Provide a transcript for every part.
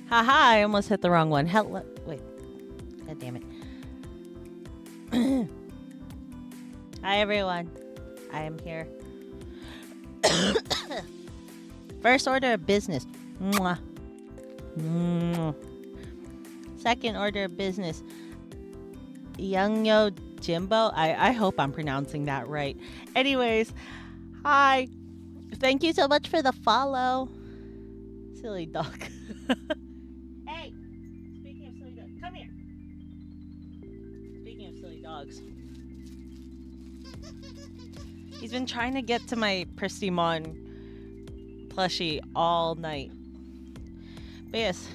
Haha, I almost hit the wrong one. Hello. Wait. God damn it. Hi, everyone. I am here. First order of business. Mwah. Mwah. Second order of business. Youngyo Jimbo. I hope I'm pronouncing that right. Anyways, hi. Thank you so much for the follow. Silly dog. Hey, speaking of silly dogs, come here. Speaking of silly dogs, he's been trying to get to my Pristimon plushie all night. But yes,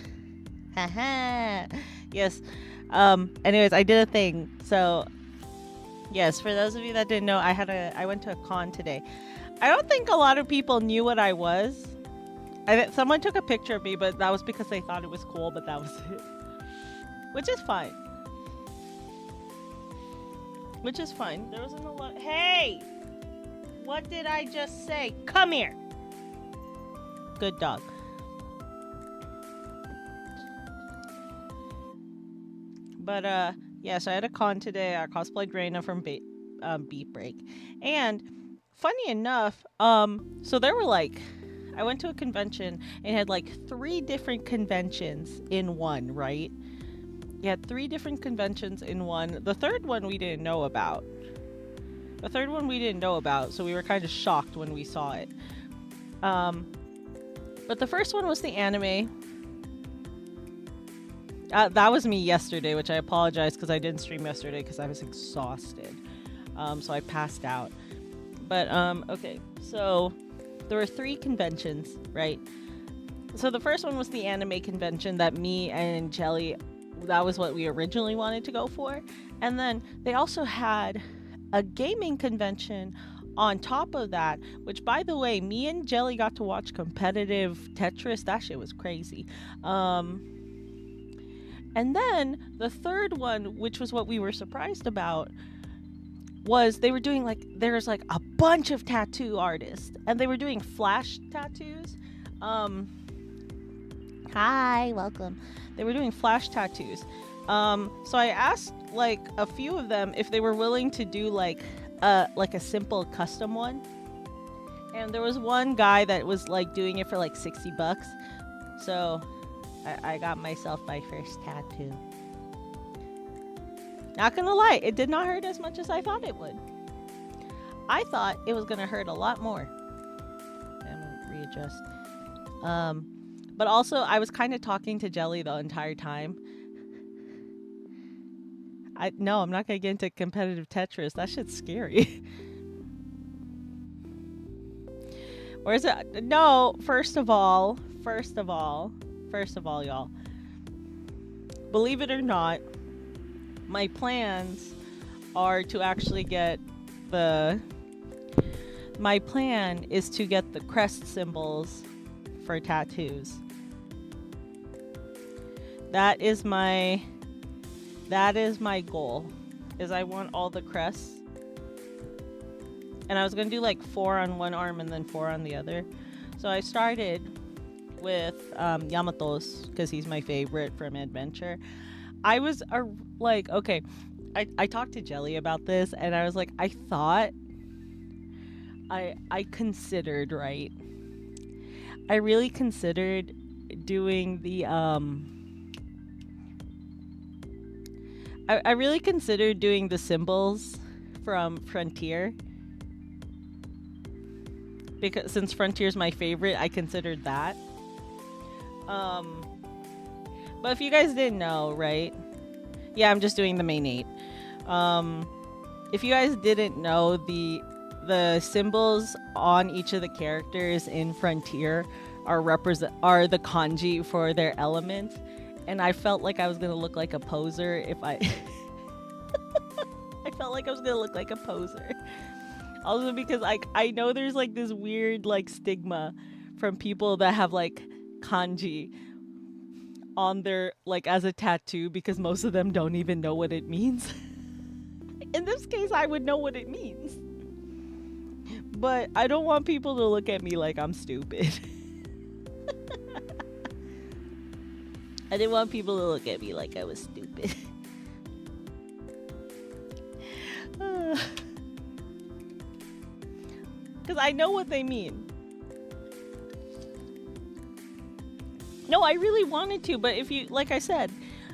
haha, yes. Anyways, I did a thing. So, yes, for those of you that didn't know, I went to a con today. I don't think a lot of people knew what I was. Someone took a picture of me, but that was because they thought it was cool, but that was it. Which is fine. Which is fine. There wasn't a lot. Hey! What did I just say? Come here! Good dog. But, yeah, so I had a con today. I cosplayed Reina from Beat Break. And, funny enough, so there were like... I went to a convention and had like 3 different conventions in one, right? You had 3 different conventions in one. The third one we didn't know about. So we were kind of shocked when we saw it. But the first one was the anime. That was me yesterday, which I apologize because I didn't stream yesterday because I was exhausted. So I passed out. But, okay, so... There were 3 conventions, right? So the first one was the anime convention that me and Jelly, that was what we originally wanted to go for. And then they also had a gaming convention on top of that, which, by the way, me and Jelly got to watch competitive Tetris. That shit was crazy. And then the third one, which was what we were surprised about, was they were doing like, there's like a bunch of tattoo artists and they were doing flash tattoos. Hi, welcome. They were doing flash tattoos. So I asked like a few of them if they were willing to do like a simple custom one. And there was one guy that was like doing it for like $60. So I got myself my first tattoo. Not gonna lie, it did not hurt as much as I thought it would. I thought it was gonna hurt a lot more. I'm gonna readjust. But also, I was kind of talking to Jelly the entire time. No, I'm not gonna get into competitive Tetris. That shit's scary. Where's it? No, first of all, y'all. Believe it or not, my plans are to actually get my plan is to get the crest symbols for tattoos. That is my goal, is I want all the crests. And I was gonna do like 4 on one arm and then 4 on the other. So I started with Yamato's because he's my favorite from Adventure. I was like, okay, I talked to Jelly about this and I was like, I thought I considered, right? I really considered doing the I really considered doing the symbols from Frontier. Because since Frontier's my favorite, I considered that. But if you guys didn't know, right? Yeah, I'm just doing the main 8. If you guys didn't know, the symbols on each of the characters in Frontier are the kanji for their element, and I felt like I was gonna look like a poser if I I felt like I was gonna look like a poser. Also because I know there's like this weird like stigma from people that have like kanji on their like as a tattoo because most of them don't even know what it means. In this case, I would know what it means. But I don't want people to look at me like I'm stupid. I didn't want people to look at me like I was stupid. Because I know what they mean. No, I really wanted to, but if you, like I said,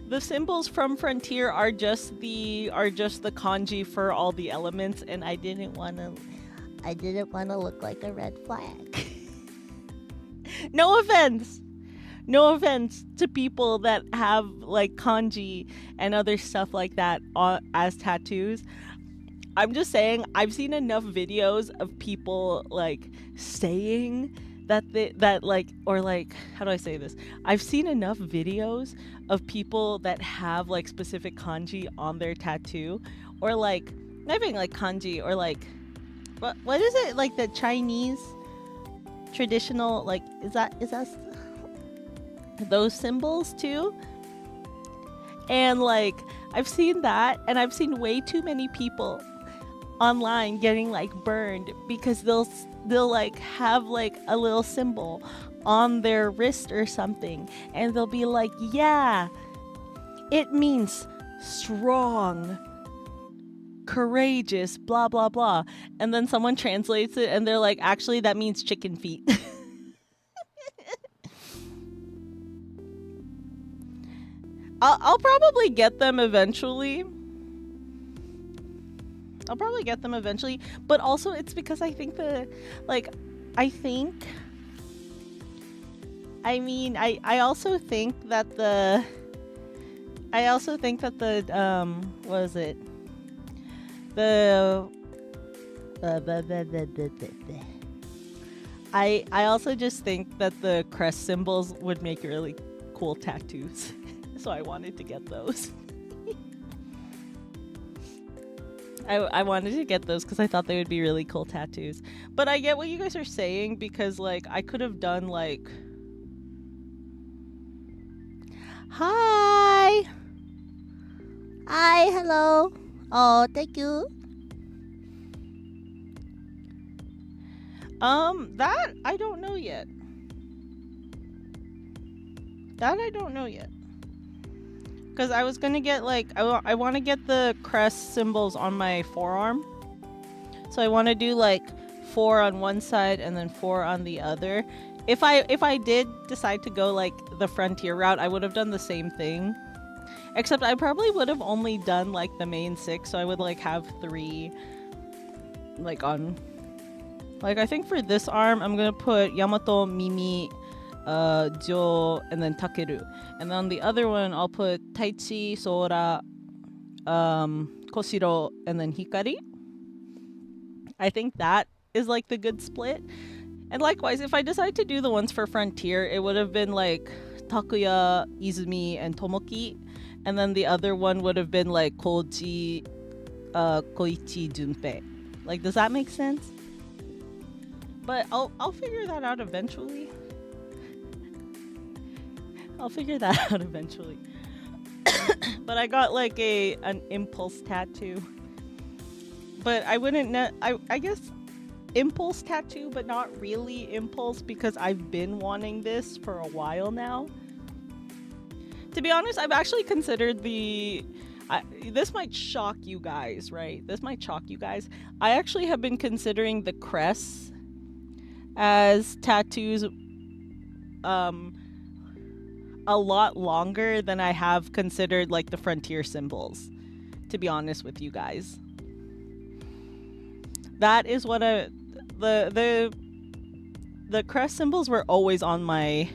the symbols from Frontier are just the kanji for all the elements, and I didn't want to look like a red flag. No offense to people that have like kanji and other stuff like that as tattoos. I'm just saying, I've seen enough videos of people like saying that how do I say this? I've seen enough videos of people that have like specific kanji on their tattoo, or like not even like kanji, or like what is it, like the Chinese traditional, like is that those symbols too? And like I've seen that, and I've seen way too many people online getting like burned because they'll like have like a little symbol on their wrist or something, and they'll be like, yeah, it means strong, courageous, blah blah blah, and then someone translates it and they're like, actually that means chicken feet. I'll probably get them eventually. But also it's because I think I also think that the what is it? I also just think that the crest symbols would make really cool tattoos. So I wanted to get those. I wanted to get those because I thought they would be really cool tattoos. But I get what you guys are saying, because like I could have done like, hi, hello, oh thank you. That I don't know yet. Because I was gonna get like, I want to get the crest symbols on my forearm. So I want to do like 4 on one side and then 4 on the other. If I did decide to go like the Frontier route, I would have done the same thing. Except I probably would have only done like the main 6. So I would like have 3 like on, like I think for this arm, I'm going to put Yamato, Mimi, Jo, and then Takeru. And then on the other one, I'll put Taichi, Sora, Koshiro, and then Hikari. I think that is like the good split. And likewise, if I decide to do the ones for Frontier, it would have been like Takuya, Izumi, and Tomoki. And then the other one would have been like Koji, Koichi, Junpei. Like, does that make sense? But I'll figure that out eventually. But I got like an impulse tattoo. But I wouldn't know. I guess impulse tattoo, but not really impulse, because I've been wanting this for a while now. To be honest, I've actually considered this might shock you guys, right? I actually have been considering the crests as tattoos a lot longer than I have considered like the Frontier symbols, to be honest with you guys. That is what the crest symbols were always on the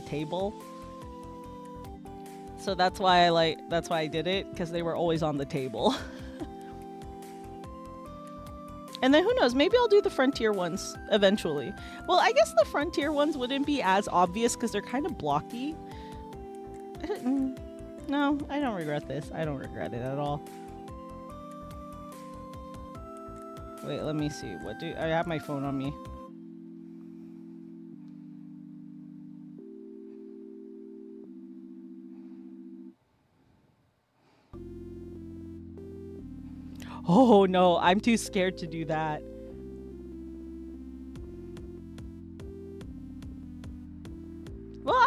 table. So that's why I did it, because they were always on the table. And then who knows, maybe I'll do the Frontier ones eventually. Well, I guess the Frontier ones wouldn't be as obvious because they're kind of blocky. No, I don't regret this. I don't regret it at all. Wait, let me see. I have my phone on me. Oh no, I'm too scared to do that.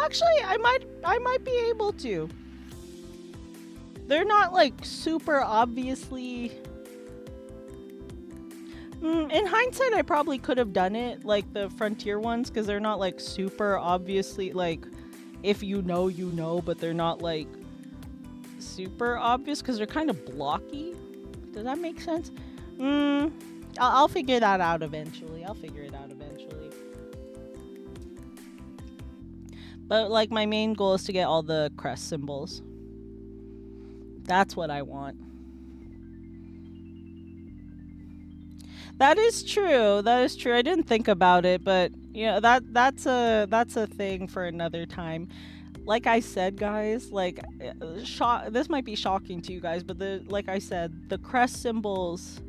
Actually, I might be able to. They're not like super obviously. In hindsight, I probably could have done it, like the Frontier ones, because they're not like super obviously, like, if you know, you know, but they're not like super obvious because they're kind of blocky. Does that make sense? I'll figure that out eventually. I'll figure it out eventually. But like my main goal is to get all the crest symbols. That's what I want. That is true. That is true. I didn't think about it, but yeah, that's a thing for another time. Like I said, guys, like this might be shocking to you guys, but like I said, the crest symbols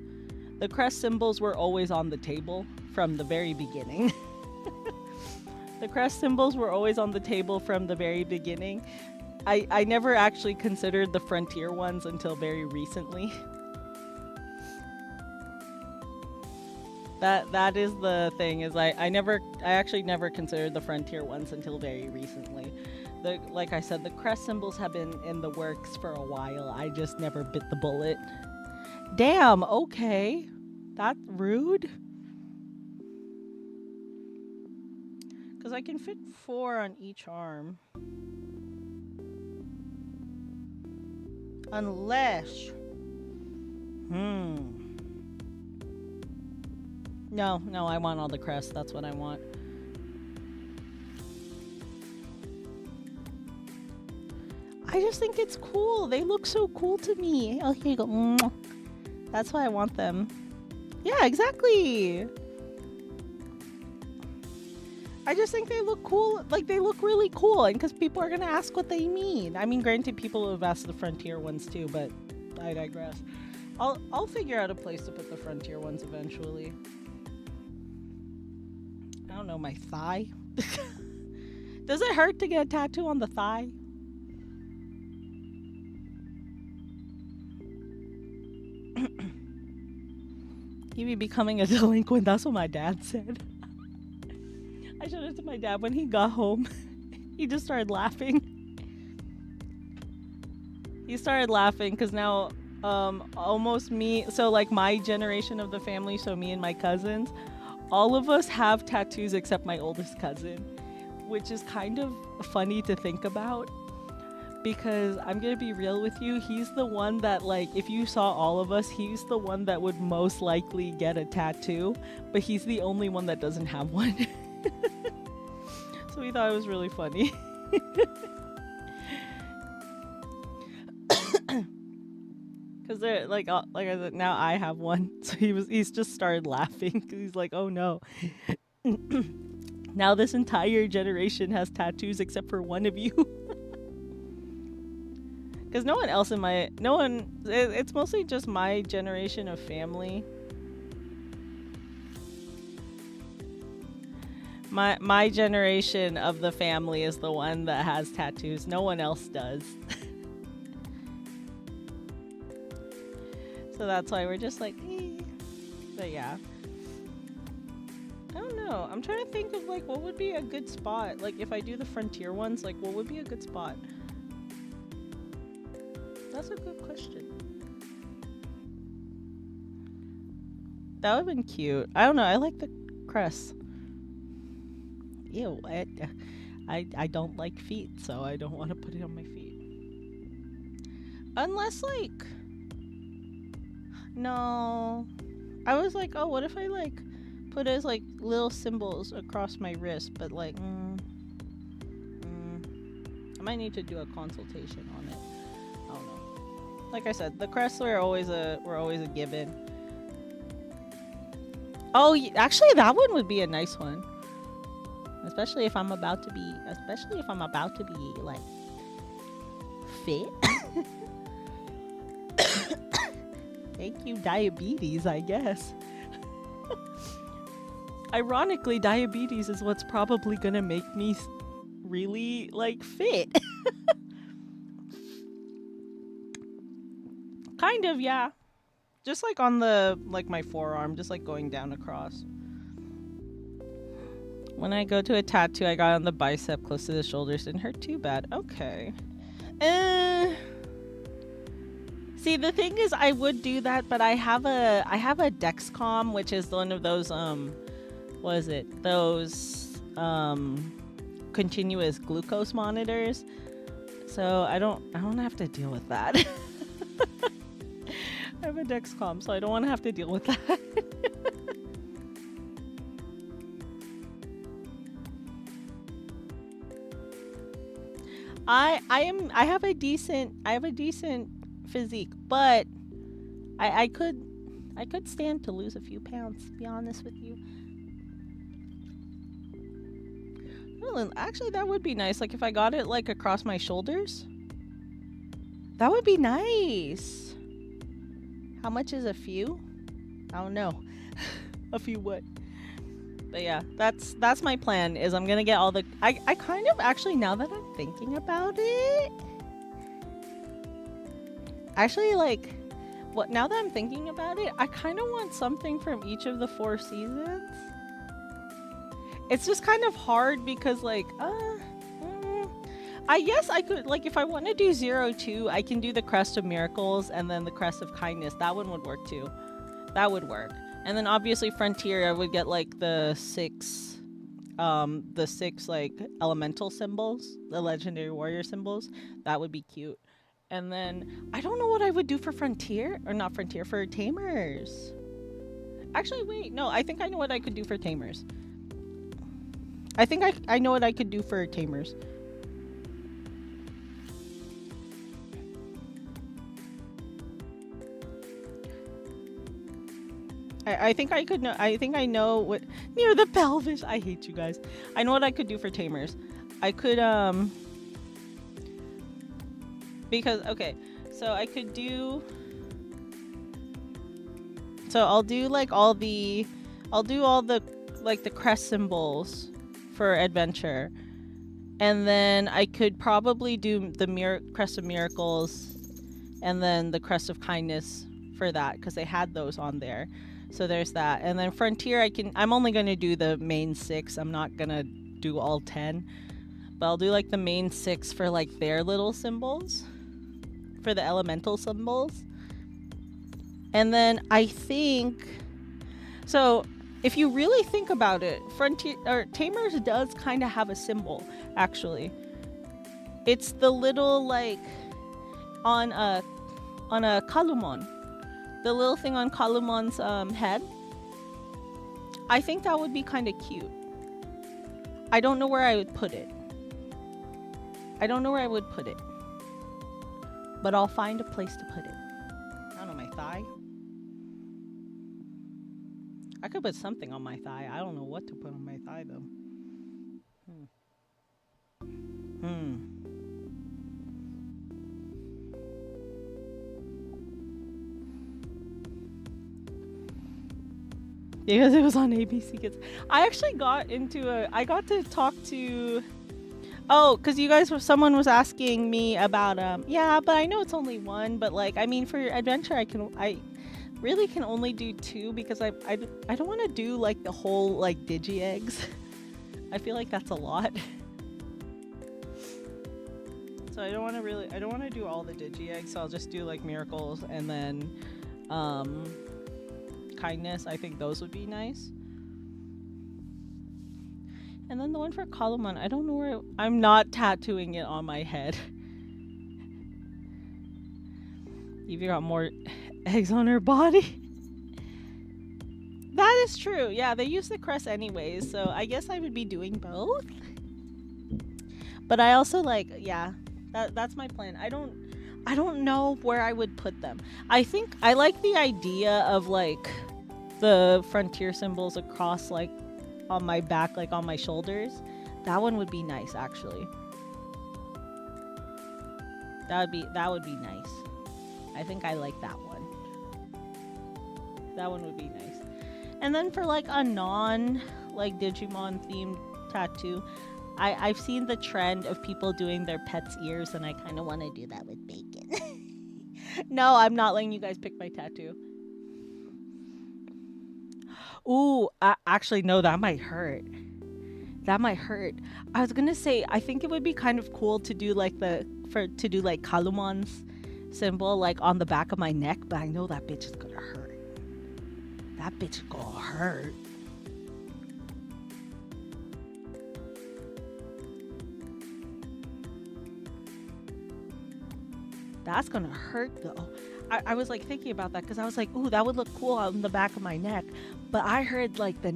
were always on the table from the very beginning. The crest symbols were always on the table from the very beginning. I never actually considered the Frontier ones until very recently. That is the thing, is I actually never considered the Frontier ones until very recently. Like I said, the crest symbols have been in the works for a while. I just never bit the bullet. Damn, okay. That's rude. Because I can fit 4 on each arm. Unless... No, I want all the crests. That's what I want. I just think it's cool. They look so cool to me. Oh, here you go. That's why I want them. Yeah, exactly. I just think they look cool. Like, they look really cool. And because people are going to ask what they mean. I mean, granted, people have asked the Frontier ones too, but I digress. I'll figure out a place to put the Frontier ones eventually. I don't know, my thigh? Does it hurt to get a tattoo on the thigh? Evie becoming a delinquent, that's what my dad said. I showed it to my dad when he got home. He just started laughing. He started laughing because now almost me, so like my generation of the family, so me and my cousins, all of us have tattoos except my oldest cousin, which is kind of funny to think about. Because I'm gonna be real with you, he's the one that, like, if you saw all of us, he's the one that would most likely get a tattoo, but he's the only one that doesn't have one. So we thought it was really funny. Because they're like I said, now I have one, so he's just started laughing because he's like, oh no. Now this entire generation has tattoos except for one of you. Because it's mostly just my generation of family. My generation of the family is the one that has tattoos. No one else does. So that's why we're just like, eh. But yeah. I don't know. I'm trying to think of like what would be a good spot. Like if I do the Frontier ones, like what would be a good spot? That's a good question. That would have been cute. I don't know. I like the crest. Ew. I don't like feet, so I don't want to put it on my feet. Unless like... No. I was like, oh, what if I like put it as like little symbols across my wrist, but like... I might need to do a consultation on it. I don't know. Like I said, the crests were always a given. Oh, actually, that one would be a nice one. Especially if I'm about to be like fit. Thank you, diabetes, I guess. Ironically, diabetes is what's probably gonna make me really like fit. Kind of, yeah. Just like on the, like my forearm, just like going down across. When I go to a tattoo, I got on the bicep close to the shoulders. Didn't hurt too bad. Okay. See, the thing is, I would do that, but I have a Dexcom, which is one of those what is it? Those continuous glucose monitors. So I don't have to deal with that. I have a Dexcom, so I don't want to have to deal with that. I have a decent physique, but I could stand to lose a few pounds, to be honest with you. Well, actually, that would be nice. Like if I got it like across my shoulders, that would be nice. How much is a few? I don't know. A few what? But yeah, that's my plan. Is I'm gonna get all the. I kind of actually, now that I'm thinking about it, actually like, what? Now that I'm thinking about it, I kind of want something from each of the 4 seasons. It's just kind of hard because like, I guess I could, like, if I want to do 02, I can do the Crest of Miracles and then the Crest of Kindness. That one would work too. That would work. And then obviously Frontier, I would get like the 6 like elemental symbols, the legendary warrior symbols. That would be cute. And then I don't know what I would do for Frontier, or not Frontier, for Tamers. Actually, wait, no, I think I know what I could do for Tamers. I think I know what I could do for Tamers. I think I could know. I think I know what near the pelvis. I hate you guys. I know what I could do for Tamers. I could because okay, so I could do. So I'll do like all the like the crest symbols for adventure, and then I could probably do the Crest of Miracles, and then the Crest of Kindness for that because they had those on there. So there's that. And then Frontier, I'm only going to do the main 6. I'm not going to do all 10. But I'll do like the main 6 for like their little symbols. For the elemental symbols. And then I think... So if you really think about it, Frontier or Tamers does kind of have a symbol, actually. It's the little like on a Kalumon. The little thing on Kalumon's head. I think that would be kind of cute. I don't know where I would put it. But I'll find a place to put it. I don't know, my thigh? I could put something on my thigh. I don't know what to put on my thigh, though. Because it was on ABC Kids. I actually got to talk to... Oh, because someone was asking me about, yeah, but I know it's only 1, but like, I mean, for adventure, I really can only do 2 because I don't want to do like the whole like digi eggs. I feel like that's a lot. So I don't want to do all the digi eggs, so I'll just do like miracles and then, kindness. I think those would be nice. And then the one for Kalumon, I don't know where... I'm not tattooing it on my head. Evie got more eggs on her body. That is true. Yeah, they use the crest anyways, so I guess I would be doing both. But I also like... Yeah, that's my plan. I don't know where I would put them. I think I like the idea of like the Frontier symbols across like on my back, like on my shoulders. That one would be nice, actually. That would be nice. I think I like that one. That one would be nice. And then for like a non like Digimon themed tattoo, I've seen the trend of people doing their pets' ears, and I kind of want to do that with bacon. No, I'm not letting you guys pick my tattoo. Ooh, actually, no, that might hurt. that might hurt. I was gonna say I think it would be kind of cool to do like Kaluman's symbol like on the back of my neck, but I know that bitch is gonna hurt. That bitch is gonna hurt. That's gonna hurt though. I was like thinking about that because I was like, ooh, that would look cool on the back of my neck. But I heard like the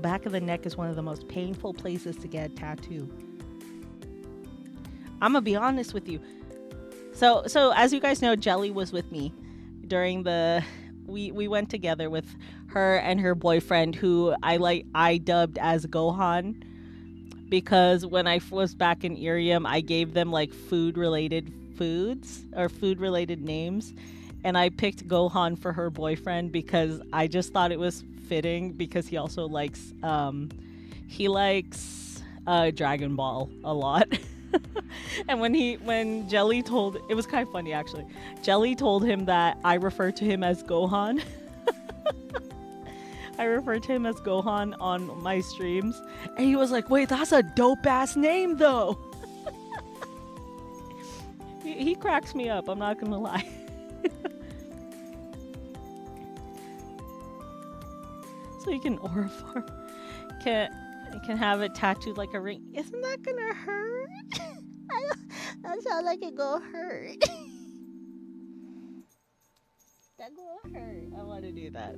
back of the neck is one of the most painful places to get a tattoo. I'm gonna be honest with you. So as you guys know, Jelly was with me during we went together with her and her boyfriend, who I dubbed as Gohan, because when I was back in Irium, I gave them like food related names, and I picked Gohan for her boyfriend because I just thought it was fitting, because he also likes Dragon Ball a lot. And when Jelly told, it was kind of funny actually, Jelly told him that I refer to him as Gohan. I refer to him as Gohan on my streams, and he was like, wait, that's a dope ass name though. He cracks me up, I'm not gonna lie. So you can aura farm, can have it tattooed like a ring. Isn't that gonna hurt? That sounds like it gonna hurt. That gonna hurt. I want to do that.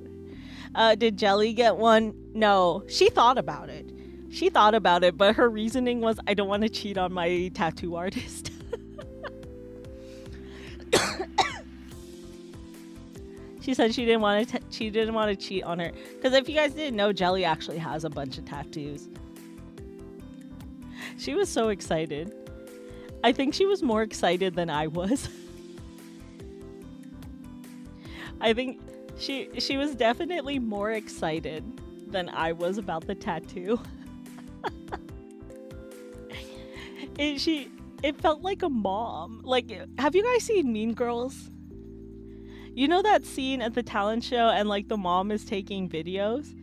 Did Jelly get one? No, she thought about it. But her reasoning was, I don't want to cheat on my tattoo artist. She said she didn't want to cheat on her, because if you guys didn't know, Jelly actually has a bunch of tattoos. She was so excited. I think she was more excited than I was. I think she was definitely more excited than I was about the tattoo. It felt like a mom. Like, have you guys seen Mean Girls? You know that scene at the talent show and like the mom is taking videos?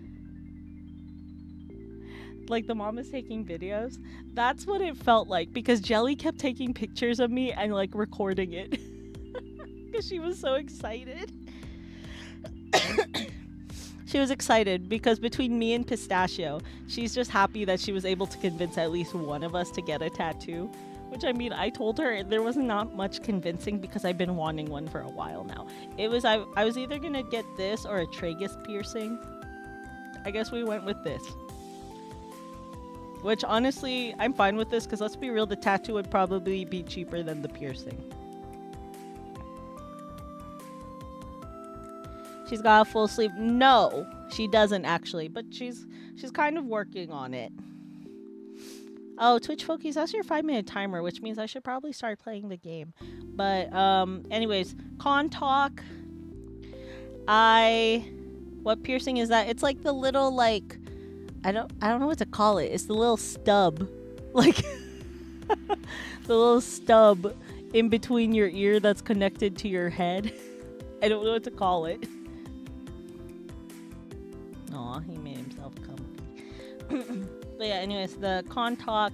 That's what it felt like, because Jelly kept taking pictures of me and like recording it. Because she was so excited. She was excited because between me and Pistachio, she's just happy that she was able to convince at least one of us to get a tattoo. Which, I mean, I told her there was not much convincing because I've been wanting one for a while now. I was either gonna get this or a tragus piercing. I guess we went with this. Which, honestly, I'm fine with this, because let's be real, the tattoo would probably be cheaper than the piercing. She's got a full sleeve. No, she doesn't actually, but she's kind of working on it. Oh, Twitch Fokies, that's your 5-minute timer, which means I should probably start playing the game. But, anyways, con talk. What piercing is that? It's like the little, like, I don't know what to call it. It's the little stub. Like, the little stub in between your ear that's connected to your head. I don't know what to call it. Aw, he made himself comfy. But yeah, anyways, the con talk,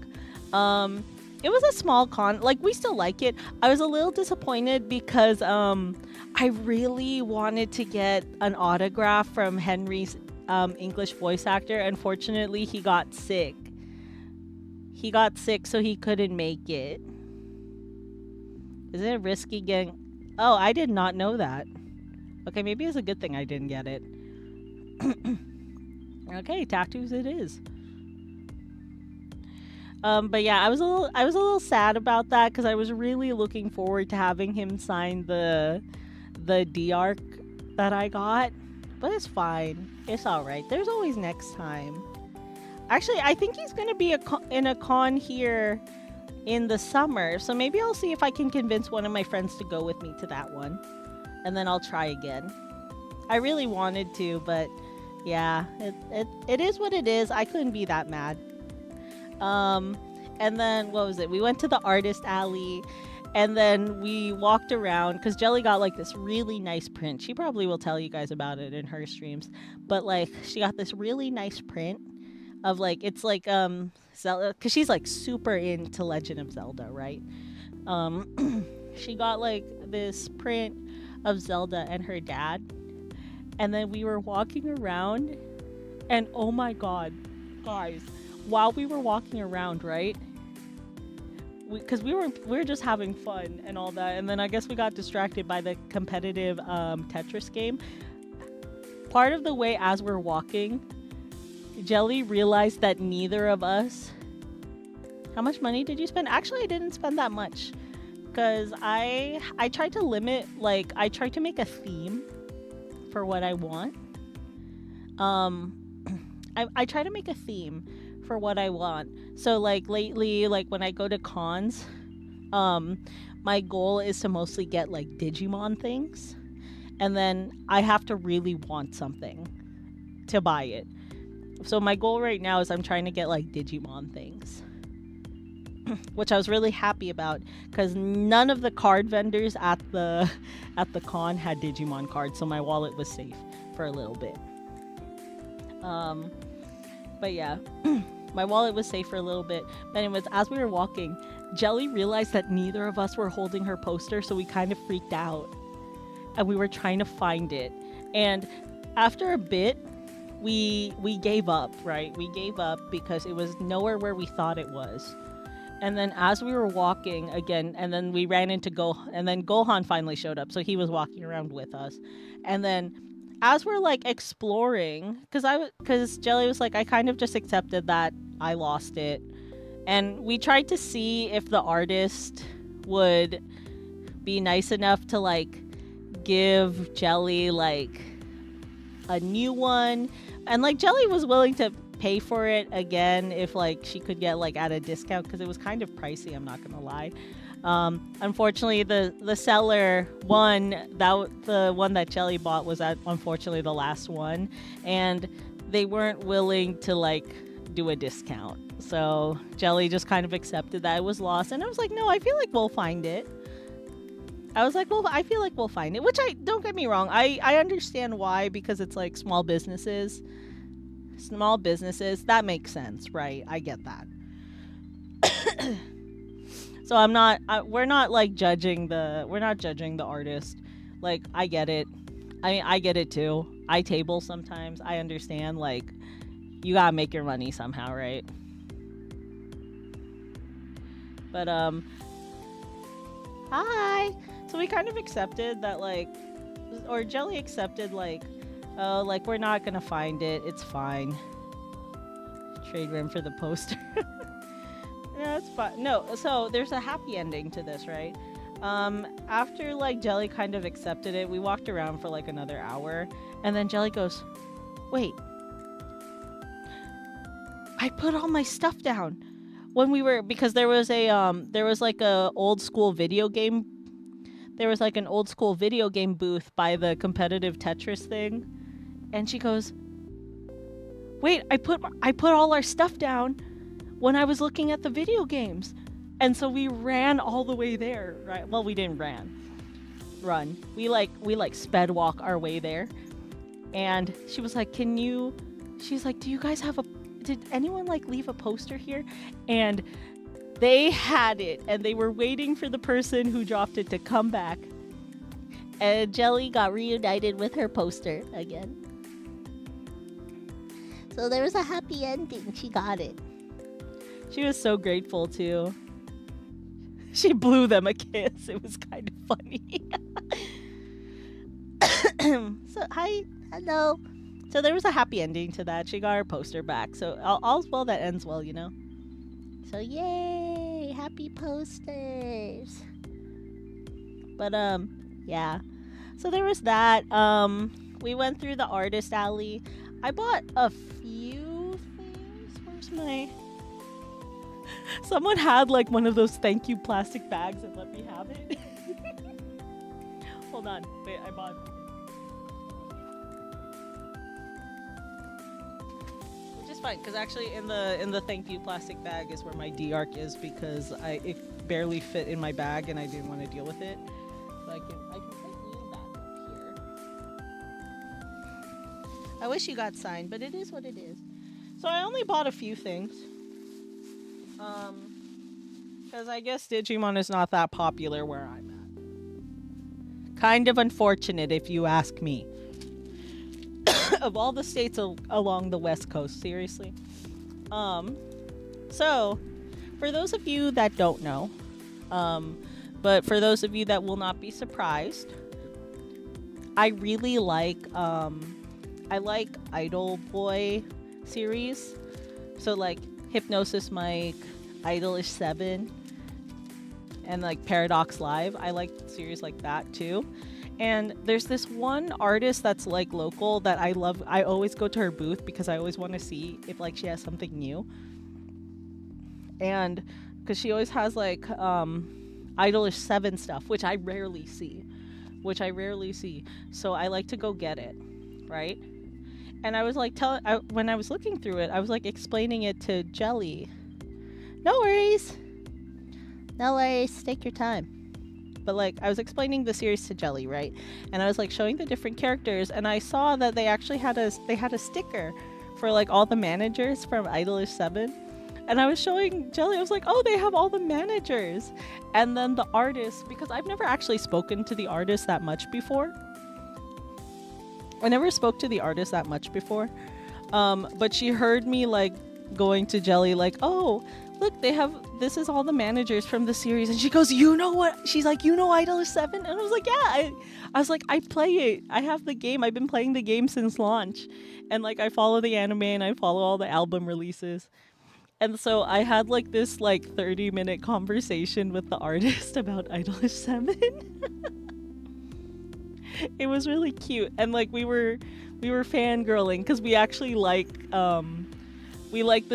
it was a small con. Like, we still like it. I was a little disappointed because I really wanted to get an autograph from Henry's English voice actor. Unfortunately, he got sick. So he couldn't make it. Is it risky getting... Oh, I did not know that. Okay, maybe it's a good thing I didn't get it. Okay, tattoos it is. But yeah, I was a little sad about that, because I was really looking forward to having him sign the D-Arc that I got. But it's fine. It's alright. There's always next time. Actually, I think he's going to be in a con here in the summer. So maybe I'll see if I can convince one of my friends to go with me to that one. And then I'll try again. I really wanted to, but yeah, it is what it is. I couldn't be that mad. And then, what was it? We went to the artist alley, and then we walked around, because Jelly got like this really nice print. She probably will tell you guys about it in her streams, but like, she got this really nice print of like it's like Zelda, because she's like super into Legend of Zelda, right? She got like this print of Zelda and her dad, and then we were walking around, and oh my god, guys, while we were walking around, right? Because we were just having fun and all that, and then I guess we got distracted by the competitive Tetris game. Part of the way as we're walking, Jelly realized that neither of us. How much money did you spend? Actually, I didn't spend that much, because I tried to limit, like I tried to make a theme for what I want. I try to make a theme for what I want. So like lately, like when I go to cons, my goal is to mostly get like Digimon things, and then I have to really want something to buy it. So my goal right now is I'm trying to get like Digimon things, which I was really happy about, because none of the card vendors at the con had Digimon cards, so my wallet was safe for a little bit. But yeah, my wallet was safe for a little bit. But anyways, as we were walking, Jelly realized that neither of us were holding her poster, so we kind of freaked out, and we were trying to find it. And after a bit, we gave up, right? We gave up because it was nowhere where we thought it was. And then as we were walking again, and then we ran into Gohan, and then Gohan finally showed up, so he was walking around with us. And then as we're like exploring, because Jelly was like, I kind of just accepted that I lost it, and we tried to see if the artist would be nice enough to like give Jelly like a new one, and like Jelly was willing to pay for it again if like she could get like at a discount, because it was kind of pricey, I'm not gonna lie. Unfortunately, the seller the one that Jelly bought was unfortunately the last one, and they weren't willing to like do a discount. So Jelly just kind of accepted that it was lost, and I was like, no, I feel like we'll find it. I feel like we'll find it, which don't get me wrong, I understand why, because it's like small businesses, that makes sense, right? I get that. So we're not like judging the artist. Like, I get it. I get it too. I table sometimes. I understand, like, you gotta make your money somehow, right? But hi. So we kind of accepted that, like, or Jelly accepted, like, oh, like, we're not gonna find it. It's fine. Trade room for the poster. No, it's fine. No, so there's a happy ending to this, right? After like Jelly kind of accepted it, we walked around for like another hour, and then Jelly goes, "Wait, I put all my stuff down when we were, because there was like a old school video game. There was like an old school video game booth by the competitive Tetris thing," and she goes, "Wait, I put all our stuff down when I was looking at the video games." And so we ran all the way there, right? Well, we didn't run. We sped walk our way there. And she was like, she's like, did anyone like leave a poster here? And they had it, and they were waiting for the person who dropped it to come back. And Jelly got reunited with her poster again. So there was a happy ending. She got it. She was so grateful too. She blew them a kiss. It was kind of funny. So hello. So there was a happy ending to that. She got her poster back. So all's well that ends well, you know. So yay, happy posters. But yeah. So there was that. We went through the artist alley. I bought a few things. Where's my... Someone had like one of those thank you plastic bags and let me have it. Hold on. Wait, I bought... Which is fine, because actually in the thank you plastic bag is where my D-Arc is, because it barely fit in my bag and I didn't want to deal with it. So I can put you back up here. I wish you got signed, but it is what it is. So I only bought a few things. Because I guess Digimon is not that popular where I'm at. Kind of unfortunate, if you ask me. Of all the states along the West Coast, seriously. So, for those of you that don't know, but for those of you that will not be surprised, I really like Idol Boy series. So like Hypnosis Mike, Idolish 7, and like Paradox Live. I like series like that too. And there's this one artist that's like local that I love. I always go to her booth because I always want to see if like she has something new. And because she always has like Idolish 7 stuff, which I rarely see. So I like to go get it, right? And I was like when I was looking through it, I was like explaining it to Jelly. No worries, take your time. But like I was explaining the series to Jelly, right? And I was like showing the different characters, and I saw that they actually had a sticker for like all the managers from Idolish 7. And I was showing Jelly, I was like, oh, they have all the managers. And then the artist, because I've never actually spoken to the artist that much before. But she heard me like going to Jelly like, oh, look, this is all the managers from the series. And she goes, you know what? She's like, you know Idolish 7? And I was like, yeah. I was like, I play it. I have the game. I've been playing the game since launch. And like, I follow the anime and I follow all the album releases. And so I had like this like 30-minute conversation with the artist about Idolish 7. It was really cute. And like we were fangirling because we actually like the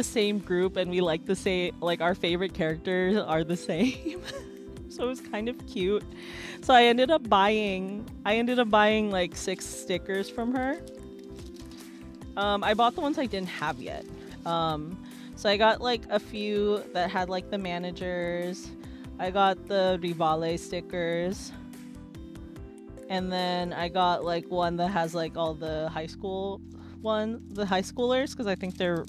same group, and we like the same, like our favorite characters are the same. So it was kind of cute. So I ended up buying like 6 stickers from her. I bought the ones I didn't have yet. So I got like a few that had like the managers. I got the Rivale stickers. And then I got like one that has like all the high schoolers, because I think they're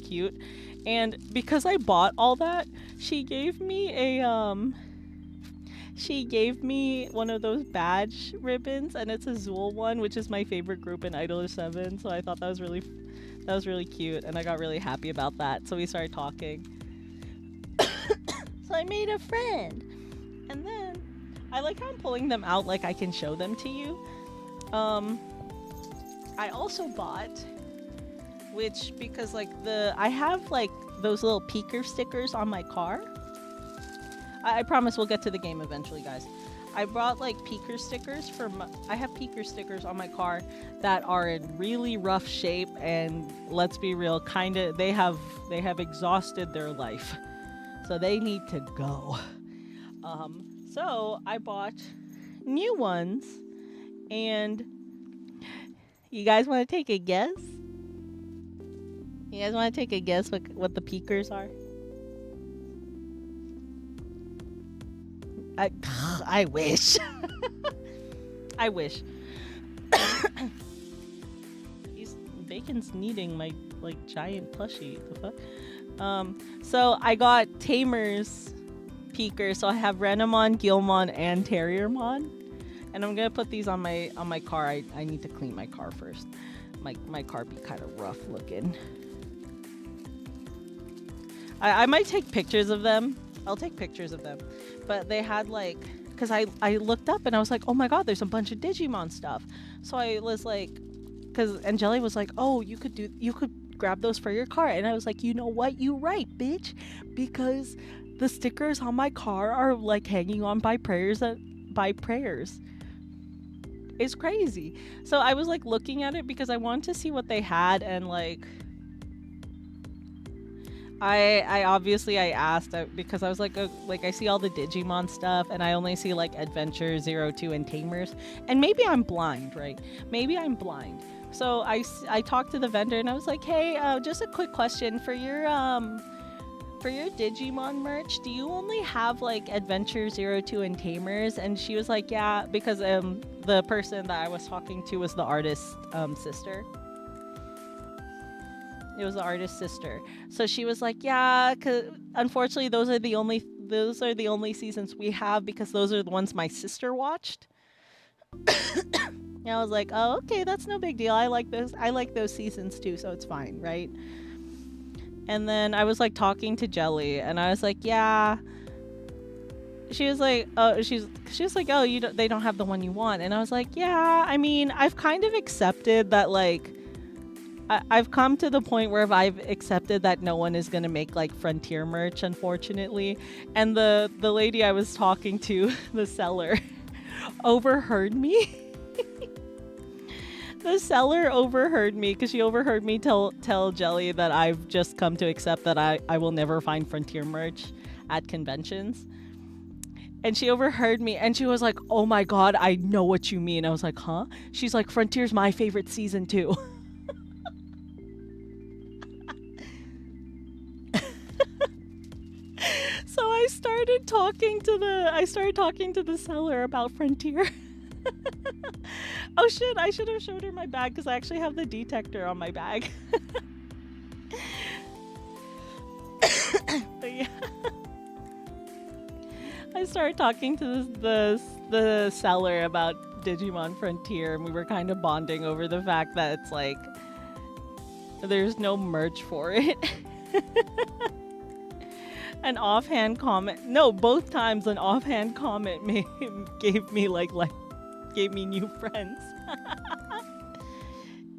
cute. And because I bought all that, she gave me one of those badge ribbons, and it's a Zool one, which is my favorite group in Idolish 7. So I thought that was really cute, and I got really happy about that. So we started talking. So I made a friend. And then I like how I'm pulling them out like I can show them to you. I also bought, because like I have like those little peeker stickers on my car. I promise we'll get to the game eventually, guys. I brought like peeker stickers I have peeker stickers on my car that are in really rough shape, and let's be real, they have exhausted their life. So they need to go. So I bought new ones, and you guys want to take a guess? What the peekers are? I wish. I wish. Bacon's needing my like giant plushie. The fuck? So I got Tamer's peekers. So I have Renamon, Gilmon, and Terriermon. And I'm gonna put these on my car. I need to clean my car first. My car be kind of rough looking. I might take pictures of them. I'll take pictures of them. But they had like, because I looked up and I was like, oh my god, there's a bunch of Digimon stuff. So I was like, because Angeli was like, oh, you could grab those for your car. And I was like, you know what? You right, bitch. Because the stickers on my car are like hanging on by prayers. It's crazy. So I was like looking at it because I wanted to see what they had, and like I obviously asked because I was like I see all the Digimon stuff and I only see like Adventure 02 and Tamers, and maybe I'm blind, right? Maybe I'm blind. So I talked to the vendor and I was like, hey, just a quick question for your Digimon merch, do you only have like Adventure 02 and Tamers? And she was like, yeah, because the person that I was talking to was the artist's sister. It was the artist's sister. So she was like, "Yeah, 'cause unfortunately those are the only seasons we have because those are the ones my sister watched." And I was like, "Oh, okay, that's no big deal. I like those. I like those seasons too, so it's fine, right?" And then I was like talking to Jelly, and I was like, "Yeah." She was like, "Oh, she was like, oh, they don't have the one you want," and I was like, "Yeah. I mean, I've kind of accepted that, like." I've come to the point where I've accepted that no one is gonna make like Frontier merch, unfortunately. And the lady I was talking to, the seller, overheard me. The seller overheard me because she overheard me tell Jelly that I've just come to accept that I will never find Frontier merch at conventions. And she overheard me and she was like, "Oh my god, I know what you mean." I was like, "Huh?" She's like, "Frontier's my favorite season too." So I started talking to the seller about Frontier. Oh shit, I should have showed her my bag because I actually have the detector on my bag. But yeah. I started talking to the seller about Digimon Frontier, and we were kind of bonding over the fact that it's like there's no merch for it. An offhand comment. No, both times an offhand comment gave me gave me new friends.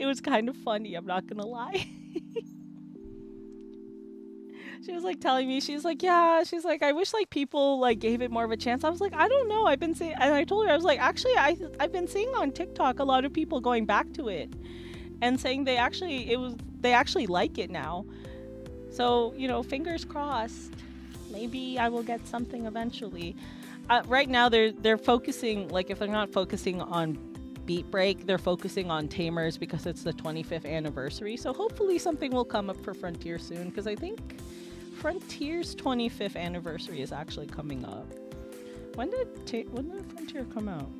It was kind of funny, I'm not gonna lie. She was like telling me, she's like, "Yeah," she's like, "I wish like people like gave it more of a chance." I was like, "I don't know. I've been seeing," and I told her, I was like, "Actually, I've been seeing on TikTok a lot of people going back to it and saying they actually like it now." So, you know, fingers crossed. Maybe I will get something eventually. Right now, they're focusing, like, if they're not focusing on Beat Break, they're focusing on Tamers because it's the 25th anniversary. So hopefully something will come up for Frontier soon, because I think Frontier's 25th anniversary is actually coming up. When did Frontier come out?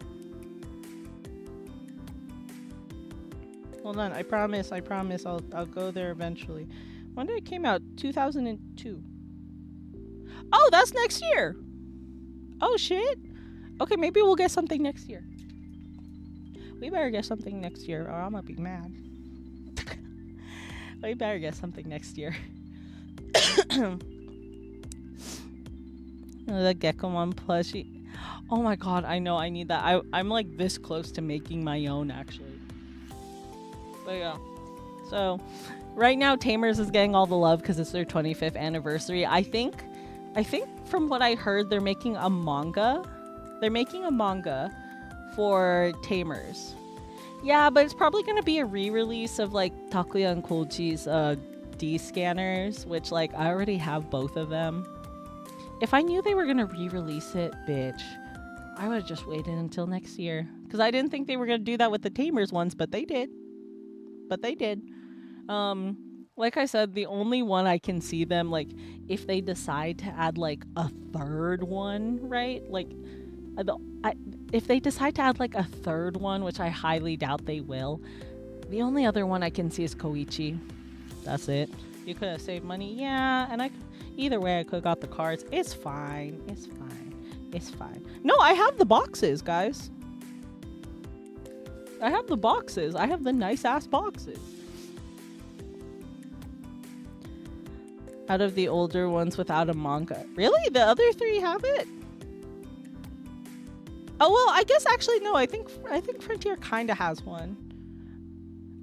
Hold on, I promise I'll go there eventually. When did it came out? 2002. Oh, that's next year. Oh shit. Okay, maybe we'll get something next year. We better get something next year or I'm gonna be mad. We better get something next year. The Gekomon plushie. Oh my god, I know, I need that. I'm like this close to making my own actually. But yeah. So right now Tamers is getting all the love because it's their 25th anniversary. I think from what I heard, they're making a manga. They're making a manga for Tamers. Yeah, but it's probably going to be a re-release of like Takuya and Koji's D-scanners, which like I already have both of them. If I knew they were going to re-release it, bitch, I would have just waited until next year. Because I didn't think they were going to do that with the Tamers ones, but they did. Like I said, the only one I can see them, like, if they decide to add, like, a third one, right? Like, if they decide to add, like, a third one, which I highly doubt they will, the only other one I can see is Koichi. That's it. You could have saved money. Yeah, and either way, I could have got the cards. It's fine. It's fine. It's fine. No, I have the boxes, guys. I have the boxes. I have the nice-ass boxes. Out of the older ones without a manga. Really? The other three have it? Oh, well, I guess actually, no. I think Frontier kind of has one.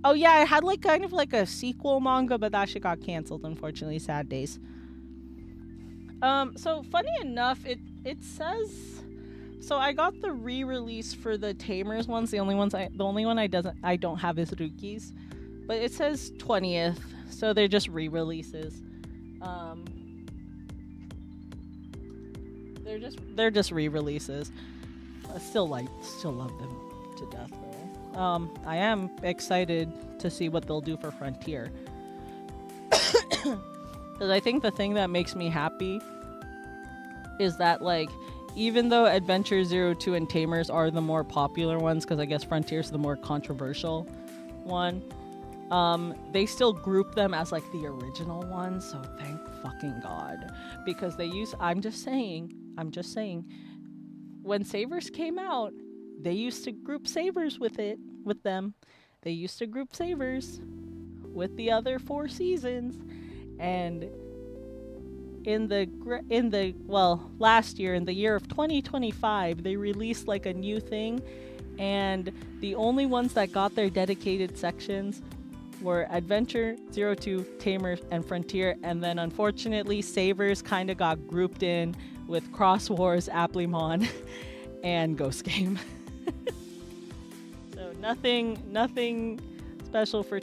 Oh, yeah, I had like kind of like a sequel manga, but that shit got canceled, unfortunately. Sad days. So funny enough, it says... So I got the re-release for the Tamers ones. The only one I don't have is Ruki's. But it says 20th, so they're just re-releases. They're just re-releases. I still love them to death though. I am excited to see what they'll do for Frontier. Because I think the thing that makes me happy is that, like, even though Adventure 02 and Tamers are the more popular ones, because I guess Frontier's the more controversial one, They still group them as like the original ones, so thank fucking God. Because I'm just saying, when Savers came out, they used to group Savers with them. They used to group Savers with the other 4 seasons, and last year, in the year of 2025, they released like a new thing, and the only ones that got their dedicated sections were Adventure, 02, Tamer, and Frontier, and then unfortunately Savers kind of got grouped in with Cross Wars, Applimon, and Ghost Game. So nothing special for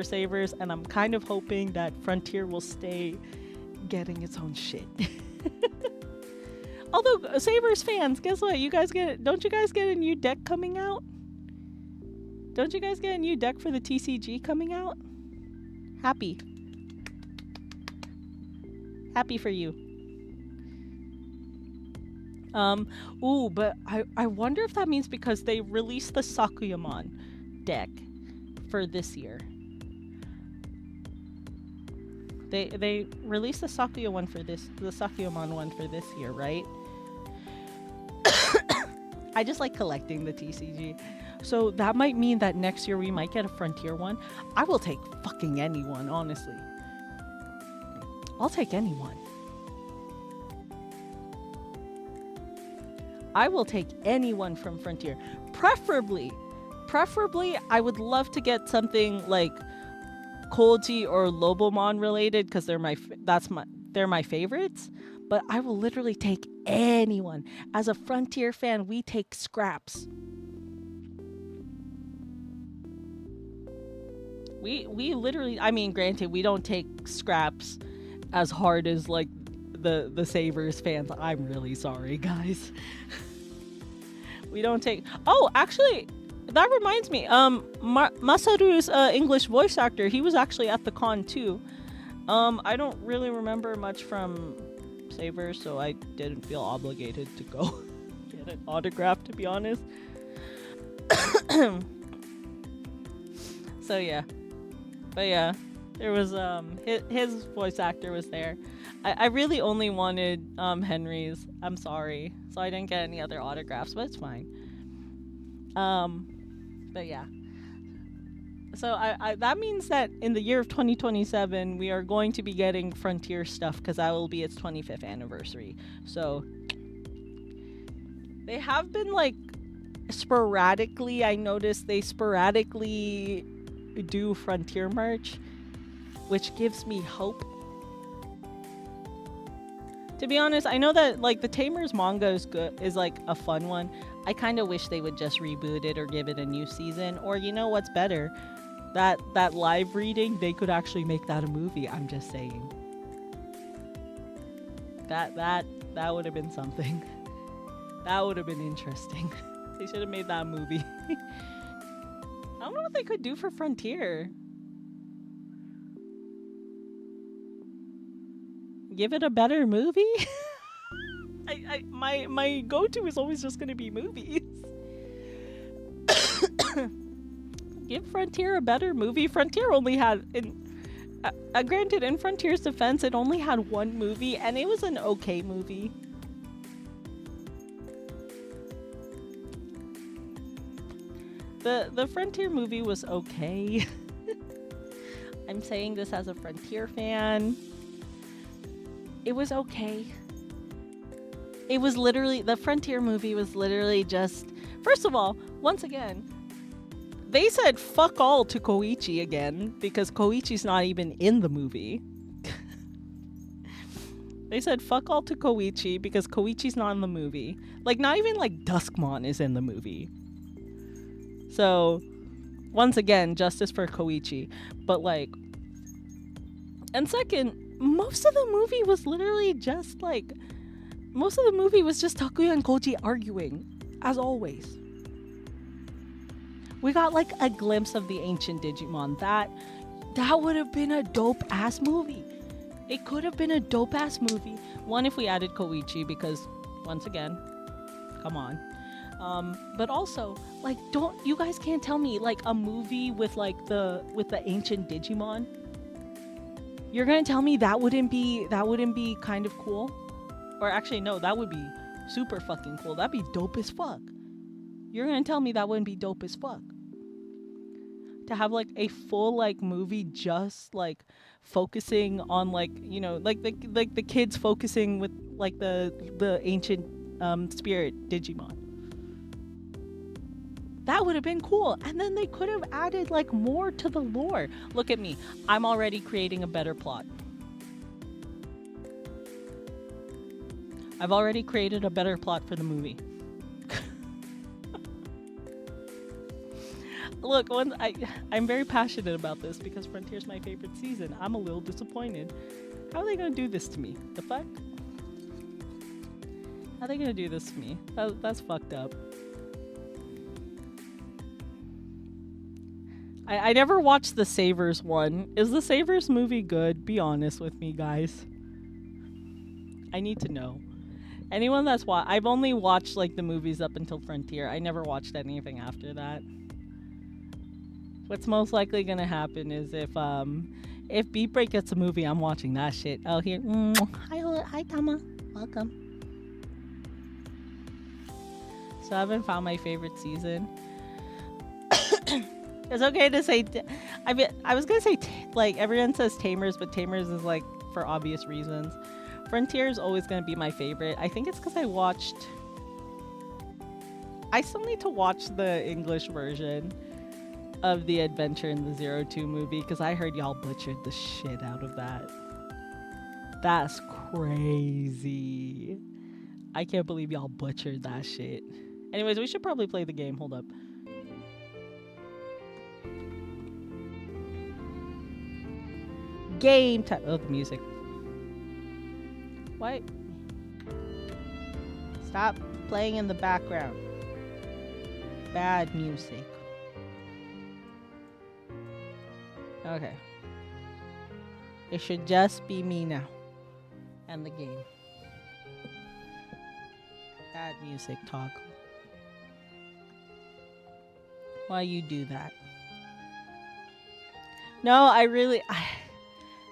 Savers, and I'm kind of hoping that Frontier will stay getting its own shit. Although Savers fans, guess what? Don't you guys get a new deck coming out? Don't you guys get a new deck for the TCG coming out? Happy for you. But I wonder if that means because they released the Sakuyamon deck for this year. They released the Sakuyamon one for this year, right? I just like collecting the TCG. So that might mean that next year we might get a Frontier one. I will take fucking anyone, honestly. I'll take anyone. I will take anyone from Frontier. Preferably, I would love to get something like Koji or Lobomon related because they're my favorites. But I will literally take anyone. As a Frontier fan, we take scraps. We literally, I mean, granted, we don't take scraps as hard as like the Savers fans. I'm really sorry, guys. We don't take. Oh, actually, that reminds me. Masaru's English voice actor, he was actually at the con too. I don't really remember much from Savers, so I didn't feel obligated to go get an autograph, to be honest. So yeah. But yeah, there was his voice actor was there. I really only wanted Henry's. I'm sorry, so I didn't get any other autographs, but it's fine. But yeah. So I that means that in the year of 2027 we are going to be getting Frontier stuff because that will be its 25th anniversary. So they have been like sporadically. I noticed they sporadically do Frontier merch, which gives me hope. To be honest, I know that like the Tamers manga is like a fun one. I kind of wish they would just reboot it or give it a new season, or you know what's better, that live reading, they could actually make that a movie. I'm just saying. That would have been something. That would have been interesting. They should have made that movie. I don't know what they could do for Frontier. Give it a better movie? My go-to is always just gonna be movies. Give Frontier a better movie. Frontier only had, granted, in Frontier's defense, it only had one movie, and it was an okay movie. The Frontier movie was okay. I'm saying this as a Frontier fan. It was okay. It was literally, the Frontier movie was literally just, first of all, once again, they said fuck all to Koichi again because Koichi's not even in the movie. They said fuck all to Koichi because Koichi's not in the movie. Like, not even like Duskmon is in the movie. So, once again, justice for Koichi. But like, and second, most of the movie was literally just like, most of the movie was just Takuya and Koji arguing, as always. We got like a glimpse of the ancient Digimon. That would have been a dope ass movie. It could have been a dope ass movie. One, if we added Koichi, because once again, come on. But also, like, don't you guys can't tell me like a movie with like the ancient Digimon. You're gonna tell me that wouldn't be kind of cool? Or actually, no, that would be super fucking cool. That'd be dope as fuck. You're gonna tell me that wouldn't be dope as fuck? To have like a full like movie just like focusing on like, you know, like the kids focusing with like the ancient spirit Digimon. That would have been cool. And then they could have added like more to the lore. Look at me. I'm already creating a better plot. I've already created a better plot for the movie. Look, I'm very passionate about this because Frontier's my favorite season. I'm a little disappointed. How are they gonna do this to me? The fuck? How are they gonna do this to me? That's fucked up. I never watched the Savers one. Is the Savers movie good? Be honest with me, guys. I need to know. Anyone that's I've only watched like the movies up until Frontier. I never watched anything after that. What's most likely gonna happen is if Beat Break gets a movie, I'm watching that shit. Oh, here. Hi, Tama. Welcome. So I haven't found my favorite season. It's okay to say. I was gonna say like everyone says Tamers, but Tamers is like for obvious reasons. Frontier is always gonna be my favorite. I think it's because I still need to watch the English version of the Adventure in the 02 movie because I heard y'all butchered the shit out of that. That's crazy. I can't believe y'all butchered that shit. Anyways, we should probably play the game. Hold up. Game time. Oh, the music. What? Stop playing in the background. Bad music. Okay. It should just be me now. And the game. Bad music toggle. Why you do that? No,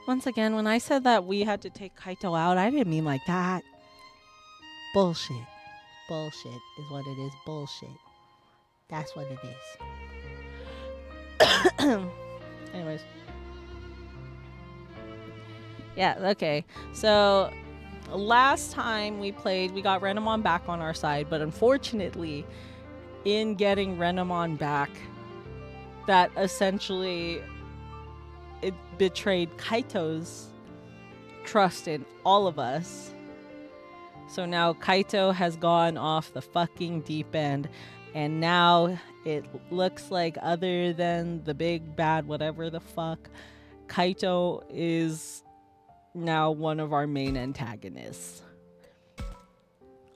once again, when I said that we had to take Kaito out, I didn't mean like that. Bullshit. Bullshit is what it is. Bullshit. That's what it is. Anyways. Yeah, okay. So, last time we played, we got Renamon back on our side, but unfortunately, in getting Renamon back, that essentially it betrayed Kaito's trust in all of us. So now Kaito has gone off the fucking deep end, and now it looks like other than the big bad whatever the fuck, Kaito is now one of our main antagonists.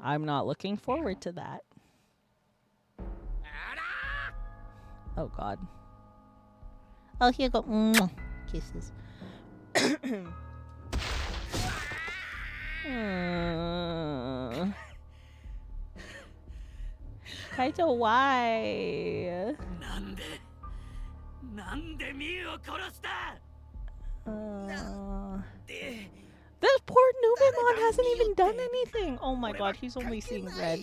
I'm not looking forward to that. Oh god. Oh, here you go. Mwah. Kisses. Kaito, why? This poor Numemon hasn't even done anything. Oh my god, he's only seeing red.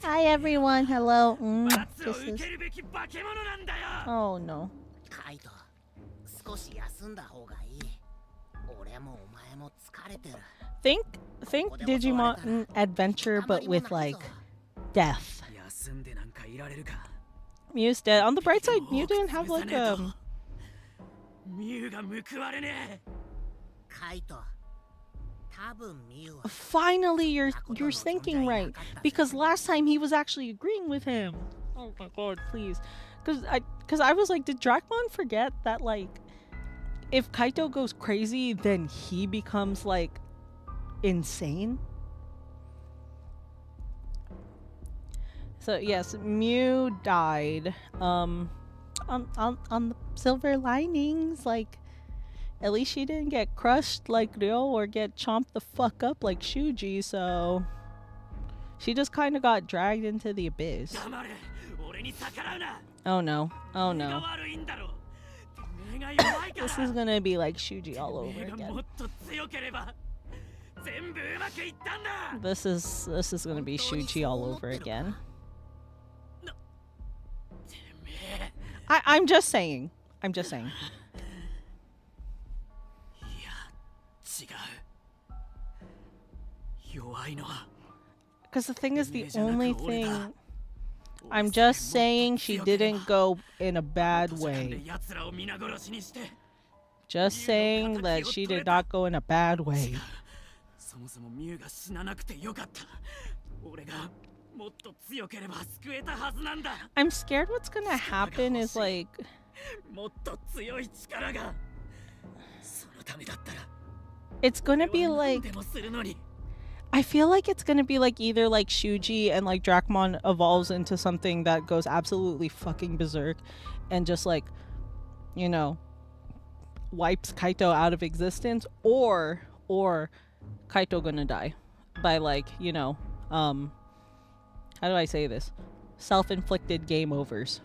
Hi everyone, hello. Kisses. Oh no. Think Digimon Adventure, but with like death. Mew's dead. On the bright side, Mew didn't have like Finally, you're thinking right, because last time he was actually agreeing with him. Oh my god, please, because I was like, did Dracmon forget that like if Kaito goes crazy, then he becomes like insane? So yes, Mew died. On the silver linings, like at least she didn't get crushed like Ryo or get chomped the fuck up like Shuji, so she just kind of got dragged into the abyss. Oh no. Oh no. This is gonna be like Shuji all over again. This is gonna be Shuji all over again. I'm just saying. I'm just saying. Because the thing is, the only thing... I'm just saying she didn't go in a bad way. Just saying that she did not go in a bad way. I'm scared what's gonna happen is like... It's gonna be like... I feel like it's gonna be like either like Shuji and like Dracmon evolves into something that goes absolutely fucking berserk and just like, you know, wipes Kaito out of existence, or Kaito gonna die by like, you know, how do I say this? Self-inflicted game overs.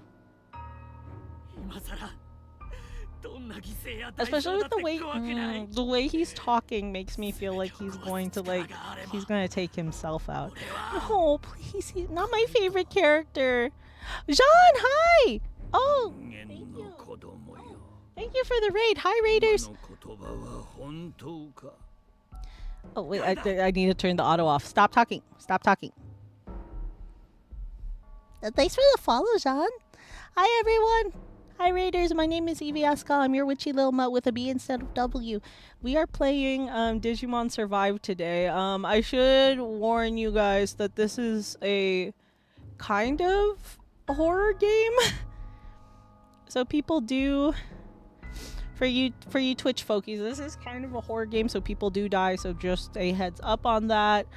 Especially with the way he's talking makes me feel like he's going to take himself out. Oh, please, he's not my favorite character. Jean, hi! Oh, thank you. Thank you for the raid. Hi, raiders. Oh, wait, I need to turn the auto off. Stop talking. Stop talking. Thanks for the follow, Jean. Hi, everyone. Hi Raiders, my name is Evie Askal. I'm your witchy little mutt with a B instead of W. We are playing Digimon Survive today. I should warn you guys that this is a kind of horror game. So people do, for you Twitch folkies, this is kind of a horror game, so people do die, so just a heads up on that.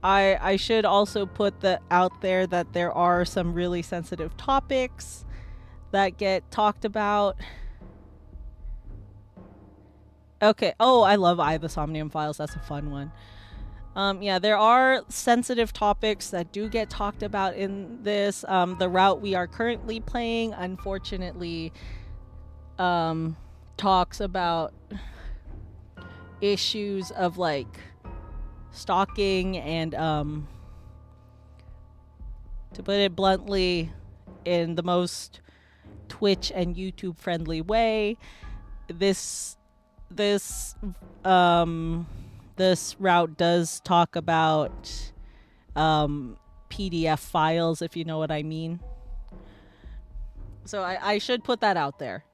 I should also put out there that there are some really sensitive topics that get talked about. Okay. Oh, I love the Somnium Files. That's a fun one. Yeah, there are sensitive topics that do get talked about in this. The route we are currently playing, unfortunately, talks about issues of like stalking and to put it bluntly, in the most Twitch and YouTube friendly way, this route does talk about PDF files, if you know what I mean. So I should put that out there.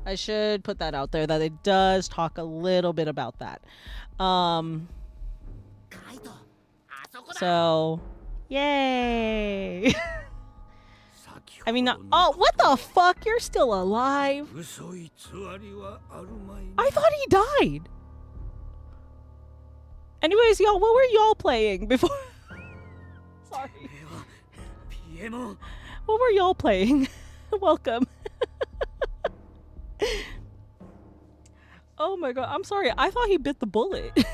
I should put that out there, that it does talk a little bit about that. So, yay! I mean, oh, what the fuck? You're still alive? I thought he died. Anyways, y'all, what were y'all playing before? Sorry. What were y'all playing? Welcome. Oh my god, I'm sorry. I thought he bit the bullet.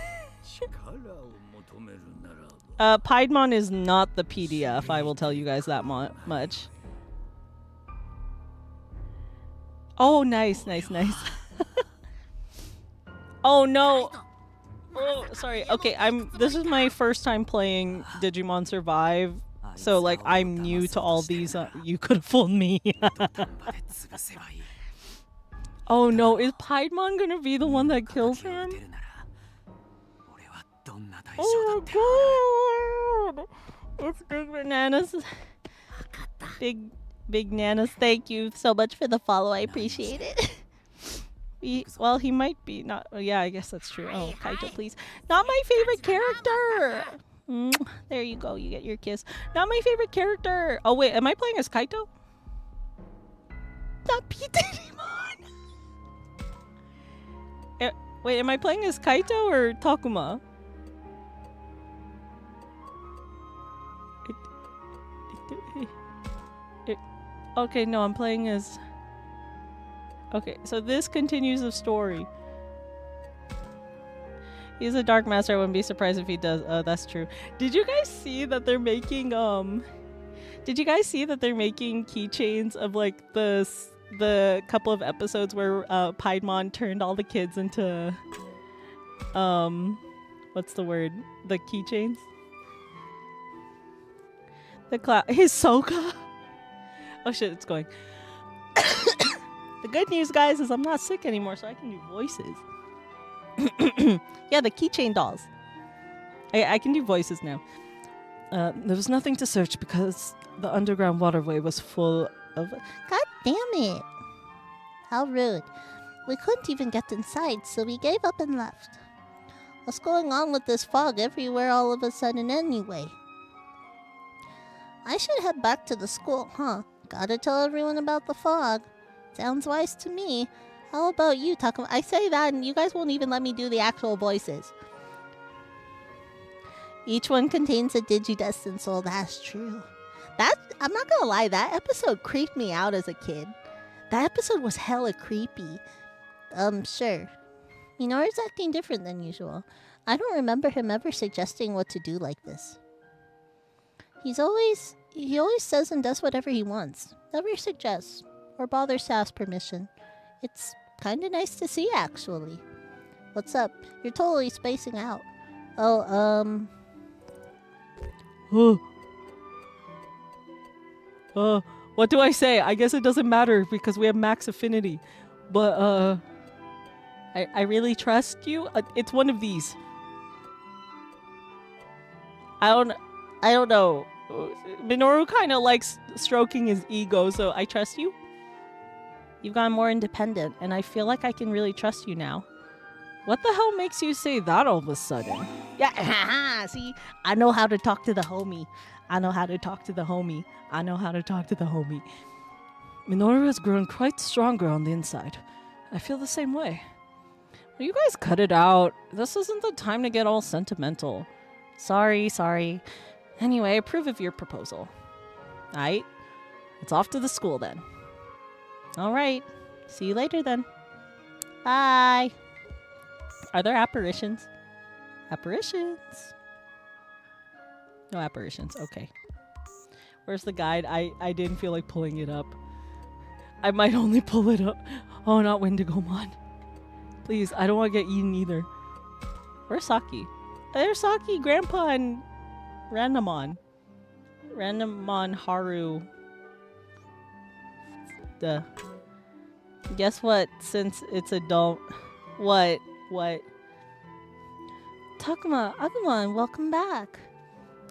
Piedmon is not the PDF, I will tell you guys that much. Oh, nice. Oh no. Oh, sorry. Okay, this is my first time playing Digimon Survive, so like I'm new to all these. You could have fooled me. Oh no, is Piedmon gonna be the one that kills him? Oh my god! It's Big Bananas. Big Nanas, thank you so much for the follow. I appreciate it. Well, he might be not. Yeah, I guess that's true. Oh, Kaito, please. Not my favorite character. There you go. You get your kiss. Not my favorite character. Oh wait, am I playing as Kaito? Not Pete Digimon. Wait, am I playing as Kaito or Takuma? Okay, no, I'm playing as... Okay, so this continues the story. He's a dark master. I wouldn't be surprised if he does. Oh, that's true. Did you guys see that they're making Did you guys see that they're making keychains of like the couple of episodes where Piedmon turned all the kids into what's the word? The keychains? The Hisoka. Oh shit, it's going. The good news, guys, is I'm not sick anymore, so I can do voices. Yeah, the keychain dolls. I can do voices now. There was nothing to search because the underground waterway was full of... God damn it. How rude. We couldn't even get inside, so we gave up and left. What's going on with this fog everywhere all of a sudden anyway? I should head back to the school, huh? Gotta tell everyone about the fog. Sounds wise to me. How about you, Takuma? I say that and you guys won't even let me do the actual voices. Each one contains a digidestined soul. That's true. I'm not gonna lie, that episode creeped me out as a kid. That episode was hella creepy. Sure. Minoru's acting different than usual. I don't remember him ever suggesting what to do like this. He always says and does whatever he wants. Never suggests or bothers to ask permission. It's kinda nice to see, actually. What's up? You're totally spacing out. Oh, what do I say? I guess it doesn't matter because we have max affinity. But, I really trust you. It's one of these. I don't know. Minoru kind of likes stroking his ego, so I trust you. You've gotten more independent, and I feel like I can really trust you now. What the hell makes you say that all of a sudden? Yeah, see, I know how to talk to the homie. I know how to talk to the homie. I know how to talk to the homie. Minoru has grown quite stronger on the inside. I feel the same way. Will you guys cut it out? This isn't the time to get all sentimental. Sorry. Anyway, I approve of your proposal. Alright, it's off to the school then. Alright, see you later then. Bye. Are there apparitions? Apparitions. No apparitions, okay. Where's the guide? I didn't feel like pulling it up. I might only pull it up. Oh, not Wendigomon. Please, I don't want to get eaten either. Where's Saki? There's Saki, Grandpa, and Randomon. Randomon Haru. Duh. Guess what? Since it's adult... What? Takuma, Agumon, welcome back.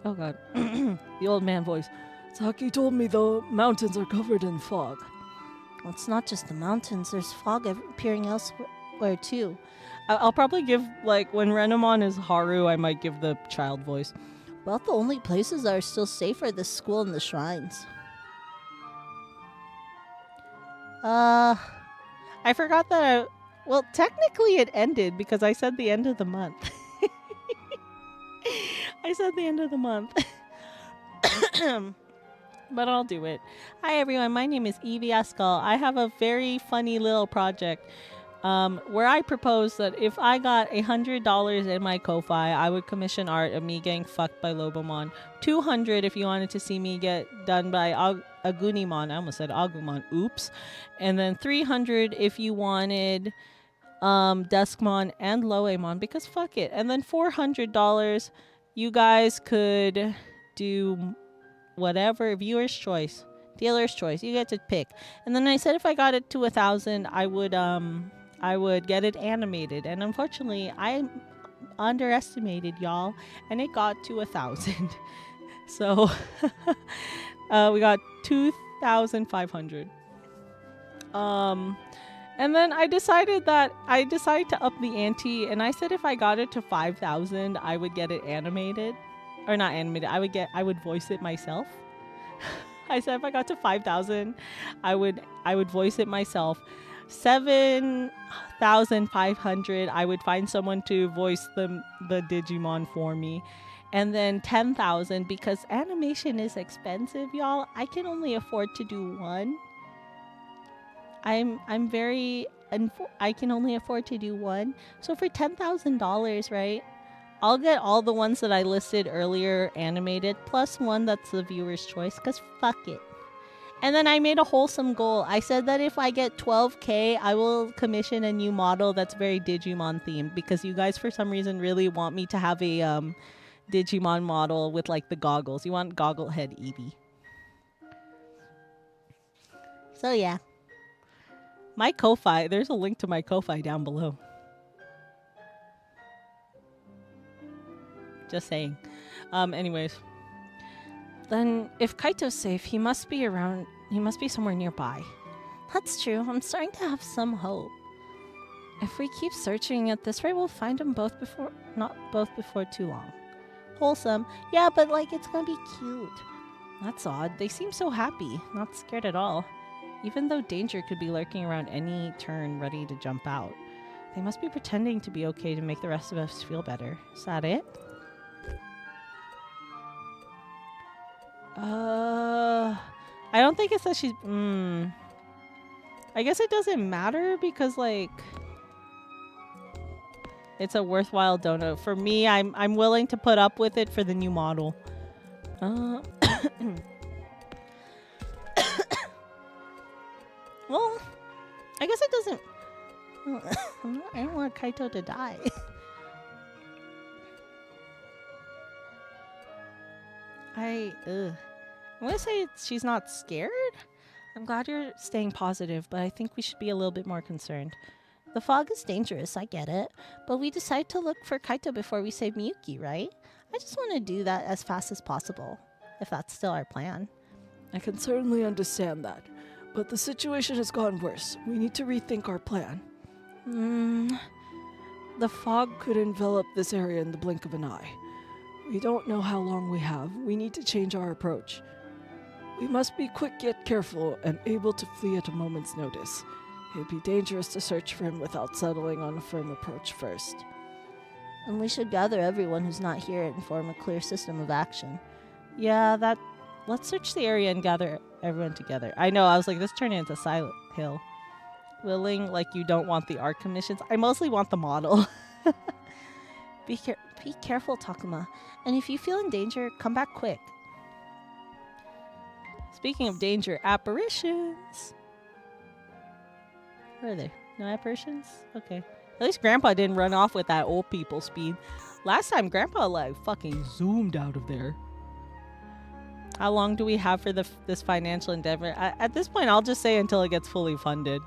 Oh god. The old man voice. Saki told me the mountains are covered in fog. Well, it's not just the mountains. There's fog appearing elsewhere too. I'll probably give, like, when Renamon is Haru, I might give the child voice. Well, the only places that are still safe are the school and the shrines. I forgot that well, technically it ended because I said the end of the month. I said the end of the month. But I'll do it. Hi everyone, my name is Evie Ascal. I have a very funny little project where I propose that if I got $100 in my Ko-Fi, I would commission art of me getting fucked by Lobomon. $200 if you wanted to see me get done by Agunimon. I almost said Agumon. Oops. And then $300 if you wanted Duskmon and Loemon, because fuck it. And then $400 you guys could do whatever, viewer's choice, dealer's choice, you get to pick. And then I said if I got it to 1,000, I would get it animated, and unfortunately I underestimated y'all and it got to 1,000. So we got 2,500. And then I decided to up the ante, and I said if I got it to 5,000, I would get it animated. Or not animated, I would voice it myself. I said if I got to 5,000, I would voice it myself. 7,500, I would find someone to voice the Digimon for me. And then 10,000 because animation is expensive, y'all. I can only afford to do one. I can only afford to do one. So for $10,000, right? I'll get all the ones that I listed earlier animated, plus one that's the viewer's choice, because fuck it. And then I made a wholesome goal. I said that if I get 12K, I will commission a new model that's very Digimon themed, because you guys, for some reason, really want me to have a Digimon model with, like, the goggles. You want goggle head Evie. So, yeah. My Ko-Fi, there's a link to my Ko-Fi down below. Just saying. Anyways. Then, if Kaito's safe, he must be around. He must be somewhere nearby. That's true. I'm starting to have some hope. If we keep searching at this rate, we'll find them both before too long. Wholesome. Yeah, but like it's gonna be cute. That's odd. They seem so happy, not scared at all. Even though danger could be lurking around any turn, ready to jump out. They must be pretending to be okay to make the rest of us feel better. Is that it? I don't think it says she's... I guess it doesn't matter because, like... It's a worthwhile donut. For me, I'm willing to put up with it for the new model. Well, I guess it doesn't... I don't want Kaito to die. I'm gonna say she's not scared. I'm glad you're staying positive, but I think we should be a little bit more concerned. The fog is dangerous, I get it. But we decide to look for Kaito before we save Miyuki, right? I just want to do that as fast as possible, if that's still our plan. I can certainly understand that, but the situation has gotten worse. We need to rethink our plan. The fog could envelop this area in the blink of an eye. We don't know how long we have. We need to change our approach. We must be quick yet careful and able to flee at a moment's notice. It'd be dangerous to search for him without settling on a firm approach first. And we should gather everyone who's not here and form a clear system of action. Yeah, let's search the area and gather everyone together. I know, I was like, this turned into Silent Hill. Willing, like you don't want the art commissions. I mostly want the model. Be careful, Takuma. And if you feel in danger, come back quick. Speaking of danger, apparitions. Where are they? No apparitions? Okay. At least Grandpa didn't run off with that old people speed. Last time, Grandpa, like, fucking zoomed out of there. How long do we have for this financial endeavor? At this point, I'll just say until it gets fully funded.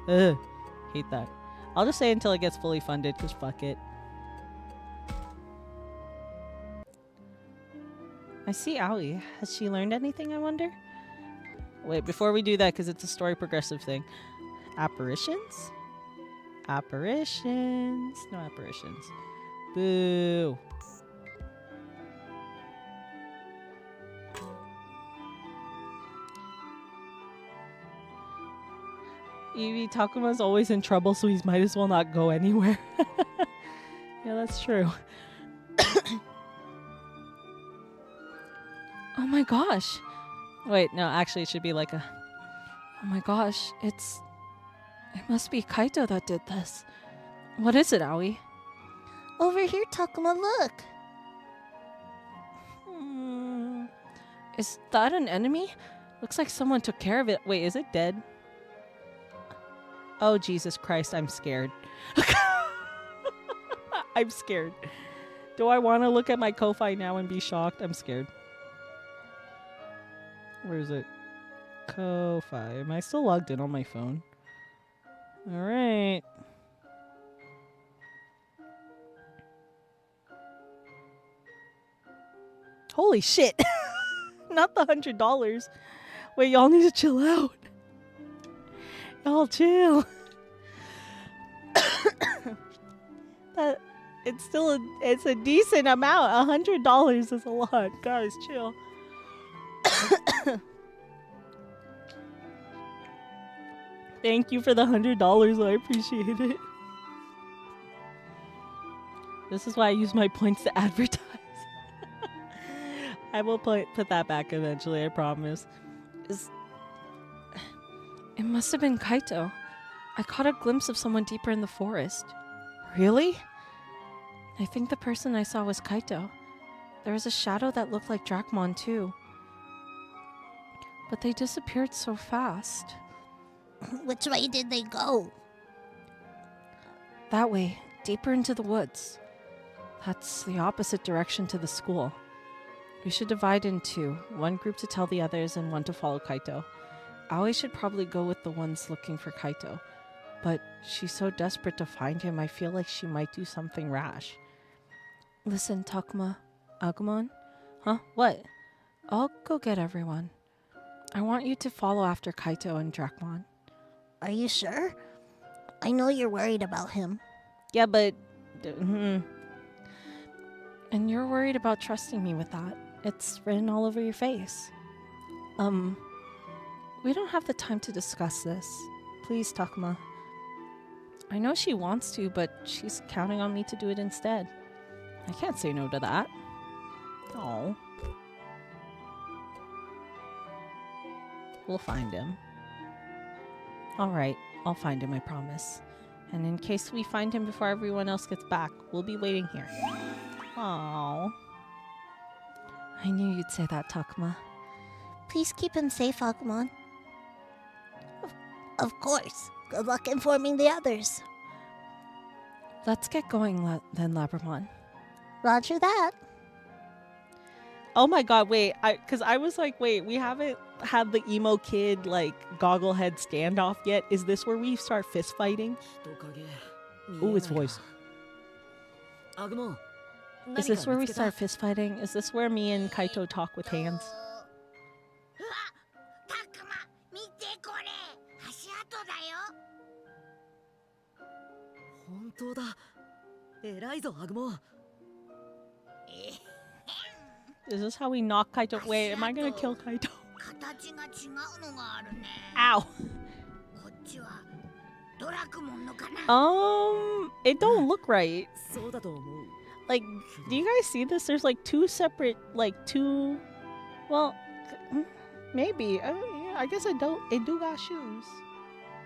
Ugh. Hate that. I'll just say until it gets fully funded, because fuck it. I see Aoi. Has she learned anything, I wonder? Wait, before we do that, because it's a story progressive thing. Apparitions? Apparitions. No apparitions. Boo. Evie, Takuma's always in trouble, so he might as well not go anywhere. Yeah, that's true. Oh my gosh. Wait, no, actually it should be like a... Oh my gosh, it must be Kaito that did this. What is it, Aoi? Over here, Takuma, look. Is that an enemy? Looks like someone took care of it. Wait, is it dead? Oh, Jesus Christ, I'm scared. I'm scared. Do I want to look at my Ko-Fi now and be shocked? I'm scared. Where is it? Ko-Fi. Am I still logged in on my phone? Alright. Holy shit! Not the $100. Wait, y'all need to chill out. Y'all chill. It's a decent amount. $100 is a lot. Guys, chill. Thank you for the $100. I appreciate it. This is why I use my points to advertise. I will put that back eventually, I promise. It must have been Kaito. I caught a glimpse of someone deeper in the forest. Really? I think the person I saw was Kaito. There was a shadow that looked like Dracmon too. But they disappeared so fast. Which way did they go? That way, deeper into the woods. That's the opposite direction to the school. We should divide in two. One group to tell the others and one to follow Kaito. Aoi should probably go with the ones looking for Kaito. But she's so desperate to find him, I feel like she might do something rash. Listen, Takuma. Agumon? Huh? What? I'll go get everyone. I want you to follow after Kaito and Dracmon. Are you sure? I know you're worried about him. Yeah, but... And you're worried about trusting me with that. It's written all over your face. We don't have the time to discuss this. Please, Takuma. I know she wants to, but she's counting on me to do it instead. I can't say no to that. Oh. We'll find him. Alright, I'll find him, I promise. And in case we find him before everyone else gets back, we'll be waiting here. Oh. I knew you'd say that, Takuma. Please keep him safe, Agumon. Of course. Good luck informing the others. Let's get going then, Labramon. Roger that. Oh my god, wait. Because I was like, wait, we haven't had the emo kid, like, gogglehead standoff yet. Is this where we start fist fighting? Ooh, his voice. Is this where we start fist fighting? Is this where me and Kaito talk with hands? Is this how we knock Kaito? Wait, am I gonna kill Kaito? Ow. It don't look right. Like, do you guys see this? There's like two separate, well, maybe. Yeah, I guess it do got shoes.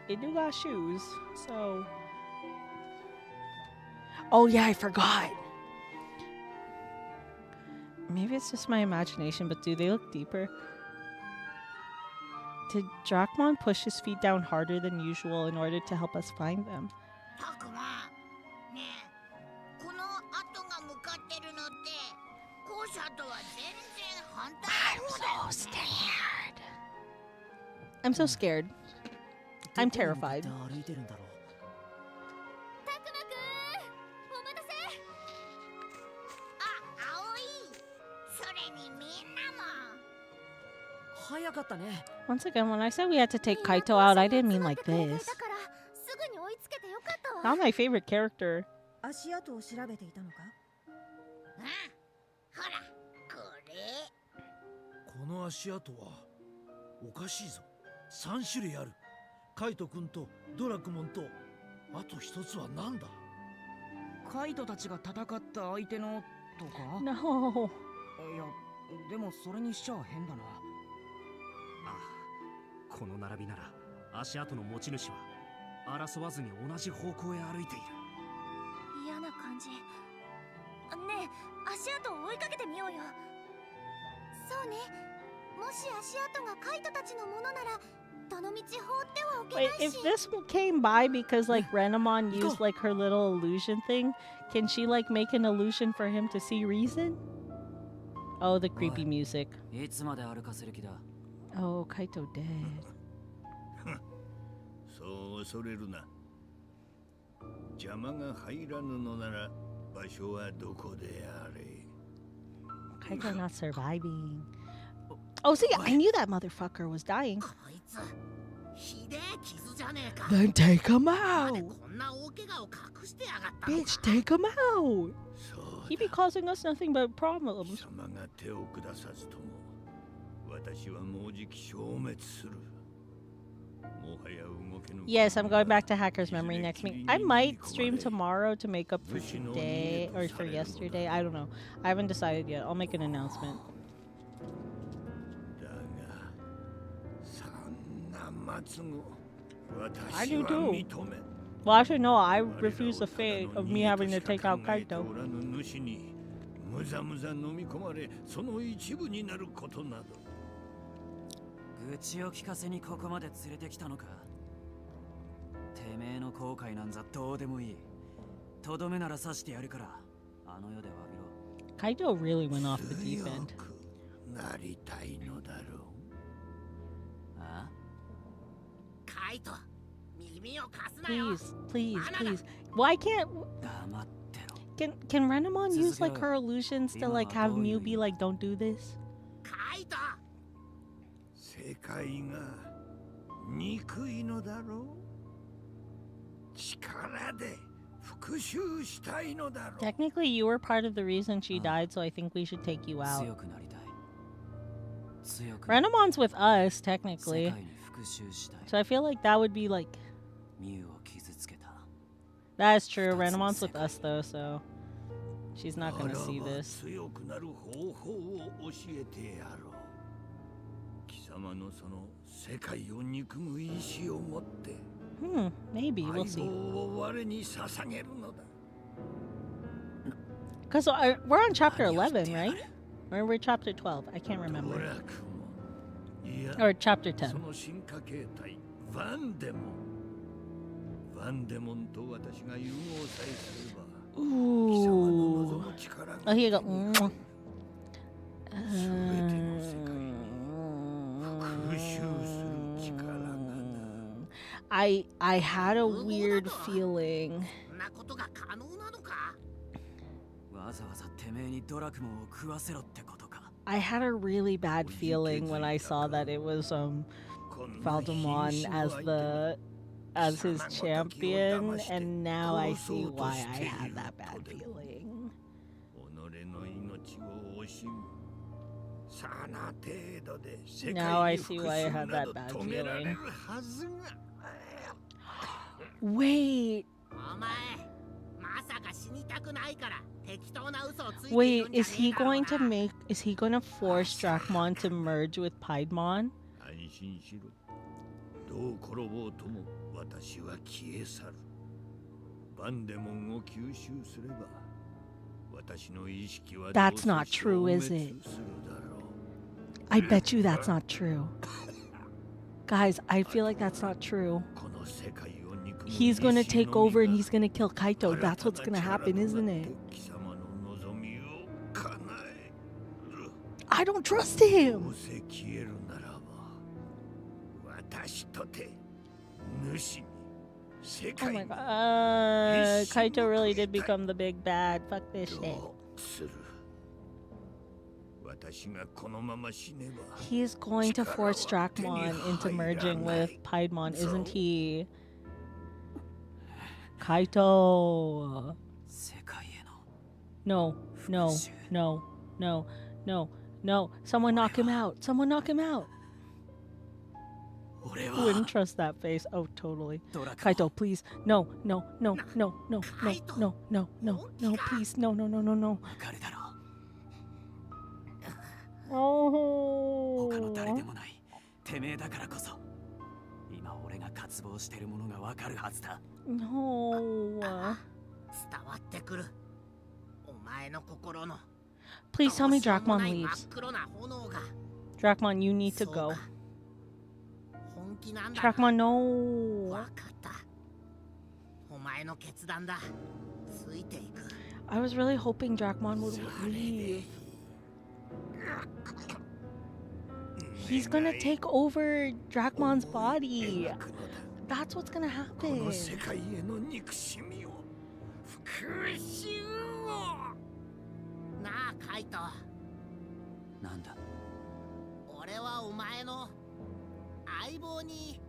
It do got shoes. So. Oh yeah, I forgot. Maybe it's just my imagination, but do they look deeper? Did Dracmon push his feet down harder than usual in order to help us find them? I'm so scared. I'm so scared. I'm terrified. Once again, when I said we had to take Kaito out, I didn't mean like this. Not my favorite character. この足跡はおかしいぞ。3種類ある。カイト君とドラクモンとあと一つは何だ。カイトたちが戦った相手のとか。 No. いや、でもそれにしちゃ変だな。ああ、この並びなら足跡の持ち主は争わずに同じ方向へ歩いている。嫌な感じ。ねえ、足跡を追いかけてみようよ。そうね。もし足跡がカイトたちのものなら、どの道放ってはおけない Wait, し。 if this came by because like Renamon used like her little illusion thing, can she like make an illusion for him to see reason? Oh, the creepy music. いつまで歩かせる気だ。 Oh, Kaito dead. そう恐れるな。邪魔が入らぬのなら場所はどこであれ。 Kaito not surviving. Oh, see, I knew that motherfucker was dying. こいつひでえ傷じゃねえか。 Then take him なんで out. こんな大怪我を隠してやがったの Bitch, か。 take him out. そう He be causing us nothing but problems. 貴様が手を下さずとも私はもうじき消滅する。もはや動けぬ。 Yes, I'm going back to Hacker's Memory next week. I might stream tomorrow to make up for today or for yesterday. I don't know. I haven't decided yet. I'll make an announcement. I do too. Well, actually, no, I refuse the fate of me having to take out Kaito. むざむざ飲み込まれその一部になることなど愚痴を聞かせにここまで連れてきたのか。てめえの後悔なんざどうでもいい。とどめなら刺してやるからあの世で詫びろ。 Kaito really went off the deep end. なりたいのだろう。あ？カイト、耳を貸すなよ。 Please, please, please. Why can't... 黙ってろ。 Can Renamon use like her illusions to like have Mew be like, don't do this? カイト、世界が憎いのだろう。力で復讐したいのだろう。 Technically, you were part of the reason she died, so I think we should take you out. 強くなりたい。強くなりたい。 Renamon's with us, technically. 世界に復讐したい。 So I feel like that would be like... ミュウを傷つけた。 That is true. Renamon's with us, though, so... She's not gonna see this. 強くなる方法を教えてやろう。貴様のその世界を憎む意志を持って Maybe. We'll see. 相棒を我に捧げるのだ。 Because we're on chapter 11, right? Or we're chapter 12? I can't remember. Or chapter 10. その進化形態ワンデモン。ワンデモンと私が融合さえすれば Ooh. Oh, here you go. I had a weird feeling. そんなことが可能なのか。わざわざてめえにドラクモンを食わせろってことか。 I had a really bad feeling when I saw that it was Valdemon as his champion, and now I see why I had that bad feeling. Now I see why I had that bad feeling. Wait. お前、まさか死にたくないから適当な嘘をついてい Wait, るんじゃ is ね he えだろう going な。 to make... Is he going to force Dracmon to merge with Piedmon? 安心しろ。どう転ぼうとも私は消え去る。バンデモンを吸収すれば私の意識は That's not true, is it? I bet you that's not true. Guys, I feel like that's not true. He's gonna take over and he's gonna kill Kaito. That's what's gonna happen, isn't it? I don't trust him! Oh my god. Kaito really did become the big bad. Fuck this shit. He is going to force Dracmon into merging with Piedmon, isn't he? Kaito. No, no, no, no, no, no. Someone knock him out. Someone knock him out. Who wouldn't trust that face? Oh, totally. Kaito, please. No, no, no, no, no, no, no, no, no, no, please. No, no, no, no, no. Oh. 他の誰でもないてめえだからこそ今俺が渇望してるものがわかるはずだ。 No. 伝わってくる。お前の心の Please tell me どうしようも Dracmon ない真っ leaves. 黒な炎が Dracmon, you need to そう go. か本気なんだな。 Dracmon, no. わかった。お前の決断だ。ついていく。 I was really hoping Dracmon would leave. He's gonna take over Dracmon's body. That's what's gonna happen. 世界への憎しみを復讐をなあカイト、なんだ俺はお前の相棒に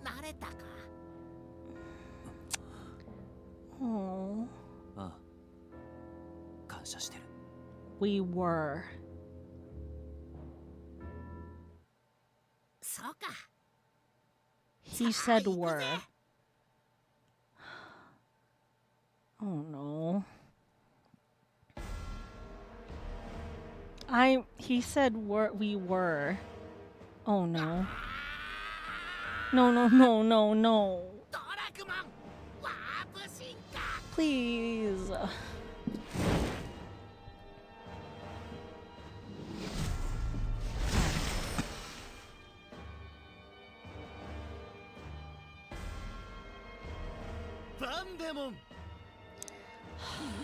なれたか。 Oh, ああ感謝してる。 we were. そうか。 He said were. Oh no. He said we were. Oh no. No, no, no, no, no. ドラクモンワープ進化 Please. バンデモンいい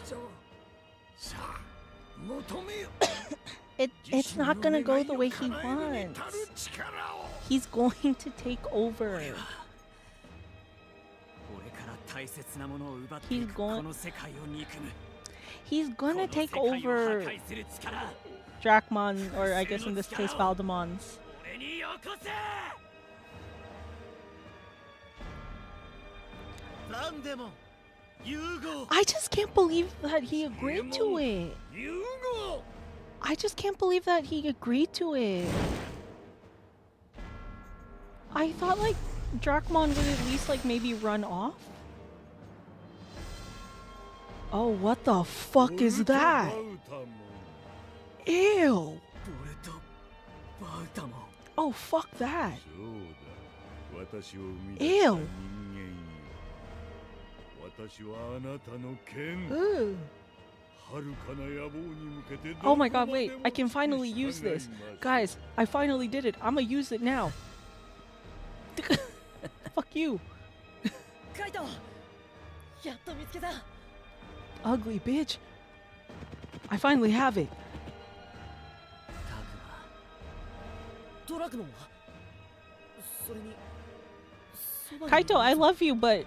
ぞさあ求めよ It's not gonna go the way he wants. He's going to take over. 俺から大切なものを奪って He's いく going- この世界を憎む He's この gonna 世 take 界を破 over 壊する力 Drachmon, or I guess in this case Valdemon's. 俺によこせ バンデモン融合 I just can't believe that he agreed to it. 融合 I just can't believe that he agreed to it. I thought like Drachmon would at least like maybe run off. Oh, what the fuck is that? Ew. ボルト・バウタモン Oh, fuck that. そうだ私を生み Ew. 出した人間よ私はあなたの剣 Ooh. 遥かな野望に向けて Oh my god, wait. I can finally use this. Guys, I finally did it. I'm gonna use it now. Fuck you. カイトやっと見つけた Ugly bitch. I finally have it. タグマドラクモンはそれに Kaito, I love you, but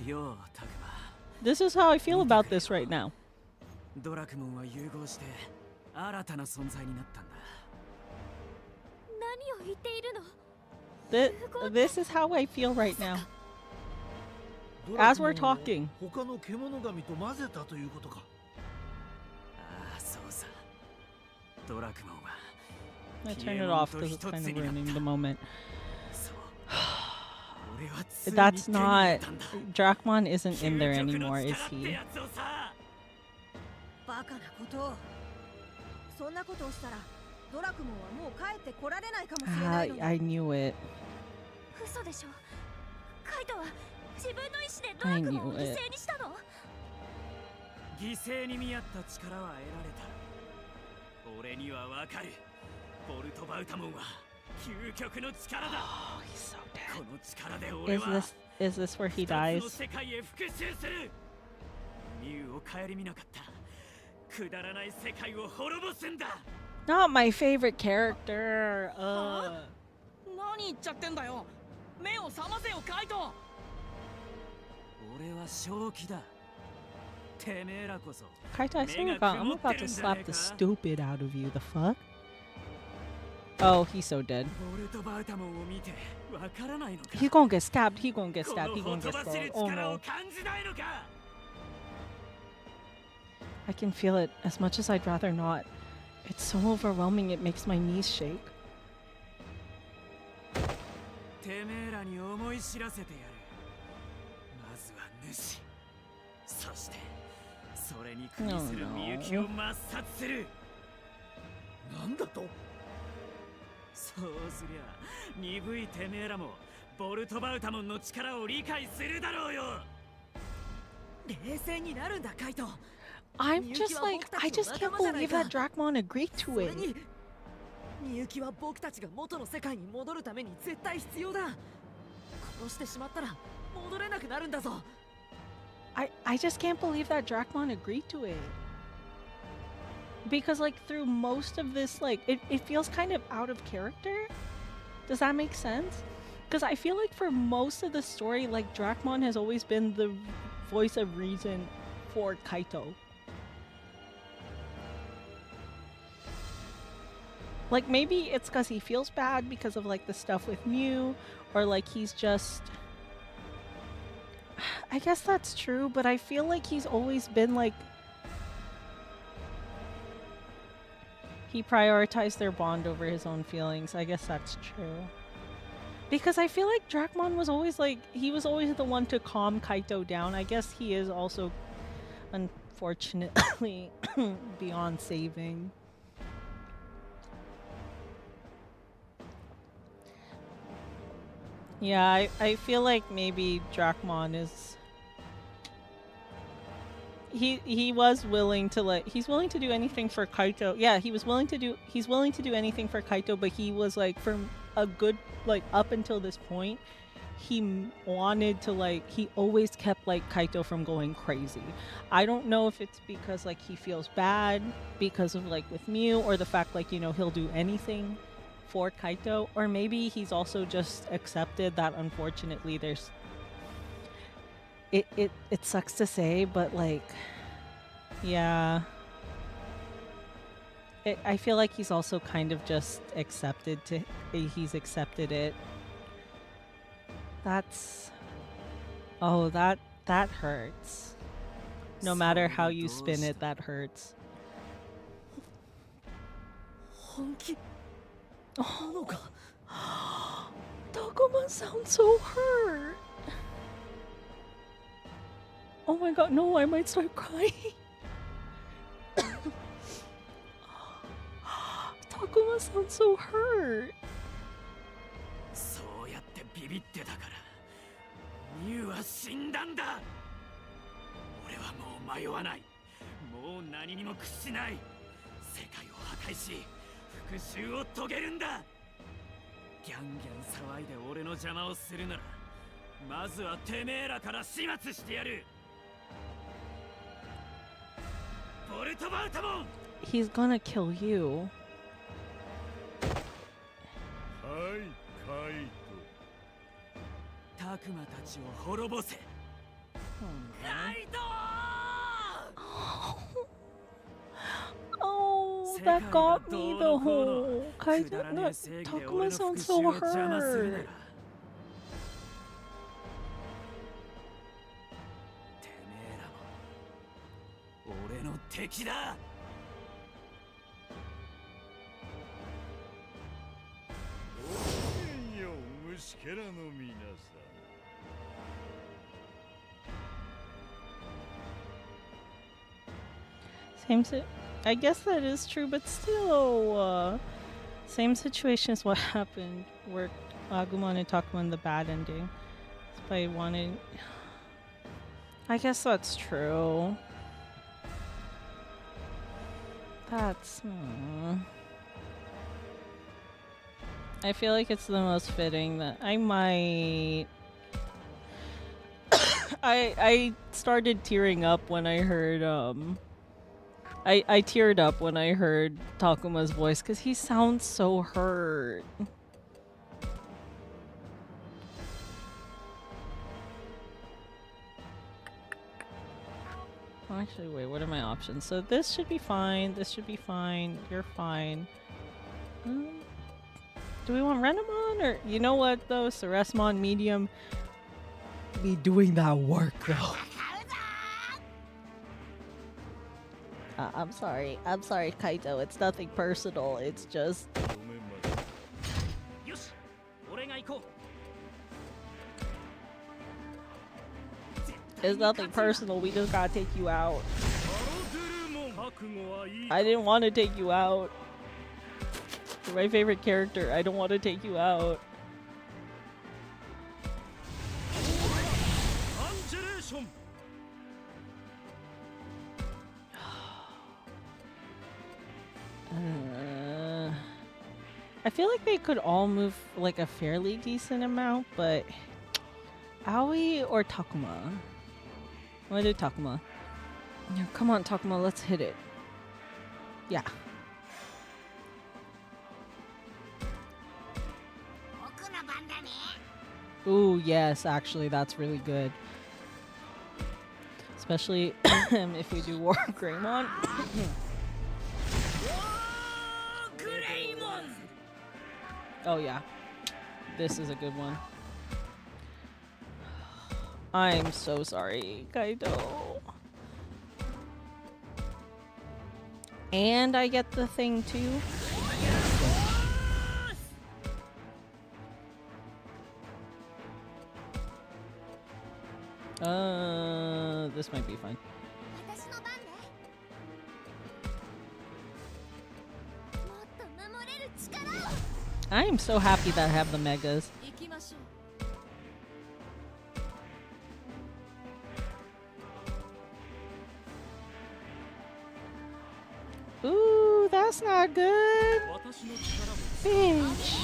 ようタグマ this is how I feel about this right now. ドラクモンは融合して新たな存在になったんだ何を言っているの This is how I feel right now. As we're talking. 他の獣神と混ぜたということかああそうさドラクモンは I turn it off because it's kind of ruining the moment. そう俺はついに That's 手に入れ not. たんだ Drachmon isn't in there 究極の anymore, is 力って he? やつをさバカなことをそんなことをしたらドラクモンはもう帰ってこられないかもしれないのに I knew it. 嘘でしょカイトは自分の意志でドラクモンを犠牲にしたの犠牲に見合った力は得られた俺にはわかるボルト・バウタモンは究極の力だ Oh, he's so こ dead. の力で俺 Is は this where he 二つの dies? 世界へ復讐するミュウを顧みなかったくだらない世界を滅ぼすんだ Not my favorite character. 何言っちゃってんだよ目を覚ませよカイト俺は正気だてめえらこそ Kaito, I swear to God, I'm about to slap the stupid out of you. The fuck? Oh, he's so dead. ボルト・バウタモンを見てわからないのか He's gonna get stabbed. He's gonna get こ stabbed. の He's ほ gonna と get ばしる stabbed. Oh 力を no. 感じないのか I can feel it as much as I'd rather not. It's so overwhelming, it makes my knees shake. てめえらに思い知らせてやるまずは主そしてそれに苦にするみゆきを抹殺するなんだとそうすりゃ鈍いてめえらもボルト・バウタモンの力を理解するだろうよ冷静になるんだカイト I'm just like, I just can't believe that Drachmon agreed そ to れ it. にみゆきは僕たちが元の世界に戻るために絶対必要だ殺してしまったら戻れなくなるんだぞ I just can't believe that Drachmon agreed to it. Because like through most of this, like it feels kind of out of character. Does that make sense? Because I feel like for most of the story, like Drachmon has always been the voice of reason for Kaito. Like maybe it's because he feels bad because of like the stuff with Mew, or like he's just, I guess that's true, but I feel like he's always been like, he prioritized their bond over his own feelings. I guess that's true. Because I feel like Drachmon was always like, he was always the one to calm Kaito down. I guess he is also, unfortunately, beyond saving. Yeah, I feel like maybe Drachmon is he was willing to he's willing to do anything for Kaito. Yeah, he's willing to do anything for Kaito, but he was like from a good up until this point, he wanted to he always kept Kaito from going crazy. I don't know if it's because he feels bad because of with Mew, or the fact he'll do anything for Kaito, or maybe he's also just accepted that unfortunately there's it sucks to say, but yeah, I feel like he's also kind of just accepted it. That's that hurts. No matter how you spin it, that hurts. Oh, Takuma sounds so hurt. Oh my god, no, I might start crying. Takuma sounds so hurt. そうやってビビってたからミュウは死んだんだ。俺はもう迷わない。もう何にも屈しない。世界を破壊し復讐を遂げるんだ。ギャンギャン騒いで俺の邪魔をするならまずはてめえらから始末してやる。 He's gonna kill you. Oh, that got me the whole. Takuma sounds so hurt. 俺の敵だ。ごきげんよう、虫けらの皆さん。I guess that is true, but still, same situation as what happened where Agumon and Takuma in the bad ending. If I wanted, I guess that's true. That's. I feel like it's the most fitting that I might. I started tearing up when I heard I teared up when I heard Takuma's voice because he sounds so hurt. Actually, wait, what are my options? So this should be fine, this should be fine, you're fine. Do we want Renamon or, you know what though, Ceresmon medium be doing that work though. I'm sorry, Kaito, it's nothing personal, it's just... It's nothing personal, we just gotta take you out. I didn't want to take you out. You're my favorite character, I don't want to take you out. I feel like they could all move like a fairly decent amount, but Aoi or Takuma? I'm gonna do Takuma. Yeah, come on, Takuma, let's hit it. Yeah. Ooh, yes, actually, that's really good. Especially if we do War Greymon. Oh yeah, this is a good one. I'm so sorry, Kaido. And I get the thing too. This might be fine. I am so happy that I have the megas. That's not good. Bitch.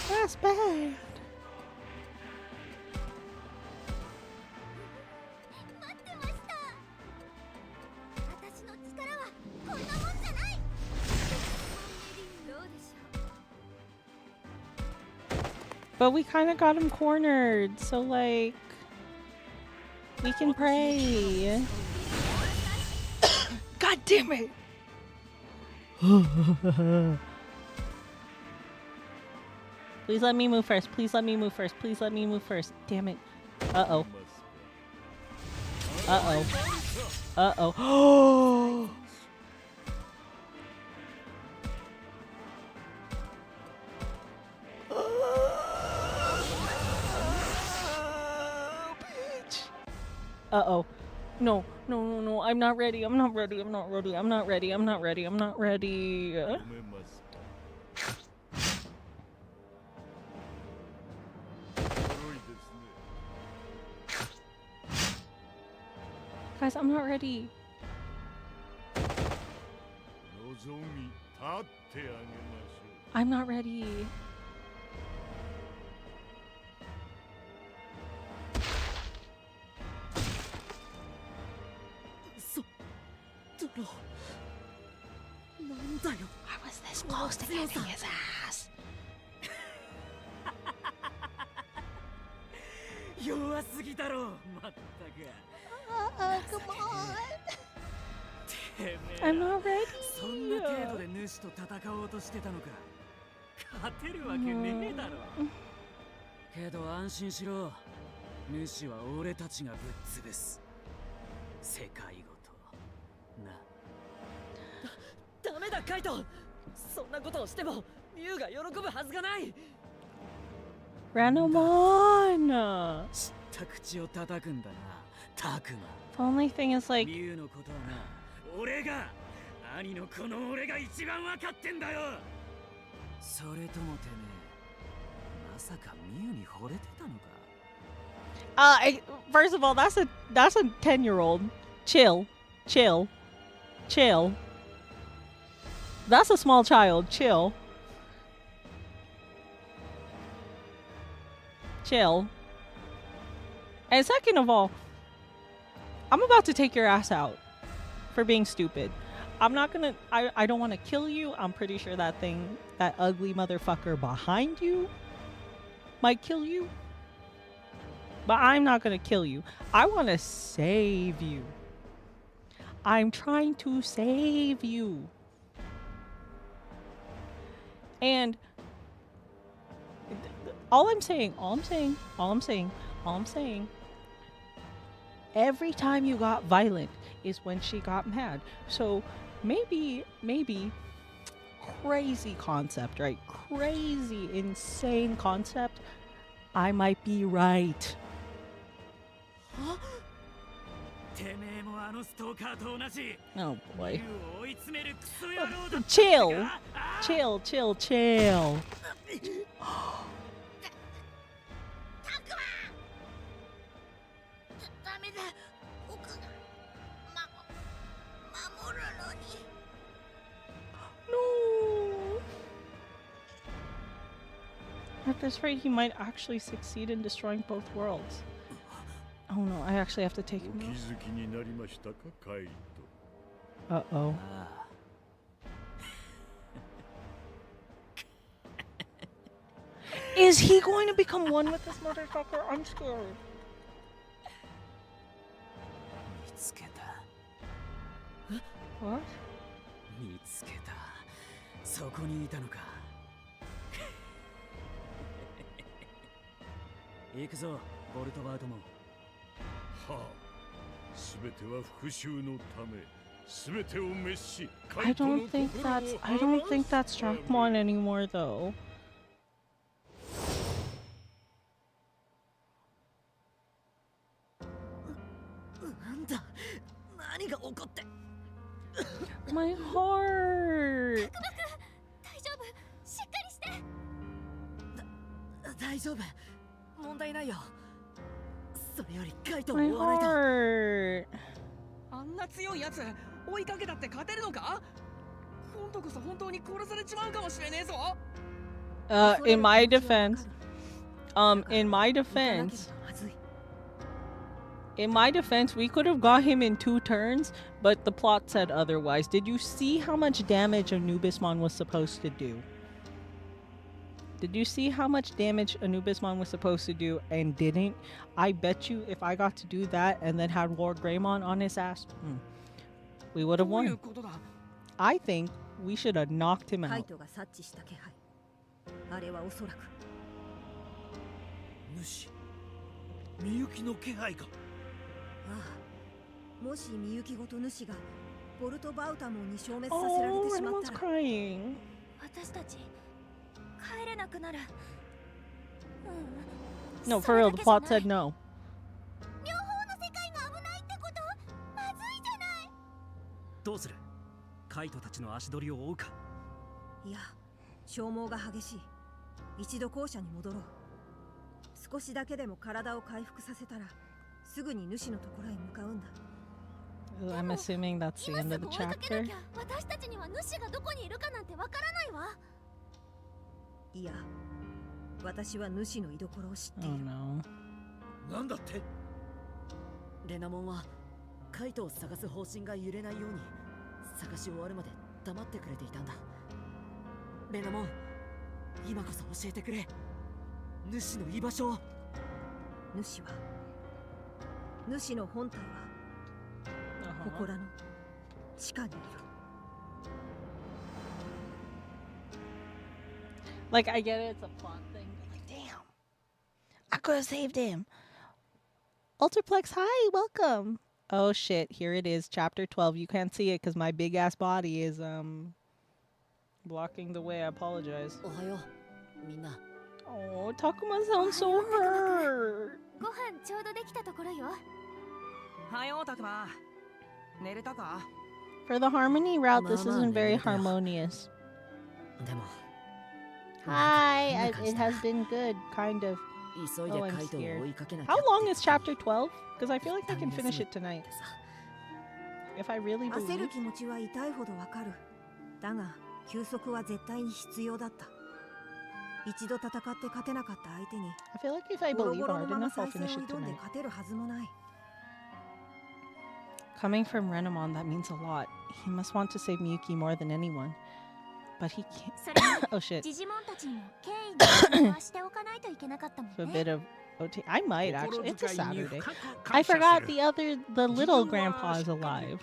That's bad. 待ってました。私の力はこんなもんじゃない。どうでしょう。 But we kind of got him cornered, so like we can pray. God damn it! Please let me move first. Please let me move first. Please let me move first. Damn it. Uh-oh. Uh-oh. Uh-oh. Uh-oh. No, no, no, no. I'm not ready. I'm not ready. I'm not ready. I'm not ready. I'm not ready. I'm not ready. Guys, I'm not ready. I'm not ready. I was this close to getting his ass. 弱すぎだろう、まったく。Come on. てめえ I'm not ready. そんな程度で主と戦おうとしてたのか。勝てるわけねえだろ。けど安心しろ。主は俺たちがぶっ潰す。世界ごと。な。ダメだカイト。そんなことをしてもミュウが喜ぶはずがない。Randomon. 知った口を叩くんだな、タクマ。 The only thing is like ミュウのことはな、俺が兄のこの俺が一番分かってんだよ。それともてめえ、まさかミュウに惚れてたのか。First of all, that's a 10-year-old. Chill. Chill. Chill. That's a small child. Chill. Chill. And second of all, I'm about to take your ass out for being stupid. I'm not gonna, I don't want to kill you. I'm pretty sure that ugly motherfucker behind you might kill you. But I'm not gonna kill you. I want to save you. I'm trying to save you. And all I'm saying, every time you got violent is when she got mad. So maybe, crazy concept, right? Crazy, insane concept. I might be right. Huh? Oh boy. Chill. Chill, chill, chill. No. At this rate, he might actually succeed in destroying both worlds. Oh no, I actually have to take him out. Uh-oh. Is he going to become one with this motherfucker? I'm scared. What? 見つけた。そこにいたのか。行くぞ、ボルトバートも。はあ、すべては復讐のため。すべてを滅し。I don't think that's Drachmon anymore though. My heart. 大丈夫。問題ないよ。それよりカイトを My 追わないと。 heart. あんな強いやつ追いかけたって勝てるのか？ In my defense, we could have got him in 2 turns, but the plot said otherwise. Did you see how much damage Anubismon was supposed to do? Did you see how much damage Anubismon was supposed to do and didn't? I bet you if I got to do that and then had Lord Greymon on his ass, we would have won. I think we should have knocked him out. もしみゆきごと主がボルトバウタモンに消滅させられてしまったら、crying. 私たち帰れなくなる。No, for real, the plot said no. 両方の世界が危ないってこと？まずいじゃない。どうする？カイトたちの足取りを追うか。いや、消耗が激しい。一度校舎に戻ろう。少しだけでも体を回復させたら、すぐに主のところへ向かうんだ。I'm assuming that's the end of the chapter. 私たちには主がどこにいるかなんてわからないわ。いや、私は主の居所を知っている。なんだって？レナモンはカイトを探す方針が揺れないように探し終わるまで黙ってくれていたんだ。レナモン、今こそ教えてくれ。主の居場所を。主の本体は祠の地下にいる。Like, I get it, it's a plot thing. Like, damn, I could have saved him. Ultraplex, hi, welcome. Oh shit, here it is, chapter 12. You can't see it because my big ass body is blocking the way. I apologize. Oh, Takuma sounds so hurt. ご飯ちょうどできたところよ。はよう、たくま。寝れたか？ For the Harmony route, this isn't very harmonious. Hi, it has been good, kind of. Oh, I'm scared. How long is chapter 12? Because I feel like I can finish it tonight. If I really 焦 believe. る気持ちは痛いほどわかる。だが、休息は絶対に必要だった。一度戦って勝てなかった相手に、 I feel like if I ボロ believe ボロの hard まま enough, I'll 再戦を finish it 挑んで tonight. 勝てるはずもない。Coming from Renamon, that means a lot. He must want to save Miyuki more than anyone. But he can't. Oh shit. ジジモンたちにも敬意の表はしておかないといけなかったもん A ね。 bit of OT. I might actually. It's a Saturday. I forgot the little grandpa is alive.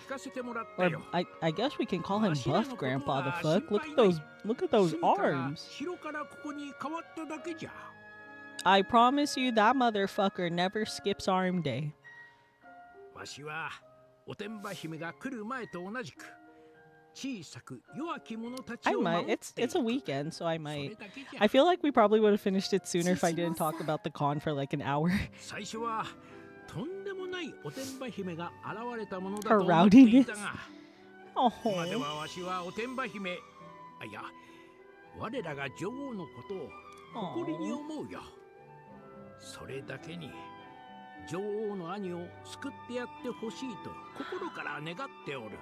Or I guess we can call him Buff Grandpa. The fuck? Look at those arms. I promise you that motherfucker never skips arm day. わしはおてんば姫が来る前と同じく小さく弱き者たち I を might. 守って It's a weekend, so I might. I feel like we probably would have finished it sooner if I didn't talk about the con for like an hour. 最初はとんでもないおてんば姫が現れたものだ Her と思っていた rowdiness. が Oh. 今ではわしはおてんば姫いや我らが女王のことを誇りに思うよ。それだけに女王の兄を救ってやってほしいと心から願っておる。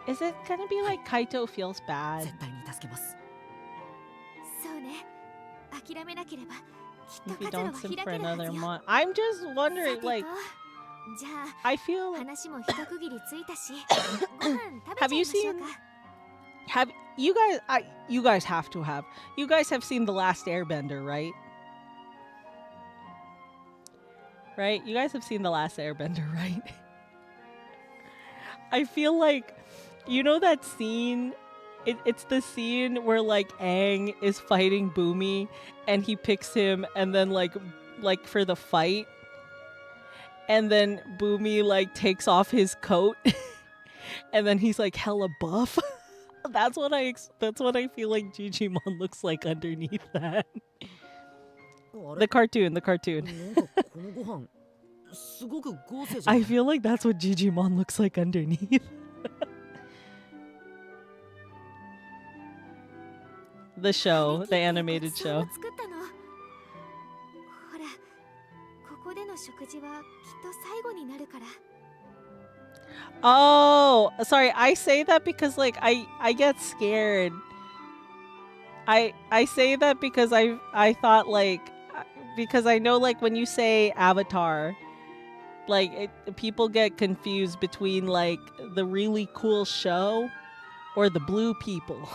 Is it gonna be like Kaito feels bad? 絶対に助けます。そうね。諦めなければきっ If you と活路 don't は sip 開 for けるは another ずよ。 month. I'm just wondering, like, じゃ I あ feel. 話も一区切りついたし、ご飯食べちゃ Have い you ましょう seen? か。 Have you guys? You guys have to have. You guys have seen the Last Airbender, right? Right? You guys have seen the Last Airbender, right? I feel like, you know that scene. It's the scene where like Aang is fighting Boomy, and he picks him, and then like for the fight, and then Boomy like takes off his coat, and then he's like hella buff. That's what I feel like Digimon looks like underneath that. The cartoon. なんかこのご飯すごく豪勢じゃん。 I feel like that's what Digimon looks like underneath. The show, the animated show. 作ったの。ほら、ここでの食事はきっと最後になるから。Oh, sorry. I say that because like I get scared. I say that because I thought like because I know like when you say Avatar, like people get confused between like the really cool show or the blue people.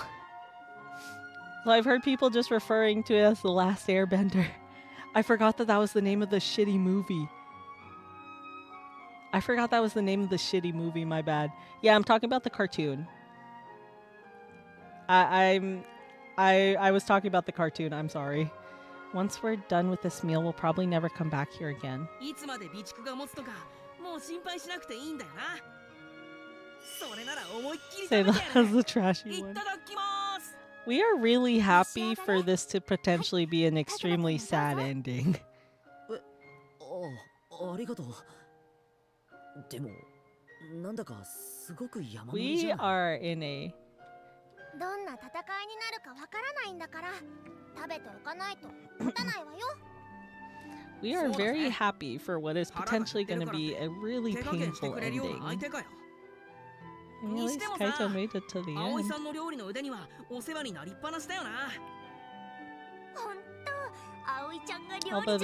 So I've heard people just referring to it as The Last Airbender. I forgot that was the name of the shitty movie. My bad. Yeah, I'm talking about the cartoon. I was talking about the cartoon. I'm sorry. Once we're done with this meal, we'll probably never come back here again. Say that as the trashy one. We are really happy for this to potentially be an extremely sad ending. We are in a... We are very happy for what is potentially going to be a really painful ending. At least Kaito made it to the end. Although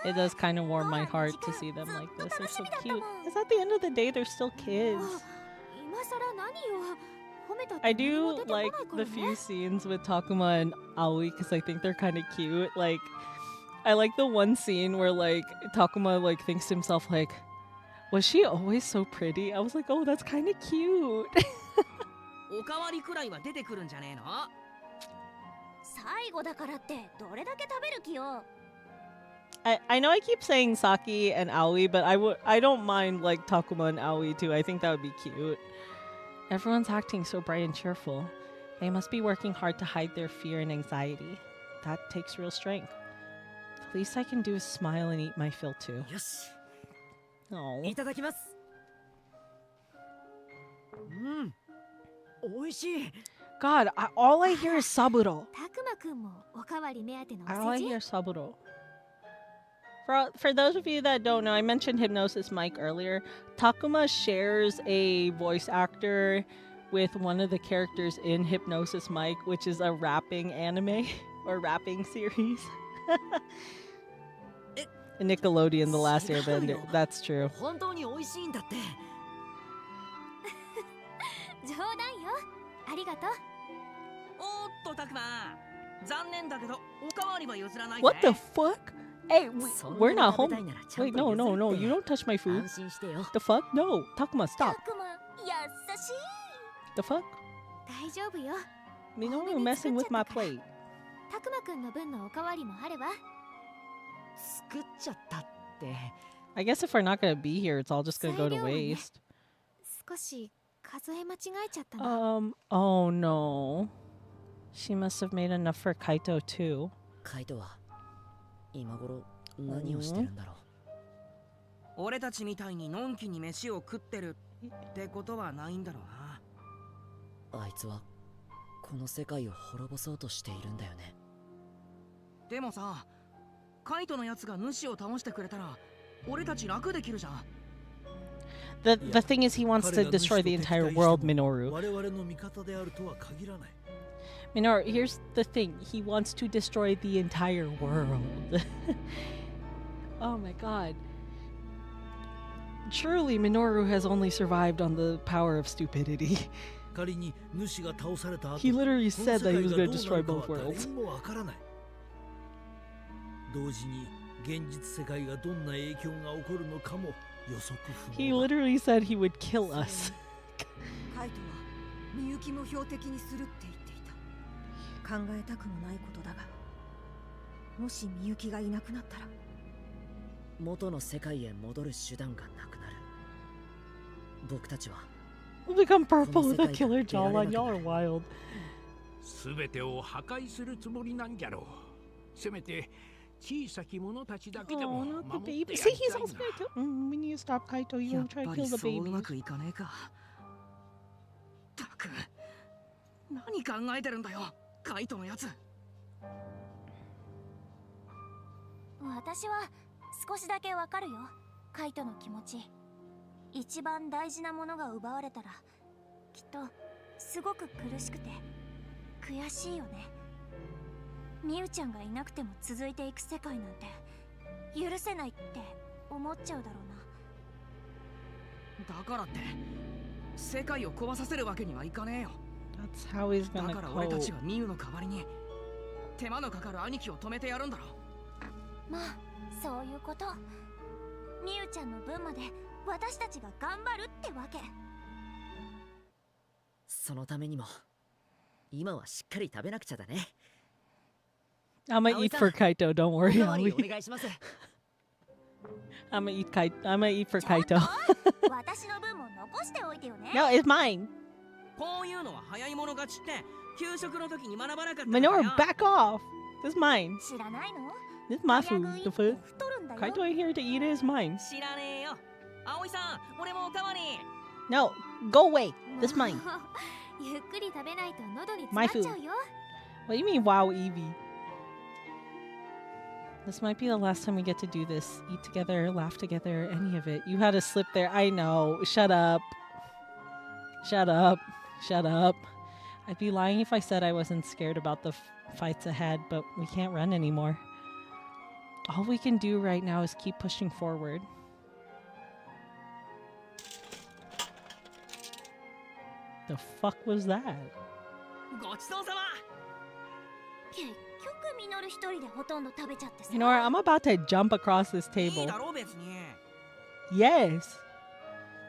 it does kind of warm my heart to see them like this. They're so cute. Because at the end of the day, they're still kids. I do like the few scenes with Takuma and Aoi because I think they're kind of cute. Like, I like the one scene where like Takuma like thinks to himself like, was she always so pretty? I was like, oh, that's kind of cute. I know I keep saying Saki and Aoi, but I don't mind like Takuma and Aoi too. I think that would be cute. Everyone's acting so bright and cheerful. They must be working hard to hide their fear and anxiety. That takes real strength. The least I can do is smile and eat my fill too. Yes. Oh. God, all I hear is Saburo. All I hear is Saburo. For those of you that don't know, I mentioned Hypnosis Mike earlier. Takuma shares a voice actor with one of the characters in Hypnosis Mike, which is a rapping anime or rapping series. Nickelodeon, The Last Airbender. That's true. What the fuck? Hey, we're not home. Wait, no. You don't touch my food. The fuck? No. Takuma, stop. The fuck? Minoru messing with my plate. I guess if we're not gonna be here, it's all just gonna go to waste. Oh no. She must have made enough for Kaito too. The thing is, he wants to destroy the entire world, Minoru. Minoru, here's the thing. He wants to destroy the entire world. Oh my god. Truly, Minoru has only survived on the power of stupidity. He literally said that he was going to destroy both worlds. He literally said he would kill us. We'll become purple with a killer jawline. Y'all are wild. Oh, not the baby. See, he's also gonna kill. We need to stop Kaito. You won't try to kill the baby. 一番大事なものが奪われたらきっとすごく苦しくて悔しいよね。みゆちゃんがいなくても続いていく世界なんて許せないって思っちゃうだろうな。だからって世界を壊させるわけにはいかねえよ。 That's how he's だ gonna から俺たち cope. がミユの代わりに手間のかかる兄貴を止めてやるんだろ。まあそういうこと。みゆちゃんの分まで私たちが頑張るってわけ。そのためにも今はしっかり食べなくちゃだね。 I'm gonna eat for Kaito, don't お worry. かわり I'll お願いします。 I'm gonna eat I'm gonna eat for Kaito. 私の分も残しておいてよね。 No, it's mine. こういうのは早い者勝ちって給食の時に学ばなかったのかよ。 Minoru, back off. This is mine. 知らないの？ This is my 早 food. 食い The って food. 太るんだよ。 Kaito ain't here to eat it. It's mine. 知らねえよ。葵さん、俺もおかわり。 No, go away. This is mine. ゆっくり食べないと喉に詰まっちゃうよ。 What do you mean, wow, Evie? This might be the last time we get to do this. Eat together, laugh together, any of it. You had a slip there. I know. Shut up. Shut up. Shut up. I'd be lying if I said I wasn't scared about the fights ahead, but we can't run anymore. All we can do right now is keep pushing forward. The fuck was that? ごちそうさま。結局ミノル一人でほとんど食べちゃってさ。 You know what? I'm about to jump across this いい table. だろ別に。 Yes.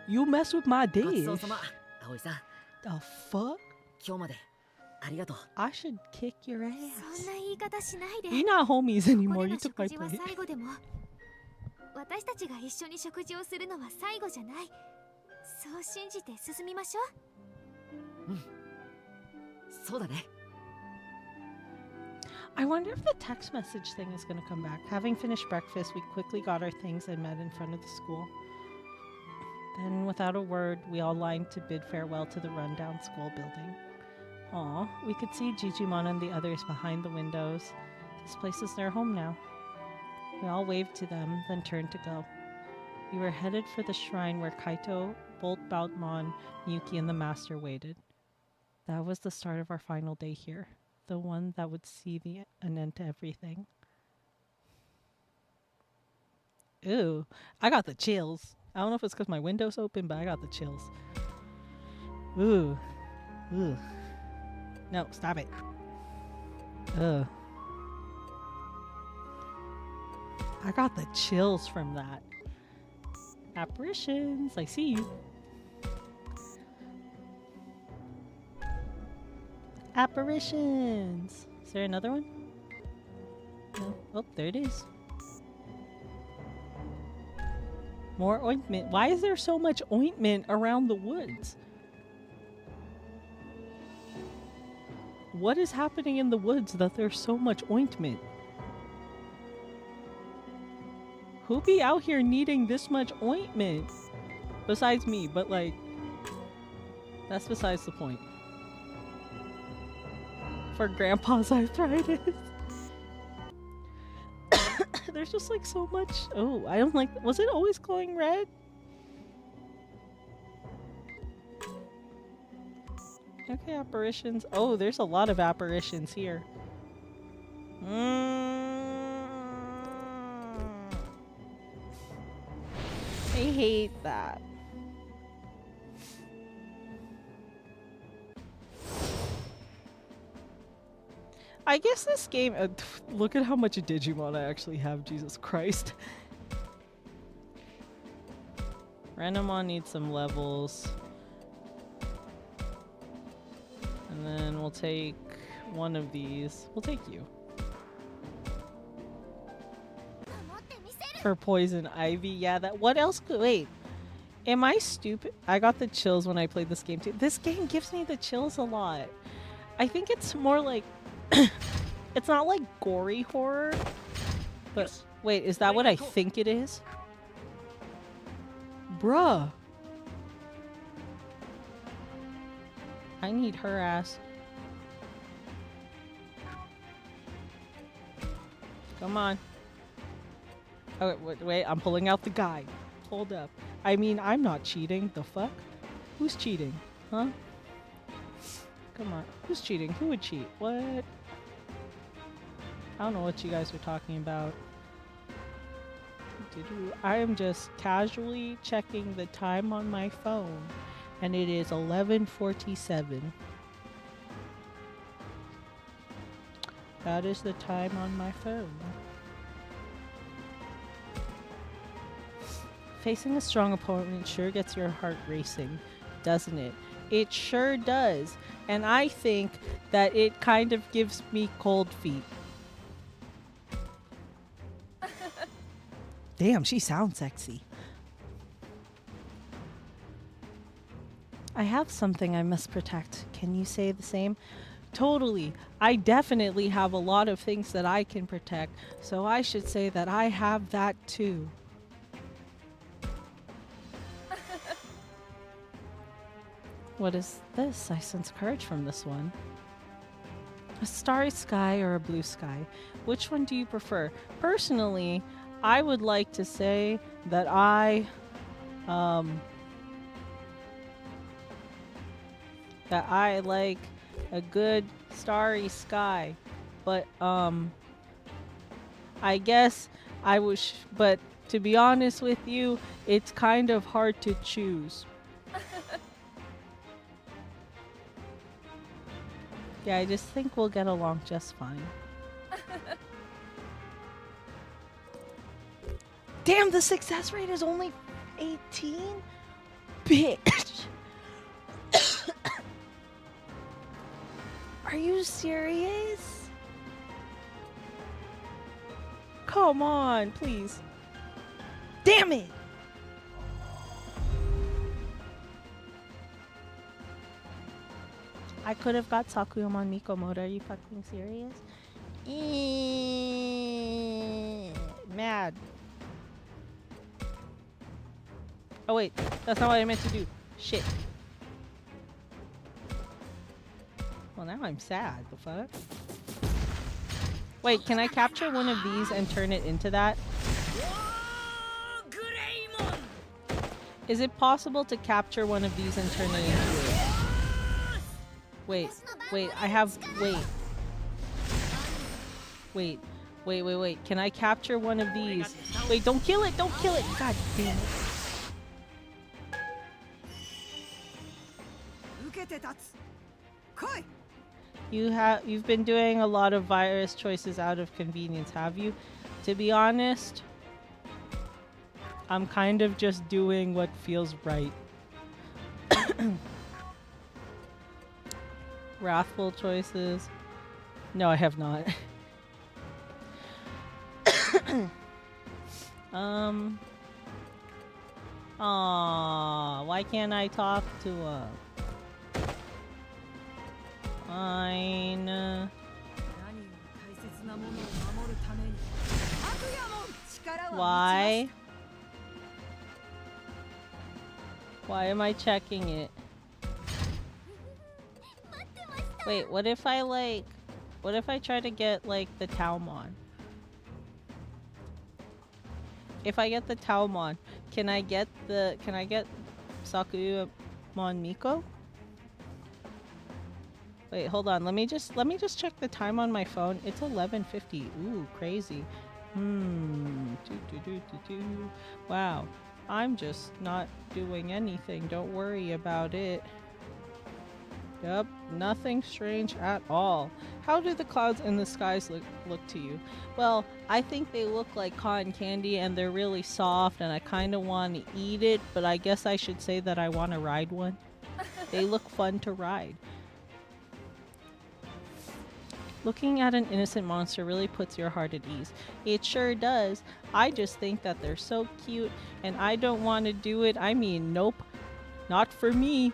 You mess with my ごち dish. そうさま。葵さん、 The fuck? 今日までありがとう。 I should kick your ass. そんな言い方しないで。 We're not homies こ anymore. こで You の took my 食事は plate. 最後でも私たちが一緒に食事をするのは最後じゃない。そう信じて進みましょう。そうだね。 I wonder if the text message thing is going to come back. Having finished breakfast, we quickly got our things and met in front of the school. Then, without a word, we all lined to bid farewell to the rundown school building. Aw, we could see Digimon and the others behind the windows. This place is their home now. We all waved to them, then turned to go. We were headed for the shrine where Kaito, Bolt Bautmon, Miyuki, and the Master waited. That was the start of our final day here. The one that would see an end to everything. Ooh, I got the chills. I don't know if it's because my window's open, but I got the chills. Ooh. Ooh. No, stop it. Ugh. I got the chills from that. Apparitions, I see you. Apparitions. Is there another one? No. Oh, there it is. More ointment. Why is there so much ointment around the woods? What is happening in the woods that there's so much ointment? Who be out here needing this much ointment? Besides me, but like, that's besides the point. For grandpa's arthritis. There's just like so much. Oh, I don't like. Was it always glowing red? Okay, apparitions. Oh, there's a lot of apparitions here. I hate that. I guess this game, look at how much Digimon I actually have, Jesus Christ. Randomon needs some levels. And then we'll take one of these. We'll take you. For Poison Ivy, yeah, that, what else could, wait. Am I stupid? I got the chills when I played this game too. This game gives me the chills a lot. I think it's more like, it's not like gory horror, but wait, is that what I think it is? Bruh. I need her ass. Come on. Oh, wait, I'm pulling out the guide. Hold up. I mean, I'm not cheating. The fuck? Who's cheating? Huh? Come on. Who's cheating? Who would cheat? What? I don't know what you guys were talking about. I am just casually checking the time on my phone, and it is 11:47. That is the time on my phone. Facing a strong opponent sure gets your heart racing, doesn't it? It sure does. And I think that it kind of gives me cold feet. Damn, she sounds sexy. I have something I must protect. Can you say the same? Totally. I definitely have a lot of things that I can protect, so I should say that I have that too. What is this? I sense courage from this one. A starry sky or a blue sky? Which one do you prefer? Personally, I would like to say that I like a good starry sky, but I guess I wish, but to be honest with you, it's kind of hard to choose. Yeah, I just think we'll get along just fine. Damn, the success rate is only 18? Bitch! Are you serious? Come on, please. Damn it! I could have got Sakuyamon Miko mode. Are you fucking serious? Mad. Oh wait, that's not what I meant to do. Shit. Well, now I'm sad. The fuck? Wait, can I capture one of these and turn it into that? Is it possible to capture one of these and turn it into it? Wait, I have, wait. Can I capture one of these? Wait, don't kill it, God damn it. You've been doing a lot of virus choices out of convenience, have you? To be honest, I'm kind of just doing what feels right. Wrathful choices. No, I have not. Why can't I talk to a fine? Why? Why am I checking it? Wait, what if I try to get like the Taomon? If I get the Taomon, can I get Sakuyamon Miko? Wait, hold on. Let me just check the time on my phone. It's 11:50. Ooh, crazy. Wow. I'm just not doing anything. Don't worry about it. Yep, nothing strange at all. How do the clouds in the skies look to you? Well, I think they look like cotton candy and they're really soft and I kind of want to eat it, but I guess I should say that I want to ride one. They look fun to ride. Looking at an innocent monster really puts your heart at ease. It sure does. I just think that they're so cute and I don't want to do it. I mean, nope. Not for me.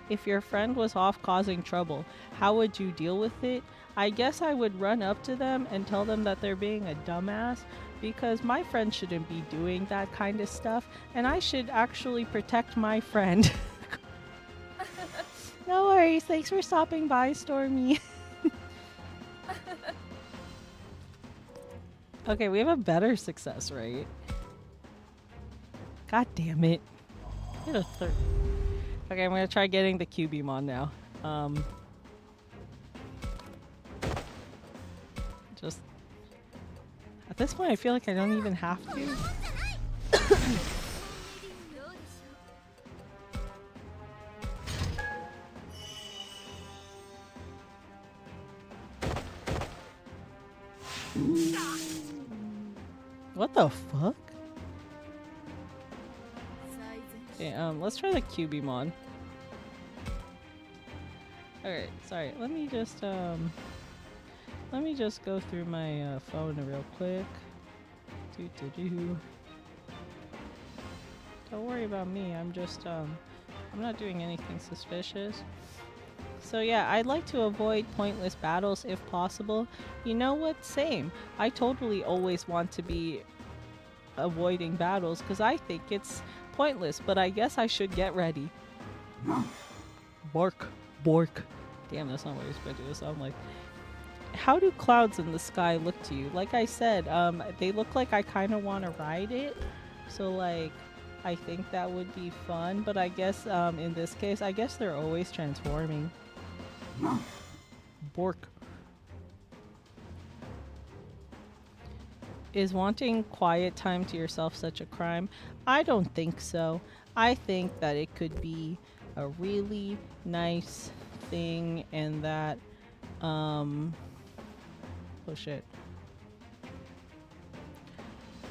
If your friend was off causing trouble, how would you deal with it? I guess I would run up to them and tell them that they're being a dumbass because my friend shouldn't be doing that kind of stuff and I should actually protect my friend. No worries. Thanks for stopping by, Stormy. Okay, we have a better success rate. God damn it. Get a third. Okay, I'm gonna try getting the QBmon now. Just at this point, I feel like I don't even have to. What the fuck? Okay, let's try the QBmon. Alright, sorry. Let me just go through my phone real quick. Don't worry about me. I'm just I'm not doing anything suspicious. So yeah, I'd like to avoid pointless battles if possible. You know what? Same. I totally always want to be avoiding battles because I think it's pointless, but I guess I should get ready. Bork. Bork. Damn, that's not what you're expecting to sound like. How do clouds in the sky look to you? Like I said, they look like I kind of want to ride it. So like, I think that would be fun. But I guess in this case, I guess they're always transforming. Bork. Is wanting quiet time to yourself such a crime? I don't think so. I think that it could be a really nice thing and that, oh shit.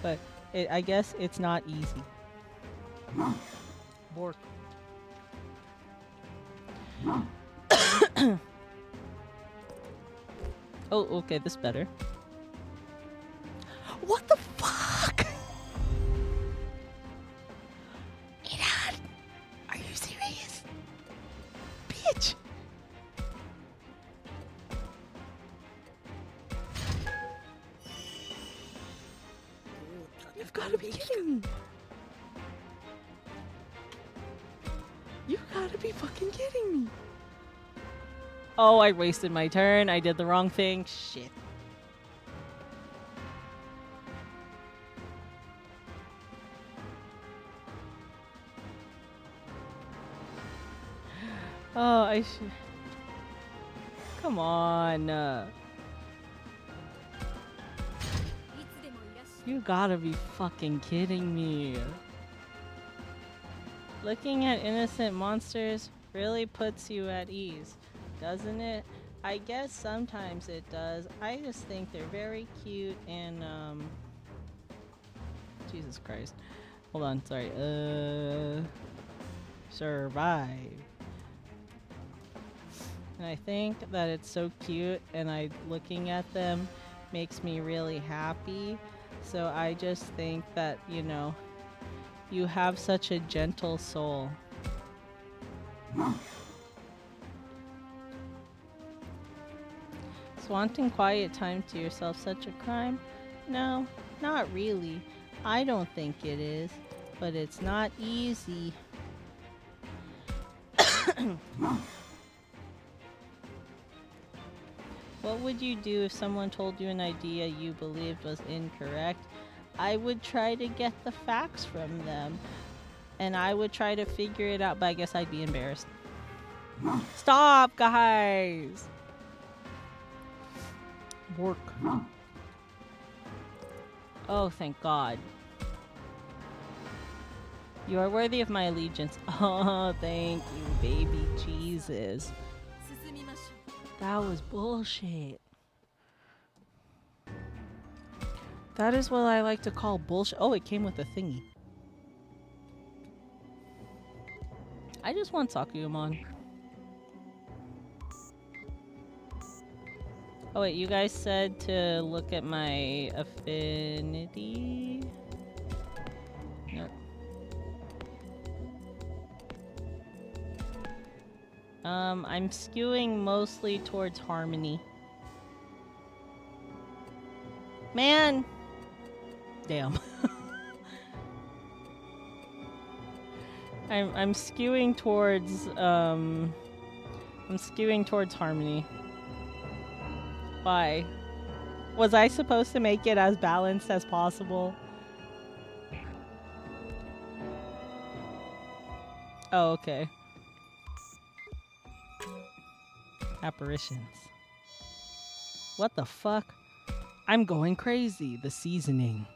But I guess it's not easy. Bork. Oh, okay, this better. What the fuck? Iran, are you serious? Bitch! You've gotta be kidding me! You gotta be fucking kidding me! Oh, I wasted my turn. I did the wrong thing. Shit. Oh, I should. Come on. You gotta be fucking kidding me. Looking at innocent monsters really puts you at ease, doesn't it? I guess sometimes it does. I just think they're very cute and, Jesus Christ. Hold on, sorry. Survive. And I think that it's so cute and looking at them makes me really happy. So I just think that, you know, you have such a gentle soul. Is wanting quiet time to yourself such a crime? No, not really. I don't think it is, but it's not easy. What would you do if someone told you an idea you believed was incorrect? I would try to get the facts from them. And I would try to figure it out, but I guess I'd be embarrassed. Stop, guys! Work. Oh, thank God. You are worthy of my allegiance. Oh, thank you, baby Jesus. That was bullshit. That is what I like to call bullshit. Oh, it came with a thingy. I just want Sakuyamon. Oh wait, you guys said to look at my affinity? Nope. I'm skewing mostly towards Harmony. Man! Damn. I'm skewing towards Harmony. Why? Was I supposed to make it as balanced as possible? Oh, okay. Apparitions. What the fuck? I'm going crazy. The seasoning.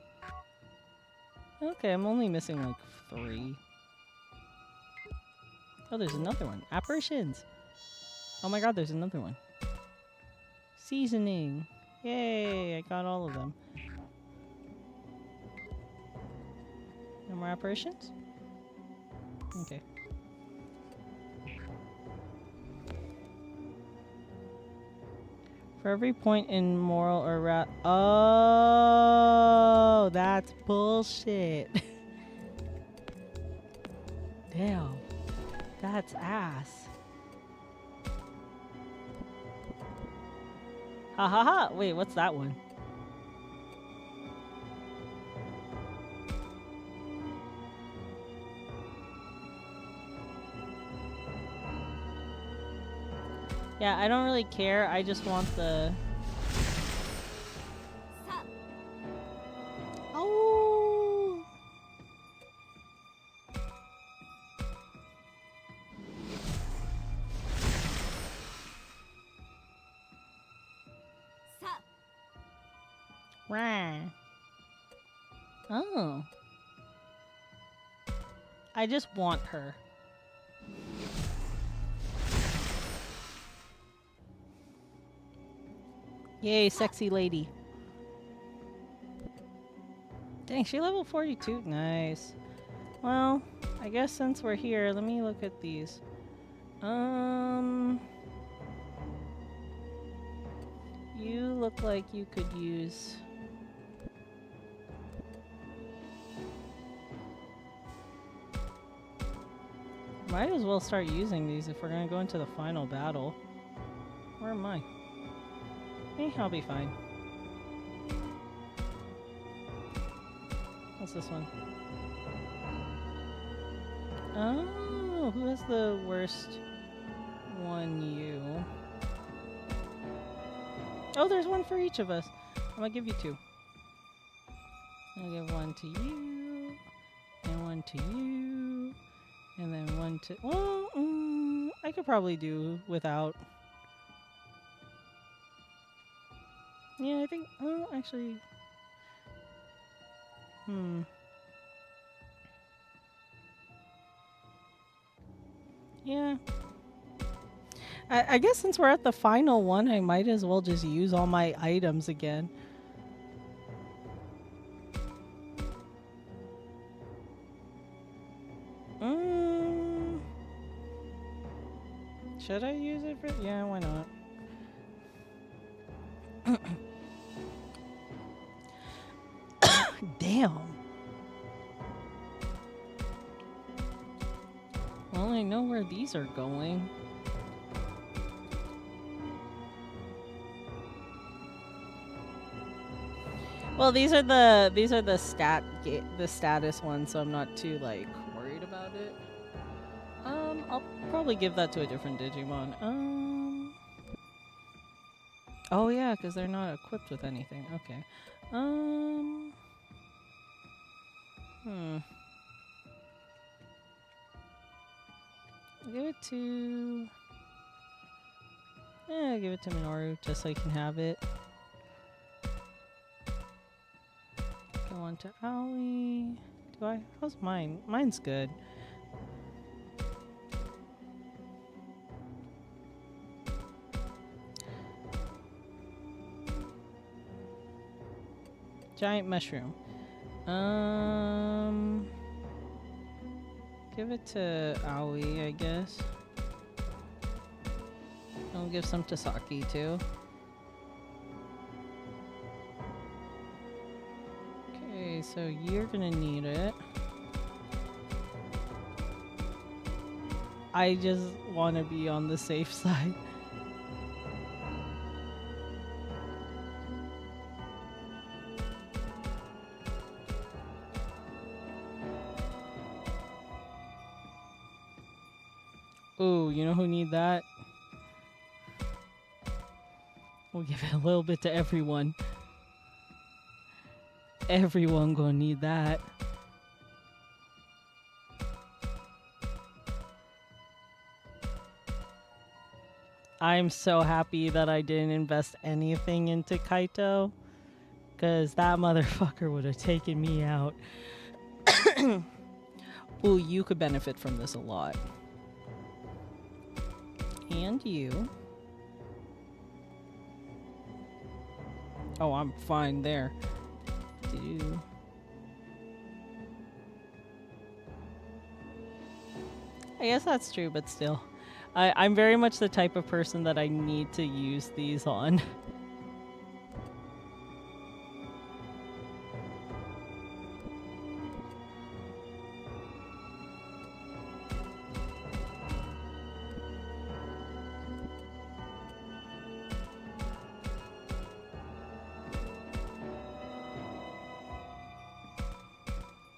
Okay, I'm only missing like 3. Oh, there's another one. Apparitions. Oh my god, there's another one. Seasoning. Yay, I got all of them. No more apparitions? Okay. For every point in moral or oh, that's bullshit. Damn. That's ass. Ha ha ha. Wait, what's that one? Yeah, I don't really care. I just want the... Oh! Rah. Oh. I just want her. Yay, sexy lady. Dang, she level 42. Nice. Well, I guess since we're here, let me look at these. You look like you could use... Might as well start using these if we're gonna go into the final battle. Where am I? Eh, I'll be fine. What's this one? Oh, who has the worst one? You. Oh, there's one for each of us. I'm gonna give you 2. I'll give 1 to you, and 1 to you, and then 1 to... Well, I could probably do without... Yeah, I think... Oh, actually... Yeah. I guess since we're at the final one, I might as well just use all my items again. Should I use it for... Yeah, why not? Damn. Well, I know where these are going. Well, these are the status ones, so I'm not too like worried about it. I'll probably give that to a different Digimon. Oh yeah, because they're not equipped with anything. Okay. Give it to... Yeah, give it to Minoru, just so he can have it. Go on to Aoi. Do I? How's mine? Mine's good. Giant mushroom. Give it to Aoi, I guess. I'll give some to Saki too. Okay, so you're gonna need it. I just want to be on the safe side. Ooh, you know who need that? We'll give it a little bit to everyone. Everyone gonna need that. I'm so happy that I didn't invest anything into Kaito, because that motherfucker would have taken me out. Ooh, you could benefit from this a lot. And you. Oh, I'm fine there. I guess that's true, but still. I'm very much the type of person that I need to use these on.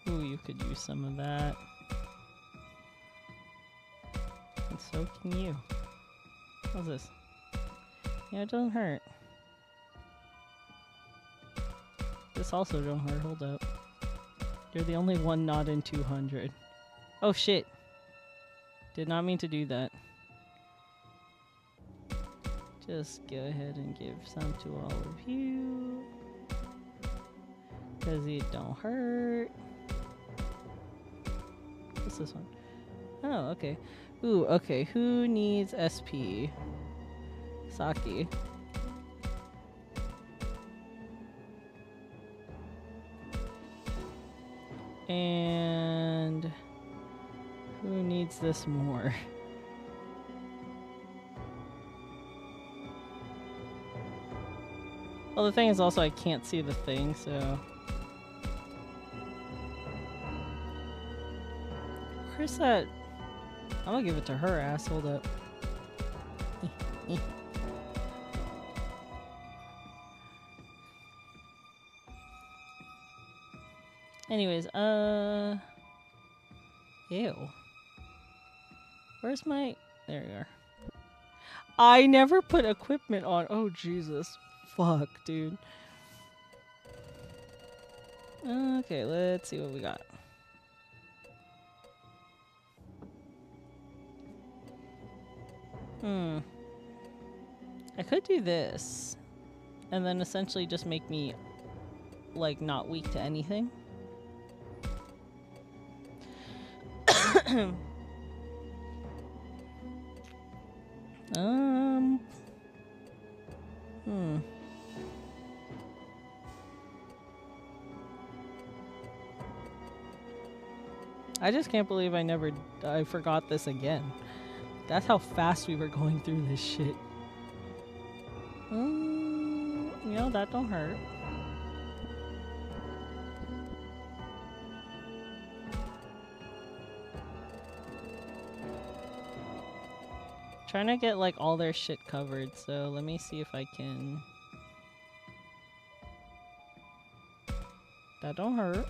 Ooh, you could use some of that. And so can you. What's this? Yeah, it doesn't hurt. This also don't hurt. Hold up. You're the only one not in 200. Oh shit. Did not mean to do that. Just go ahead and give some to all of you. Because it don't hurt. What's this one? Oh, okay. Ooh, okay. Who needs SP? Saki. And who needs this more? Well, the thing is also I can't see the thing, so... Where's that? I'm gonna give it to her ass. Hold up. Anyways, ew. Where's my... There you are. I never put equipment on. Oh, Jesus. Fuck, dude. Okay, let's see what we got. I could do this. And then essentially just make me, like, not weak to anything. I just can't believe I forgot this again. That's how fast we were going through this shit. You know, that don't hurt. Trying to get like all their shit covered, so let me see if I can. That don't hurt.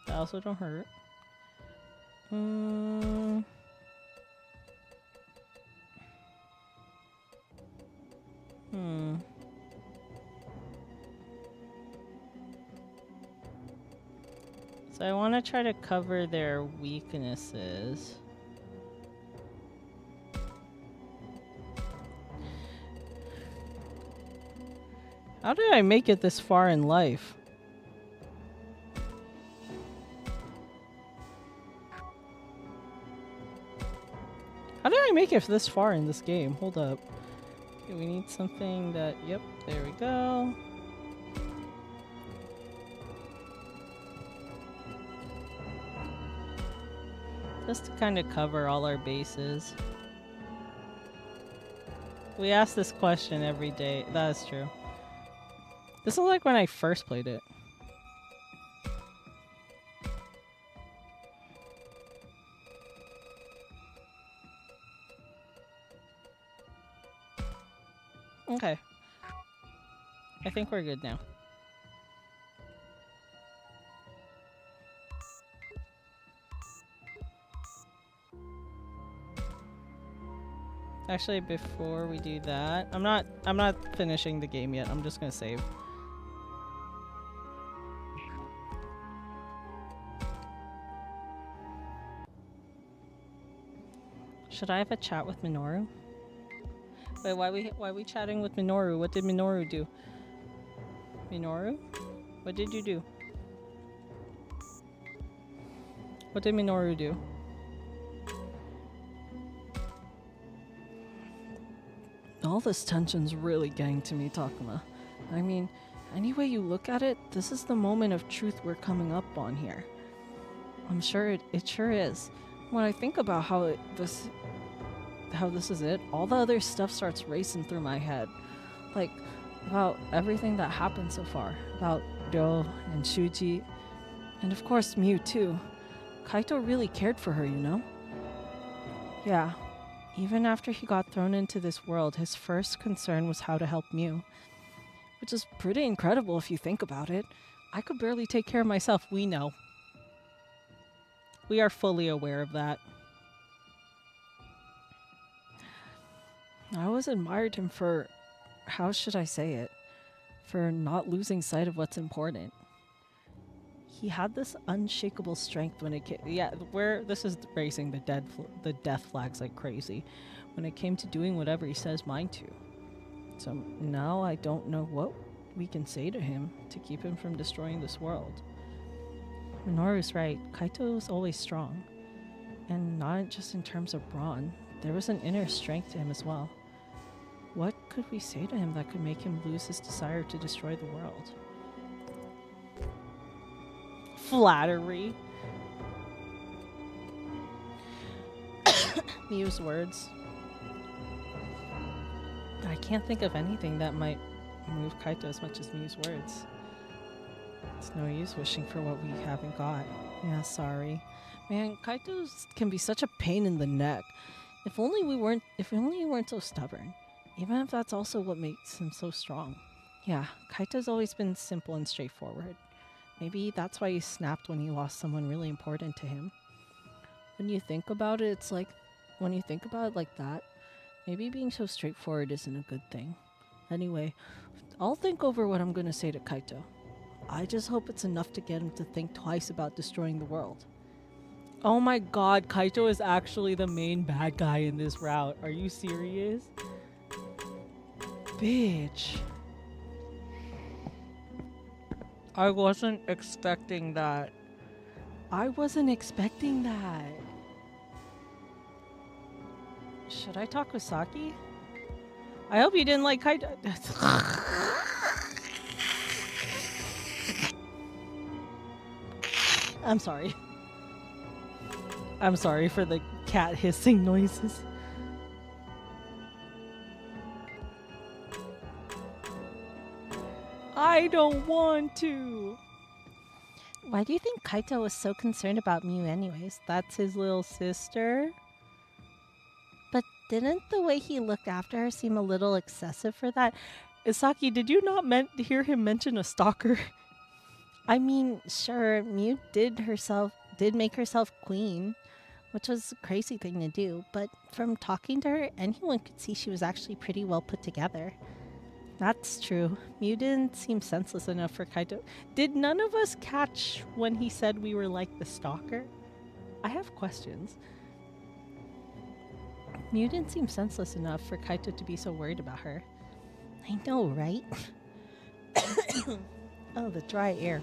That also don't hurt. So I want to try to cover their weaknesses. How did I make it this far in life? How did I make it this far in this game? Hold up. Okay, we need something that... Yep, there we go. Just to kind of cover all our bases. We ask this question every day. That is true. This is like when I first played it. Okay. I think we're good now. Actually, before we do that, I'm not finishing the game yet. I'm just gonna save. Should I have a chat with Minoru? Wait, why we chatting with Minoru? What did Minoru do? Minoru? What did you do? What did Minoru do? All this tension's really getting to me, Takuma. I mean, any way you look at it, this is the moment of truth we're coming up on here. I'm sure it sure is. When I think about how this is it, all the other stuff starts racing through my head. Like, about everything that happened so far. About Ryo and Shuji. And of course, Miu too. Kaito really cared for her, you know? Yeah. Even after he got thrown into this world, his first concern was how to help Miu. Which is pretty incredible if you think about it. I could barely take care of myself, we know. We are fully aware of that. I always admired him for, how should I say it, for not losing sight of what's important. He had this unshakable strength when it came. Yeah, this is raising the death flags like crazy. When it came to doing whatever he says mind to. So now I don't know what we can say to him to keep him from destroying this world. Minoru's right. Kaito was always strong, and not just in terms of brawn. There was an inner strength to him as well. What could we say to him that could make him lose his desire to destroy the world? Flattery. Miu's words. I can't think of anything that might move Kaito as much as Miu's words. It's no use wishing for what we haven't got. Yeah, sorry. Man, Kaito can be such a pain in the neck. If only you weren't so stubborn. Even if that's also what makes him so strong. Yeah, Kaito's always been simple and straightforward. Maybe that's why he snapped when he lost someone really important to him. When you think about it, like that, maybe being so straightforward isn't a good thing. Anyway, I'll think over what I'm gonna say to Kaito. I just hope it's enough to get him to think twice about destroying the world. Oh my god, Kaito is actually the main bad guy in this route. Are you serious? Bitch. I wasn't expecting that. Should I talk with Saki? I hope you didn't like Kaito. I'm sorry. I'm sorry for the cat hissing noises. I don't want to. Why do you think Kaito was so concerned about Miu anyways? That's his little sister. But didn't the way he looked after her seem a little excessive for that? Isaki, did you not hear him mention a stalker? I mean, sure, Miu did make herself queen, which was a crazy thing to do, but from talking to her, anyone could see she was actually pretty well put together. That's true. Miu didn't seem senseless enough for Kaito. Did none of us catch when he said we were like the stalker? I have questions. Miu didn't seem senseless enough for Kaito to be so worried about her. I know, right? Oh, the dry air.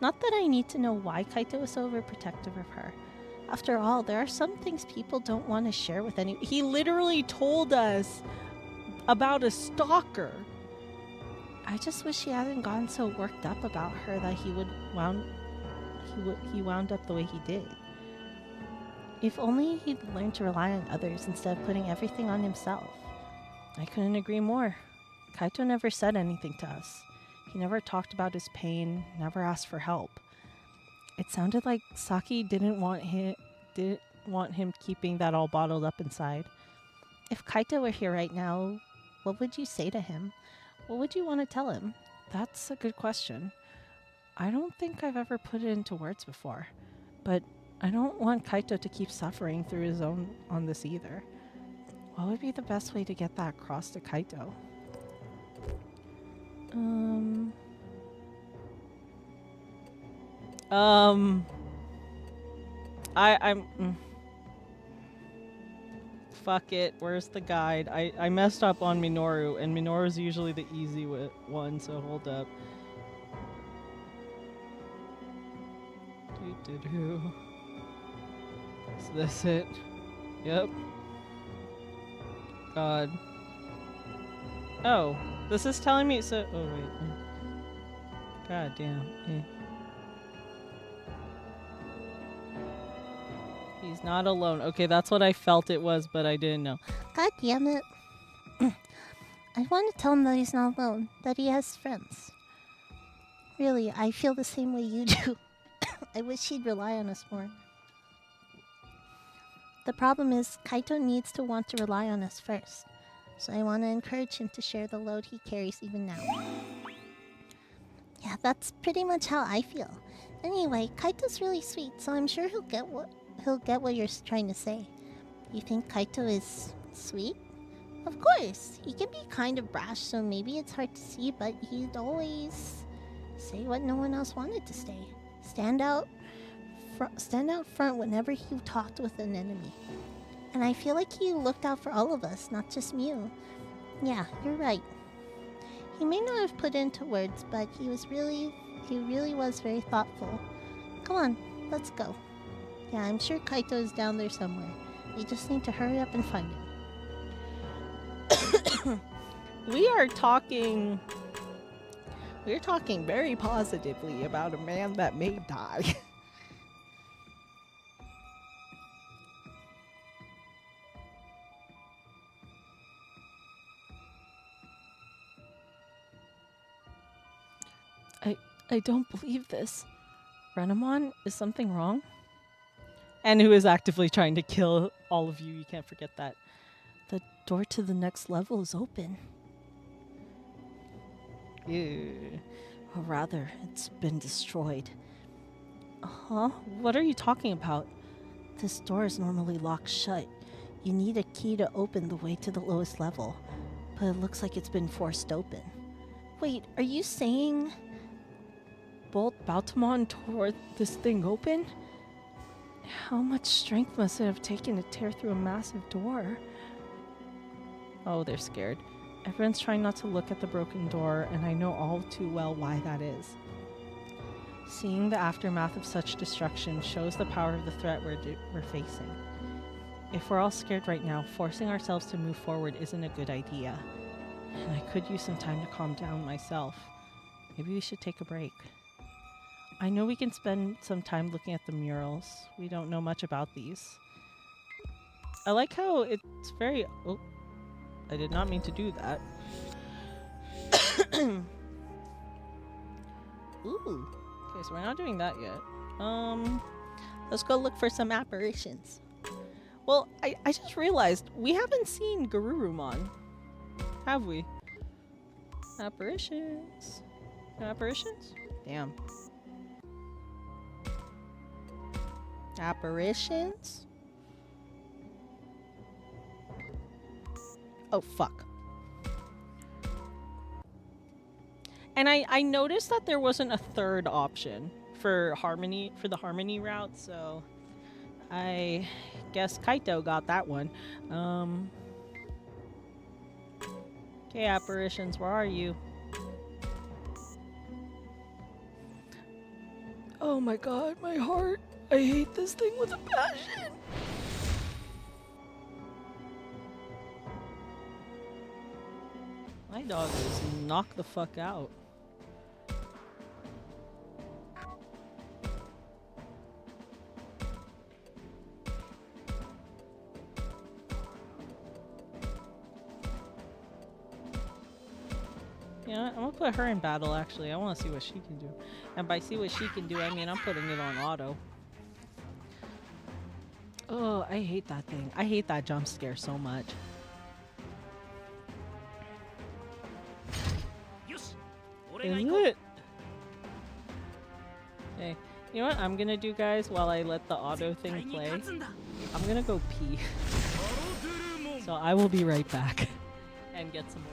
Not that I need to know why Kaito was so overprotective of her. After all, there are some things people don't want to share with anyone. He literally told us about a stalker. I just wish he hadn't gotten so worked up about her that he wound up the way he did. If only he'd learned to rely on others instead of putting everything on himself. I couldn't agree more. Kaito never said anything to us. He never talked about his pain, never asked for help. It sounded like Saki didn't want him keeping that all bottled up inside. If Kaito were here right now, what would you say to him? What would you want to tell him? That's a good question. I don't think I've ever put it into words before, but I don't want Kaito to keep suffering through his own on this either. What would be the best way to get that across to Kaito? Fuck it. Where's the guide? I messed up on Minoru, and Minoru's usually the easy one, so hold up. Is this it? Yep. God. Oh, this is telling me so. Oh wait. God damn. He's not alone. Okay, that's what I felt it was, but I didn't know. God damn it. I want to tell him that he's not alone, that he has friends. Really, I feel the same way you do. I wish he'd rely on us more. The problem is, Kaito needs to want to rely on us first. So I want to encourage him to share the load he carries even now. Yeah, that's pretty much how I feel. Anyway, Kaito's really sweet, so I'm sure he'll get what you're trying to say. You think Kaito is sweet? Of course! He can be kind of brash, so maybe it's hard to see, but he'd always say what no one else wanted to say. Stand out front whenever he talked with an enemy. And I feel like he looked out for all of us, not just Mew. Yeah, you're right. He may not have put into words, but he really was very thoughtful. Come on, let's go. Yeah, I'm sure Kaito is down there somewhere. We just need to hurry up and find him. We're talking very positively about a man that may die. I don't believe this. Renamon, is something wrong? And who is actively trying to kill all of you. You can't forget that. The door to the next level is open. Ew. Or rather, it's been destroyed. Huh? What are you talking about? This door is normally locked shut. You need a key to open the way to the lowest level. But it looks like it's been forced open. Wait, are you saying Bolt Baltamon tore this thing open? How much strength must it have taken to tear through a massive door? Oh, they're scared. Everyone's trying not to look at the broken door, and I know all too well why that is. Seeing the aftermath of such destruction shows the power of the threat we're facing. If we're all scared right now, forcing ourselves to move forward isn't a good idea. And I could use some time to calm down myself. Maybe we should take a break. I know we can spend some time looking at the murals. We don't know much about these. I like how it's very... Oh, I did not mean to do that. Ooh. Okay, so we're not doing that yet. Let's go look for some apparitions. Well, I just realized we haven't seen Garurumon. Have we? Apparitions. Apparitions? Damn. Apparitions? Oh, fuck. And I noticed that there wasn't a third option for Harmony, for the Harmony route, so I guess Kaito got that one. Okay, apparitions, where are you? Oh my god, my heart. I hate this thing with a passion. My dog is knocked the fuck out. You know what? I'm gonna put her in battle, actually. I want to see what she can do. And by see what she can do, I mean I'm putting it on auto. Oh, I hate that thing. I hate that jump scare so much. Isn't it? Okay. You know what I'm gonna do, guys, while I let the auto thing play? I'm gonna go pee. So So I will be right back and get some more.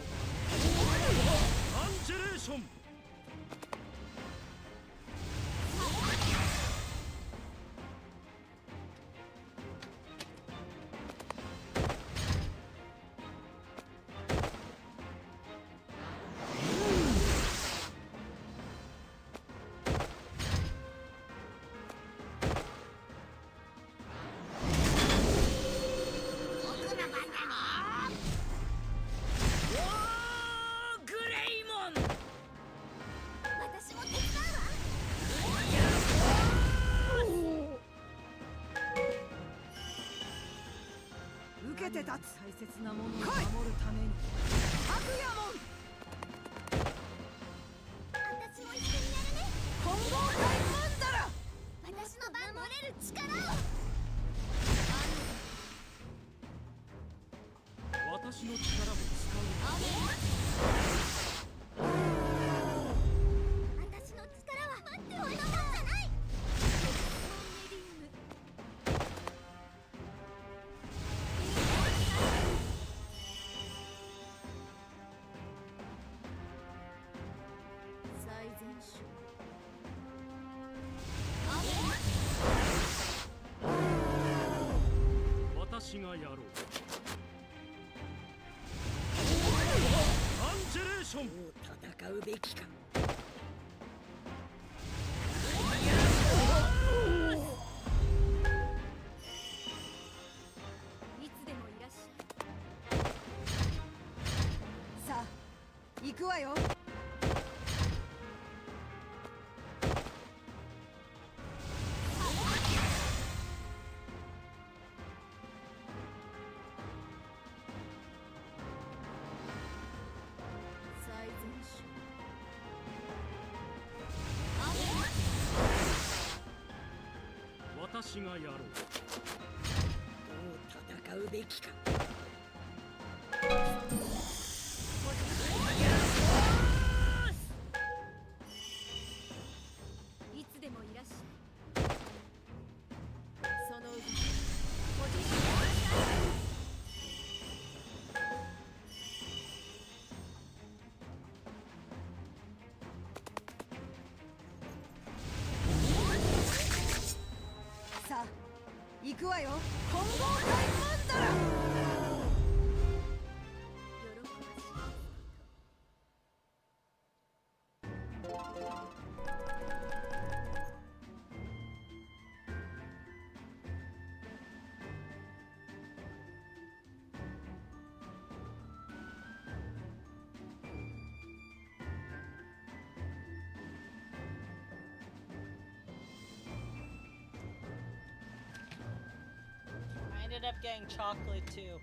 I ended up getting chocolate too.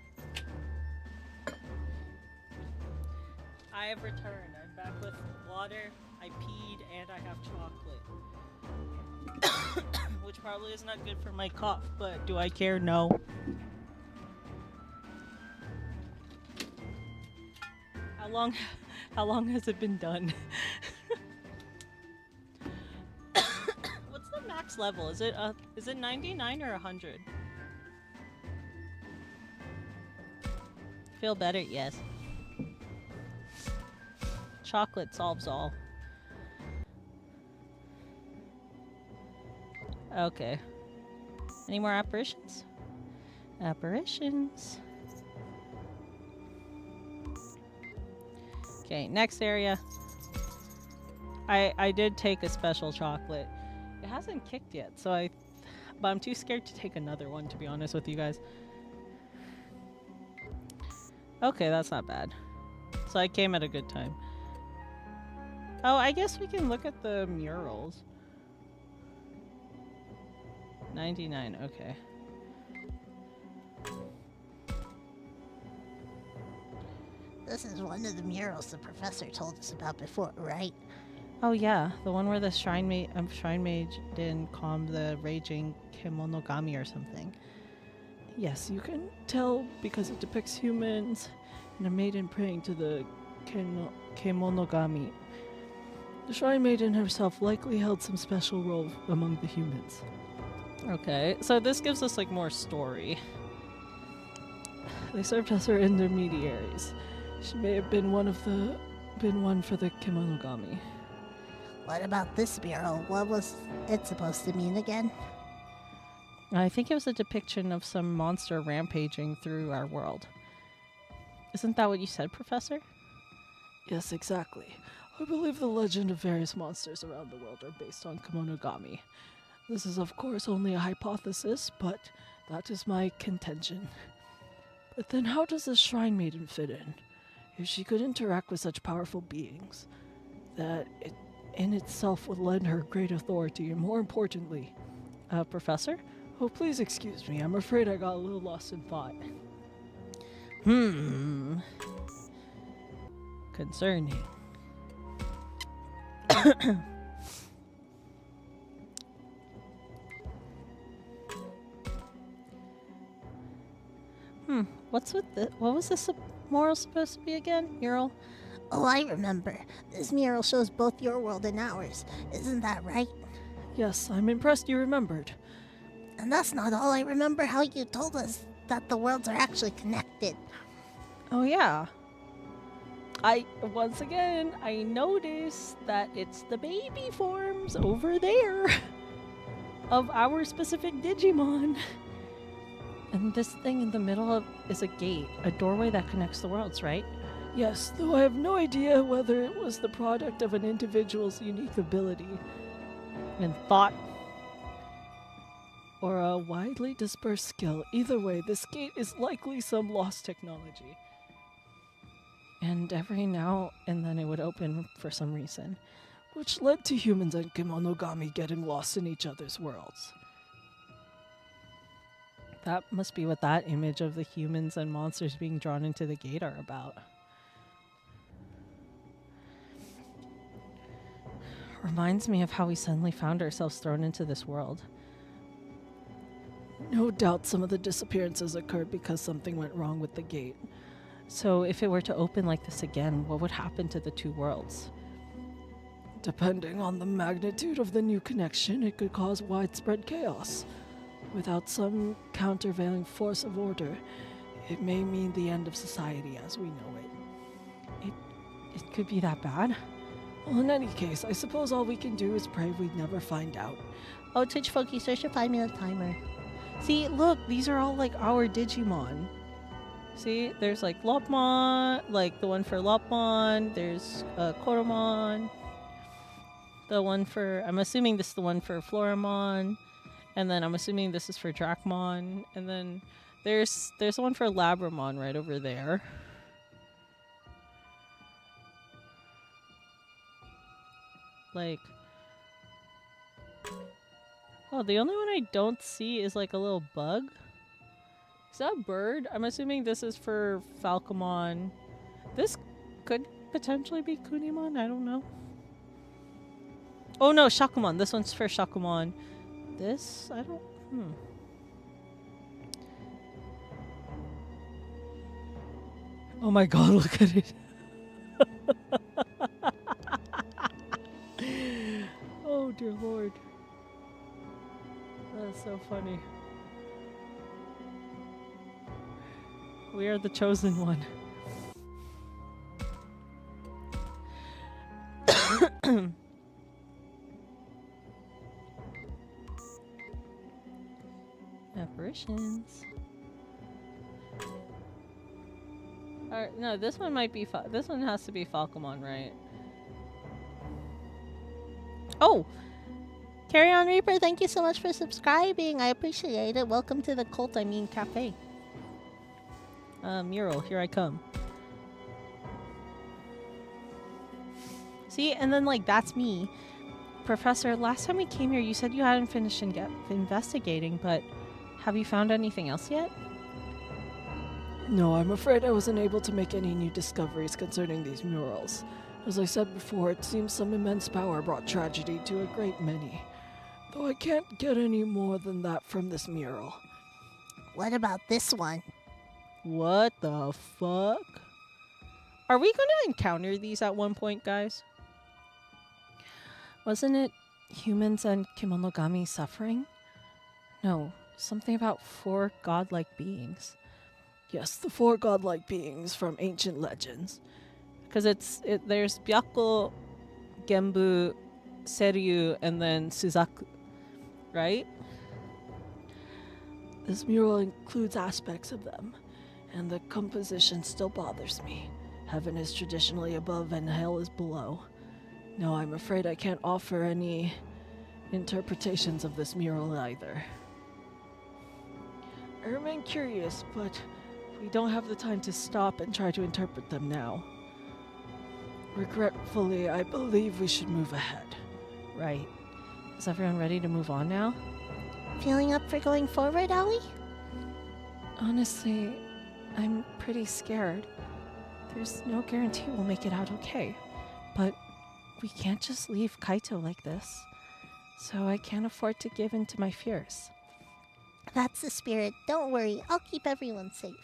I have returned. I'm back with water, I peed, and I have chocolate. Which probably is not good for my cough, but do I care? No. How long has it been done? What's the max level? Is it 99 or 100? Feel better? Yes. Chocolate solves all. Okay. Any more apparitions? Apparitions. Okay, next area. I did take a special chocolate. It hasn't kicked yet, but I'm too scared to take another one, to be honest with you guys. Okay, that's not bad. So I came at a good time. Oh, I guess we can look at the murals. 99, okay. This is one of the murals the professor told us about before, right? Oh yeah, the one where the shrine mage didn't calm the raging Kemonogami or something. Yes, you can tell because it depicts humans and a maiden praying to the Kemonogami. The shrine maiden herself likely held some special role among the humans. Okay, so this gives us like more story. They served as her intermediaries. She may have been one for the Kemonogami. What about this mural? What was it supposed to mean again? I think it was a depiction of some monster rampaging through our world. Isn't that what you said, Professor? Yes, exactly. I believe the legend of various monsters around the world are based on Kemonogami. This is, of course, only a hypothesis, but that is my contention. But then how does this shrine maiden fit in? If she could interact with such powerful beings, that it in itself would lend her great authority, and more importantly... Professor? Oh, please excuse me. I'm afraid I got a little lost in thought. Concerning. What was this moral supposed to be again, mural? Oh, I remember. This mural shows both your world and ours. Isn't that right? Yes, I'm impressed you remembered. And that's not all. I remember how you told us that the worlds are actually connected. Oh, yeah. Once again, I noticed that it's the baby forms over there of our specific Digimon. And this thing in the middle is a gate, a doorway that connects the worlds, right? Yes, though I have no idea whether it was the product of an individual's unique ability and thought, or a widely dispersed skill. Either way, this gate is likely some lost technology. And every now and then it would open for some reason, which led to humans and Kemonogami getting lost in each other's worlds. That must be what that image of the humans and monsters being drawn into the gate are about. Reminds me of how we suddenly found ourselves thrown into this world. No doubt some of the disappearances occurred because something went wrong with the gate. So if it were to open like this again, what would happen to the two worlds? Depending on the magnitude of the new connection, it could cause widespread chaos. Without some countervailing force of order, it may mean the end of society as we know it. It could be that bad? Well, in any case, I suppose all we can do is pray we'd never find out. Oh, Twitch Folky, search a 5-minute timer. See, look, these are all like our Digimon. See, there's like Lopmon, like the one for Lopmon, there's Koromon, the one for, I'm assuming this is the one for Floramon, and then I'm assuming this is for Dracmon, and then there's the one for Labramon right over there. Like, oh, the only one I don't see is like a little bug. Is that a bird? I'm assuming this is for Falcomon. This could potentially be Kunimon. I don't know. Oh no, Shakumon. This one's for Shakumon. This, I don't... Oh my god, look at it. Oh dear lord. That's so funny. We are the chosen one. Apparitions. Alright, no, this one might be. This one has to be Falcomon, right? Oh! Carry on Reaper, thank you so much for subscribing. I appreciate it. Welcome to the cult, I mean cafe. Mural, here I come. See, and then like that's me. Professor, last time we came here you said you hadn't finished investigating, but have you found anything else yet? No, I'm afraid I wasn't able to make any new discoveries concerning these murals. As I said before, it seems some immense power brought tragedy to a great many. Though I can't get any more than that from this mural. What about this one? What the fuck? Are we gonna encounter these at one point, guys? Wasn't it humans and Kemonogami suffering? No, something about 4 godlike beings. Yes, the four godlike beings from ancient legends. Because there's Byaku, Genbu, Seryu, and then Suzaku, right? This mural includes aspects of them, and the composition still bothers me. Heaven is traditionally above and hell is below. No, I'm afraid I can't offer any interpretations of this mural either. I remain curious, but we don't have the time to stop and try to interpret them now. Regretfully, I believe we should move ahead. Right. Is everyone ready to move on now? Feeling up for going forward, Aoi? Honestly, I'm pretty scared. There's no guarantee we'll make it out okay. But we can't just leave Kaito like this. So I can't afford to give in to my fears. That's the spirit. Don't worry. I'll keep everyone safe.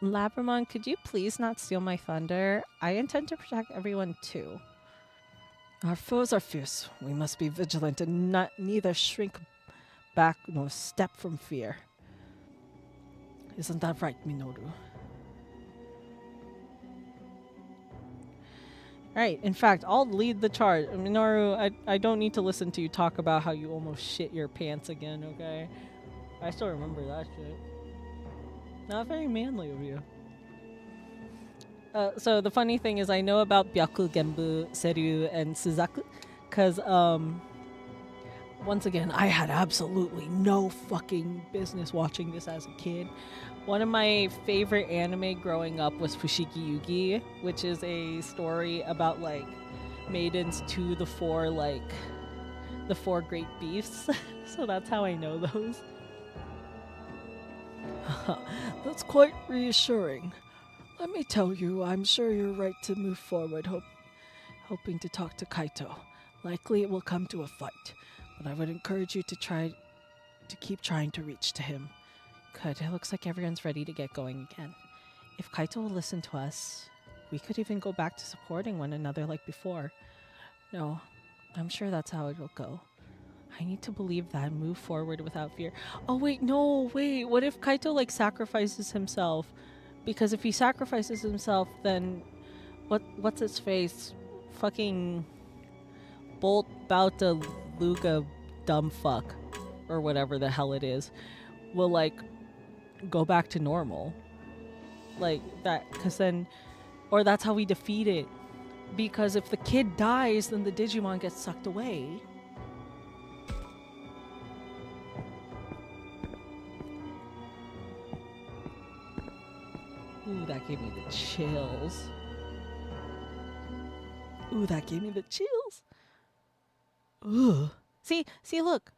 Labramon, could you please not steal my thunder? I intend to protect everyone too. Our foes are fierce. We must be vigilant and neither shrink back nor step from fear. Isn't that right, Minoru? Right. In fact, I'll lead the charge. Minoru, I don't need to listen to you talk about how you almost shit your pants again, okay? I still remember that shit. Not very manly of you. So the funny thing is I know about Byaku, Genbu, Seryu, and Suzaku because, once again, I had absolutely no fucking business watching this as a kid. One of my favorite anime growing up was Fushigi Yugi, which is a story about, like, maidens to the four great beasts. So that's how I know those. That's quite reassuring. Let me tell you, I'm sure you're right to move forward, hoping to talk to Kaito. Likely it will come to a fight, but I would encourage you to keep trying to reach to him. Good, it looks like everyone's ready to get going again. If Kaito will listen to us, we could even go back to supporting one another like before. No, I'm sure that's how it will go. I need to believe that and move forward without fear. Oh, wait, no, wait. What if Kaito, like, sacrifices himself? Because if he sacrifices himself, then what's his face? Fucking Bolt Bauta Luga dumb fuck, or whatever the hell it is, will, like, go back to normal. Like, that, because then, or that's how we defeat it. Because if the kid dies, then the Digimon gets sucked away. Ooh, that gave me the chills. Ooh, that gave me the chills. Ooh. See, look.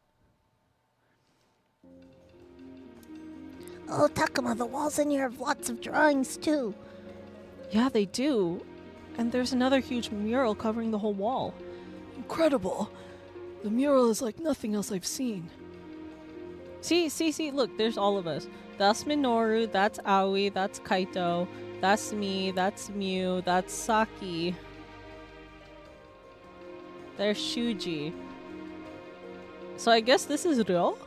Oh, Takuma, the walls in here have lots of drawings, too. Yeah, they do. And there's another huge mural covering the whole wall. Incredible. The mural is like nothing else I've seen. See, look, there's all of us. That's Minoru, that's Aoi, that's Kaito, that's me, that's Mew, that's Saki. There's Shuji. So I guess this is real?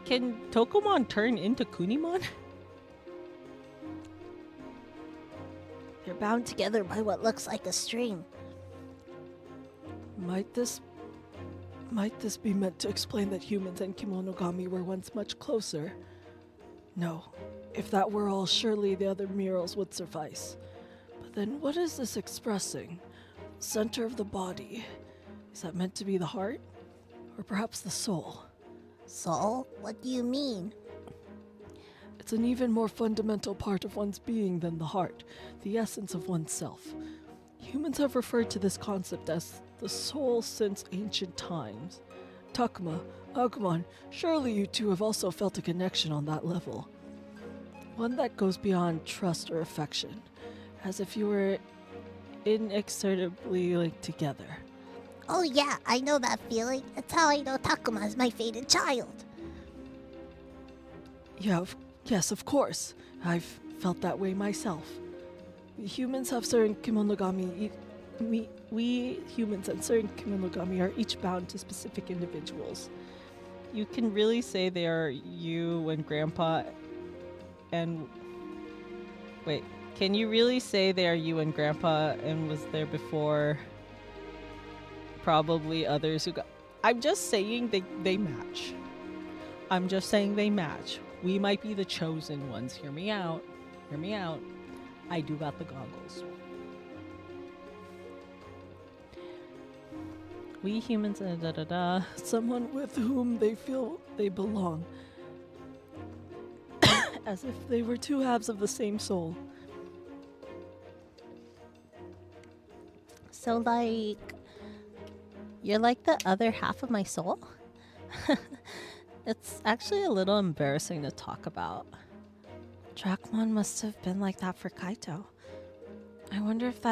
Can Tokomon turn into Kunimon? They're bound together by what looks like a string. Might this be meant to explain that humans and Kemonogami were once much closer? No. If that were all, surely the other murals would suffice. But then what is this expressing? Center of the body. Is that meant to be the heart? Or perhaps the soul? Soul? What do you mean? It's an even more fundamental part of one's being than the heart, the essence of oneself. Humans have referred to this concept as the soul since ancient times. Takuma, Agumon, surely you two have also felt a connection on that level. One that goes beyond trust or affection, as if you were inextricably linked together. Oh yeah, I know that feeling. That's how I know Takuma is my fated child. Yes, of course. I've felt that way myself. Humans have certain Kemonogami. We humans and certain Kemonogami are each bound to specific individuals. You can really say they are you and Grandpa and... Wait, can you really say they are you and Grandpa and was there before probably others who got... I'm just saying they match. I'm just saying they match. We might be the chosen ones. Hear me out. Hear me out. I do got the goggles. We humans, Someone with whom they feel they belong. As if they were two halves of the same soul. So, like, you're like the other half of my soul? It's actually a little embarrassing to talk about. Drachmon must have been like that for Kaito. I wonder if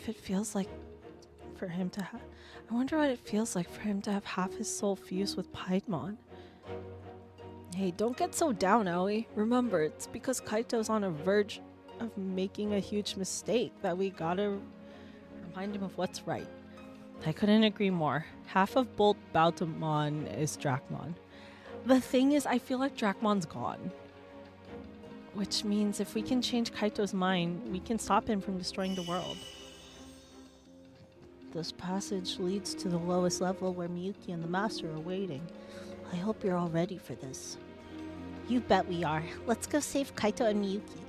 it feels like for him to have... I wonder what it feels like for him to have half his soul fused with Piedmon. Hey, don't get so down, Aoi. Remember, it's because Kaito's on a verge of making a huge mistake that we gotta remind him of what's right. I couldn't agree more. Half of Bolt Bautamon is Drachmon. The thing is, I feel like Drachmon's gone. Which means if we can change Kaito's mind, we can stop him from destroying the world. This passage leads to the lowest level where Miyuki and the Master are waiting. I hope you're all ready for this. You bet we are. Let's go save Kaito and Miyuki.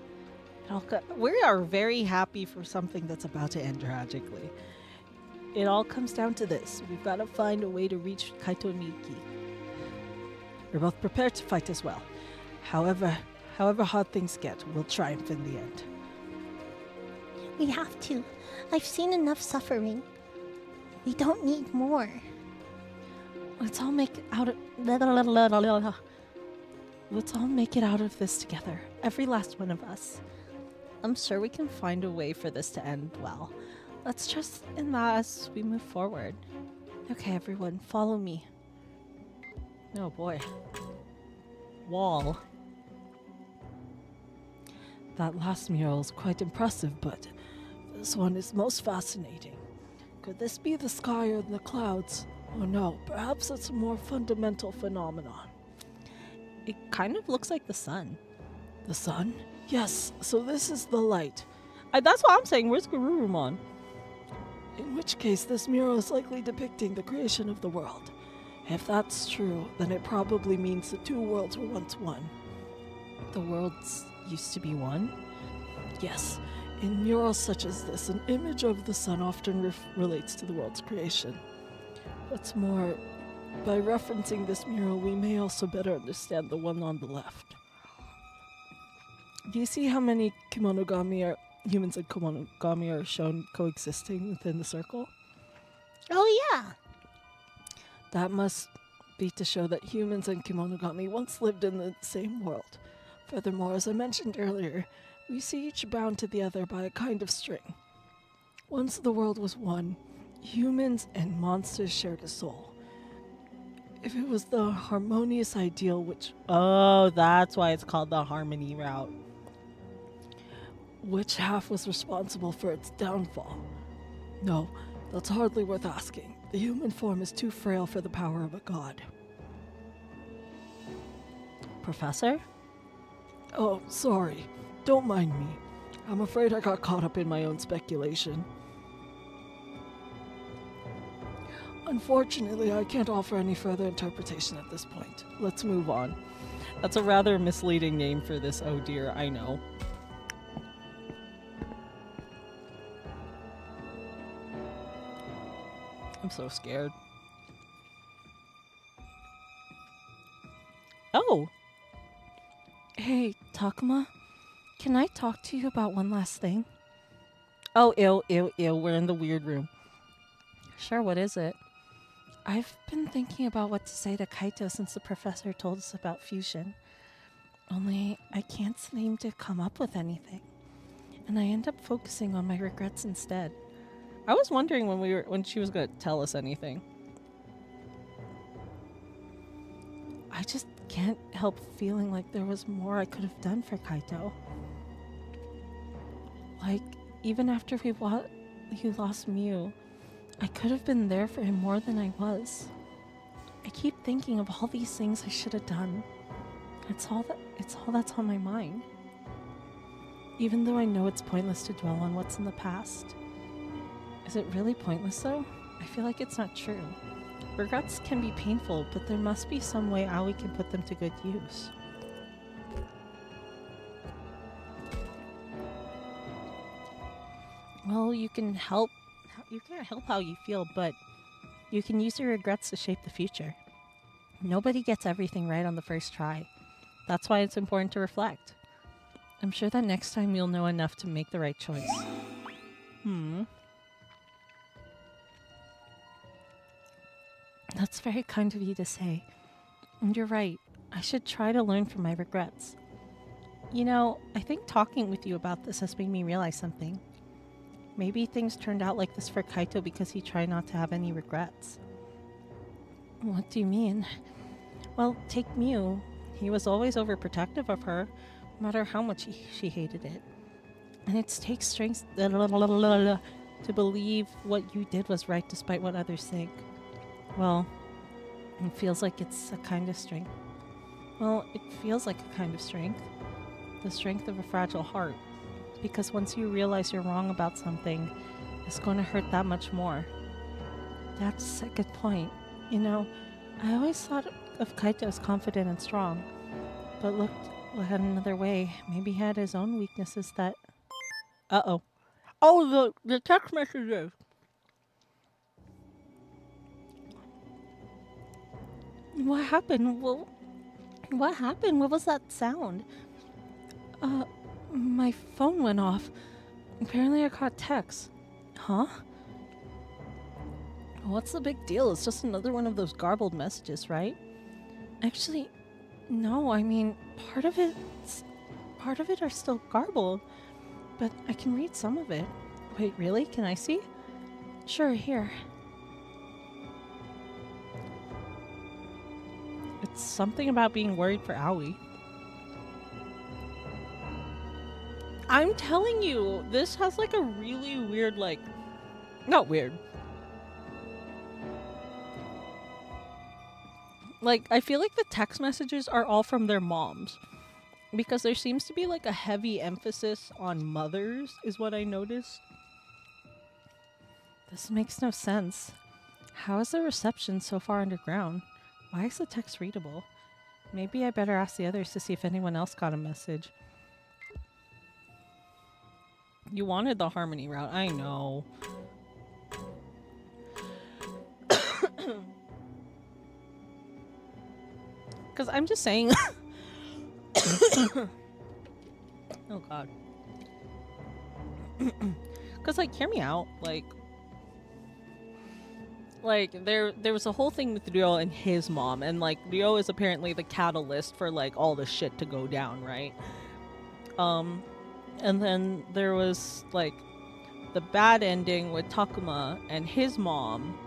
We are very happy for something that's about to end tragically. It all comes down to this. We've got to find a way to reach Kaito and Miyuki. We're both prepared to fight as well. However hard things get, we'll triumph in the end. We have to. I've seen enough suffering. We don't need more. Let's all make it out of this together. Every last one of us. I'm sure we can find a way for this to end well. Let's trust in that as we move forward. Okay, everyone, follow me. Oh boy. Wall. That last mural is quite impressive, but this one is most fascinating. Could this be the sky or the clouds? Or no, perhaps it's a more fundamental phenomenon. It kind of looks like the sun. The sun? Yes, so this is the light. That's what I'm saying. Where's Garurumon? In which case, this mural is likely depicting the creation of the world. If that's true, then it probably means the two worlds were once one. The worlds used to be one? Yes. In murals such as this, an image of the sun often relates to the world's creation. What's more, by referencing this mural, we may also better understand the one on the left. Do you see how many humans and Kemonogami are shown coexisting within the circle? Oh yeah! That must be to show that humans and Kemonogami once lived in the same world. Furthermore, as I mentioned earlier, we see each bound to the other by a kind of string. Once the world was one, humans and monsters shared a soul. If it was the harmonious ideal which... Oh, that's why it's called the Harmony route. Which half was responsible for its downfall? No, that's hardly worth asking. The human form is too frail for the power of a god. Professor? Oh, sorry. Don't mind me. I'm afraid I got caught up in my own speculation. Unfortunately, I can't offer any further interpretation at this point. Let's move on. That's a rather misleading name for this, oh dear, I know. I'm so scared. Oh! Hey, Takuma, can I talk to you about one last thing? Oh, ew, we're in the weird room. Sure, what is it? I've been thinking about what to say to Kaito since the professor told us about fusion. Only I can't seem to come up with anything. And I end up focusing on my regrets instead. I was wondering when she was going to tell us anything. I just can't help feeling like there was more I could have done for Kaito. Like, even after he lost Mew, I could have been there for him more than I was. I keep thinking of all these things I should have done. It's all that's on my mind. Even though I know it's pointless to dwell on what's in the past. Is it really pointless though? I feel like it's not true. Regrets can be painful, but there must be some way Aoi can put them to good use. Well, you can't help how you feel, but you can use your regrets to shape the future. Nobody gets everything right on the first try. That's why it's important to reflect. I'm sure that next time you'll know enough to make the right choice. That's very kind of you to say. And you're right. I should try to learn from my regrets. You know, I think talking with you about this has made me realize something. Maybe things turned out like this for Kaito because he tried not to have any regrets. What do you mean? Well, take Miu. He was always overprotective of her, no matter how much she hated it. And it takes strength to believe what you did was right despite what others think. Well, it feels like it's a kind of strength. Well, it feels like a kind of strength. The strength of a fragile heart. Because once you realize you're wrong about something, it's going to hurt that much more. That's a good point. You know, I always thought of Kaito as confident and strong. But looked at another way. Maybe he had his own weaknesses that... Uh-oh. Oh, the text messages. What happened? Well, what happened? What was that sound? My phone went off. Apparently I got text. Huh? What's the big deal? It's just another one of those garbled messages, right? Actually, no, I mean, part of it are still garbled, but I can read some of it. Wait, really? Can I see? Sure, here. It's something about being worried for Aoi. I'm telling you, this has like a really weird, like, not weird. Like, I feel like the text messages are all from their moms. Because there seems to be like a heavy emphasis on mothers, is what I noticed. This makes no sense. How is the reception so far underground? Why is the text readable? Maybe I better ask the others to see if anyone else got a message. You wanted the Harmony route, I know. Because I'm just saying... Oh god. Because, like, hear me out. Like there was a whole thing with Ryo and his mom, and like Ryo is apparently the catalyst for like all the shit to go down, right? And then there was like the bad ending with Takuma and his mom,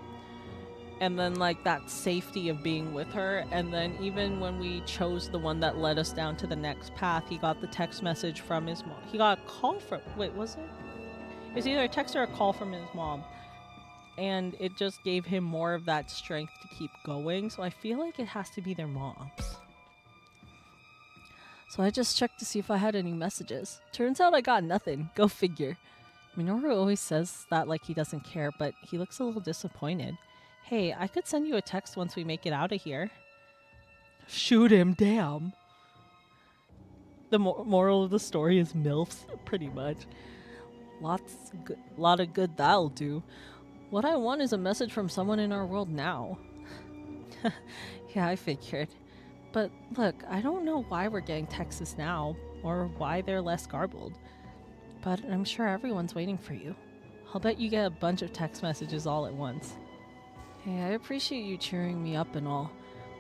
and then like that safety of being with her, and then even when we chose the one that led us down to the next path, he got the text message from his mom. He got a call from, wait, was it? It was either a text or a call from his mom. And it just gave him more of that strength to keep going. So I feel like it has to be their moms. So I just checked to see if I had any messages. Turns out I got nothing. Go figure. Minoru always says that like he doesn't care, but he looks a little disappointed. Hey, I could send you a text once we make it out of here. Shoot him, damn. The moral of the story is MILFs, pretty much. Lot of good that'll do. What I want is a message from someone in our world now. Yeah, I figured. But look, I don't know why we're getting texts now, or why they're less garbled. But I'm sure everyone's waiting for you. I'll bet you get a bunch of text messages all at once. Hey, I appreciate you cheering me up and all,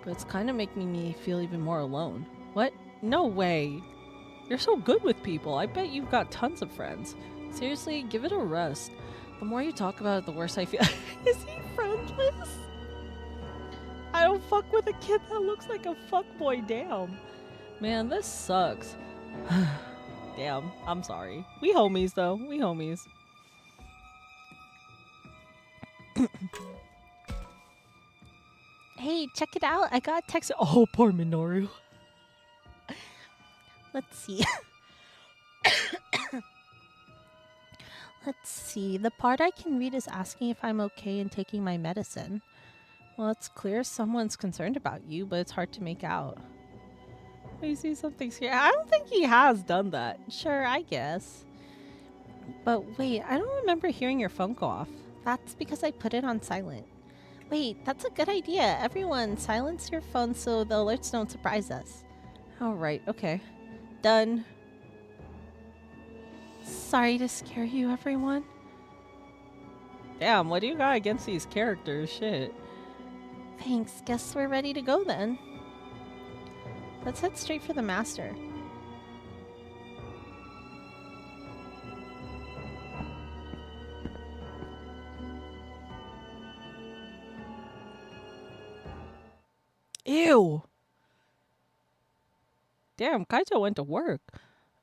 but it's kind of making me feel even more alone. What? No way! You're so good with people, I bet you've got tons of friends. Seriously, give it a rest. The more you talk about it, the worse I feel. Is he friendless? I don't fuck with a kid that looks like a fuckboy, damn. Man, this sucks. Damn, I'm sorry. We homies, though. We homies. Hey, check it out. I got a text. Oh, poor Minoru. Let's see. Let's see. The part I can read is asking if I'm okay in taking my medicine. Well, it's clear someone's concerned about you, but it's hard to make out. I see something scary. I don't think he has done that. Sure, I guess. But wait, I don't remember hearing your phone go off. That's because I put it on silent. Wait, that's a good idea. Everyone, silence your phone so the alerts don't surprise us. All right, okay. Done. Sorry to scare you, everyone. Damn, what do you got against these characters? Shit. Thanks. Guess we're ready to go then. Let's head straight for the master. Ew. Damn, Kaito went to work.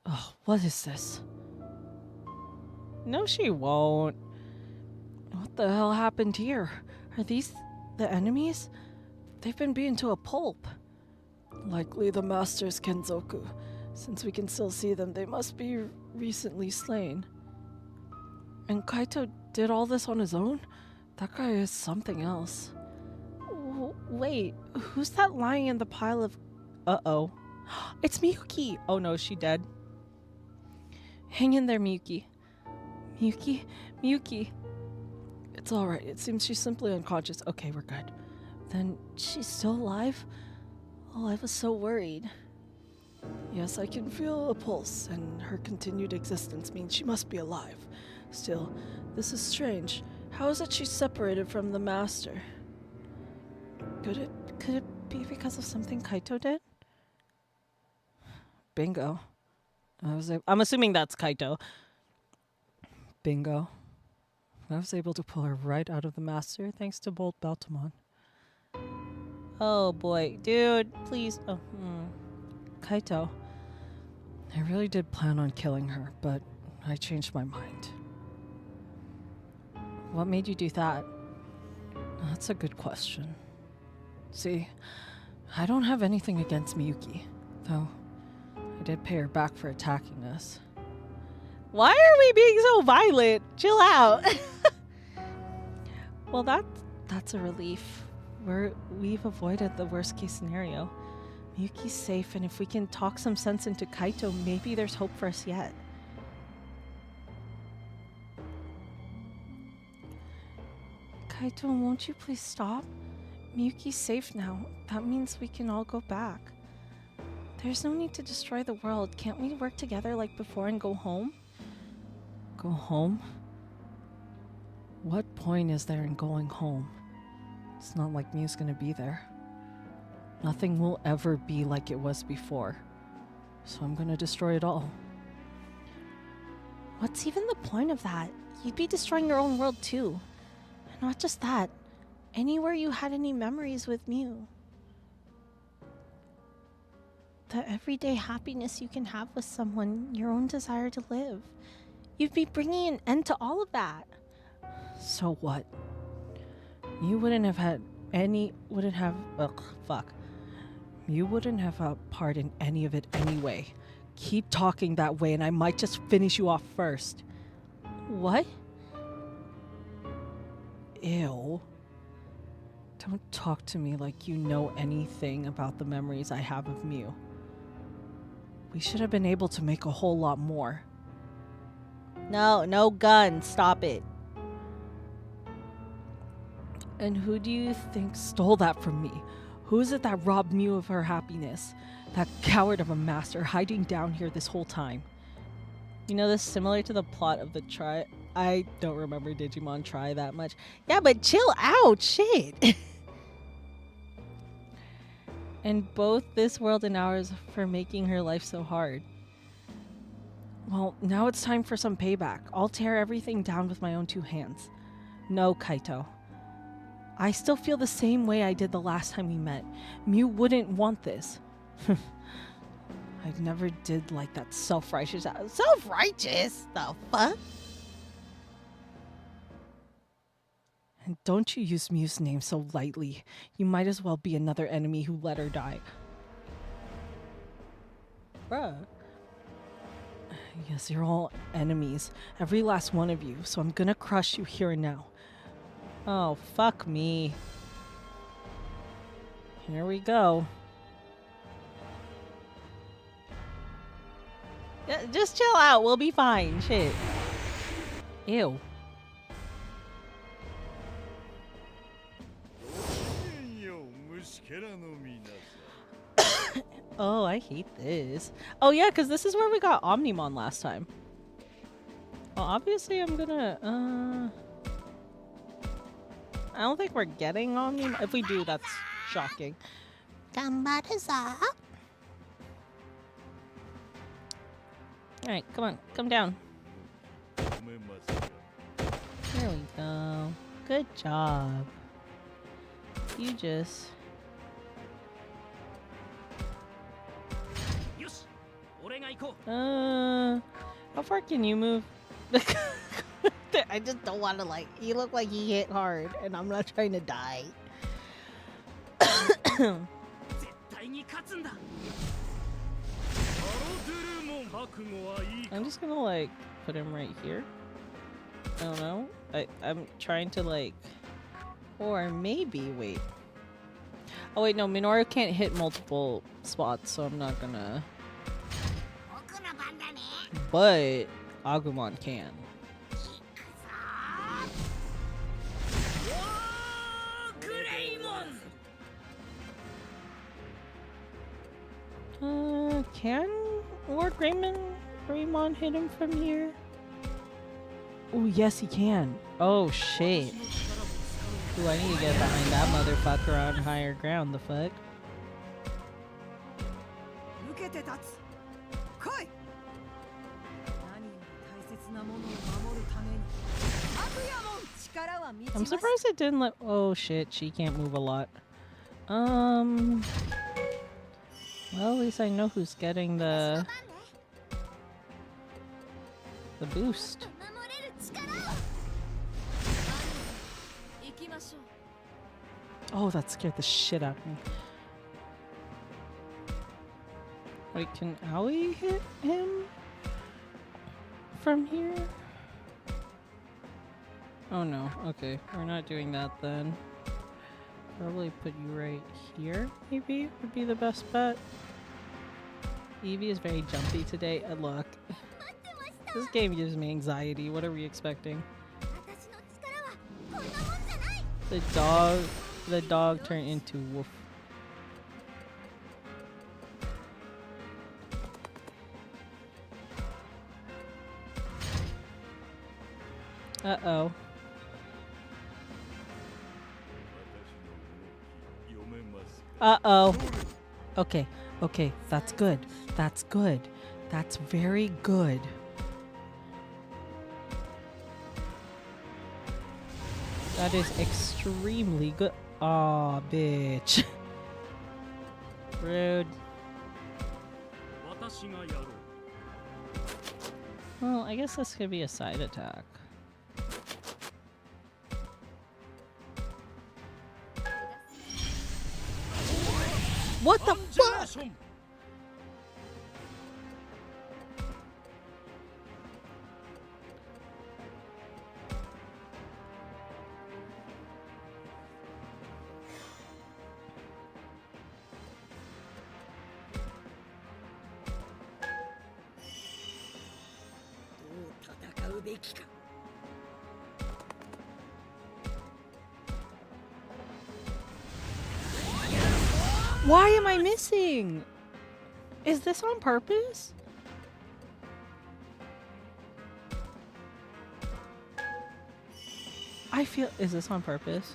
Oh, what is this? No, she won't. What the hell happened here? Are these the enemies? They've been beaten to a pulp. Likely the master's Kenzoku. Since we can still see them, they must be recently slain. And Kaito did all this on his own? That guy is something else. Wait, who's that lying in the pile of... Uh-oh. It's Miyuki! Oh no, she dead. Hang in there, Miyuki. Miyuki. It's alright. It seems she's simply unconscious. Okay, we're good. Then she's still alive? Oh, I was so worried. Yes, I can feel a pulse, and her continued existence means she must be alive. Still, this is strange. How is it she's separated from the master? Could it be because of something Kaito did? Bingo. I'm assuming that's Kaito. Bingo. I was able to pull her right out of the master thanks to Bolt Beltamon. Oh boy. Dude, please. Oh, Kaito. I really did plan on killing her, but I changed my mind. What made you do that? That's a good question. See, I don't have anything against Miyuki, though I did pay her back for attacking us. Why are we being so violent? Chill out. Well, that's a relief. We've avoided the worst case scenario. Miyuki's safe, and if we can talk some sense into Kaito, maybe there's hope for us yet. Kaito, won't you please stop? Miyuki's safe now. That means we can all go back. There's no need to destroy the world. Can't we work together like before and go home? Go home? What point is there in going home? It's not like Miu's gonna be there. Nothing will ever be like it was before. So I'm gonna destroy it all. What's even the point of that? You'd be destroying your own world too. And not just that. Anywhere you had any memories with Miu. The everyday happiness you can have with someone, your own desire to live. You'd be bringing an end to all of that. So what? You wouldn't have a part in any of it anyway. Keep talking that way and I might just finish you off first. What? Ew. Don't talk to me like you know anything about the memories I have of Miu. We should have been able to make a whole lot more. No gun. Stop it. And who do you think stole that from me? Who is it that robbed Miu of her happiness? That coward of a master hiding down here this whole time. You know, this is similar to the plot of the Try. I don't remember Digimon Try that much. Yeah, but chill out. Shit. And both this world and ours for making her life so hard. Well, now it's time for some payback. I'll tear everything down with my own two hands. No, Kaito. I still feel the same way I did the last time we met. Miu wouldn't want this. I never did like that self-righteous. Self-righteous? The fuck? Don't you use Miu's name so lightly. You might as well be another enemy who let her die. Bruh. Yes, you're all enemies. Every last one of you. So I'm gonna crush you here and now. Oh, fuck me. Here we go. Yeah, just chill out. We'll be fine. Shit. Ew. Oh, I hate this. Oh, yeah, because this is where we got Omnimon last time. Well, obviously I'm gonna, I don't think we're getting Omnimon. If we do, that's shocking. Gambaruza. Alright, come on. Come down. There we go. Good job. You just... how far can you move? I just don't want to, like, you look like you hit hard, and I'm not trying to die. I'm just gonna, like, put him right here. I don't know. I'm trying to, like... Or maybe, wait. Oh, wait, no. Minoru can't hit multiple spots, so I'm not gonna... But Agumon can. Can Lord Greymon hit him from here? Oh, yes, he can. Oh, shit. Ooh, I need to get behind that motherfucker on higher ground. The fuck? I'm surprised it didn't let... Oh, shit. She can't move a lot. Well, at least I know who's getting the boost. Oh, that scared the shit out of me. Wait, can Aoi hit him from here? Oh no, okay. We're not doing that then. Probably put you right here, maybe, would be the best bet. Evie is very jumpy today. Look. This game gives me anxiety. What are we expecting? The dog turned into wolf. Uh-oh. Uh-oh. Okay, okay, that's good. That's good. That's very good. That is extremely good. Aw, bitch. Rude. Well, I guess this could be a side attack. What the fuck? Why am I missing? Is this on purpose? I feel... Is this on purpose?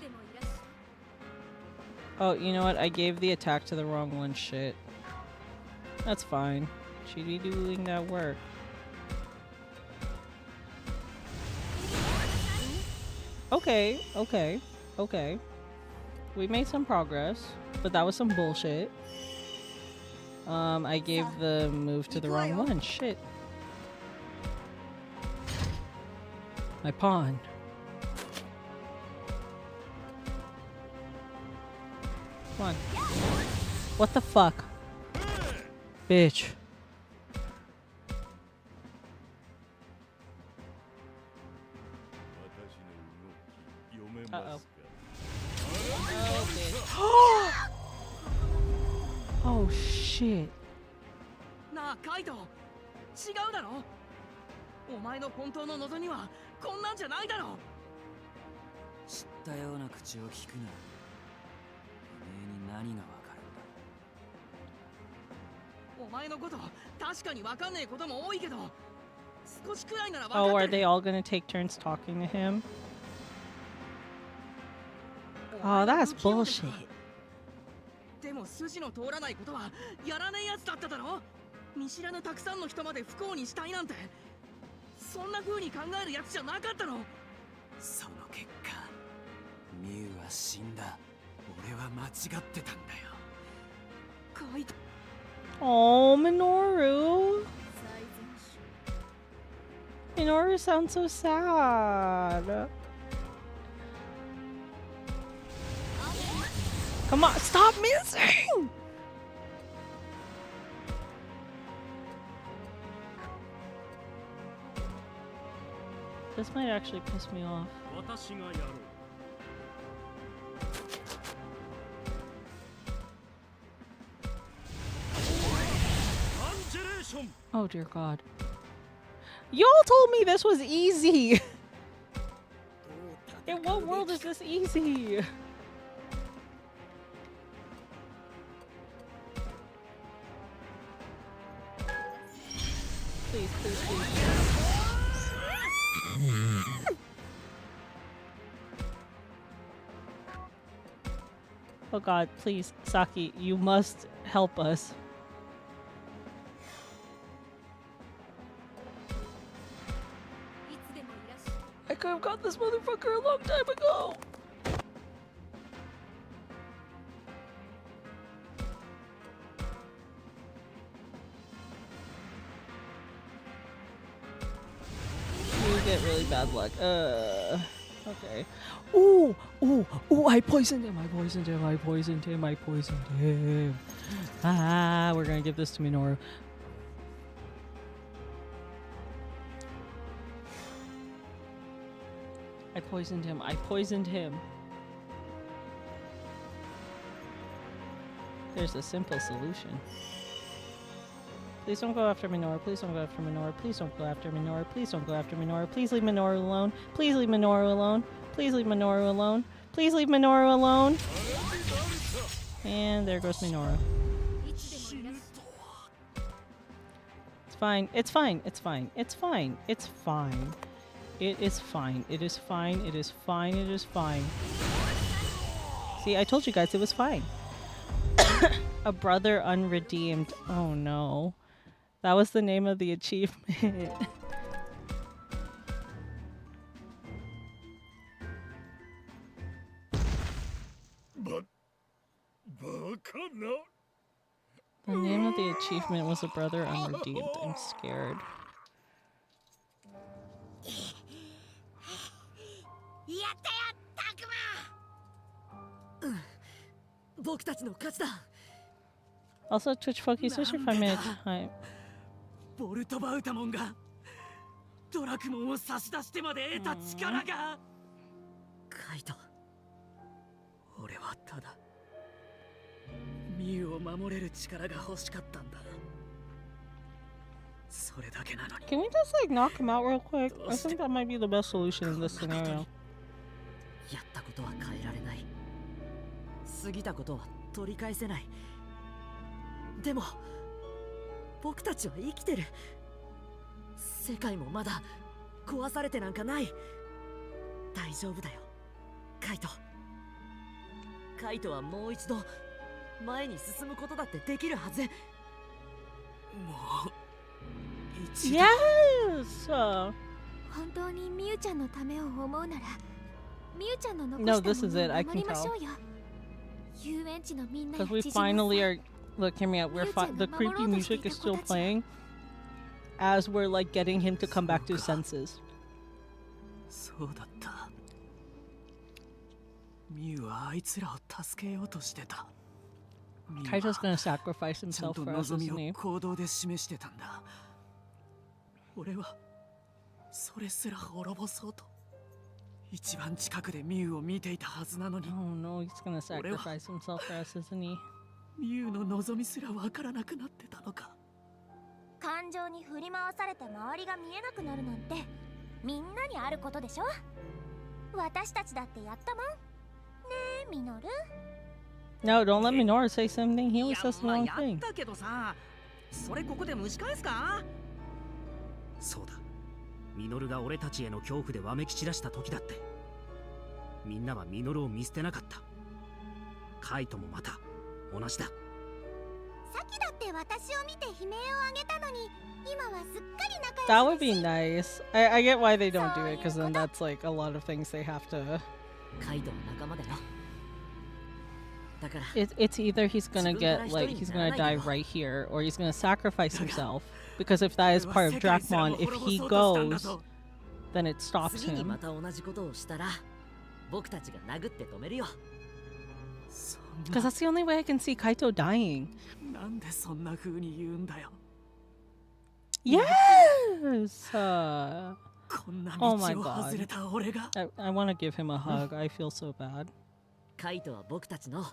Oh, you know what? I gave the attack to the wrong one. Shit. That's fine. She'd be doing that work. Okay, okay, okay. We made some progress, but that was some bullshit. I gave the move to the wrong one. Shit. My pawn. Come on. What the fuck? Bitch. Uh-oh. Oh, bitch. Oh, shit. なあカイト、違うだろ。お前の本当の望みはこんなんじゃないだろ。知ったような口を聞くな。おめえに何がわかるんだ。お前のこと確かにわかんねえことも多いけど、少しくらいならわか Oh, っ are て they all gonna take turns talking to him? Oh, that's bullshit. でも筋の通らないことはやらねえやつだっただろ。見知らぬたくさんの人まで不幸にしたいなんて、そんな風に考えるやつじゃなかったの。その結果、ミュウは死んだ。俺は間違ってたんだよ。カイト。Oh, Minoru. Minoru sounds so sad. Come on, stop missing! This might actually piss me off. Oh dear God. Y'all told me this was easy! In what world is this easy? Please, please, please. Oh God, please, Saki, you must help us. I could have got this motherfucker a long time ago. You get really bad luck. Okay. Ooh, I poisoned him. Ah, we're gonna give this to Minoru. I poisoned him. There's a simple solution. Please don't go after Minoru. Please don't go after Minoru. Please don't go after Minoru. Please don't go after Minoru. Please leave Minoru alone. Please leave Minoru alone. Please leave Minoru alone. Please leave Minoru alone. And there goes Minoru. It's fine. It's fine. It's fine. It's fine. It's fine. It is fine. It is fine. It is fine. It is fine. See, I told you guys it was fine. A brother unredeemed. Oh no. That was the name of the achievement. The name of the achievement was a brother unredeemed. I'm scared. Also, Twitch Focus, switch your 5 minute time. ボルトバウタモンがドラクモンを差し出してまで得た力が。カイト、俺はただミュウを守れる力が欲しかったんだ。それだけなのに。Can we just like knock him out real quick? I think that might be the best solution in this scenario. やったことは変えられない。過ぎたことは取り返せない。でも僕たちは生きてる。世界もまだ壊されてなんかない。大丈夫だよ、カイト。カイトはもう一度前に進むことだってできるはず。もう一度。Yes! 本当にミユちゃんのためを思うなら、ミユちゃんの残 No, した this is も it. の I を守 can りましょ tell. うよ。遊園地のみんなや Because we ジジモン finally さん are. Look, hear me out. We're the creepy music is still playing as we're like getting him to come back to his senses. そうだった。ミュウはあいつらを助けようとしてた。Kaito's gonna sacrifice ちゃん himself と for us, 望み isn't を he? 行動で示してたんだ。俺はそれすら滅ぼそうと一番近くでミュウを見ていたはずなのに。 Oh no, he's gonna sacrifice himself for us, isn't he? ミュウの望みすらわからなくなってたのか。感情に振り回されて周りが見えなくなるなんてみんなにあることでしょ。私たちだってやったもんねえミノル。 No, don't let Minoru say something. He い always や says the まあ wrong やっ thing. たけどさ、それここで蒸し返すか？そうだ。ミノルが俺たちへの恐怖でわめき散らした時だって。みんなはミノルを見捨てなかった。カイトもまた同じだ。さっきだって私を見て悲鳴をあげたのに今はすっかり仲 That 良 would し be だし。 nice. I get why they don't do it, because then that's like a lot of things they have to. カイトの仲間だよ。だから It's either he's gonna get like he's gonna die right here, or he's gonna sacrifice himself. Because if that is part of Dracmon, if he goes, then it stops 次に him. また同じことをしたら僕たちが殴って止めるよ。 Because that's the only way I can see Kaito dying. なんでそんな風に言うんだよ。 Yes. こんな Oh 道 my を god. 外れた俺が。 I want to give him a hug. I feel so bad. カイトは僕たちの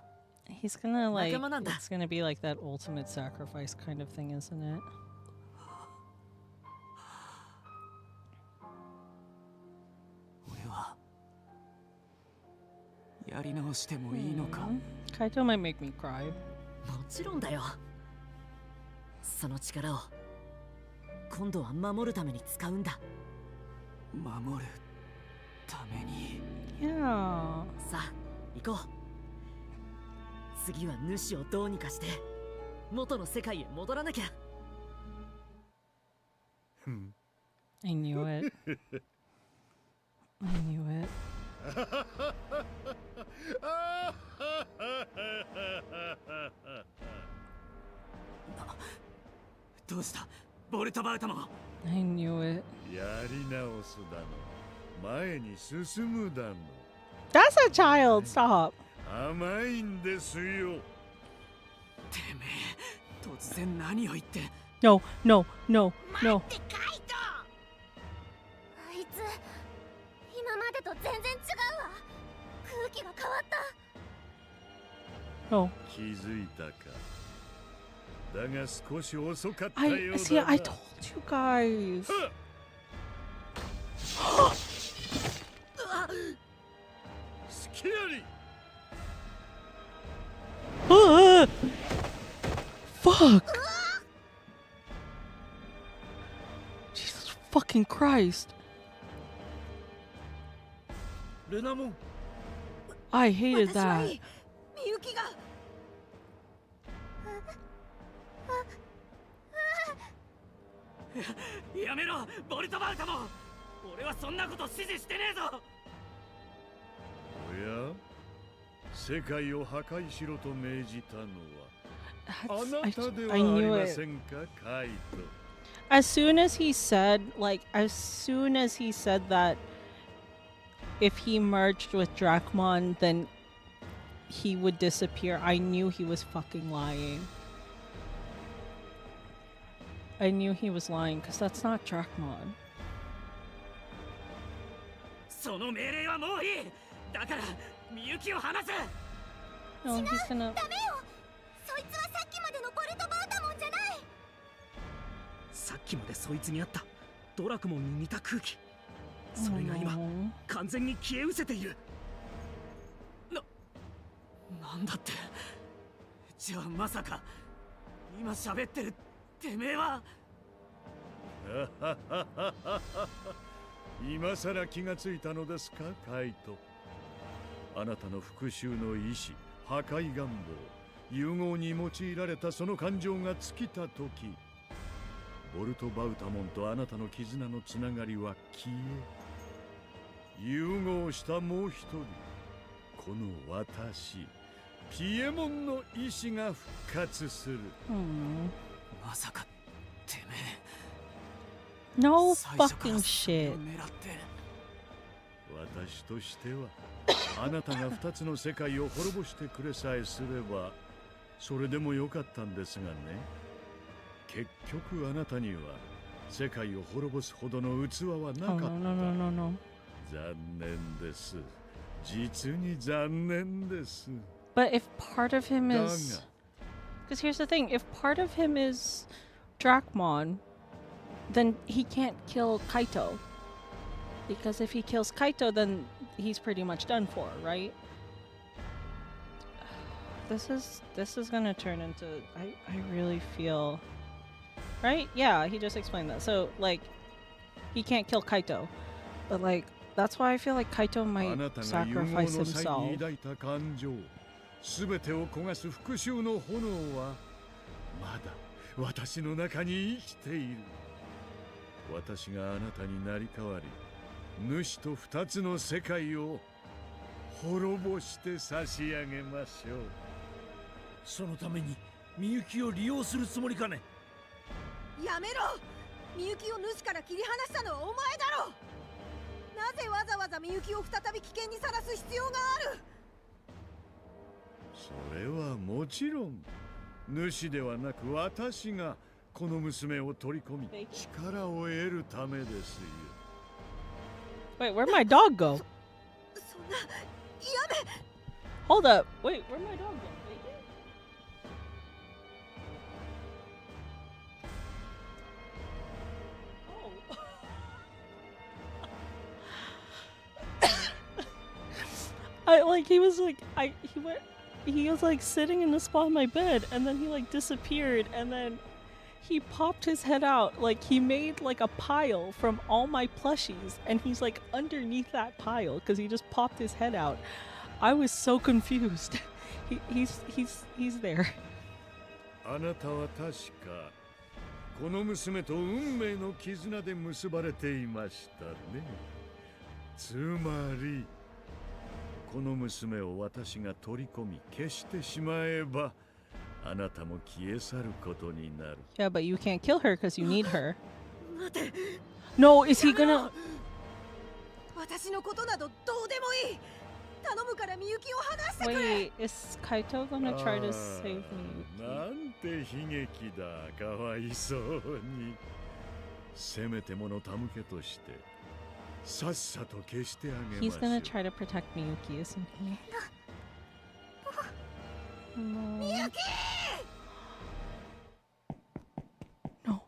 He's gonna like, 仲間なんだ。 it's gonna be like that ultimate sacrifice kind of thing, isn't it? 俺はやり直してもいいのか。 Kaito might make me cry. もちろんだよ。その力を今度は守るために使うんだ。守るために。 Yeah. さあ行こう。次は主をどうにかして元の世界へ戻らなきゃ。 I knew it. I knew it. どうしたボルトバウトも。 I knew it. やり直すだの、前に進むだの。 That's a child. Stop. 甘いんですよ。てめえ突然何を言って。 No, no, no, no. 待ってカイト。あいつ今までと全然違うわ。空気が変わった。 No. 気づいたか。だが少し遅かった I よう see. だな。 I told you guys. スキアリ。 Fuck. Jesus fucking Christ. レナモン。 I hated 私はい that. い。みゆきが。やめろボルトバウトも。俺はそんなこと指示してねえぞ。おや、世界を破壊しろと命じたのはあ That's- な I, たでは I あり knew ま it. せんか、カイト。 As soon as he said, that if he merged with Dracmon, then he would disappear, I knew he was fucking lying. I knew he was lying, because that's not Dracmon. その命令はもういい。だからみゆきを離せ。 No, he's gonna... ダメよ。そいつはさっきまでのボルトバウタモンじゃない。さっきまでそいつにあったドラクモンに似た空気。それが今 Oh. 完全に消え失せている。なんだって。じゃあまさか今喋ってるてめえは。今さら気がついたのですか、カイト。あなたの復讐の意志、破壊願望、融合に用いられたその感情が尽きた時、ボルトバウタモンとあなたの絆のつながりは消え、融合したもう一人、この私、ピエモンの意志が復活する。まさかてめえ。 No 最初から fucking それ shit. を狙って私としてはあなたが二つの世界を滅ぼしてくれさえすればそれでもよかったんですがね。結局あなたには世界を滅ぼすほどの器はなかった。残念です。実に残念です。But if part of him is... Because here's the thing, if part of him is Drachmon, then he can't kill Kaito. Because if he kills Kaito, then he's pretty much done for, right? This is gonna turn into... I really feel... Right? Yeah, he just explained that. So, like, he can't kill Kaito. But, like, that's why I feel like Kaito might sacrifice himself. すべてを焦がす復讐の炎はまだ私の中に生きている。私があなたになり代わり、主と二つの世界を滅ぼして差し上げましょう。そのためにみゆきを利用するつもりかね。やめろ。みゆきを主から切り離したのはお前だろ。なぜわざわざみゆきを再び危険にさらす必要がある。それはもちろん主ではなく私がこの娘を取り込み力を得るためですよ。 Wait, where'd my dog go? そんなやめ。 Hold up. Wait, where'd my dog go? He was like, he was like sitting in the spot on my bed, and then he like disappeared, and then he popped his head out. Like, he made like a pile from all my plushies, and he's like underneath that pile because he just popped his head out. I was so confused. He's there. あなたは確かこの娘と運命の絆で結ばれていましたね。つまりこの娘を私が取り込み消してしまえばあなたも消え去ることになる。 Yeah, but you can't kill her because you need her. No, is he gonna... 私のことなどどうでもいい。頼むからみゆきを離してくれ。 Wait, is Kaito gonna try to save me? なんて悲劇だ。かわいそうに。せめてもの手向けとしてさっさと消してあげましょう。 He's gonna try to protect Miyuki, isn't he? No. Miyuki! No.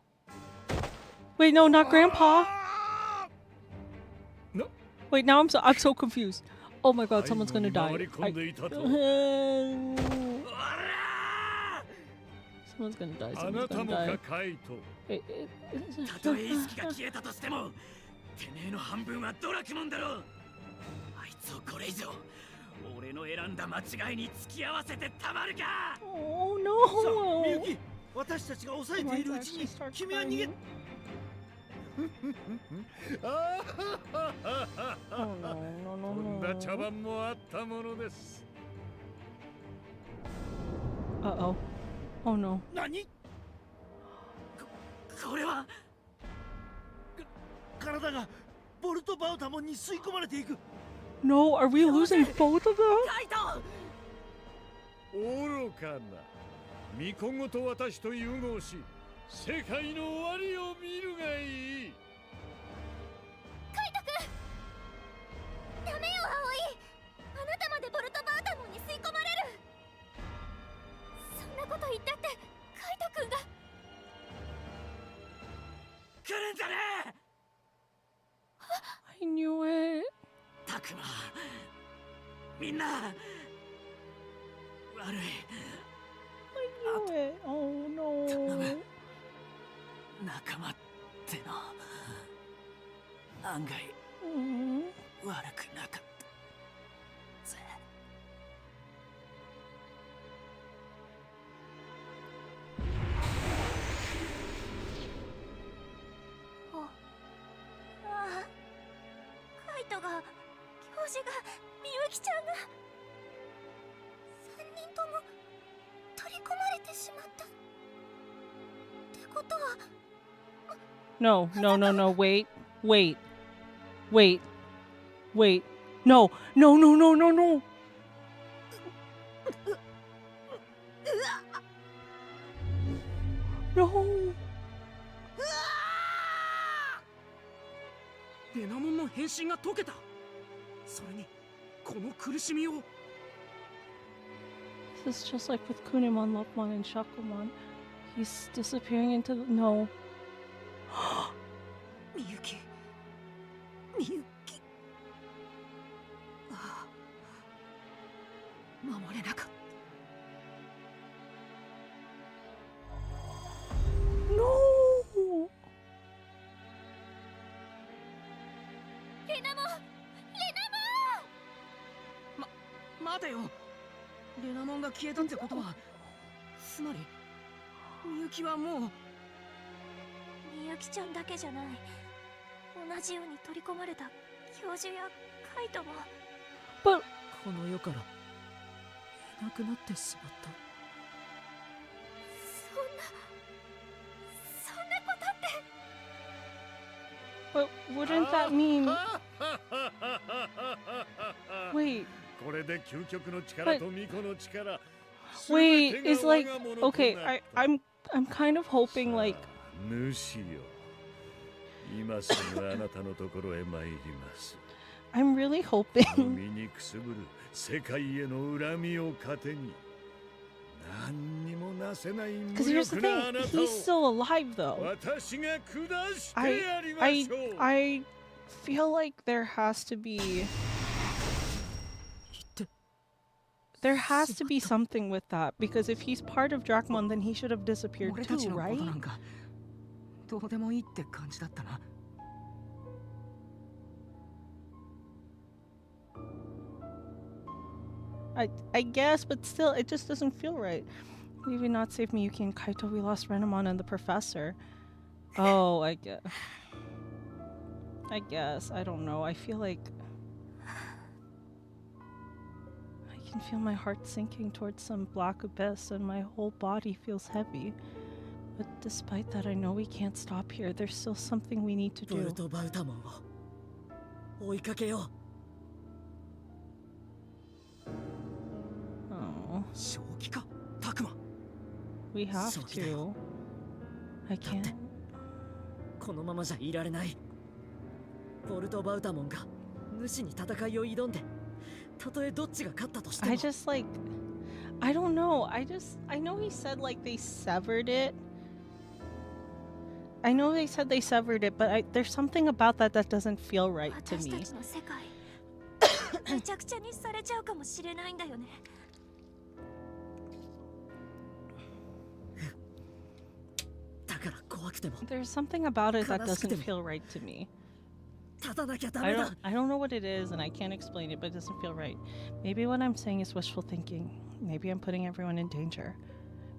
Wait, no, not Grandpa. No. Wait, now I'm so confused. Oh my God, someone's gonna die. Someone's gonna die. Someone's gonna die. Wait, たとえ意識が消えたとしても、てめえの半分はドラキモンだろ。あいつをこれ以上俺の選んだ間違いに付き合わせてたまるか。 Oh no. みゆき、私たちが抑えているうちに君は逃げ。こんな茶番もあったものです。 Uh-oh. Oh no. 何？これは体がボルトバウタモンに吸い込まれていく。 No, are we losing both of them? カイト！愚かな。巫女ごと私と融合し、世界の終わりを見るがいい。カイト君、ダメよ葵。あなたまでボルトバウタモンに吸い込まれる。そんなこと言ったってカイト君が。来るんじゃねえ。 I knew it. たくま、みんな悪い。 I knew it. Oh no. 仲間っての案外悪くなかったぜ。ああ、カイトが、教授が、みゆきちゃんが3人とも取り込まれてしまった。ってことは No, no, no, no, wait, wait, wait, wait. No, no, no, no, no, no. No. レナモンの変身が解けた。それにこの苦しみを。 This is just like with Kunimon, Lopmon, and Shakumon. He's disappearing into the... No. みゆきみゆき、ああ、守れなかった。 No. レナモン、レナモン。待てよ。レナモンが消えたってことは、つまりみゆきはもう。みゆきちゃんだけじゃない。同じように取り込まれた教授やカイトも。 But この世からいなくなってしまった。そんなことって。 But wouldn't that mean... Wait. これで究極の力と巫女の力。 Wait, is like... Okay, I'm kind of hoping like... 主よ、今すぐあなたのところへ参ります。 I'm really hoping... 身にくすぶる世界への恨みを糧に、何にもなせない無 Because here's the 力なあな thing, たを he's still alive though. 私が下してやりま I しょう。 I feel like there has to be... There has to be something with that, because if he's part of Dracmon, then he should have disappeared 俺たち too, のこ right? となんかどうでもいいって感じだったな。 I guess, but still, it just doesn't feel right. We did not save Miyuki and Kaito. We lost Renamon and the professor. Oh, I guess. I don't know. I feel like I can feel my heart sinking towards some black abyss, and my whole body feels heavy. But despite that, I know we can't stop here. There's still something we need to ボル do. トバウタモンを追いかけよ Oh, 正気か、タクマ。 we have to. I can't. う。このままじゃいられない。ボルトバウタモンが主に戦いを挑んで、たとえどっちが勝ったとしても。 I just like, I don't know. I know he said like they severed it. I know they said they severed it, but there's something about that that doesn't feel right to 私た me. ちの世界めちゃくちゃにされちゃうかもしれないんだよね。だから怖くても There's something about it that doesn't 悲しくても。 feel right to me. 立たなきゃダメだ。 I don't know what it is, and I can't explain it, but it doesn't feel right. Maybe what I'm saying is wishful thinking. Maybe I'm putting everyone in danger.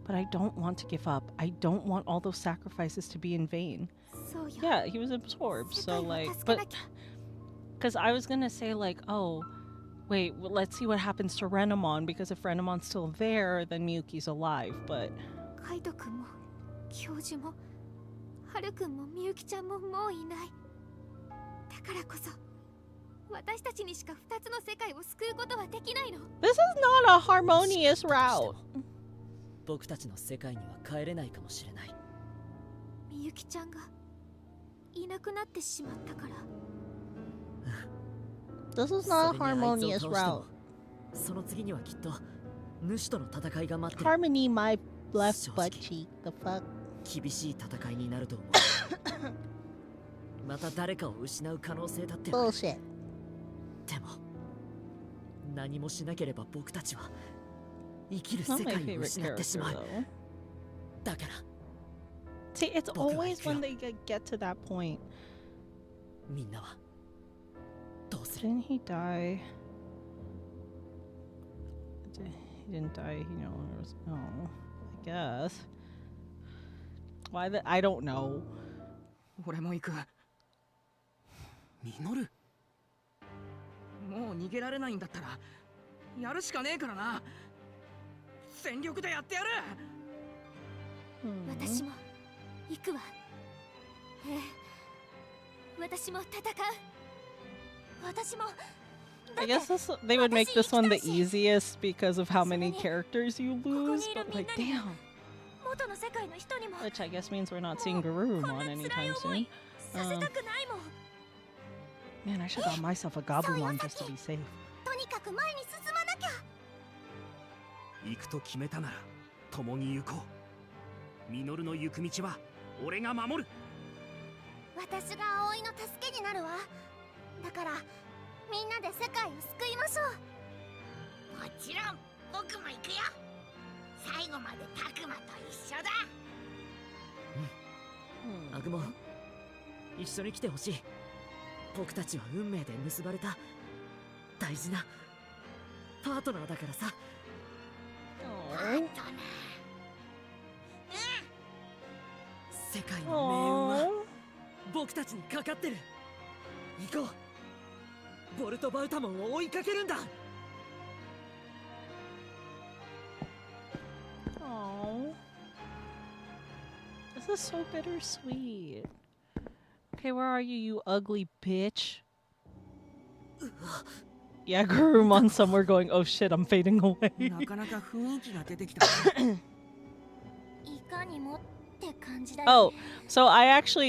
But I don't want to give up. I don't want all those sacrifices to be in vain. そうよ。 Yeah, he was absorbed, 世 so 界を like, 助け but なきゃ。 because I was gonna say like, oh, wait, well, let's see what happens to Renamon, because if Renamon's still there, then Miyuki's alive. But カイト君も教授もハル君もみゆきちゃんももういない。だからこそ私たちにしか2つの世界を救うことはできないの。 this is not a harmonious route. 僕たちの世界には帰れないかもしれない。みゆきちゃんがいなくなってしまったから。 This is そ not れ a にあいつを harmonious 倒しても route. その次にはきっと主との戦いが待ってる。 Harmony, my left butt cheek. The fuck? 厳しい戦いになると思う。また誰かを失う可能性だってある。 Bullshit. でも何もしなければ僕たちは生きる Not 世 my 界を favorite 失ってし character まう。 though. だから See, it's 僕は always 行くよ。 when they get to that point. みんなはどうする？ Didn't he die? He didn't die. You know, there was no. I guess. Why the? I don't know. 俺も行く。ミノル。もう逃げられないんだったらやるしかねえからな。全力でやってやる。 私も行くわ。ええ、私も戦う。私も I guess they would make this one the easiest because of how many characters you lose, but like, damn. Which I guess means we're not seeing Garurumon anytime soon. Man, I should got myself a Gabumon just to be safe. 行くと決めたなら共に行こう。ミノルの行く道は俺が守る。私が葵の助けになるわ。だからみんなで世界を救いましょう。もちろん僕も行くよ。最後までタクマと一緒だ。アグモン、一緒に来てほしい。僕たちは運命で結ばれた大事なパートナーだからさ。パートナー。世界の命運は僕たちにかかってる。行こう。ボルトバウタモンを追いかけるんだ。Aww. This is so bittersweet. Okay, where are you, you ugly bitch? Yeah, Garurumon somewhere going, oh shit, I'm fading away. Oh, so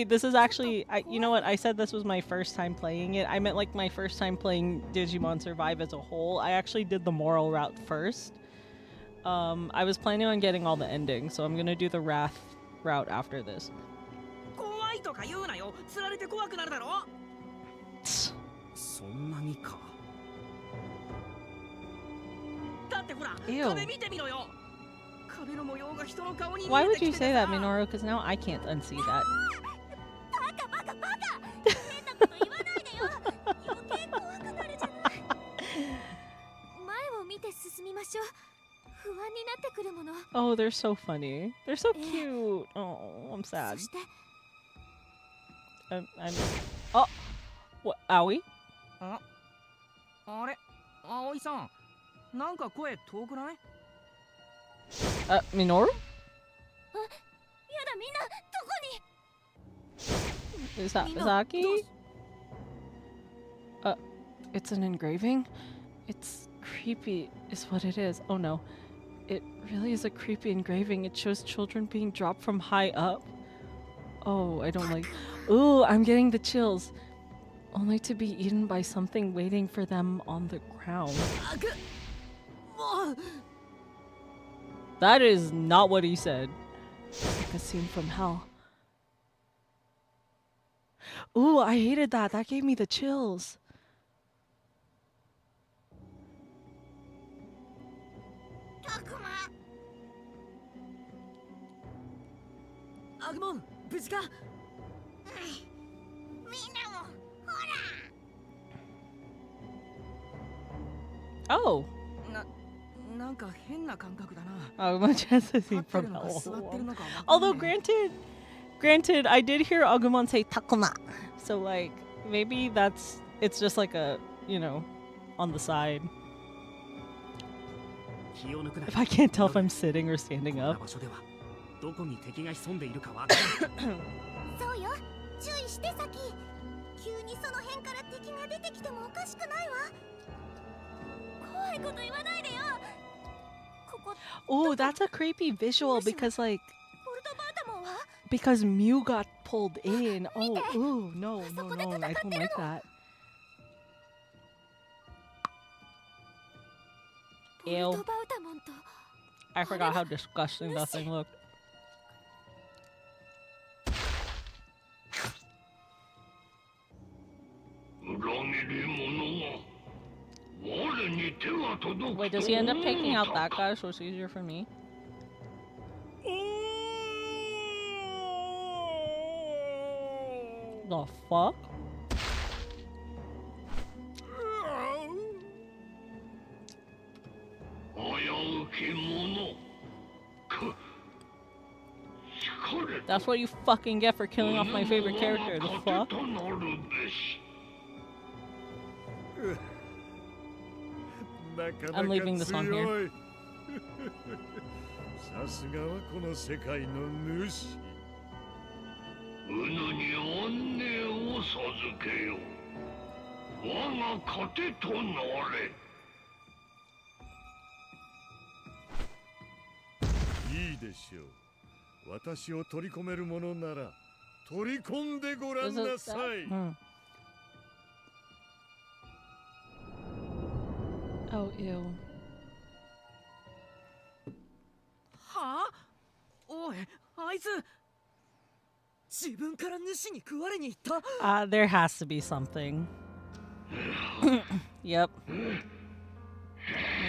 this is actually, you know what, I said this was my first time playing it. I meant like my first time playing Digimon Survive as a whole. I actually did the moral route first. I was planning on getting all the endings, so I'm gonna do the Wrath route after this. Ew. Why would you say that, Minoru? Because now I can't unsee that. Oh, they're so funny. They're so cute. Oh, I'm sad. Oh, what? Aoi? Minoru? Is that Zaki? It's an engraving? It's creepy, is what it is. Oh no. It really is a creepy engraving. It shows children being dropped from high up. Oh, I don't like... Ooh, I'm getting the chills. Only to be eaten by something waiting for them on the ground. That is not what he said. Like a scene from hell. Ooh, I hated that. That gave me the chills. Agumon, 無事か? Oh. Oh, much as a scene from hell. Although granted, I did hear Agumon say Takuma. So like maybe it's just like a, you know, on the side. If I can't tell if I'm sitting or standing up. Oh, that's a creepy visual because like Mew got pulled in. Oh, ooh, no, I don't like that. Ew. I forgot how disgusting that thing looked. Wait, does he end up taking out that guy so it's easier for me? The fuck? That's what you fucking get for killing off my favorite character, the fuck? I'm leaving this on here. いいでしょう。私を取り込めるものなら取り込んでごらんなさい。Oh, ew. はあ？おい、あいつ自分から主に食われに行った？ There has to be something. Yep.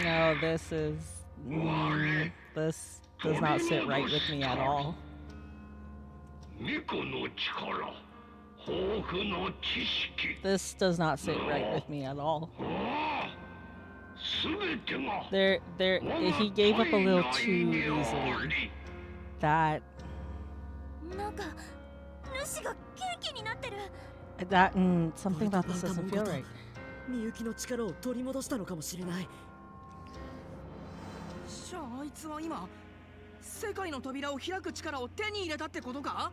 No, this is... this does not sit right with me at all. This does not sit right with me at all. He gave up a little too easily. That... something about this doesn't feel right. みゆきの力を取り戻したのかもしれない。じゃああいつは今世界の扉を開く力を手に入れたってことか？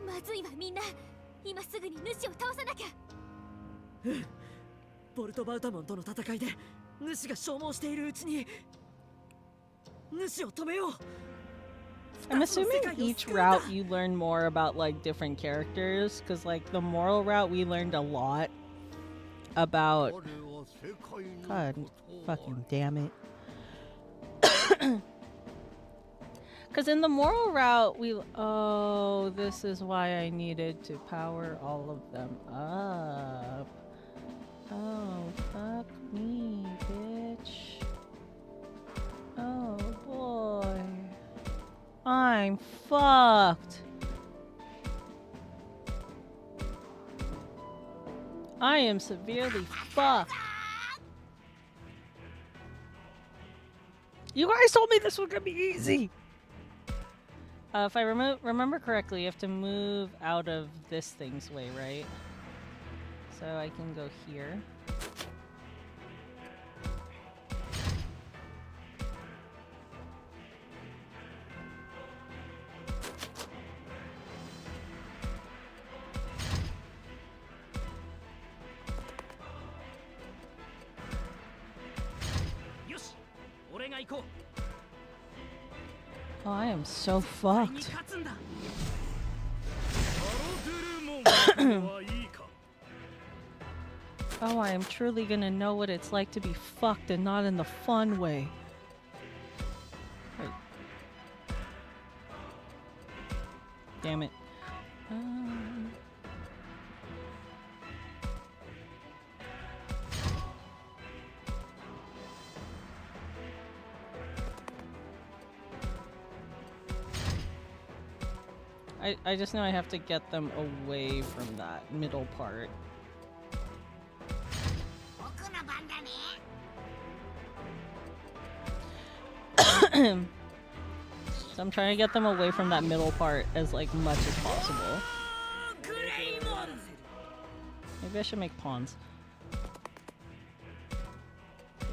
まずいわみんな、今すぐに主を倒さなきゃ。ボルトバウタモンとの戦いで主が消耗しているうちに主を止めよう。 I'm assuming each route you learn more about like different characters, because like the moral route we learned a lot about... God fucking damn it. Because in the moral route we... Oh, this is why I needed to power all of them up. Oh, fuck me, bitch. Oh boy. I'm fucked. I am severely fucked. You guys told me this was gonna be easy. If I remember correctly, you have to move out of this thing's way, right? So I can go here. Oh, I am so fucked. Oh, I am truly gonna know what it's like to be fucked and not in the fun way. Wait. Damn it. I just know I have to get them away from that middle part. So I'm trying to get them away from that middle part as like much as possible. Maybe I should make pawns.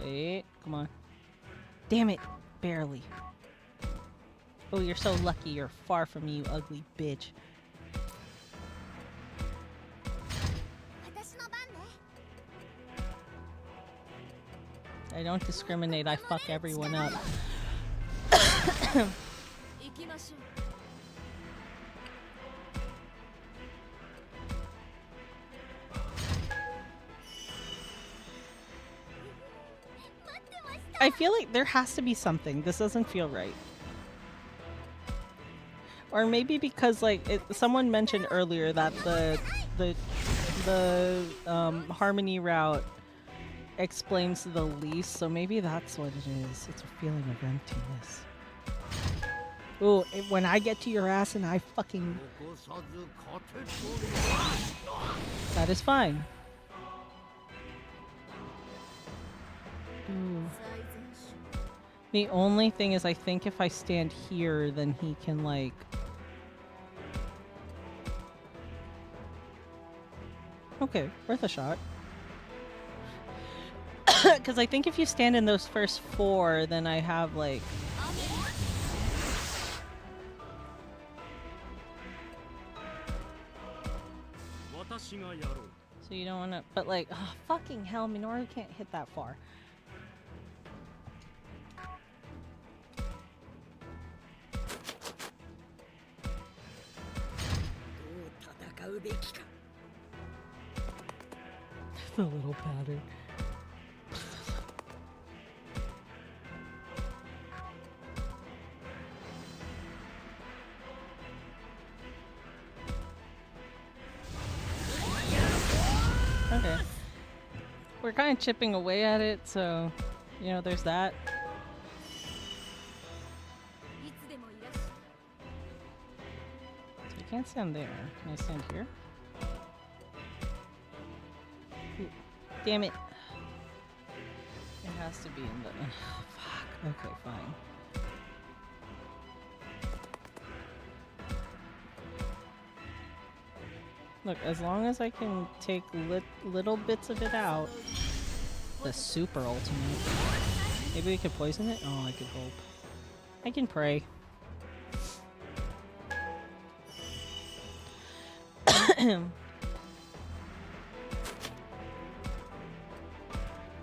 Wait, come on. Damn it, barely. Oh, you're so lucky you're far from me, you ugly bitch. I don't discriminate, I fuck everyone up. I feel like there has to be something. This doesn't feel right. Or maybe because like someone mentioned earlier that the Harmony route explains the least, so maybe that's what it is. It's a feeling of emptiness. Ooh, when I get to your ass and I fucking... That is fine. Ooh. The only thing is I think if I stand here, then he can like... Okay, worth a shot. Because I think if you stand in those first 4, then I have like... So you don't want to, but like, oh, fucking hell, Minoru can't hit that far. The little pattern. Okay. We're kind of chipping away at it, so, you know, there's that. So I can't stand there. Can I stand here? Ooh, damn it. It has to be in the... fuck. Okay, fine. Look, as long as I can take little bits of it out. The super ultimate. Maybe we could poison it? Oh, I could hope. I can pray.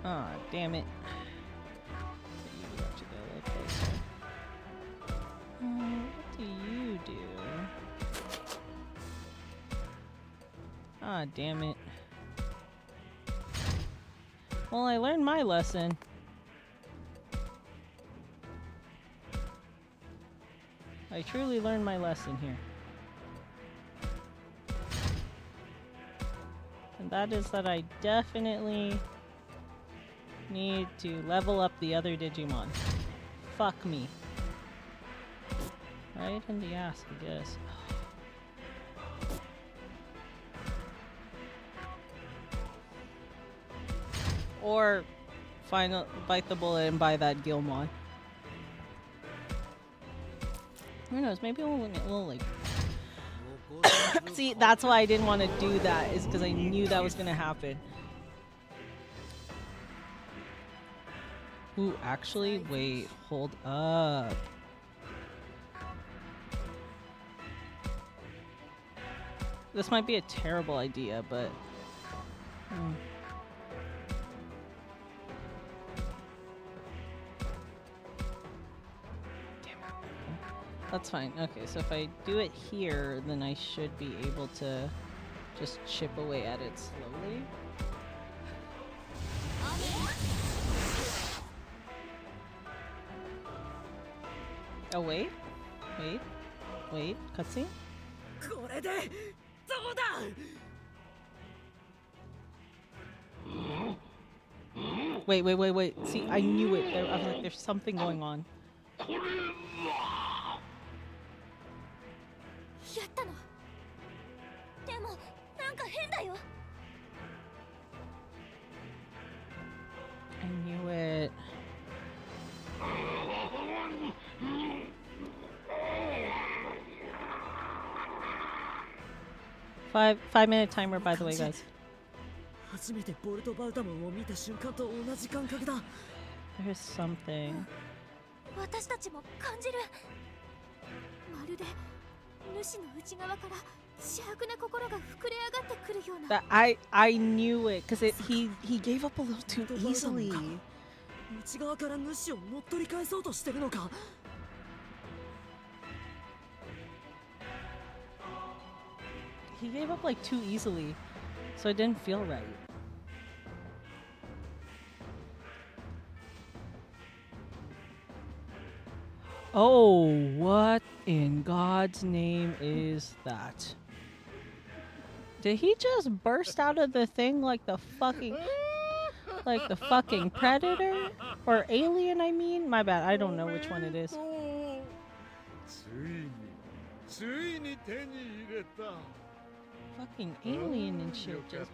Ah, damn it. What do you do? Ah, damn it. Well, I learned my lesson. I truly learned my lesson here. And that is that I definitely need to level up the other Digimon. Fuck me. Right in the ass, I guess. Or bite the bullet and buy that Gilmon. Who knows? Maybe we'll like. See, that's why I didn't want to do that. Is because I knew that was gonna happen. Ooh, actually, wait, hold up. This might be a terrible idea, but. That's fine. Okay, so if I do it here, then I should be able to just chip away at it slowly. Oh, wait. Wait. Cutscene? Wait. See, I knew it. I was like, there's something going on. I knew it. 5-minute timer, by the way, guys. There's something. That I knew it because he gave up a little too easily. He gave up like too easily, so it didn't feel right. Oh, what in God's name is that? Did he just burst out of the thing like the fucking predator? Or alien, I mean? My bad, I don't know which one it is. Fucking alien and shit just...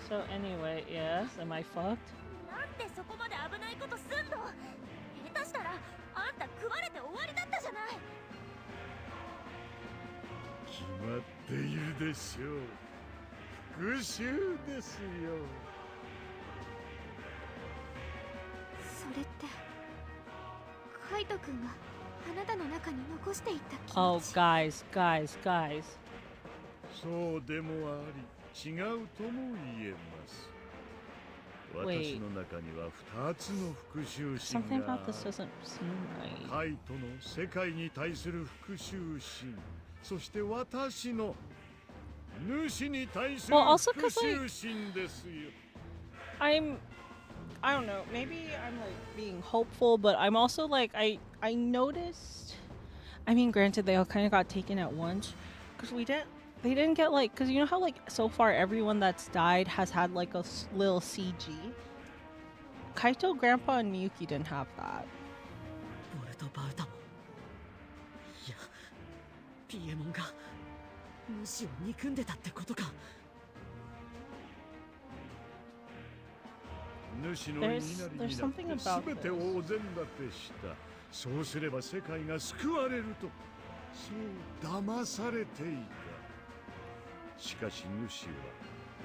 So anyway, yes, am I fucked? れってカイト君があなたの中に残していった気 Oh, 持ち。 guys. そうでもあり、違うとも言えます。私の中には2つの復讐心 Something があ about る。 this doesn't seem right. カイトの世界に対する復讐心、そして私の主に対する Well, also 復 'cause, like, 讐心ですよ。I don't know, maybe I'm like being hopeful, but I'm also like I noticed, I mean, granted they all kind of got taken at once because they didn't get like, because you know how like so far everyone that's died has had like a little CG. Kaito, Grandpa, and Miyuki didn't have that. 俺とバウタも、いや、ピエモンが主を憎んでたってことか。主の言いなりになって something about 全てをお膳立てした。そうすれば世界が救われると、そう騙されていた。しかし主は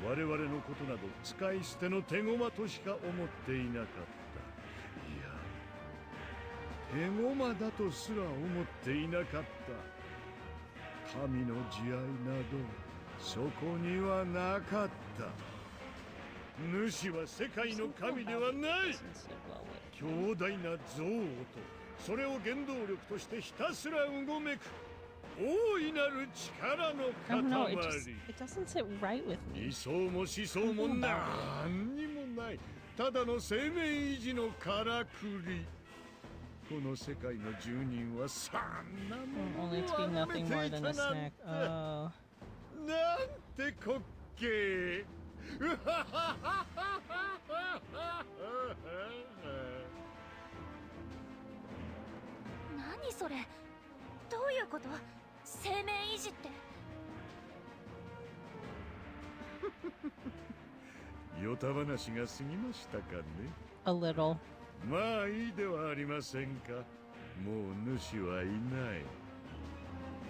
我々のことなど使い捨ての手駒としか思っていなかった。いや、手駒だとすら思っていなかった。神の慈愛などそこにはなかった。主は世界の神ではない。強大な憎悪とそれを原動力としてひたすらうごめく大いなる力の I don't know, 塊。 it doesn't sit right with me. 理想も思想も何にもない、ただの生命維持のからくり。この世界の住人はそんなもの Only に to be はめ nothing て more い than た a なん snack. て。 Oh. なんて滑稽。何それ、どういうこと？生命維持って。ヨタ話が過ぎましたかね。 A little. まあいいではありませんか。もう主はいない。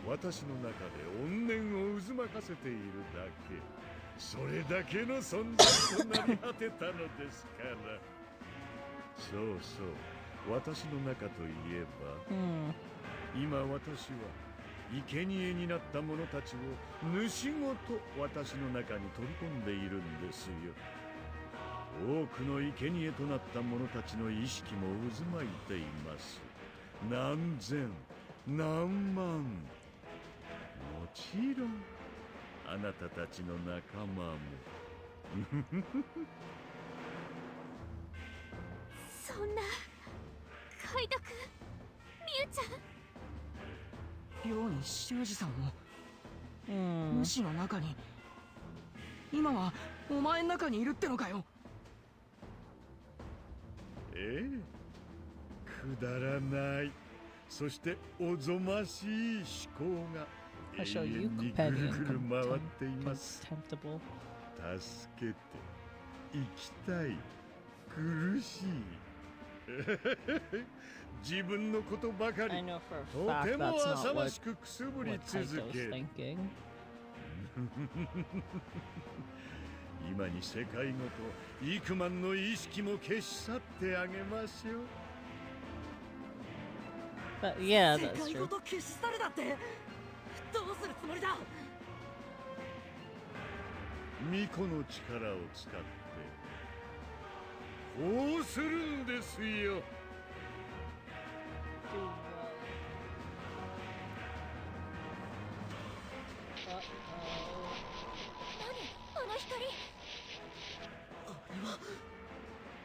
私の中で怨念を渦巻かせているだけ。それだけの存在となり果てたのですから。そうそう、私の中といえば、今私は生贄になった者たちを主ごと私の中に取り込んでいるんですよ。多くの生贄となった者たちの意識も渦巻いています。何千何万、もちろんあなたたちの仲間も。そんな、カイト君、ミュウちゃん。妙に修二さんも、主の中に、今はお前の中にいるってのかよ。ええ、くだらない、そしておぞましい思考が永遠にぐるぐる回っています。助けて、生きたい、苦しい。自分のことばかりとても浅ましくくすぶり続け、今に世界ごと幾万の意識も消し去ってあげましょう。 But yeah, 世 that's 界 true. ごと消し去るだって。どうするつもりだ。巫女の力を使ってこうするんですよ。あの光。あれは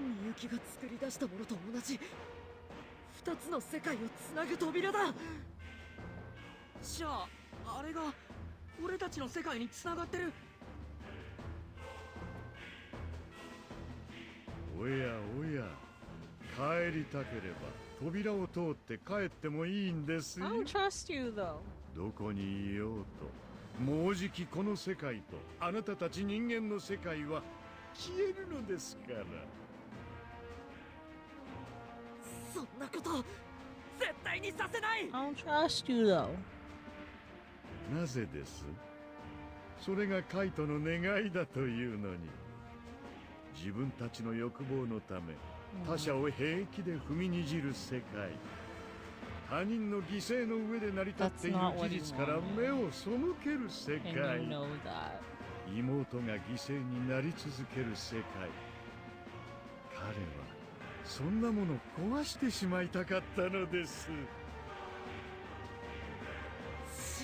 みゆきが作り出したものと同じ二つの世界をつなぐ扉だ。じゃああれが俺たちの世界に繋がってる。おやおや、帰りたければ扉を通って帰ってもいいんですよ。 I don't trust you though. どこにいようと、もうじきこの世界とあなたたち人間の世界は消えるのですから。そんなこと絶対にさせない。 I don't trust you though. なぜです？それがカイトの願いだというのに。自分たちの欲望のため他者を平気で踏みにじる世界。他人の犠牲の上で成り立っている事実から目を背ける世界。妹が犠牲になり続ける世界。彼はそんなもの壊してしまいたかったのです。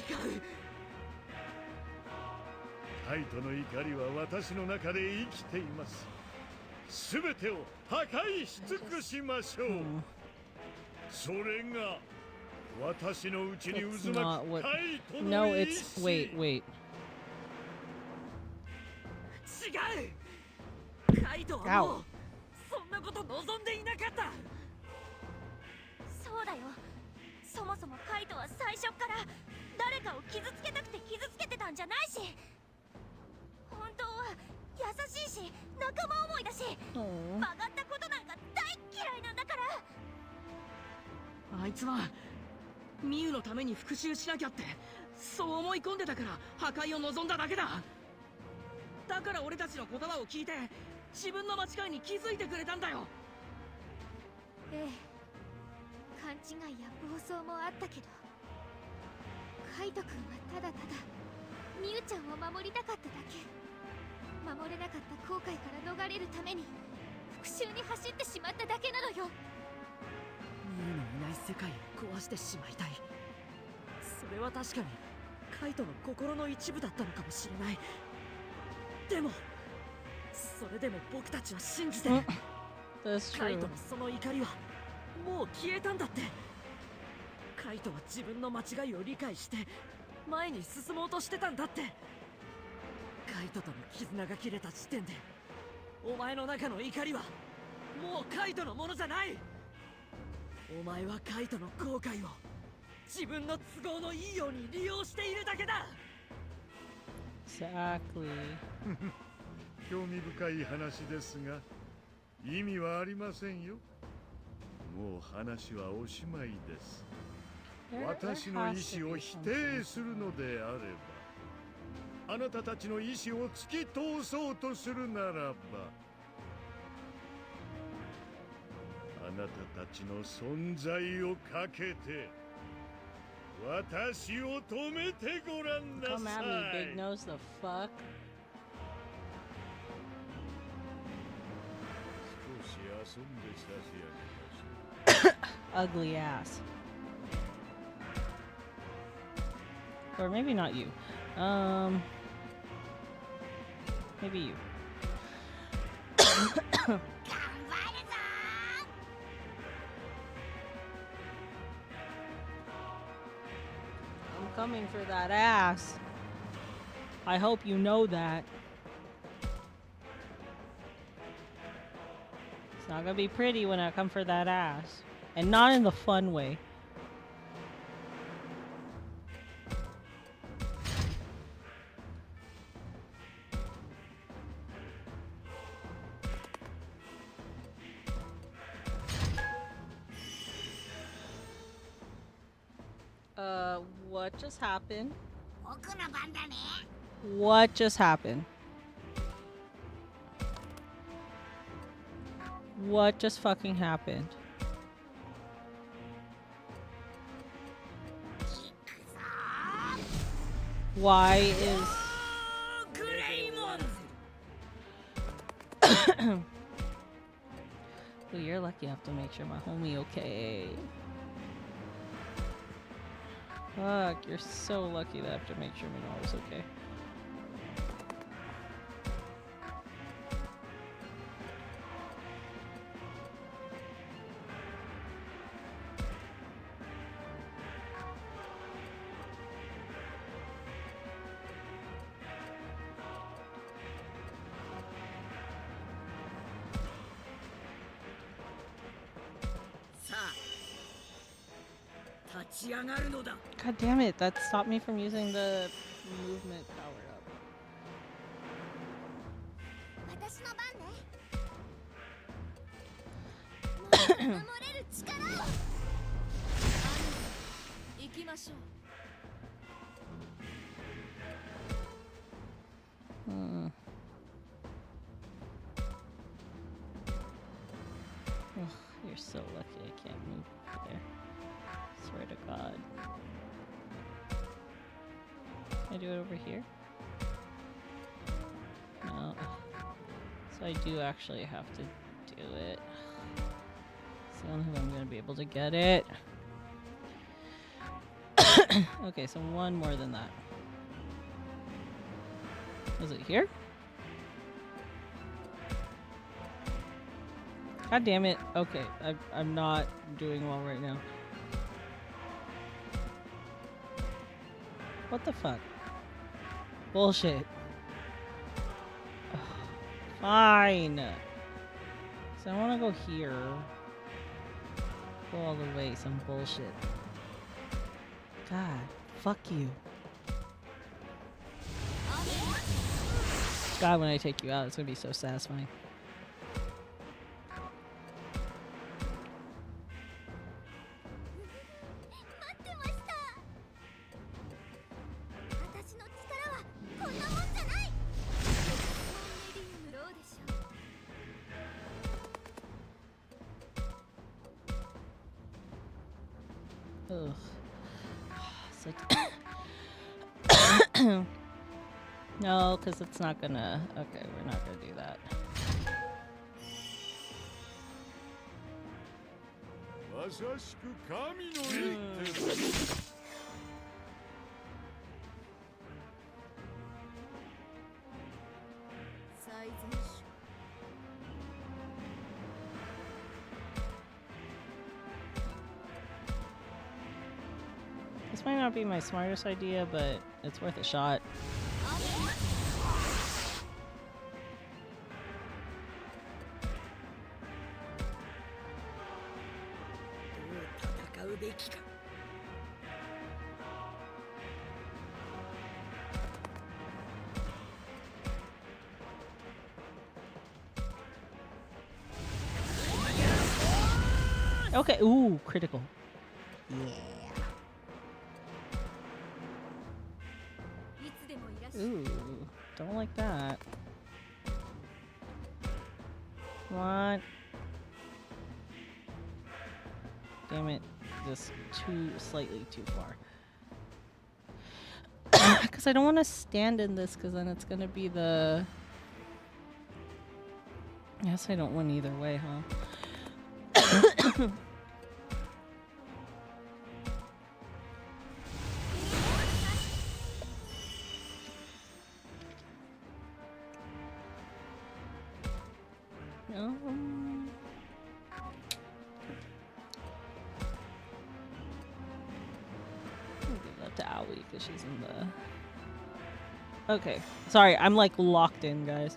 違う。カイトの怒りは私の中で生きています。すべてを破壊し尽くしましょう。それが私のうちに渦巻くカイトの意志。Wait. 違う。カイトはもうそんなこと望んでいなかった。そうだよ。そもそもカイトは最初から誰かを傷つけたくて傷つけてたんじゃないし、本当は優しいし仲間思いだし、曲がったことなんか大嫌いなんだから。あいつはミユのために復讐しなきゃってそう思い込んでたから破壊を望んだだけだ。だから俺たちの言葉を聞いて自分の間違いに気づいてくれたんだよ。ええ、勘違いや暴走もあったけど、カイト君はただただミユちゃんを守りたかっただけ。守れなかった後悔から逃れるために復讐に走ってしまっただけなのよ。ミユのいない世界を壊してしまいたい。それは確かにカイトの心の一部だったのかもしれない。でもそれでも僕たちは信じてる。カイトのその怒りはもう消えたんだって。カイトは自分の間違いを理解して前に進もうとしてたんだって。カイトとの絆が切れた時点でお前の中の怒りはもうカイトのものじゃない。お前はカイトの後悔を自分の都合のいいように利用しているだけだ。Exactly. 興味深い話ですが意味はありませんよ。もう話はおしまいです。私の意志を否定するのであれば、あなたたちの意志を突き通そうとするならば、あなたたちの存在をかけて私を止めてごらんなさい。 Come at me, big nose, the fuck? 少し遊んで差し上げましょう。 Ugly ass. Or maybe not you. Maybe you. I'm coming for that ass. I hope you know that. It's not gonna be pretty when I come for that ass. And not in the fun way. What just happened? What just happened? What just fucking happened? Why is... Well, you're lucky I have to make sure my homie okay. Fuck, you're so lucky that I have to make sure Minoru's okay. God damn it, that stopped me from using the movement power up. 私の番ね。守れる力を。行きましょう。 Hmm. so lucky I can't move there. Swear to God. Can I do it over here? No. So I do actually have to do it. It's the only way I'm gonna be able to get it. Okay, so one more than that. Was it here? God damn it. Okay, I'm not doing well right now. What the fuck? Bullshit. Ugh. Fine. So I want to go here. Go all the way. Some bullshit. God, fuck you. God, when I take you out, it's gonna be so satisfying. Ugh. No, because it's not gonna. Okay, we're not gonna do that. This might not be my smartest idea, but it's worth a shot. Okay, ooh, critical. Yeah. Ooh, don't like that. What? Damn it, just slightly too far. Because I don't want to stand in this, because then it's gonna be the... Yes, I don't win either way, huh? She's in the... Okay. Sorry, I'm like locked in, guys.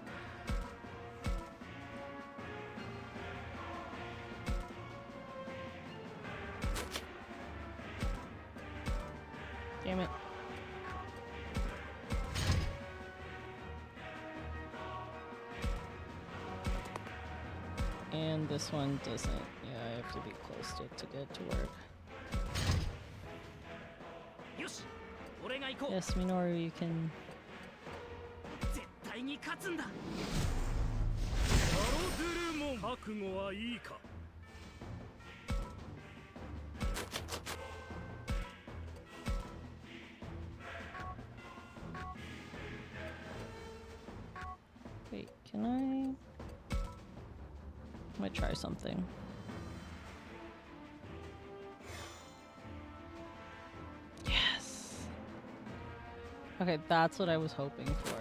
Damn it. And this one doesn't. Yeah, I have to be close to it to get to work. Yes, Minoru, you can. Wait, can I? I'm gonna try something. Okay, that's what I was hoping for.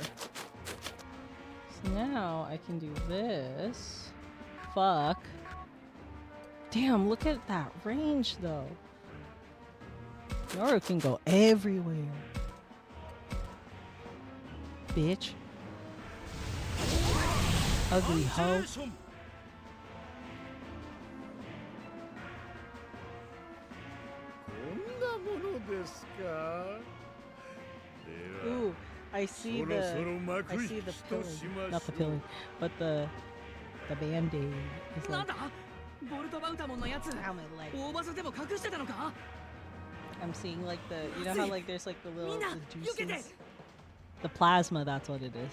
So now I can do this. Fuck. Damn, look at that range though. Yoru can go everywhere. Bitch. Ugly hoe. Ooh, I see the pilling. Not the pilling, but the band-aid is like on my leg. I'm seeing like the, you know how like there's like the little the juices. The plasma, that's what it is.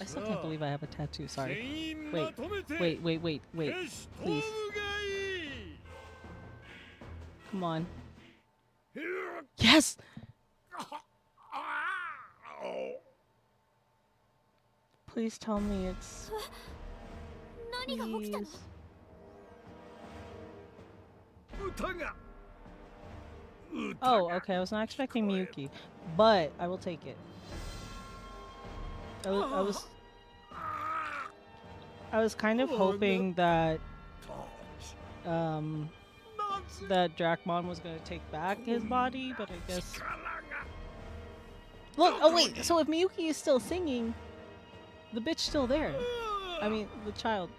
I still can't believe I have a tattoo. Sorry. Wait. Please. Come on. Yes! Please tell me it's... Please. Oh, okay. I was not expecting Miyuki, but I will take it. I was kind of hoping that that Dracmon was gonna take back his body, but I guess. Look! Oh wait. So if Miyuki is still singing, the bitch's still there. I mean, the child.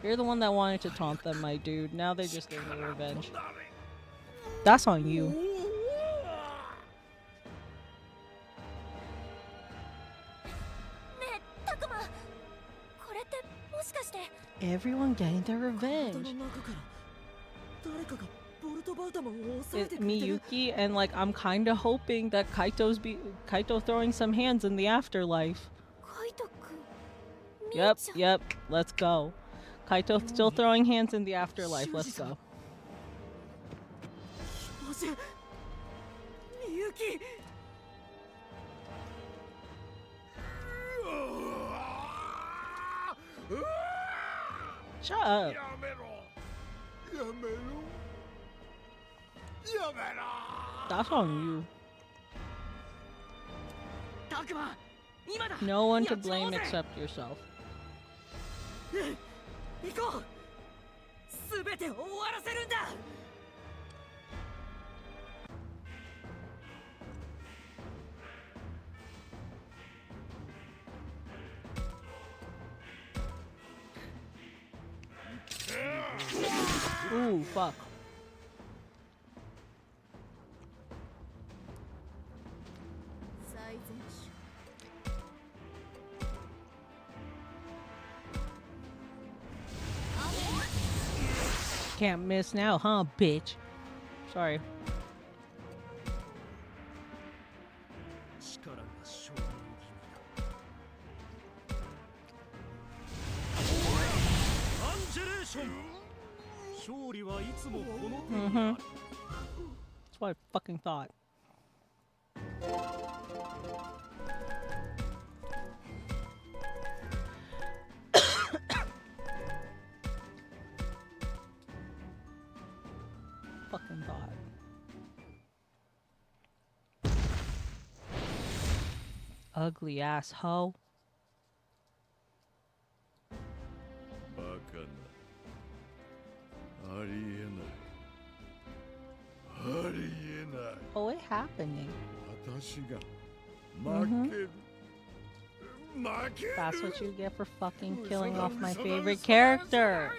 You're the one that wanted to taunt them, my dude. Now they just gave me revenge. That's on you. Everyone getting their revenge. It's Miyuki, and like I'm kind of hoping that Kaito throwing some hands in the afterlife. Yep. Let's go. Kaito still throwing hands in the afterlife. Let's go. Miyuki. Shut up. That's on you. No one to blame except yourself. Ooh, fuck. Can't miss now, huh, bitch? Sorry. Mm-hmm. That's what I fucking thought. Fucking thought. Ugly ass hoe. Oh, it happening. Mm-hmm. That's what you get for fucking killing off my favorite character.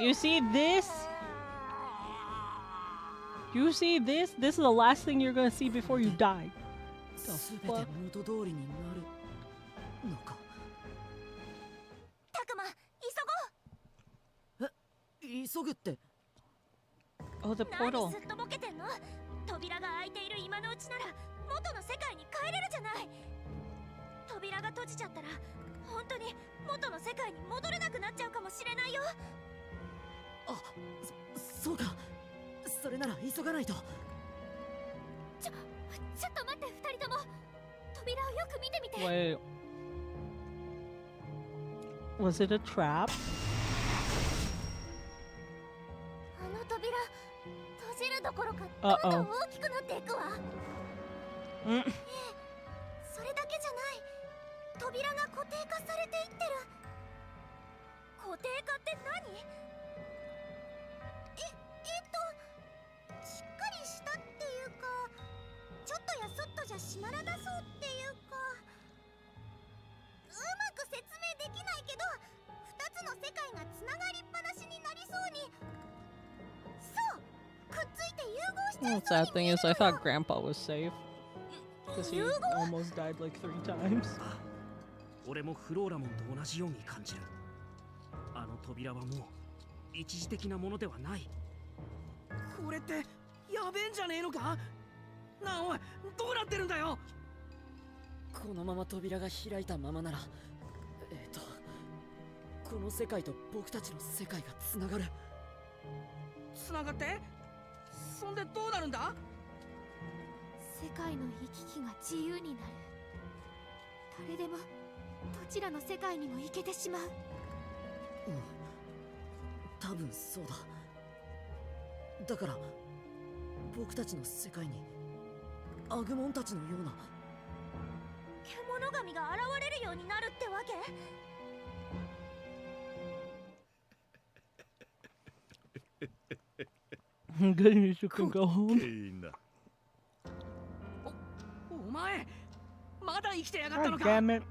You see this? You see this? This is the last thing you're gonna see before you die. The fuck? Oh, the portal. Wait. Was it a trap? Uh-oh. Well, the sad thing is, I thought Grandpa was safe because he almost died like 3 times. 俺もフローラモンと同じように感じる。あの扉はもう一時的なものではない。これってやべえんじゃねえのか？なあおい、どうなってるんだよ。このまま扉が開いたままなら、この世界と僕たちの世界がつながる。つながって？そんでどうなるんだ？世界の行き来が自由になる。誰でもどちらの世界にも行けてしまう。多分そうだ。だから僕たちの世界にアグモンたちのような獣神が現れるようになるってわけ？Goodness, you can go home. お前まだ生きてやがったの God か。 damn it.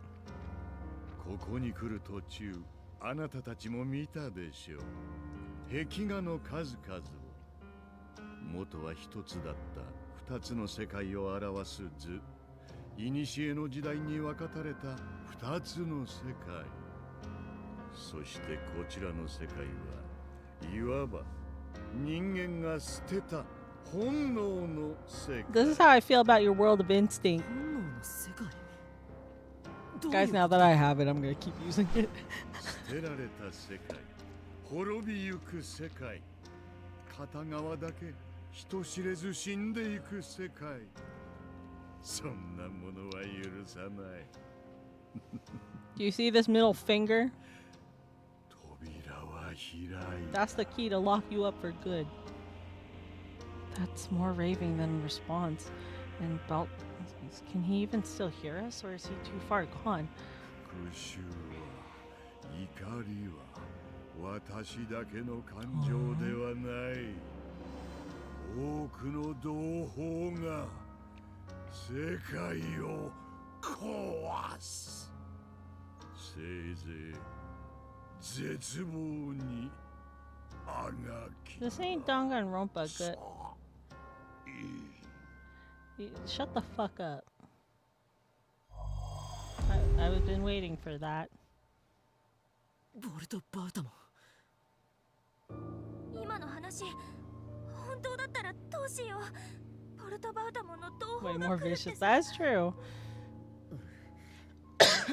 ここに来る途中、あなたたちも見たでしょう。壁画の数々を。元は一つだった2つの世界を表す図。古の時代に分かたれた2つの世界。そしてこちらの世界はいわば人間が捨てた本能の世界。 This is how I feel about your world of instinct. 本能の世界。 Guys, now that I have it, I'm gonna keep using it. 捨てられた世界、滅びゆく世界、片側だけ人知れず死んでいく世界。そんなものは許さない。Do you see this middle finger? 扉は開いた。That's the key to lock you up for good. That's more raving than response. And Belt, can he even still hear us, or is he too far gone? 復讐は、怒りは、私だけの感情ではない。多くの同胞が世界を壊す。せいぜい絶望にあがき。 This ain't Danganronpa good. Shut the fuck up. I've been waiting for that. ボルト・バウタモン。今の話、本当だったらどうしよう。ボルト・バウタモンの同胞 Way が more 来るって vicious. さ。 That's true.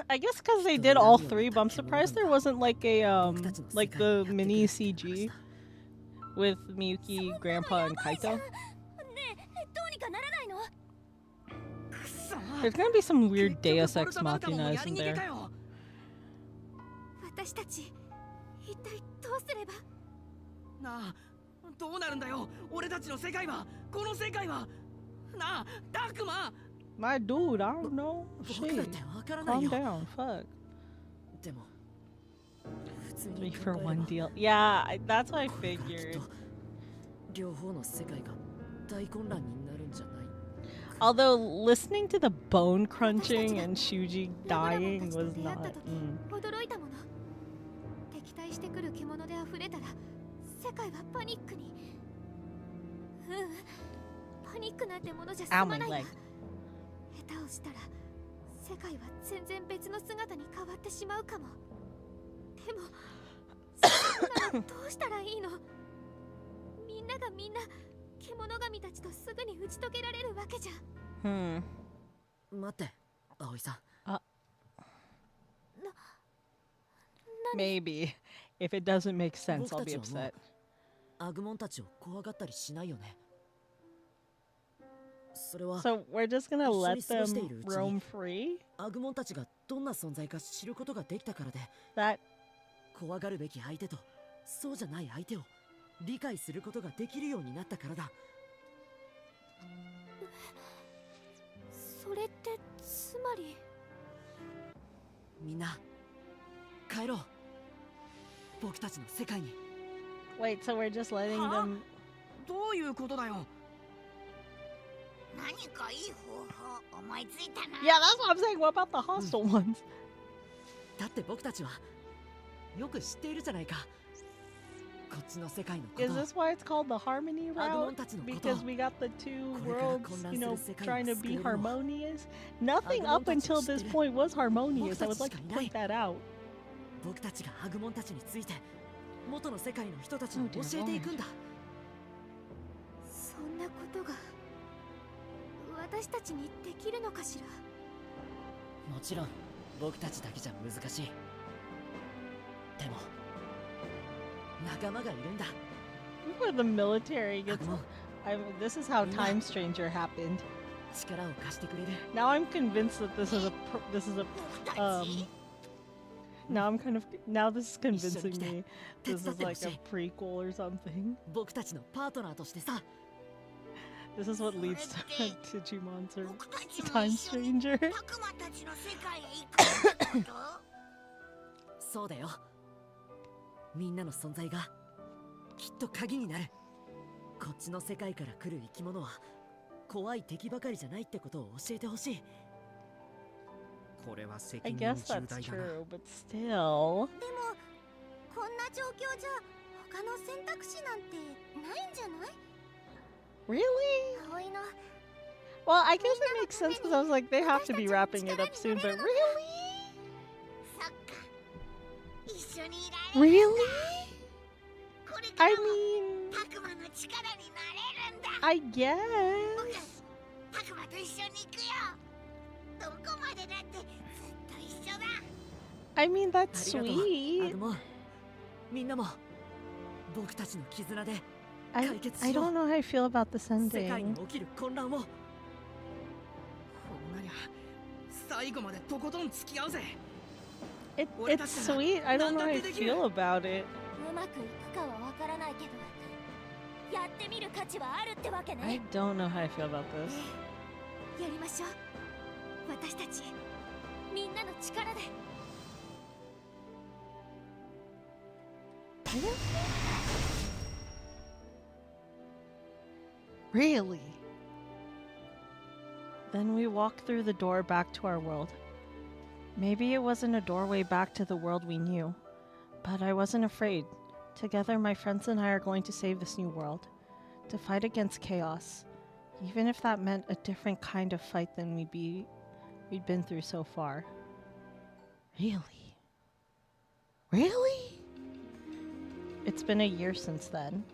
I guess because they did all 3, but I'm surprised there wasn't like a like the mini CG with Miyuki, Grandpa, and Kaito. There's gonna be some weird Deus Ex Machina, isn't there? 私たち一体どうすれば。なあ、どうなるんだよ。俺たちの世界は、この世界は。なあ、ダクマ。 My dude, I don't know. Shit. Calm down. Fuck. 3 for 1 deal. Yeah, that's what I figured. Although listening to the bone crunching and Shuji dying was not. 驚いたもの。敵対してくる獣で溢れたら世界はパニックに。パニックなんてものじゃ済まないわ。下手をしたら世界は全然別の姿に変わってしまうかも。でもそんなのどうしたらいいの？みんながみんな獣神たちとすぐに打ち解けられるわけじゃ。待って、葵さん。Maybe. If it doesn't make sense, I'll be upset. アグモンたちを怖がったりしないよね。So we're just gonna let them roam free? アグモンたちがどんな存在か知ることができたからで、怖がるべき相手とそうじゃない相手を理解することができるようになったからだ。それってつまり、みんな帰ろう。僕たちの世界に。Wait, so we're just letting them... どういうことだよ。何かいい方法思いついたな。 Yeah, that's what I'm saying. What about the hostile ones? だって僕たちはよく知っているじゃないか。Is this why it's called the Harmony route? Because we got the two worlds, you know, trying to be harmonious? Nothing up until this point was harmonious. I would like to point that out. 僕たちがアグモンたちについて元の世界の人たちに教えていくんだ。そんなことが私たちにできるのかしら。もちろん僕たちだけじゃ難しい。でも仲間がいるんだ。 Where the military gets... this is how Time Stranger happened. 力を貸してくれる。 Now I'm convinced that this is now I'm kind of... Now this is convincing me this is like a prequel or something. 僕たちのパートナーとしてさ。 This is what leads to Digimon Time Stranger. そうだよ。みんなの存在がきっと鍵になる。こっちの世界から来る生き物は怖い敵ばかりじゃないってことを教えてほしい。これは責 I 任 guess 重 that's 大だな。 true, but still. でもこんな状況じゃ他の選択肢なんてないんじゃない？ Really? 葵の Well, I guess it makes sense because I was like, they have to be wrapping it up soon, but really? そっか。一緒にいられる。 Really? これから I も mean, タクマの力になれるんだ。 I guess. タクマと一緒に行くよ。どこまでだってずっと一緒だ。 I mean, that's ありがとう。 sweet. アグモン、みんなも僕たちの絆で I 解決しよ don't う。 know how I feel about this 世界 ending. に起きる混乱を。こうなりゃ最後までとことん付き合うぜ。 It's sweet. I don't know how I feel about it. うまくいくかはわからないけど、やってみる価値はあるってわけ I ね。 don't know how I feel about this. やりましょう。私たちみんなの力で。 Really? Then we walk through the door back to our world. Maybe it wasn't a doorway back to the world we knew, but I wasn't afraid. Together, my friends and I are going to save this new world, to fight against chaos, even if that meant a different kind of fight than we'd been through so far. Really? Really? It's been a year since then.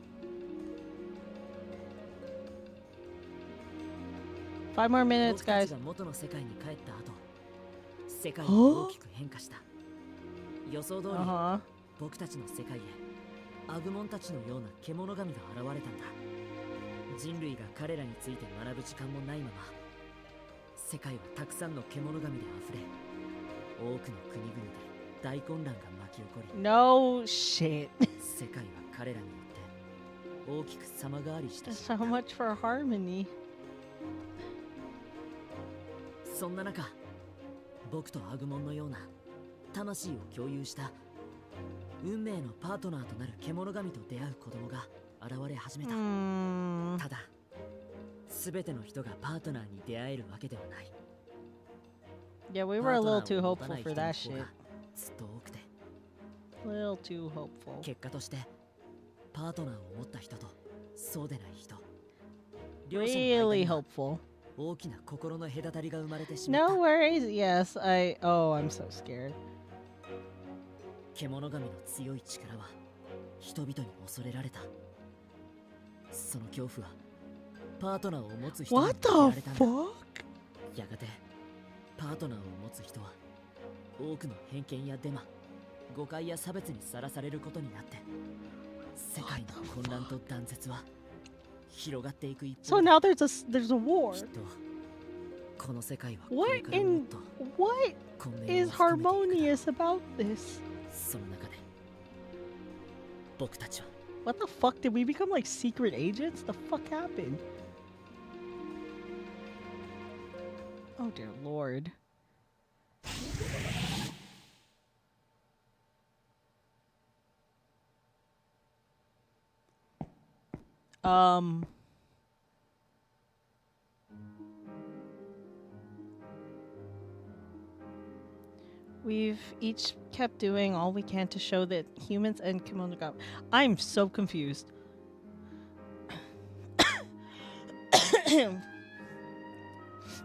5 more minutes, 僕た guys. ちが元の世界に帰った後、世界は大きく変化した。予想通り、僕たちの世界へアグモンたちのような獣神が現れたんだ。人類が彼らについて学ぶ時間もないまま、世界はたくさんの獣神で溢れ、多くの国々で大混乱が巻き起こり、 No shit. 世界は彼らによって大きく様変わりしたし So much for harmony. そんな中、僕とアグモンのような魂を共有した運命のパートナーとなる獣神と出会う子供が現れ始めた。ただ、すべての人がパートナーに出会えるわけではない。 Yeah, we were a little too hopeful for that shit. ずっと多くて、 A little too hopeful. 結果としてパートナーを持った人とそうでない人、両者の間 Really には hopeful. 大きな心の隔たりが生まれてしまった。 No worries. Yes, Oh, I'm so scared. 獣神の強い力は人々に恐れられた。その恐怖はパートナーを持つ人に What 向けら the れたんだ。 fuck? やがてパートナーを持つ人は多くの偏見やデマ、誤解や差別にさらされることになって、世界の混乱と断絶は広がっていく一 So 方で、 now there's a war. きっとこの世界はこ What れからもっ in と what 混迷を is 深めていくだろう。 harmonious about this? その中で僕たちは What the fuck? Did we become like secret agents? The fuck happened? Oh dear lord. We've each kept doing all we can to show that humans and kimono. I'm so confused.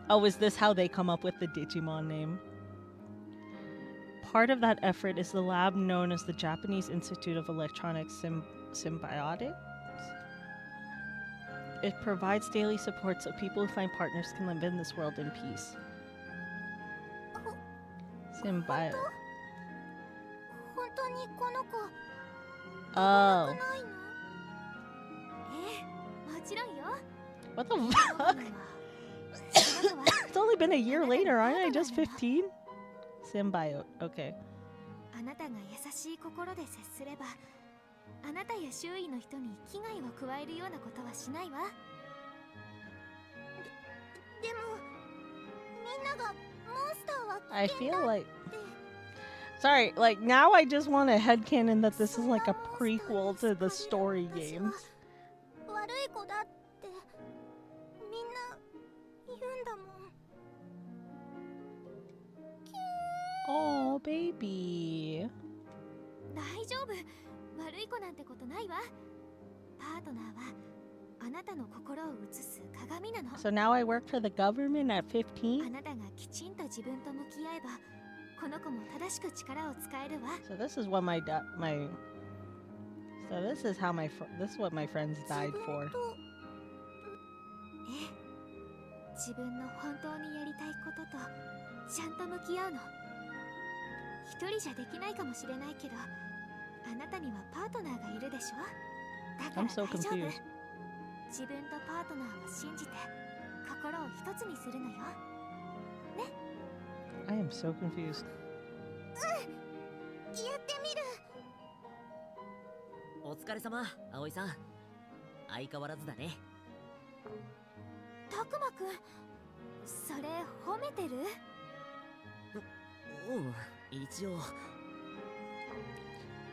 Oh, is this how they come up with the Digimon name? Part of that effort is the lab known as the Japanese Institute of Electronic Symbiotics. It provides daily support so people who find partners can live in this world in peace. Symbiote. Oh. What the fuck? It's only been a year later, aren't I just 15? Symbiote, okay. あなたが優しい心で接すれば、あなたや周囲の人に危害を加えるようなことはしないわ。でも、みんながモンスターは危険だって。 I feel like... Sorry, like now I just want a headcanon that this is like a prequel to the story games. 悪い子だってみんな言うんだもん。 Oh, baby. 大丈夫。悪い子なんてことないわ。パートナーはあなたの心を映す鏡なの。 So now I work for the government at 15? あなたがきちんと自分と向き合えば、この子も正しく力を使えるわ。 So this is what So this is how this is what my friends died for. ええ、自分の本当にやりたいこととちゃんと向き合うの。一人じゃできないかもしれないけど、あなたにはパートナーがいるでしょ。だから大丈夫。自分とパートナーを信じて心を一つにするのよ。ね。 I am so confused. やってみる。お疲れ様、葵さん。相変わらずだね。たくまくん、それ褒めてる？うん、一応。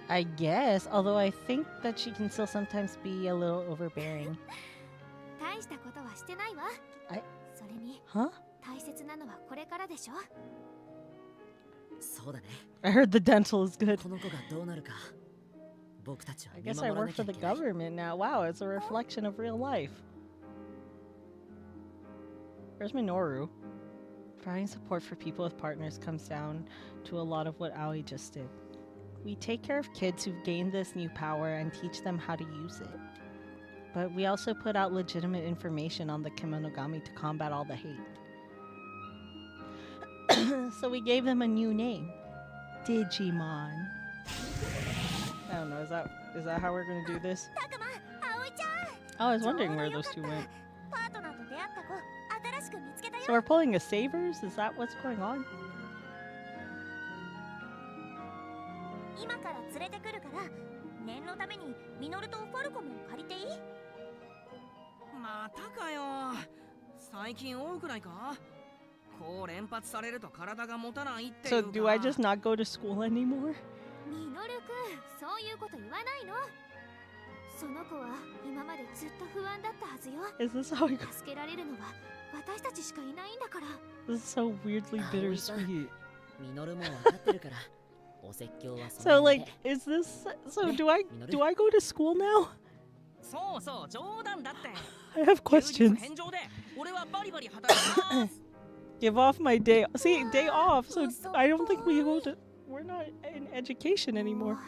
I guess, although I think that she can still sometimes be a little overbearing. 大したことはしてないわ。それに、Huh? 大切なのはこれからでしょ。そうだね。 I heard the dental is good. この子がどうなるか。僕たちは I 見 guess I 守ら work なきゃ for い the けない。 government now. Wow, it's a reflection of real life. Where's Minoru? Providing support for people with partners comes down to a lot of what Aoi just did. We take care of kids who've gained this new power and teach them how to use it. But we also put out legitimate information on the Kemonogami to combat all the hate. So we gave them a new name. Digimon. I don't know, is that how we're gonna do this? Oh, I was wondering where those two went. So we're pulling a Savers? Is that what's going on? 今から連れてくるから念のためにミノルとファルコも借りていい？またかよ。最近多くないか？こう連発されると体が持たないっていうか。 So do I just not go to school anymore? ミノルくん、そういうこと言わないの。その子は今までずっと不安だったはずよ。 Is this how we go? 助けられるのは私たちしかいないんだから。 This is so weirdly bittersweet. ミノルも分かってるから。お説教はそ So の辺 like, で。 is this? So do I go to school now? そうそう、冗談だって。 I have questions. 返上で俺はバリバリ働きます。 Give off my day. See, day off. So I don't think we go to. We're not in education anymore.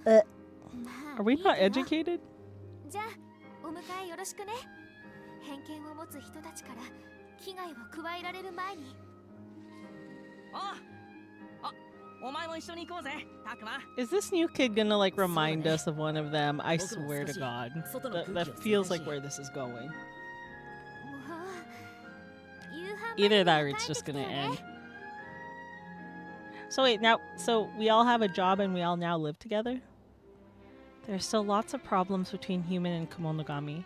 Are we not educated? じゃあお迎えよろしくね。偏見を持つ人たちから危害を加えられる前に。あ、お前も一緒に行こうぜ、たくま。 Is this new kid gonna like remind us of one of them? I swear to God. That feels like where this is going. Either that or it's just gonna end. So wait, now, so we all have a job and we all now live together? There's still lots of problems between human and Kemonogami.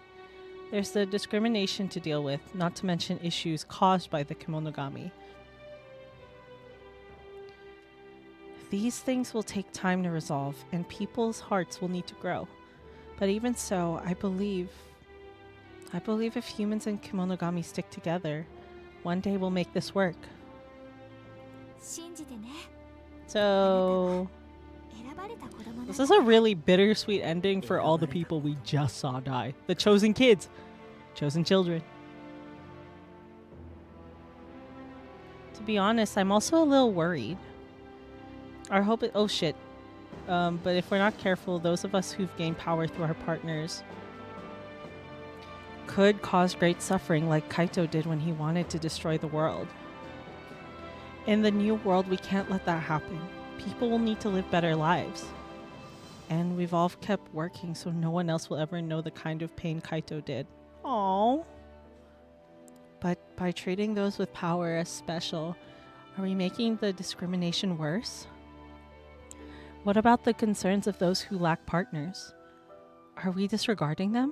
There's the discrimination to deal with, not to mention issues caused by the Kemonogami. These things will take time to resolve, and people's hearts will need to grow. But even so, I believe if humans and Kemonogami stick together, one day we'll make this work. So this is a really bittersweet ending for all the people we just saw die. The chosen kids. Chosen children. To be honest, I'm also a little worried. Our hope is, oh shit. But if we're not careful, those of us who've gained power through our partners could cause great suffering like Kaito did when he wanted to destroy the world. In the new world, we can't let that happen. People will need to live better lives. And we've all kept working so no one else will ever know the kind of pain Kaito did. Aww. But by treating those with power as special, are we making the discrimination worse? What about the concerns of those who lack partners? Are we disregarding them?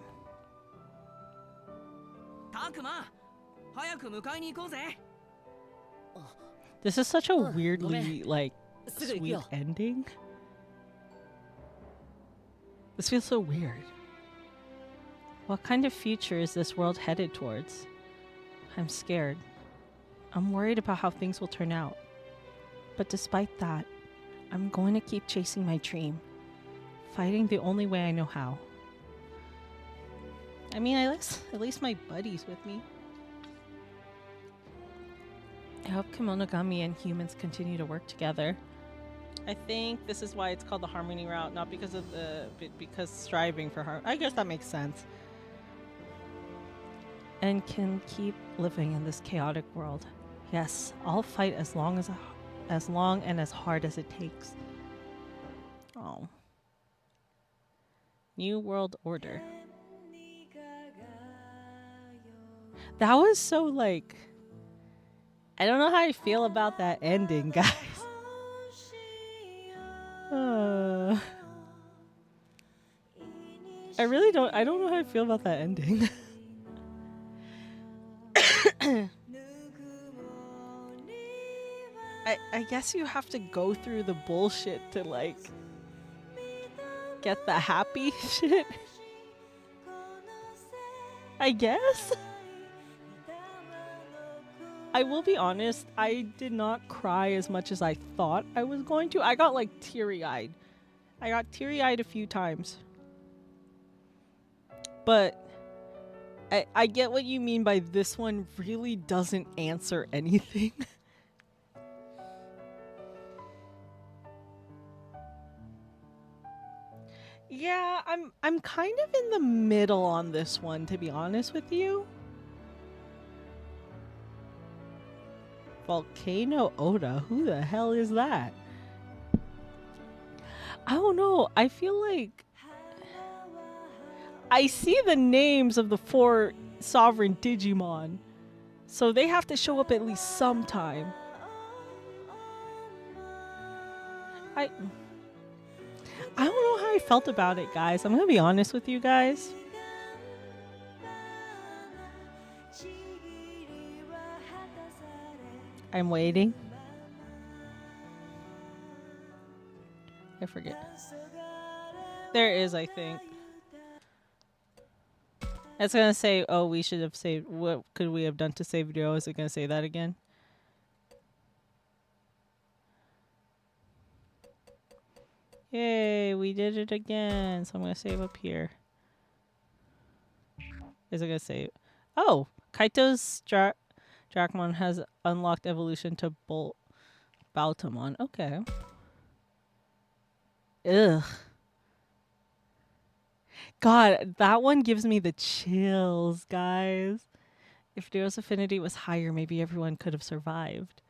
This is such a weirdly, like, sweet ending. This feels so weird. What kind of future is this world headed towards? I'm scared. I'm worried about how things will turn out. But despite that, I'm going to keep chasing my dream. Fighting the only way I know how. I mean, at least my buddy's with me. I hope Kemonogami and humans continue to work together. I think this is why it's called the Harmony route, not because of because striving for harmony. I guess that makes sense. And can keep living in this chaotic world. Yes, I'll fight as long and as hard as it takes. Oh. New World Order. That was so like... I don't know how I feel about that ending, guys. I really don't... I don't know how I feel about that ending. I guess you have to go through the bullshit to, like, get the happy shit. I guess. I will be honest, I did not cry as much as I thought I was going to. I got, like, teary-eyed. I got teary-eyed a few times. But I get what you mean by this one really doesn't answer anything. Yeah, I'm kind of in the middle on this one, to be honest with you. Volcano Oda, who the hell is that? I don't know. I feel like I see the names of the 4 sovereign Digimon, so they have to show up at least sometime. I don't know how I felt about it, guys. I'm gonna be honest with you guys. I'm waiting. I forget. There is, I think. It's gonna say, oh, we should have saved. What could we have done to save video? Is it gonna say that again? Yay, we did it again. So I'm gonna save up here. Is it gonna save? Oh, Kaito's Dracmon has unlocked evolution to Baltamon. Okay. Ugh. God, that one gives me the chills, guys. If Nero's affinity was higher, maybe everyone could have survived.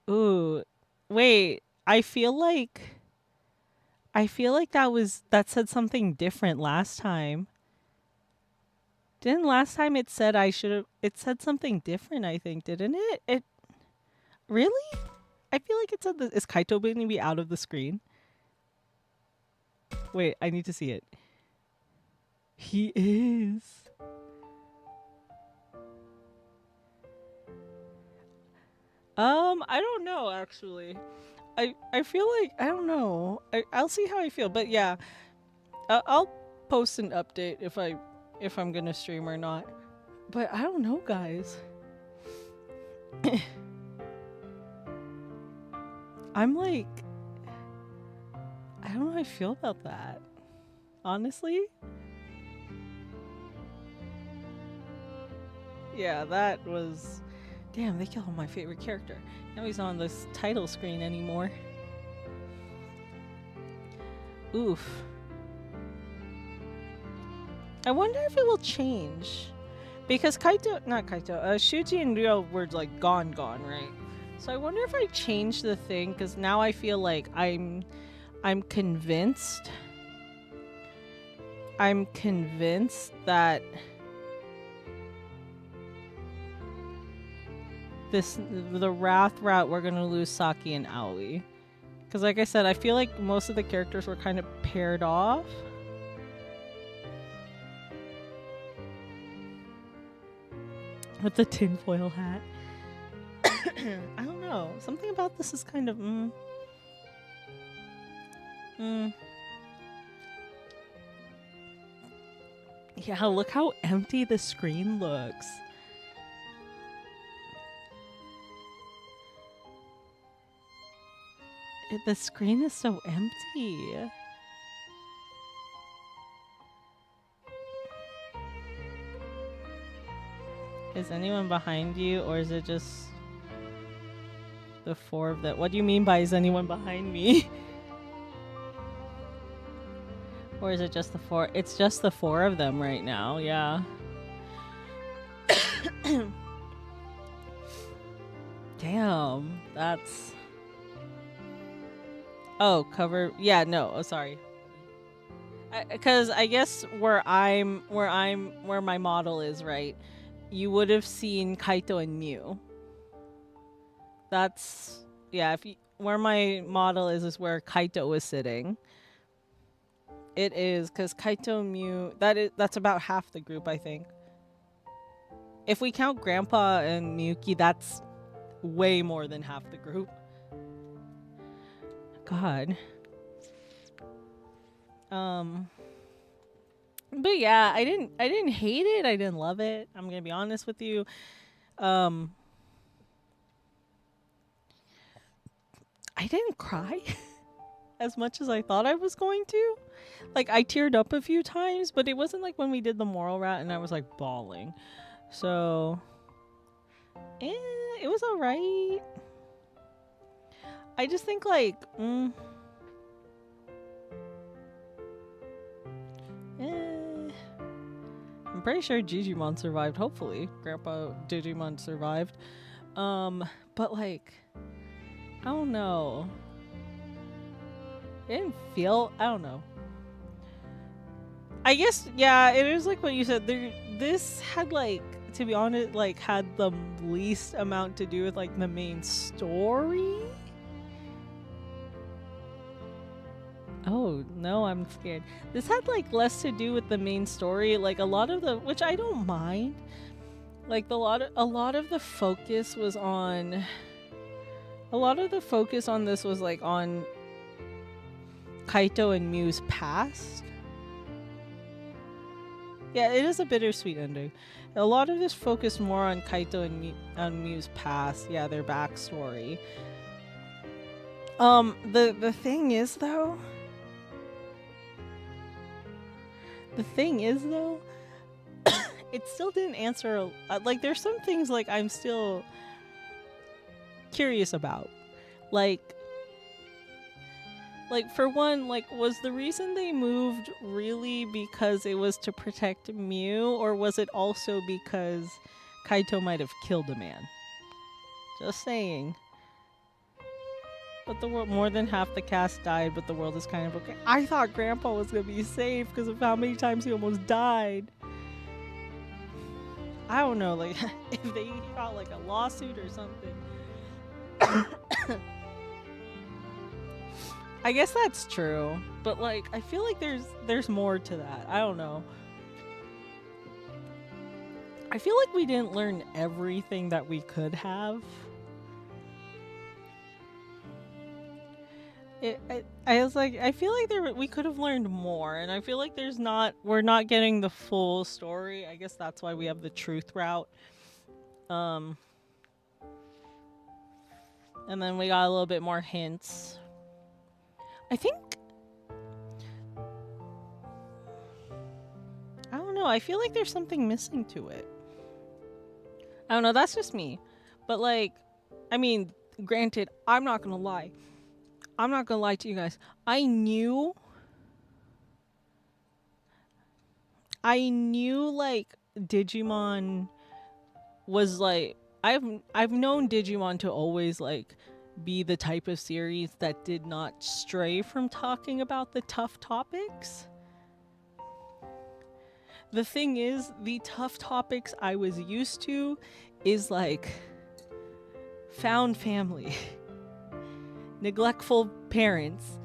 Ooh. Wait, I feel like that said something different last time. Didn't last time it said it said something different, I think, didn't it? Really? I feel like it said is Kaito going to be out of the screen? Wait, I need to see it. He is. I don't know, actually. I feel like, I don't know. I'll see how I feel, but yeah. I'll post an update if I'm gonna stream or not. But I don't know, guys. I'm like, I don't know how I feel about that. Honestly. Yeah, that was... Damn, they killed my favorite character. Now he's not on this title screen anymore. Oof. I wonder if it will change. Because Shuji and Ryo were like gone, right? So I wonder if I change the thing, because now I feel like I'm convinced. I'm convinced that the Wrath route, we're gonna lose Saki and Aoi. Because like I said, I feel like most of the characters were kind of paired off. With the tinfoil hat. I don't know. Something about this is kind of Yeah, look how empty the screen looks. The screen is so empty. Is anyone behind you, or is it just the four of them? What do you mean by is anyone behind me? Or is it just the four? It's just the four of them right now, yeah. Damn, that's... Oh, cover... Yeah, no, oh, sorry. Because I guess where my model is, right? You would have seen Kaito and Mew. That's... Yeah, where my model is where Kaito was sitting. It is, because Kaito and Mew... That's about half the group, I think. If we count Grandpa and Miyuki, that's way more than half the group. God. But yeah, I didn't hate it. I didn't love it. I'm gonna be honest with you. I didn't cry as much as I thought I was going to. Like, I teared up a few times, but it wasn't like when we did the moral route and I was like bawling. So, it was alright. I just think like, I'm pretty sure Digimon survived, hopefully. Grandpa Digimon survived. But like, I don't know. It didn't feel, I don't know. I guess, yeah, it is like what you said. This had like, to be honest, like had the least amount to do with like the main story. Oh, no, I'm scared. This had like less to do with the main story. Like a lot of the, which I don't mind. Like a lot of the focus was on, this was like on Kaito and Mew's past. Yeah, it is a bittersweet ending. A lot of this focused more on Kaito and Mew's past. Yeah, their backstory. The thing is though, it still didn't answer. Like, there's some things like I'm still curious about. Like for one, like, was the reason they moved really because it was to protect Mew, or was it also because Kaito might have killed a man? Just saying. But the world, more than half the cast died, but the world is kind of okay. I thought Grandpa was gonna be safe because of how many times he almost died. I don't know, like, if he got like a lawsuit or something. I guess that's true, but like, I feel like there's more to that. I don't know. I feel like we didn't learn everything that we could have. I was like, I feel like we could have learned more, and I feel like we're not getting the full story. I guess that's why we have the truth route. And then we got a little bit more hints. I don't know. I feel like there's something missing to it. I don't know. That's just me. But like, I mean, granted, I'm not going to lie. I'm not going to lie to you guys. I knew like Digimon was like, I've known Digimon to always like be the type of series that did not stray from talking about the tough topics. The thing is, the tough topics I was used to is like found family, neglectful parents,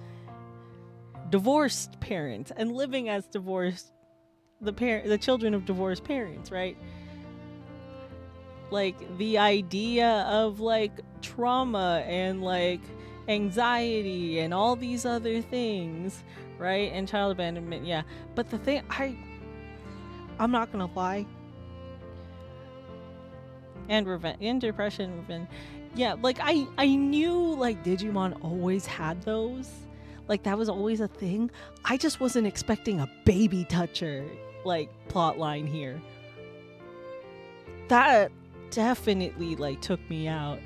divorced parents, and living as divorced the children of divorced parents, right? Like the idea of like trauma and like anxiety and all these other things, right? And child abandonment, yeah. But the thing, I'm not gonna lie. And revenge, and depression, revenge. Yeah, like I knew like Digimon always had those. Like that was always a thing. I just wasn't expecting a baby toucher like plot line here. That definitely like took me out,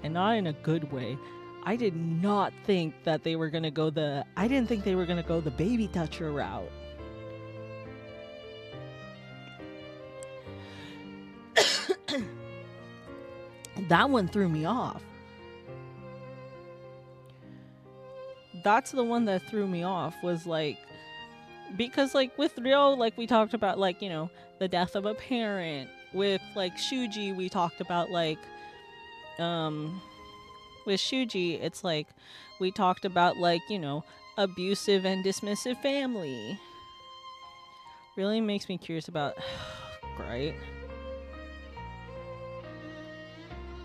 and not in a good way. I did not think that they were gonna go the baby toucher route. That one threw me off. That's the one that threw me off, was like, because like with Ryo, like we talked about like, you know, the death of a parent. With like Shuji, we talked about like with Shuji, it's like we talked about like, you know, abusive and dismissive family. Really makes me curious about right?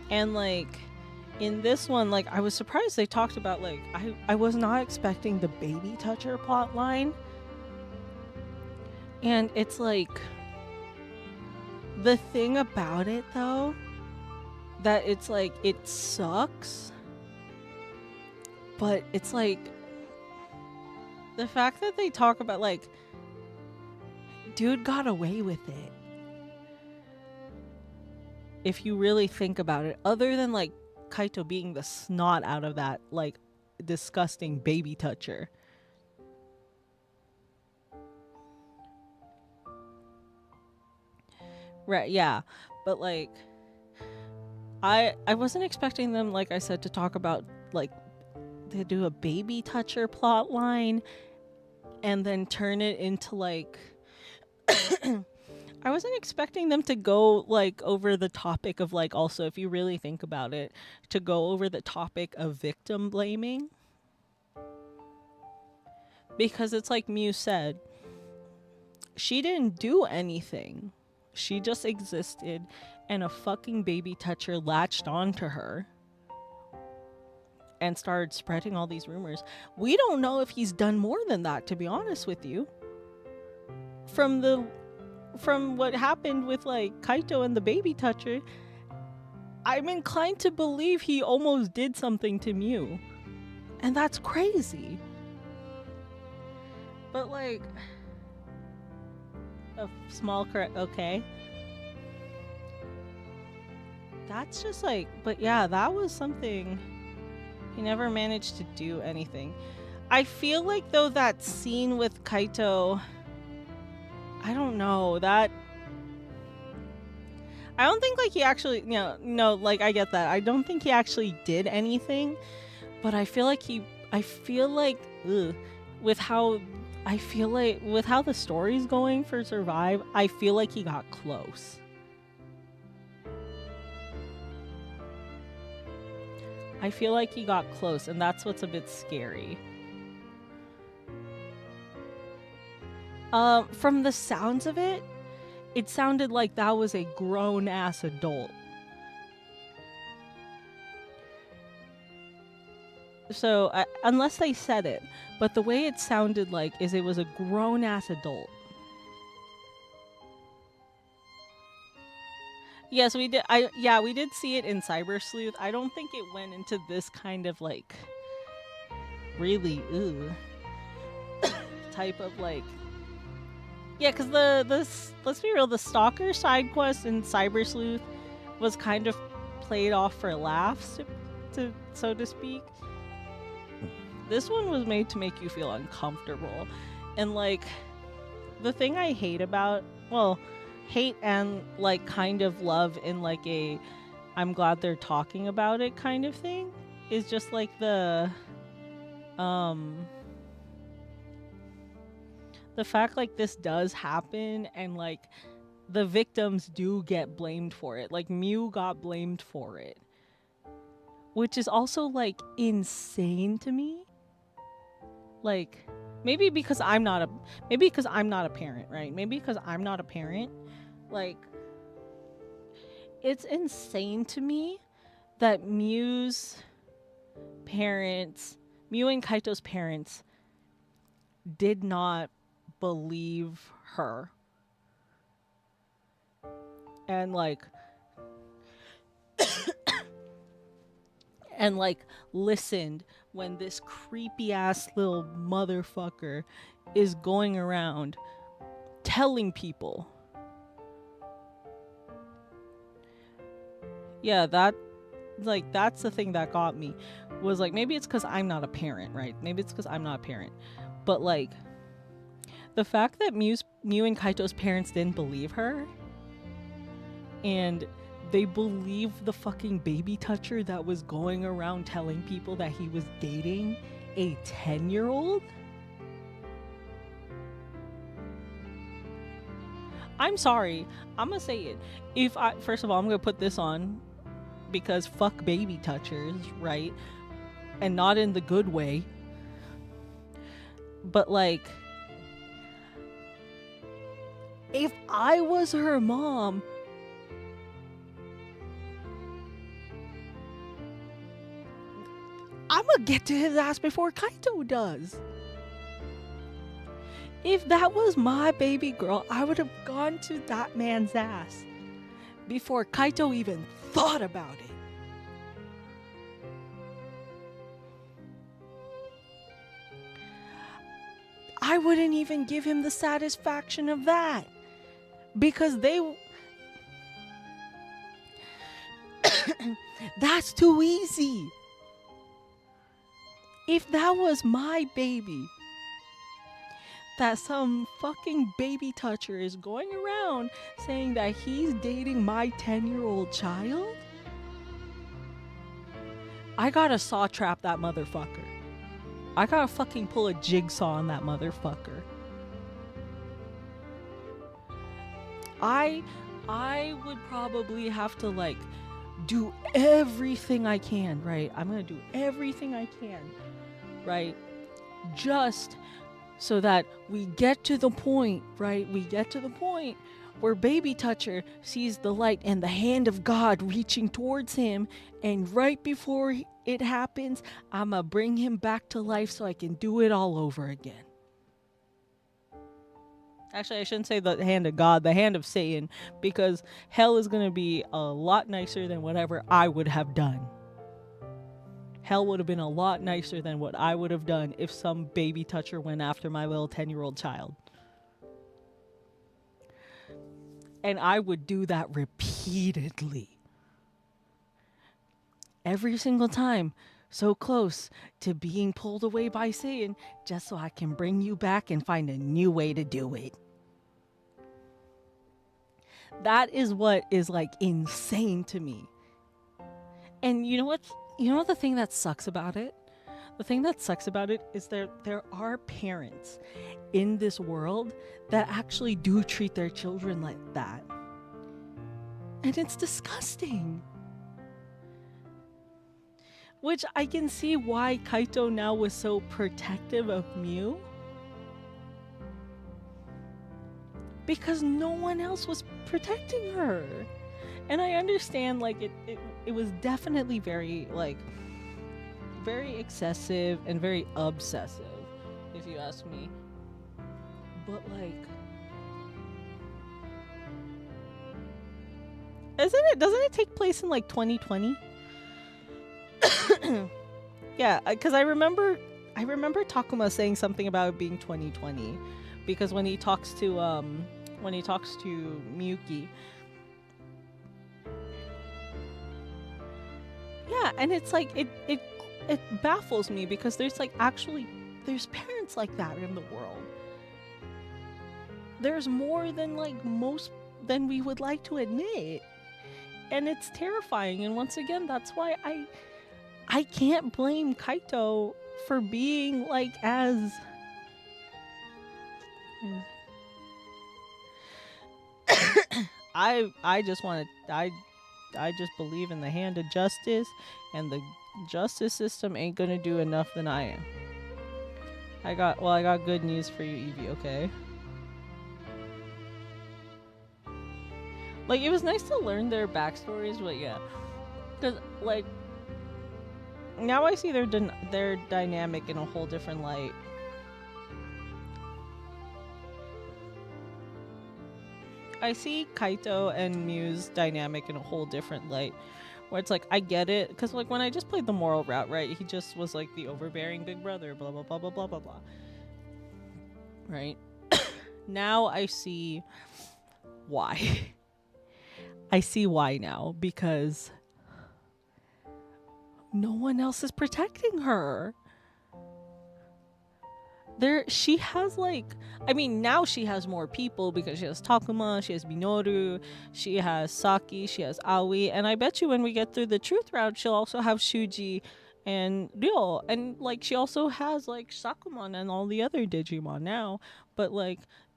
And like in this one, like I was surprised they talked about like I was not expecting the baby toucher plot line. And it's like, the thing about it though, that it's like it sucks, but it's like the fact that they talk about like dude got away with it. If you really think about it, other than like Kaito being the snot out of that like disgusting baby toucher. Right, yeah. But like I wasn't expecting them, like I said, to talk about like to do a baby toucher plot line and then turn it into like I wasn't expecting them to go like over the topic of like, also if you really think about it, to go over the topic of victim blaming. Because it's like Mew said, she didn't do anything. She just existed, and a fucking baby toucher latched onto her and started spreading all these rumors. We don't know if he's done more than that, to be honest with you. From what happened with like Kaito and the baby toucher, I'm inclined to believe he almost did something to Mew. And that's crazy. But like, a small correct, okay. That's just like, but yeah, that was something. He never managed to do anything. I feel like though that scene with Kaito, I don't know, that I don't think like he actually, no, like I get that. I don't think he actually did anything, but I feel like with how the story's going for Survive, I feel like he got close. I feel like he got close, and that's what's a bit scary. From the sounds of it, it sounded like that was a grown-ass adult. So, unless they said it, but the way it sounded like is it was a grown-ass adult. Yes, we did. We did see it in Cyber Sleuth. I don't think it went into this kind of like really type of like. Yeah, because let's be real, the stalker side quest in Cyber Sleuth was kind of played off for laughs, to so to speak. This one was made to make you feel uncomfortable, and like the thing I hate about, well, hate and like kind of love in like a I'm glad they're talking about it kind of thing is just like the fact like this does happen and like the victims do get blamed for it. Like Mew got blamed for it, which is also like insane to me. Like maybe because I'm not a parent, right? Maybe because I'm not a parent. Like it's insane to me that Mew and Kaito's parents did not believe her and like and like listened when this creepy ass little motherfucker is going around telling people. Yeah, that's the thing that got me, was like maybe it's because I'm not a parent, right? Maybe it's because I'm not a parent, but like the fact that Mew and Kaito's parents didn't believe her, and they believed the fucking baby toucher that was going around telling people that he was dating a 10-year-old. I'm sorry, I'm gonna say it. First of all, I'm gonna put this on because fuck baby touchers, right? And not in the good way. But like, if I was her mom, I'm gonna get to his ass before Kaito does. If that was my baby girl, I would have gone to that man's ass before Kaito even thought about it. I wouldn't even give him the satisfaction of that. Because that's too easy. If that was my baby, that some fucking baby toucher is going around saying that he's dating my 10-year-old child, I gotta saw trap that motherfucker. I gotta fucking pull a jigsaw on that motherfucker. I would probably have to like do everything I can, right? I'm gonna do everything I can, right? Just so that we get to the point, right? We get to the point where Baby Toucher sees the light and the hand of God reaching towards him, and right before it happens, I'ma bring him back to life so I can do it all over again. Actually, I shouldn't say the hand of God, the hand of Satan, because hell is going to be a lot nicer than whatever I would have done. Hell would have been a lot nicer than what I would have done if some baby toucher went after my little 10-year-old child. And I would do that repeatedly. Every single time. So close to being pulled away by Satan, just so I can bring you back and find a new way to do it. That is what is like insane to me. And you know what? You know what the thing that sucks about it? The thing that sucks about it is there are parents in this world that actually do treat their children like that. And it's disgusting. Which I can see why Kaito now was so protective of Mew. Because no one else was protecting her. And I understand, like, it was definitely very, like, very excessive and very obsessive, if you ask me. But, like, Doesn't it take place in like 2020? Yeah, because I remember Takuma saying something about it being 2020, because when he talks to Miyuki. Yeah, and it's like it baffles me because there's parents like that in the world. There's more than than we would like to admit. And it's terrifying, and once again, that's why I can't blame Kaito for being as I just believe in the hand of justice, and the justice system ain't gonna do enough than I am. I got good news for you, Evie, okay? It was nice to learn their backstories, but yeah. Because, now I see their dynamic in a whole different light. I see Kaito and Miu's dynamic in a whole different light. Where it's I get it. Because, when I just played the moral route, right? He just was, the overbearing big brother, blah, blah, blah, blah, blah, blah, blah. Right? Now I see why. I see why now, because no one else is protecting her. She has now she has more people because she has Takuma, she has Minoru, she has Saki, she has Aoi, and I bet you when we get through the truth route, she'll also have Shuji and Ryo, and she also has Sakuman and all the other Digimon now, but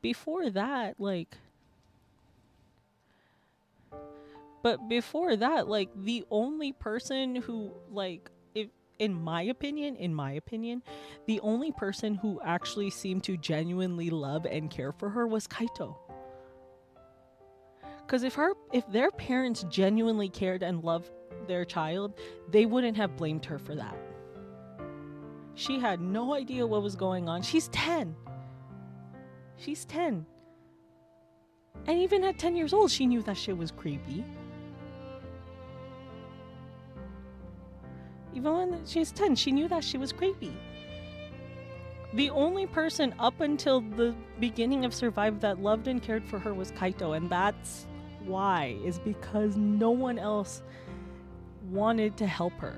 before that, the only person who, in my opinion, the only person who actually seemed to genuinely love and care for her was Kaito. Because if their parents genuinely cared and loved their child, they wouldn't have blamed her for that. She had no idea what was going on. She's 10. And even at 10 years old, she knew that shit was creepy. Even when she's 10, she knew that she was creepy. The only person up until the beginning of Survive that loved and cared for her was Kaito, and that's why, is because no one else wanted to help her.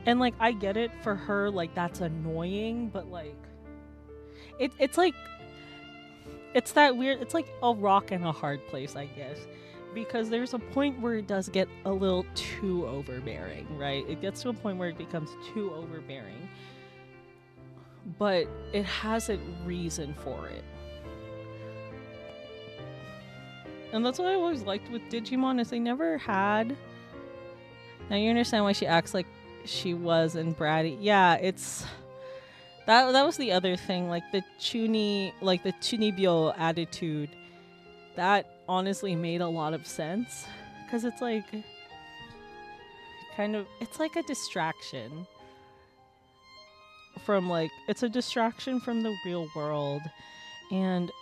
And I get it for her, that's annoying, but it's that weird, it's a rock and a hard place, I guess. Because there's a point where it does get a little too overbearing, right? It gets to a point where it becomes too overbearing. But it has a reason for it. And that's what I always liked with Digimon, is they never had... Now you understand why she acts like she was in bratty. Yeah, it's... That was the other thing, the Chunibyo attitude. That honestly made a lot of sense, because it's it's a distraction from it's a distraction from the real world, and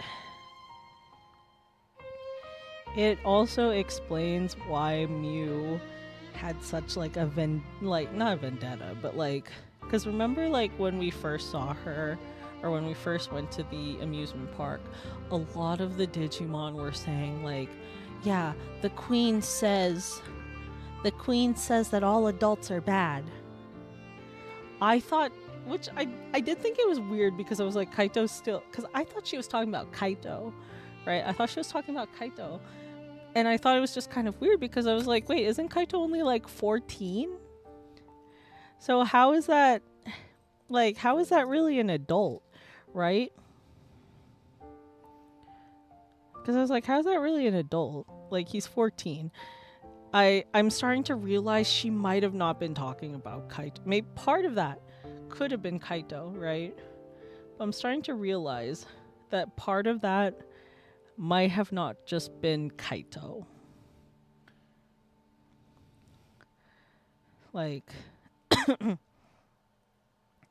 it also explains why Miu had such not a vendetta, but because remember when we first saw her, or when we first went to the amusement park, a lot of the Digimon were saying yeah, the queen says that all adults are bad. I thought, which I did think it was weird, because I was Kaito's still, because I thought she was talking about Kaito, right? I thought she was talking about Kaito, and I thought it was just kind of weird, because I was wait, isn't Kaito only 14? So how is that really an adult? Right? Because I was how's that really an adult? He's 14. I'm starting to realize she might have not been talking about Kaito. Maybe part of that could have been Kaito, right? But I'm starting to realize that part of that might have not just been Kaito.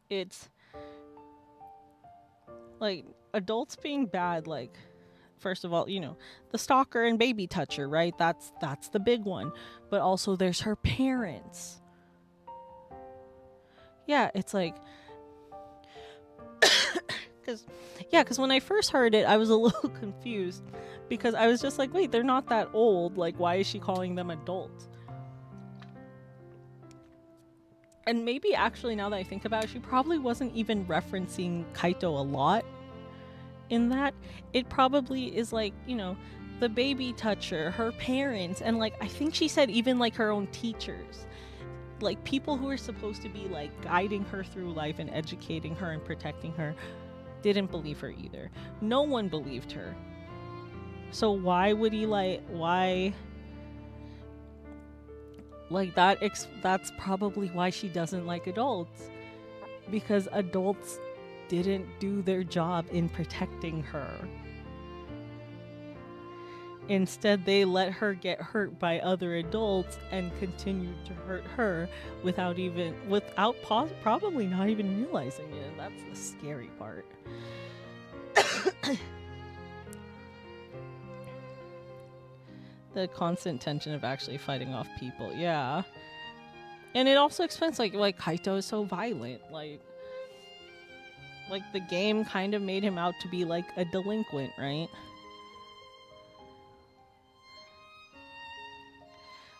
It's adults being bad, first of all, the stalker and baby toucher, right? That's the big one. But also there's her parents. Yeah, it's like because when I first heard it, I was a little confused because I was just like, wait, they're not that old. Like, why is she calling them adults? And maybe actually, now that I think about it, she probably wasn't even referencing Kaito a lot in that. It probably is like, the baby toucher, her parents, and like, I think she said even like her own teachers. Like, people who are supposed to be like guiding her through life and educating her and protecting her didn't believe her either. No one believed her. So why would he why like that? That's probably why she doesn't like adults, because adults didn't do their job in protecting her. Instead, they let her get hurt by other adults and continued to hurt her without probably not even realizing it. That's the scary part. The constant tension of actually fighting off people, yeah. And it also explains like Kaito is so violent. Like the game kind of made him out to be like a delinquent, right?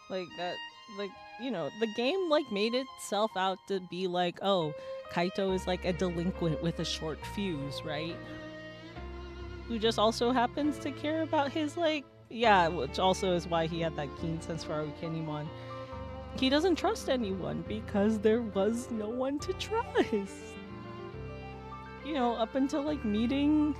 Like that, like, the game like made itself out to be like, oh, Kaito is like a delinquent with a short fuse, right? Who just also happens to care about his which also is why he had that keen sense for Arukenimon. He doesn't trust anyone because there was no one to trust. Up until like meeting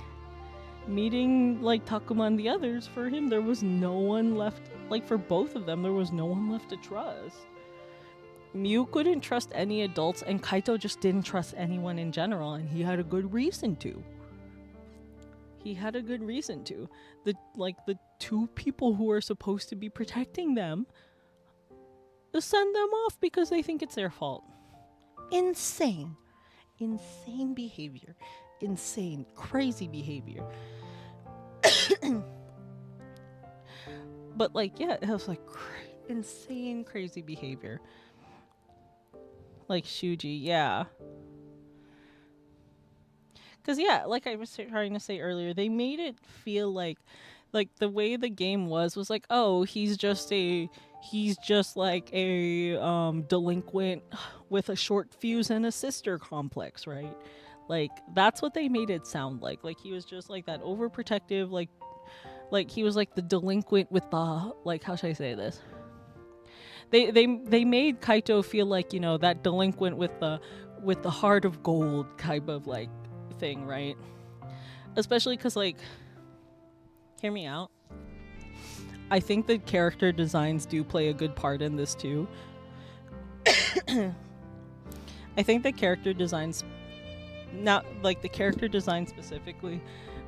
like Takuma and the others, for him there was no one left. Like, for both of them, there was no one left to trust. Miu couldn't trust any adults, and Kaito just didn't trust anyone in general, and he had a good reason to. The two people who are supposed to be protecting them send them off because they think it's their fault. Insane behavior. Insane, crazy behavior. But it was like insane, crazy behavior. Like Shuji, yeah. Because like I was trying to say earlier, they made it feel like the way the game was like, oh, he's just like a delinquent with a short fuse and a sister complex, right? Like, that's what they made it sound like. Like, he was just like that overprotective, like he was like the delinquent with the, like, how should I say this? They made Kaito feel like, that delinquent with the heart of gold type of like thing, right? Especially because, like, hear me out. I think the character designs do play a good part in this too. I think the character designs, not like the character design specifically,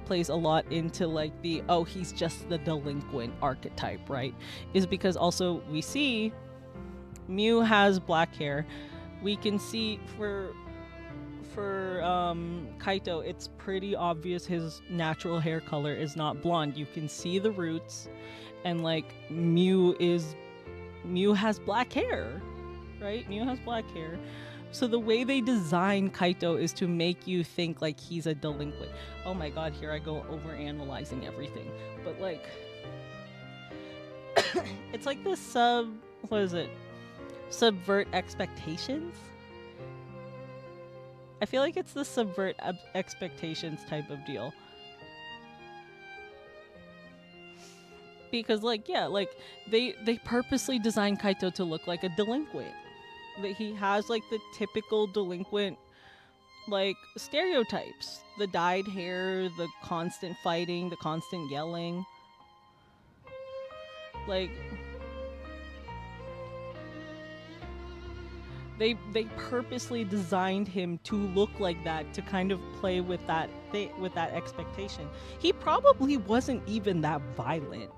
plays a lot into like the, oh, he's just the delinquent archetype, right? Is because also we see Miu has black hair. We can see for Kaito, it's pretty obvious his natural hair color is not blonde. You can see the roots, and like Miu has black hair, right? Miu has black hair. So the way they design Kaito is to make you think like he's a delinquent. Oh my god, here I go over analyzing everything. But like it's like the subvert expectations? I feel like it's the subvert expectations type of deal. Because like, yeah, like they purposely designed Kaito to look like a delinquent. That he has like the typical delinquent like stereotypes. The dyed hair, the constant fighting, the constant yelling. Like they purposely designed him to look like that, to kind of play with that expectation. He probably wasn't even that violent.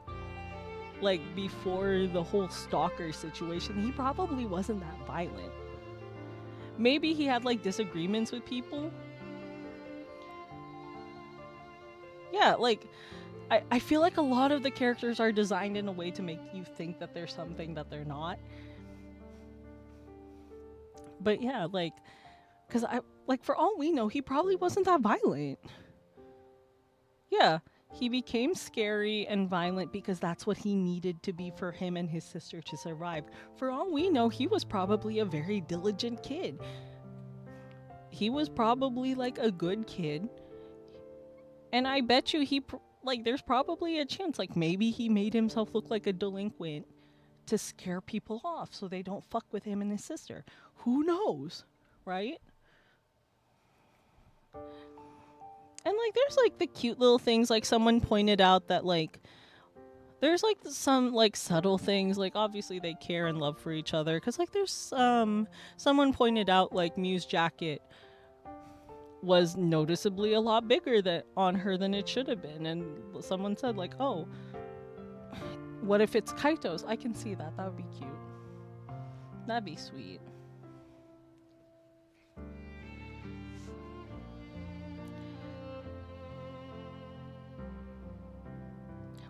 Like, before the whole stalker situation, he probably wasn't that violent. Maybe he had, like, disagreements with people. Yeah, like, I feel like a lot of the characters are designed in a way to make you think that they're something that they're not. But yeah, like, because for all we know, he probably wasn't that violent. Yeah, he became scary and violent because that's what he needed to be for him and his sister to survive. For all we know, he was probably a very diligent kid. He was probably like a good kid. And I bet you there's probably a chance, like maybe he made himself look like a delinquent to scare people off so they don't fuck with him and his sister. Who knows, right? And like there's like the cute little things, like someone pointed out that like there's like some like subtle things, like obviously they care and love for each other, because like there's someone pointed out like Miu's jacket was noticeably a lot bigger on her than it should have been, and someone said like, oh, what if it's Kaito's? I can see that. That would be cute. That'd be sweet.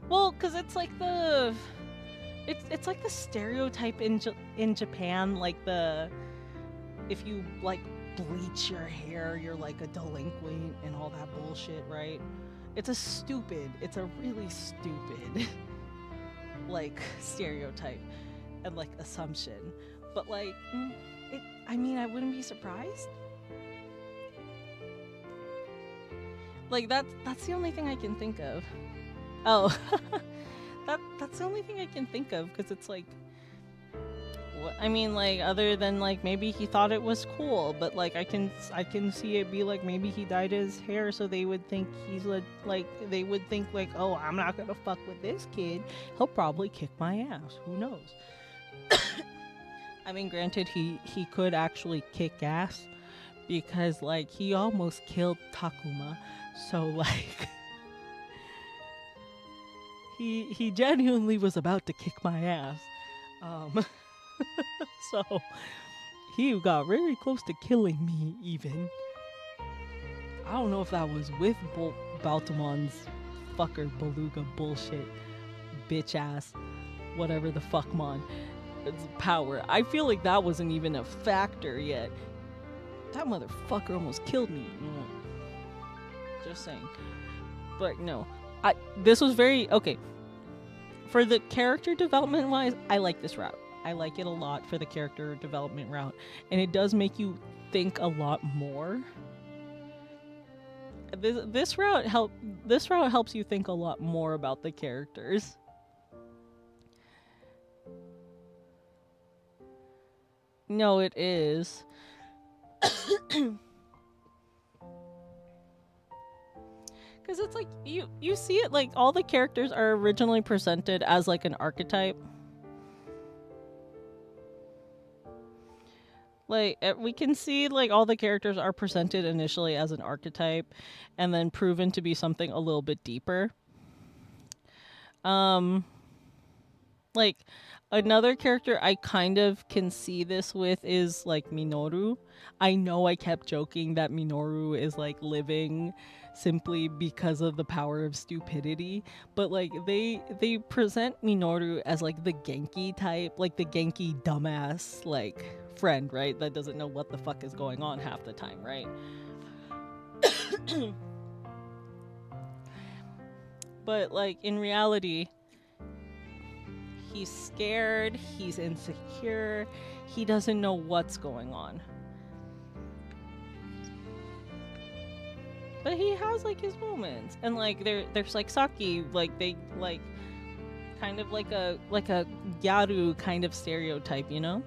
Well, because it's like it's like the stereotype in Japan, like if you like bleach your hair, you're like a delinquent and all that bullshit, right? It's a really stupid like stereotype and like assumption. But like I mean, I wouldn't be surprised. Like that's the only thing I can think of. Oh, that's the only thing I can think of, because it's like, what I mean, like other than like maybe he thought it was cool, but like I can see it be like maybe he dyed his hair so they would think he's like they would think like, oh, I'm not gonna fuck with this kid. He'll probably kick my ass. Who knows? I mean, granted, he could actually kick ass because like he almost killed Takuma, so like. He genuinely was about to kick my ass. So he got very close to killing me even. I don't know if that was with Baltamon's fucker beluga bullshit bitch ass whatever the fuck mon power. I feel like that wasn't even a factor yet. That motherfucker almost killed me. Just saying. But no. This was very okay. For the character development wise, I like this route. I like it a lot for the character development route, and it does make you think a lot more. This route helps you think a lot more about the characters. No, it is. Because it's like you see it like all the characters are originally presented as like an archetype. Like we can see like all the characters are presented initially as an archetype and then proven to be something a little bit deeper. Like another character I kind of can see this with is like Minoru. I know I kept joking that Minoru is like living simply because of the power of stupidity, but like they present Minoru as like the Genki type, like the Genki dumbass like friend, right? That doesn't know what the fuck is going on half the time, right? But like in reality, he's scared, he's insecure, he doesn't know what's going on. But he has like his moments, and like there's like Saki, like they like kind of like a gyaru kind of stereotype, you know?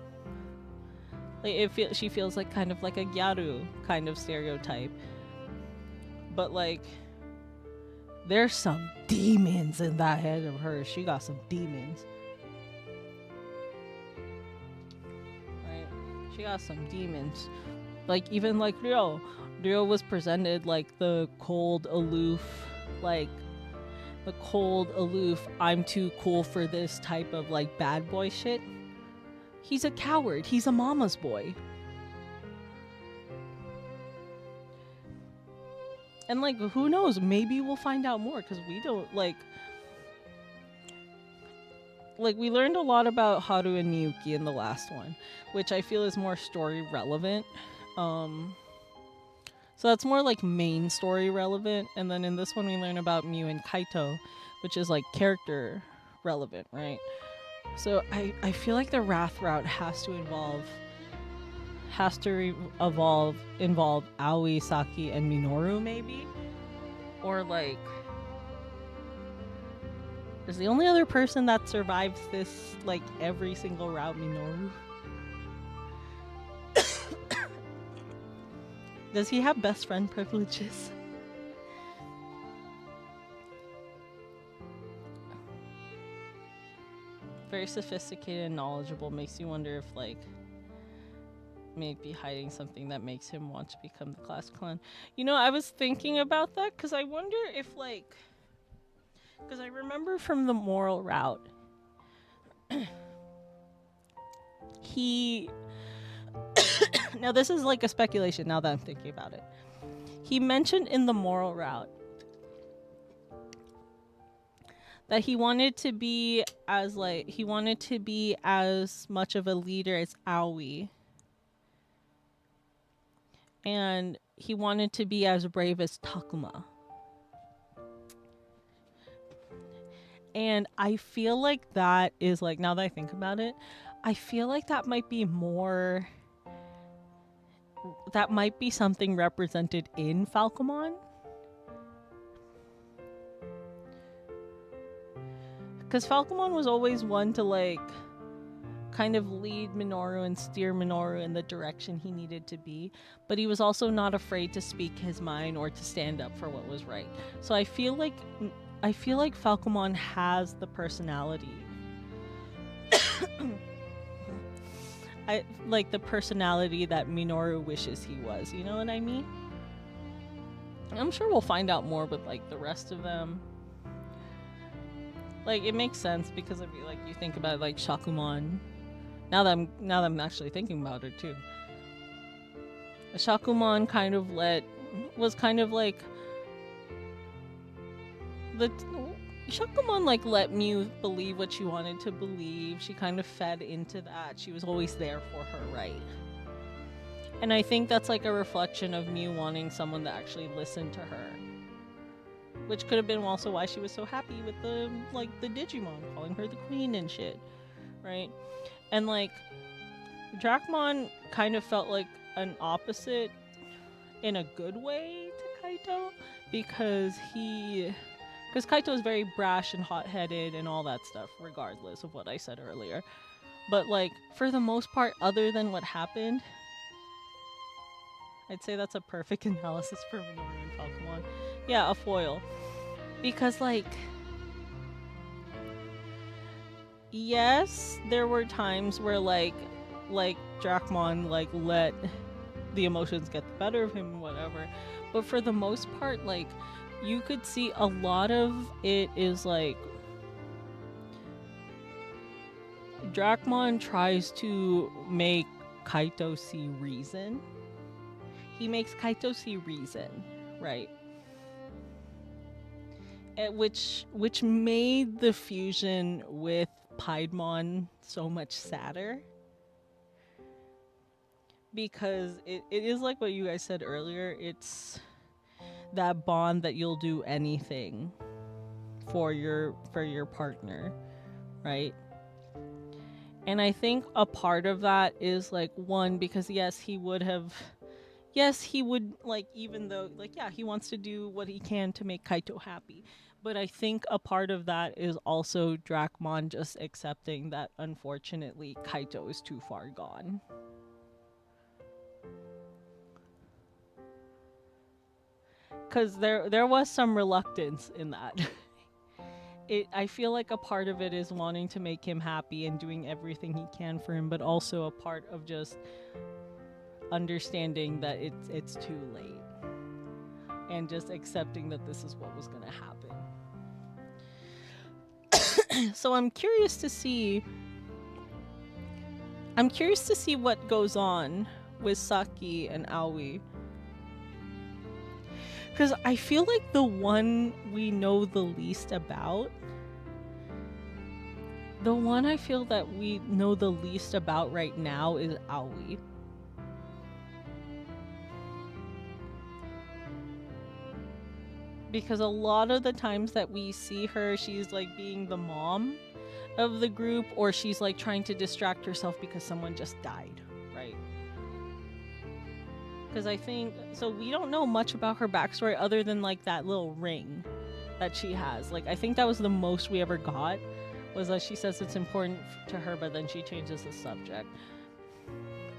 Like she feels like kind of like a gyaru kind of stereotype. But like there's some demons in that head of hers. She got some demons. Right? She got some demons. Like even like Ryo was presented like the cold, aloof, I'm too cool for this type of like bad boy shit. He's a coward. He's a mama's boy. And like, who knows? Maybe we'll find out more because we don't like we learned a lot about Haru and Miyuki in the last one, which I feel is more story relevant. So that's more like main story relevant. And then in this one we learn about Miu and Kaito, which is like character relevant, right? So I feel like the Wrath route has to involve Aoi, Saki, and Minoru maybe? Or like, is the only other person that survives this like every single route Minoru? Does he have best friend privileges? Very sophisticated and knowledgeable, makes you wonder if like maybe hiding something that makes him want to become the class clown. You know, I was thinking about that because I wonder if like, because I remember from the moral route, he now this is like a speculation now that I'm thinking about it. He mentioned in the moral route that he wanted to be as much of a leader as Aoi. And he wanted to be as brave as Takuma. And I feel like that is like, now that I think about it, I feel like that might be something represented in Falcomon. Because Falcomon was always one to like kind of lead Minoru and steer Minoru in the direction he needed to be, but he was also not afraid to speak his mind or to stand up for what was right. So I feel like Falcomon has the personality. I like the personality that Minoru wishes he was, you know what I mean? I'm sure we'll find out more with like the rest of them. Like it makes sense because if you like you think about like Shakumon. Now that I'm actually thinking about it too. Shakumon Shakumon like let Miu believe what she wanted to believe. She kind of fed into that. She was always there for her, right? And I think that's like a reflection of Miu wanting someone to actually listen to her. Which could have been also why she was so happy with the Digimon calling her the queen and shit, right? And like Dracmon kind of felt like an opposite in a good way to Kaito because Kaito is very brash and hot-headed and all that stuff, regardless of what I said earlier. But like for the most part, other than what happened, I'd say that's a perfect analysis for Minoru and Falcomon. Yeah, a foil. Because like yes, there were times where like Dracmon like let the emotions get the better of him and whatever. But for the most part, like you could see a lot of it is like Dracmon tries to make Kaito see reason. He makes Kaito see reason, right? Which made the fusion with Piedmon so much sadder. Because it is like what you guys said earlier, it's that bond that you'll do anything for your partner, right? And I think a part of that is like one, because yes, he would like, even though like yeah, he wants to do what he can to make Kaito happy. But I think a part of that is also Dracmon just accepting that unfortunately Kaito is too far gone. Because there was some reluctance in that. I feel like a part of it is wanting to make him happy and doing everything he can for him, but also a part of just understanding that it's too late. And just accepting that this is what was going to happen. So I'm curious to see what goes on with Saki and Aoi. Because I feel like the one we know the least about, the one I feel that we know the least about right now is Aoi. Because a lot of the times that we see her, she's like being the mom of the group, or she's like trying to distract herself because someone just died, right? Because I think, so we don't know much about her backstory other than like that little ring that she has. Like, I think that was the most we ever got, was that she says it's important to her, but then she changes the subject.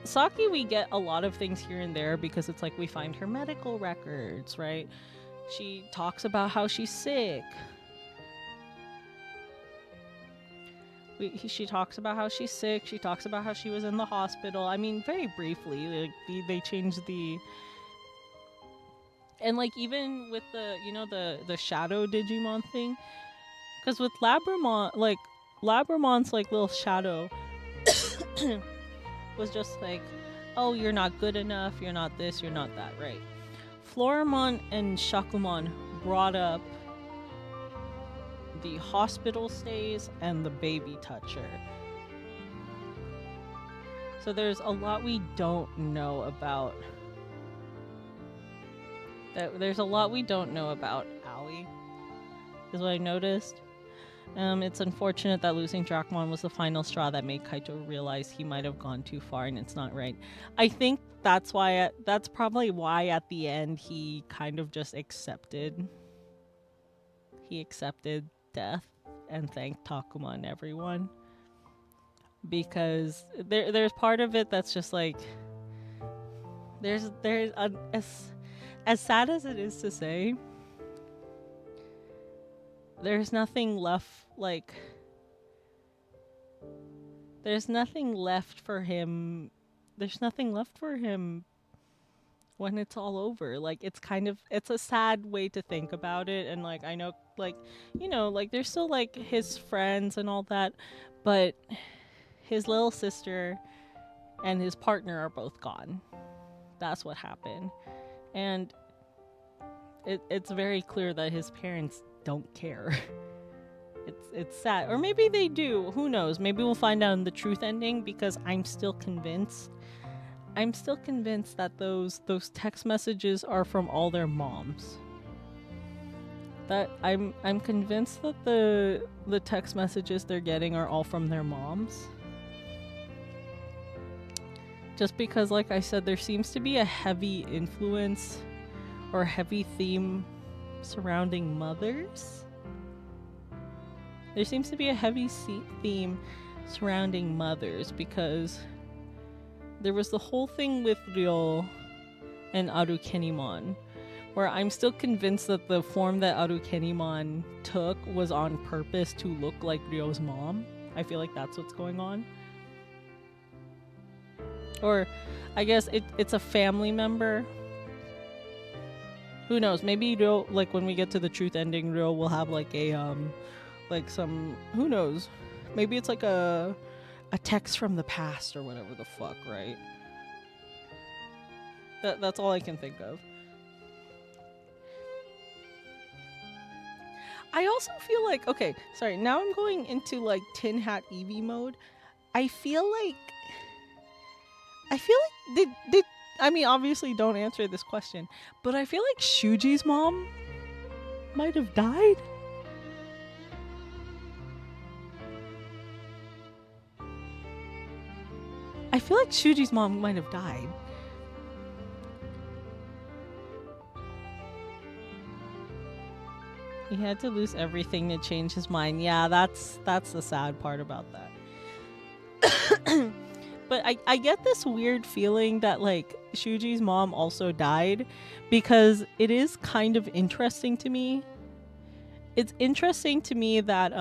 Saki, we get a lot of things here and there because it's like we find her medical records, right? She talks about how she's sick. She talks about how she's sick. She talks about how she was in the hospital. I mean, very briefly. Like, they changed the... And, like, even with the, you know, the shadow Digimon thing. Because with Labramon, like, Labramon's, like, little shadow was just like, oh, you're not good enough. You're not this. You're not that, right? Floramon and Shakumon brought up the hospital stays and the baby toucher. So there's a lot we don't know about. There's a lot we don't know about Aoi, is what I noticed. It's unfortunate that losing Dracmon was the final straw that made Kaito realize he might have gone too far and it's not right. I think that's why, that's probably why at the end he kind of just accepted. He accepted death and thanked Takuma and everyone. Because there's part of it that's just like, there's as sad as it is to say, there's nothing left, like, there's nothing left for him. There's nothing left for him when it's all over. Like, it's kind of, it's a sad way to think about it. And, like, I know, like, you know, like, there's still, like, his friends and all that. But his little sister and his partner are both gone. That's what happened. And it's very clear that his parents don't care. It's sad. Or maybe they do. Who knows? Maybe we'll find out in the truth ending, because I'm still convinced that those text messages are from all their moms. That I'm convinced that the text messages they're getting are all from their moms. Just because, like I said, there seems to be a heavy influence or heavy theme surrounding mothers. There seems to be a heavy theme surrounding mothers, because there was the whole thing with Ryo and Arukenimon, where I'm still convinced that the form that Arukenimon took was on purpose to look like Ryo's mom. I feel like that's what's going on. Or I guess it's a family member. Who knows? Maybe Ryo, like, when we get to the truth ending, Ryo will have like a like some, who knows? Maybe it's like a text from the past or whatever the fuck, right? That's all I can think of. I also feel like, okay, sorry, now I'm going into like Tin Hat Evie mode. I feel like did I mean, obviously don't answer this question, but I feel like Shuji's mom might have died. I feel like Shuji's mom might have died. He had to lose everything to change his mind. Yeah, that's the sad part about that. But I get this weird feeling that, like, Shuji's mom also died, because it is kind of interesting to me. It's interesting to me that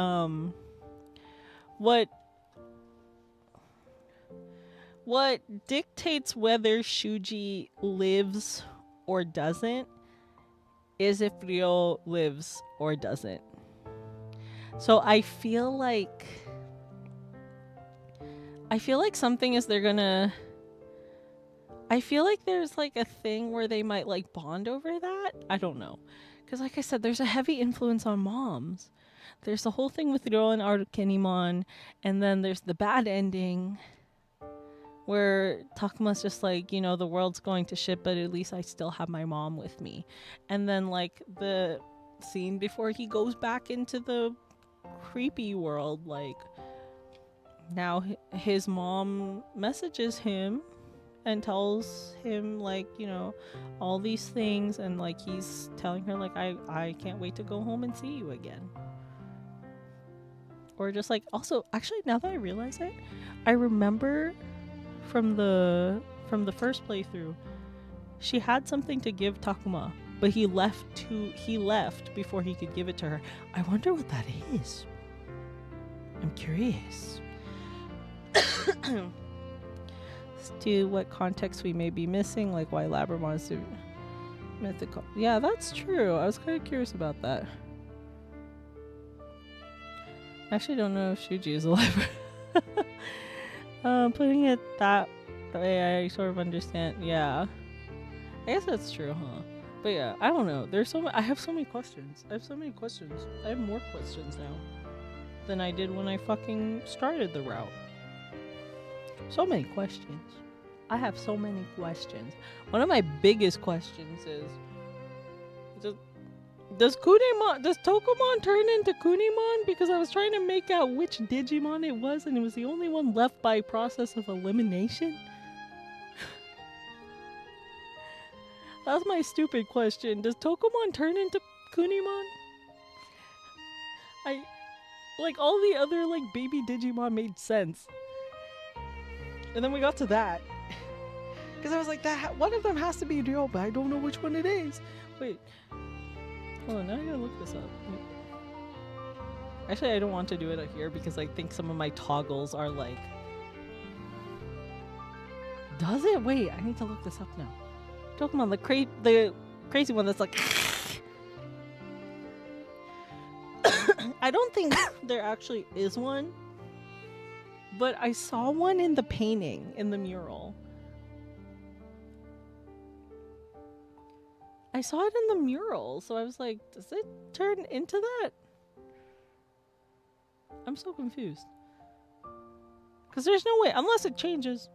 what dictates whether Shuji lives or doesn't is if Ryo lives or doesn't. So I feel like something is they're gonna I feel like there's like a thing where they might like bond over that. I don't know. Because like I said, there's a heavy influence on moms. There's the whole thing with Ryo and Arukenimon, and then there's the bad ending where Takuma's just like, you know, the world's going to shit, but at least I still have my mom with me. And then like the scene before he goes back into the creepy world, like now his mom messages him and tells him like, you know, all these things, and like he's telling her like I can't wait to go home and see you again. Or just like, also actually now that I realize it, I remember from the first playthrough she had something to give Takuma, but he left before he could give it to her. I wonder what that is. I'm curious. To what context we may be missing, like why Labramon is mythical. Yeah, that's true. I was kind of curious about that. I actually don't know if Shuji is alive. Putting it that way, I sort of understand. Yeah, I guess that's true, huh? But yeah, I don't know. I have so many questions. I have more questions now than I did when I fucking started the route. So many questions. I have so many questions. One of my biggest questions is, does Tokumon turn into Kunimon? Because I was trying to make out which Digimon it was, and it was the only one left by process of elimination. That's my stupid question. Does Tokumon turn into Kunimon? Like all the other like baby Digimon made sense. And then we got to that. Because I was like, one of them has to be Ryo, but I don't know which one it is. Wait. Hold on, now I gotta look this up. Wait. Actually, I don't want to do it here because I think some of my toggles are like... Does it? Wait, I need to look this up now. Pokemon, the crazy one that's like... I don't think there actually is one. But I saw one in the painting, in the mural. I saw it in the mural, so I was like, does it turn into that? I'm so confused. Because there's no way, unless it changes.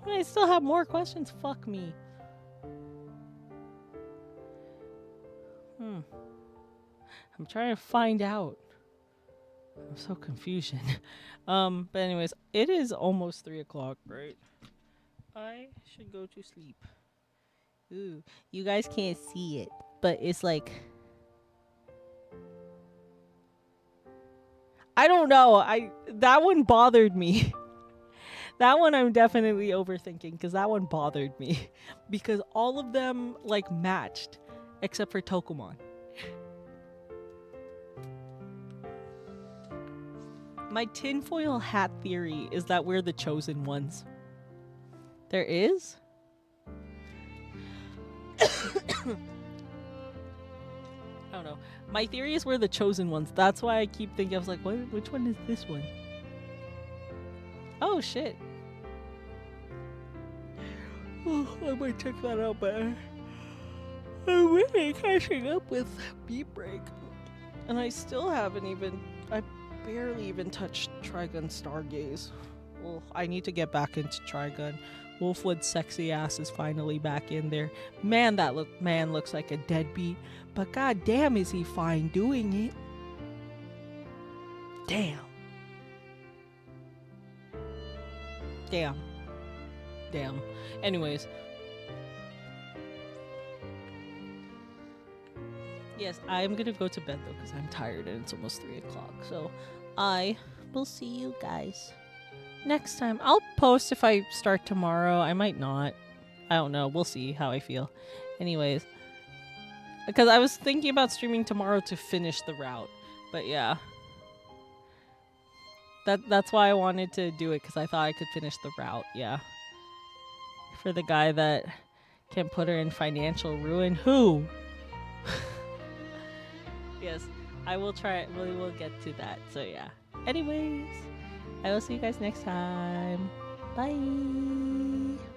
I still have more questions, fuck me. I'm trying to find out. I'm so confusion. But anyways, it is almost 3 o'clock, right? I should go to sleep. Ooh, you guys can't see it, but it's like... I don't know. That one bothered me. That one I'm definitely overthinking because that one bothered me. Because all of them like matched except for Tokumon. My tinfoil hat theory is that we're the chosen ones. There is? I don't know. My theory is we're the chosen ones. That's why I keep thinking, I was like, which one is this one? Oh, shit. Oh, I might check that out, but I'm really catching up with Beat Break. And I still haven't even... I barely even touched Trigun Stargaze. Well, I need to get back into Trigun. Wolfwood's sexy ass is finally back in there. Man, that man looks like a deadbeat. But goddamn, is he fine doing it. Damn. Anyways. Yes, I'm gonna go to bed though because I'm tired and it's almost 3 o'clock. So I will see you guys next time. I'll post if I start tomorrow. I might not. I don't know. We'll see how I feel. Anyways. Because I was thinking about streaming tomorrow to finish the route. But yeah. That's why I wanted to do it. Because I thought I could finish the route. Yeah. For the guy that can put her in financial ruin. Who? Yes. I will try it. We will get to that. So yeah. Anyways. I will see you guys next time. Bye.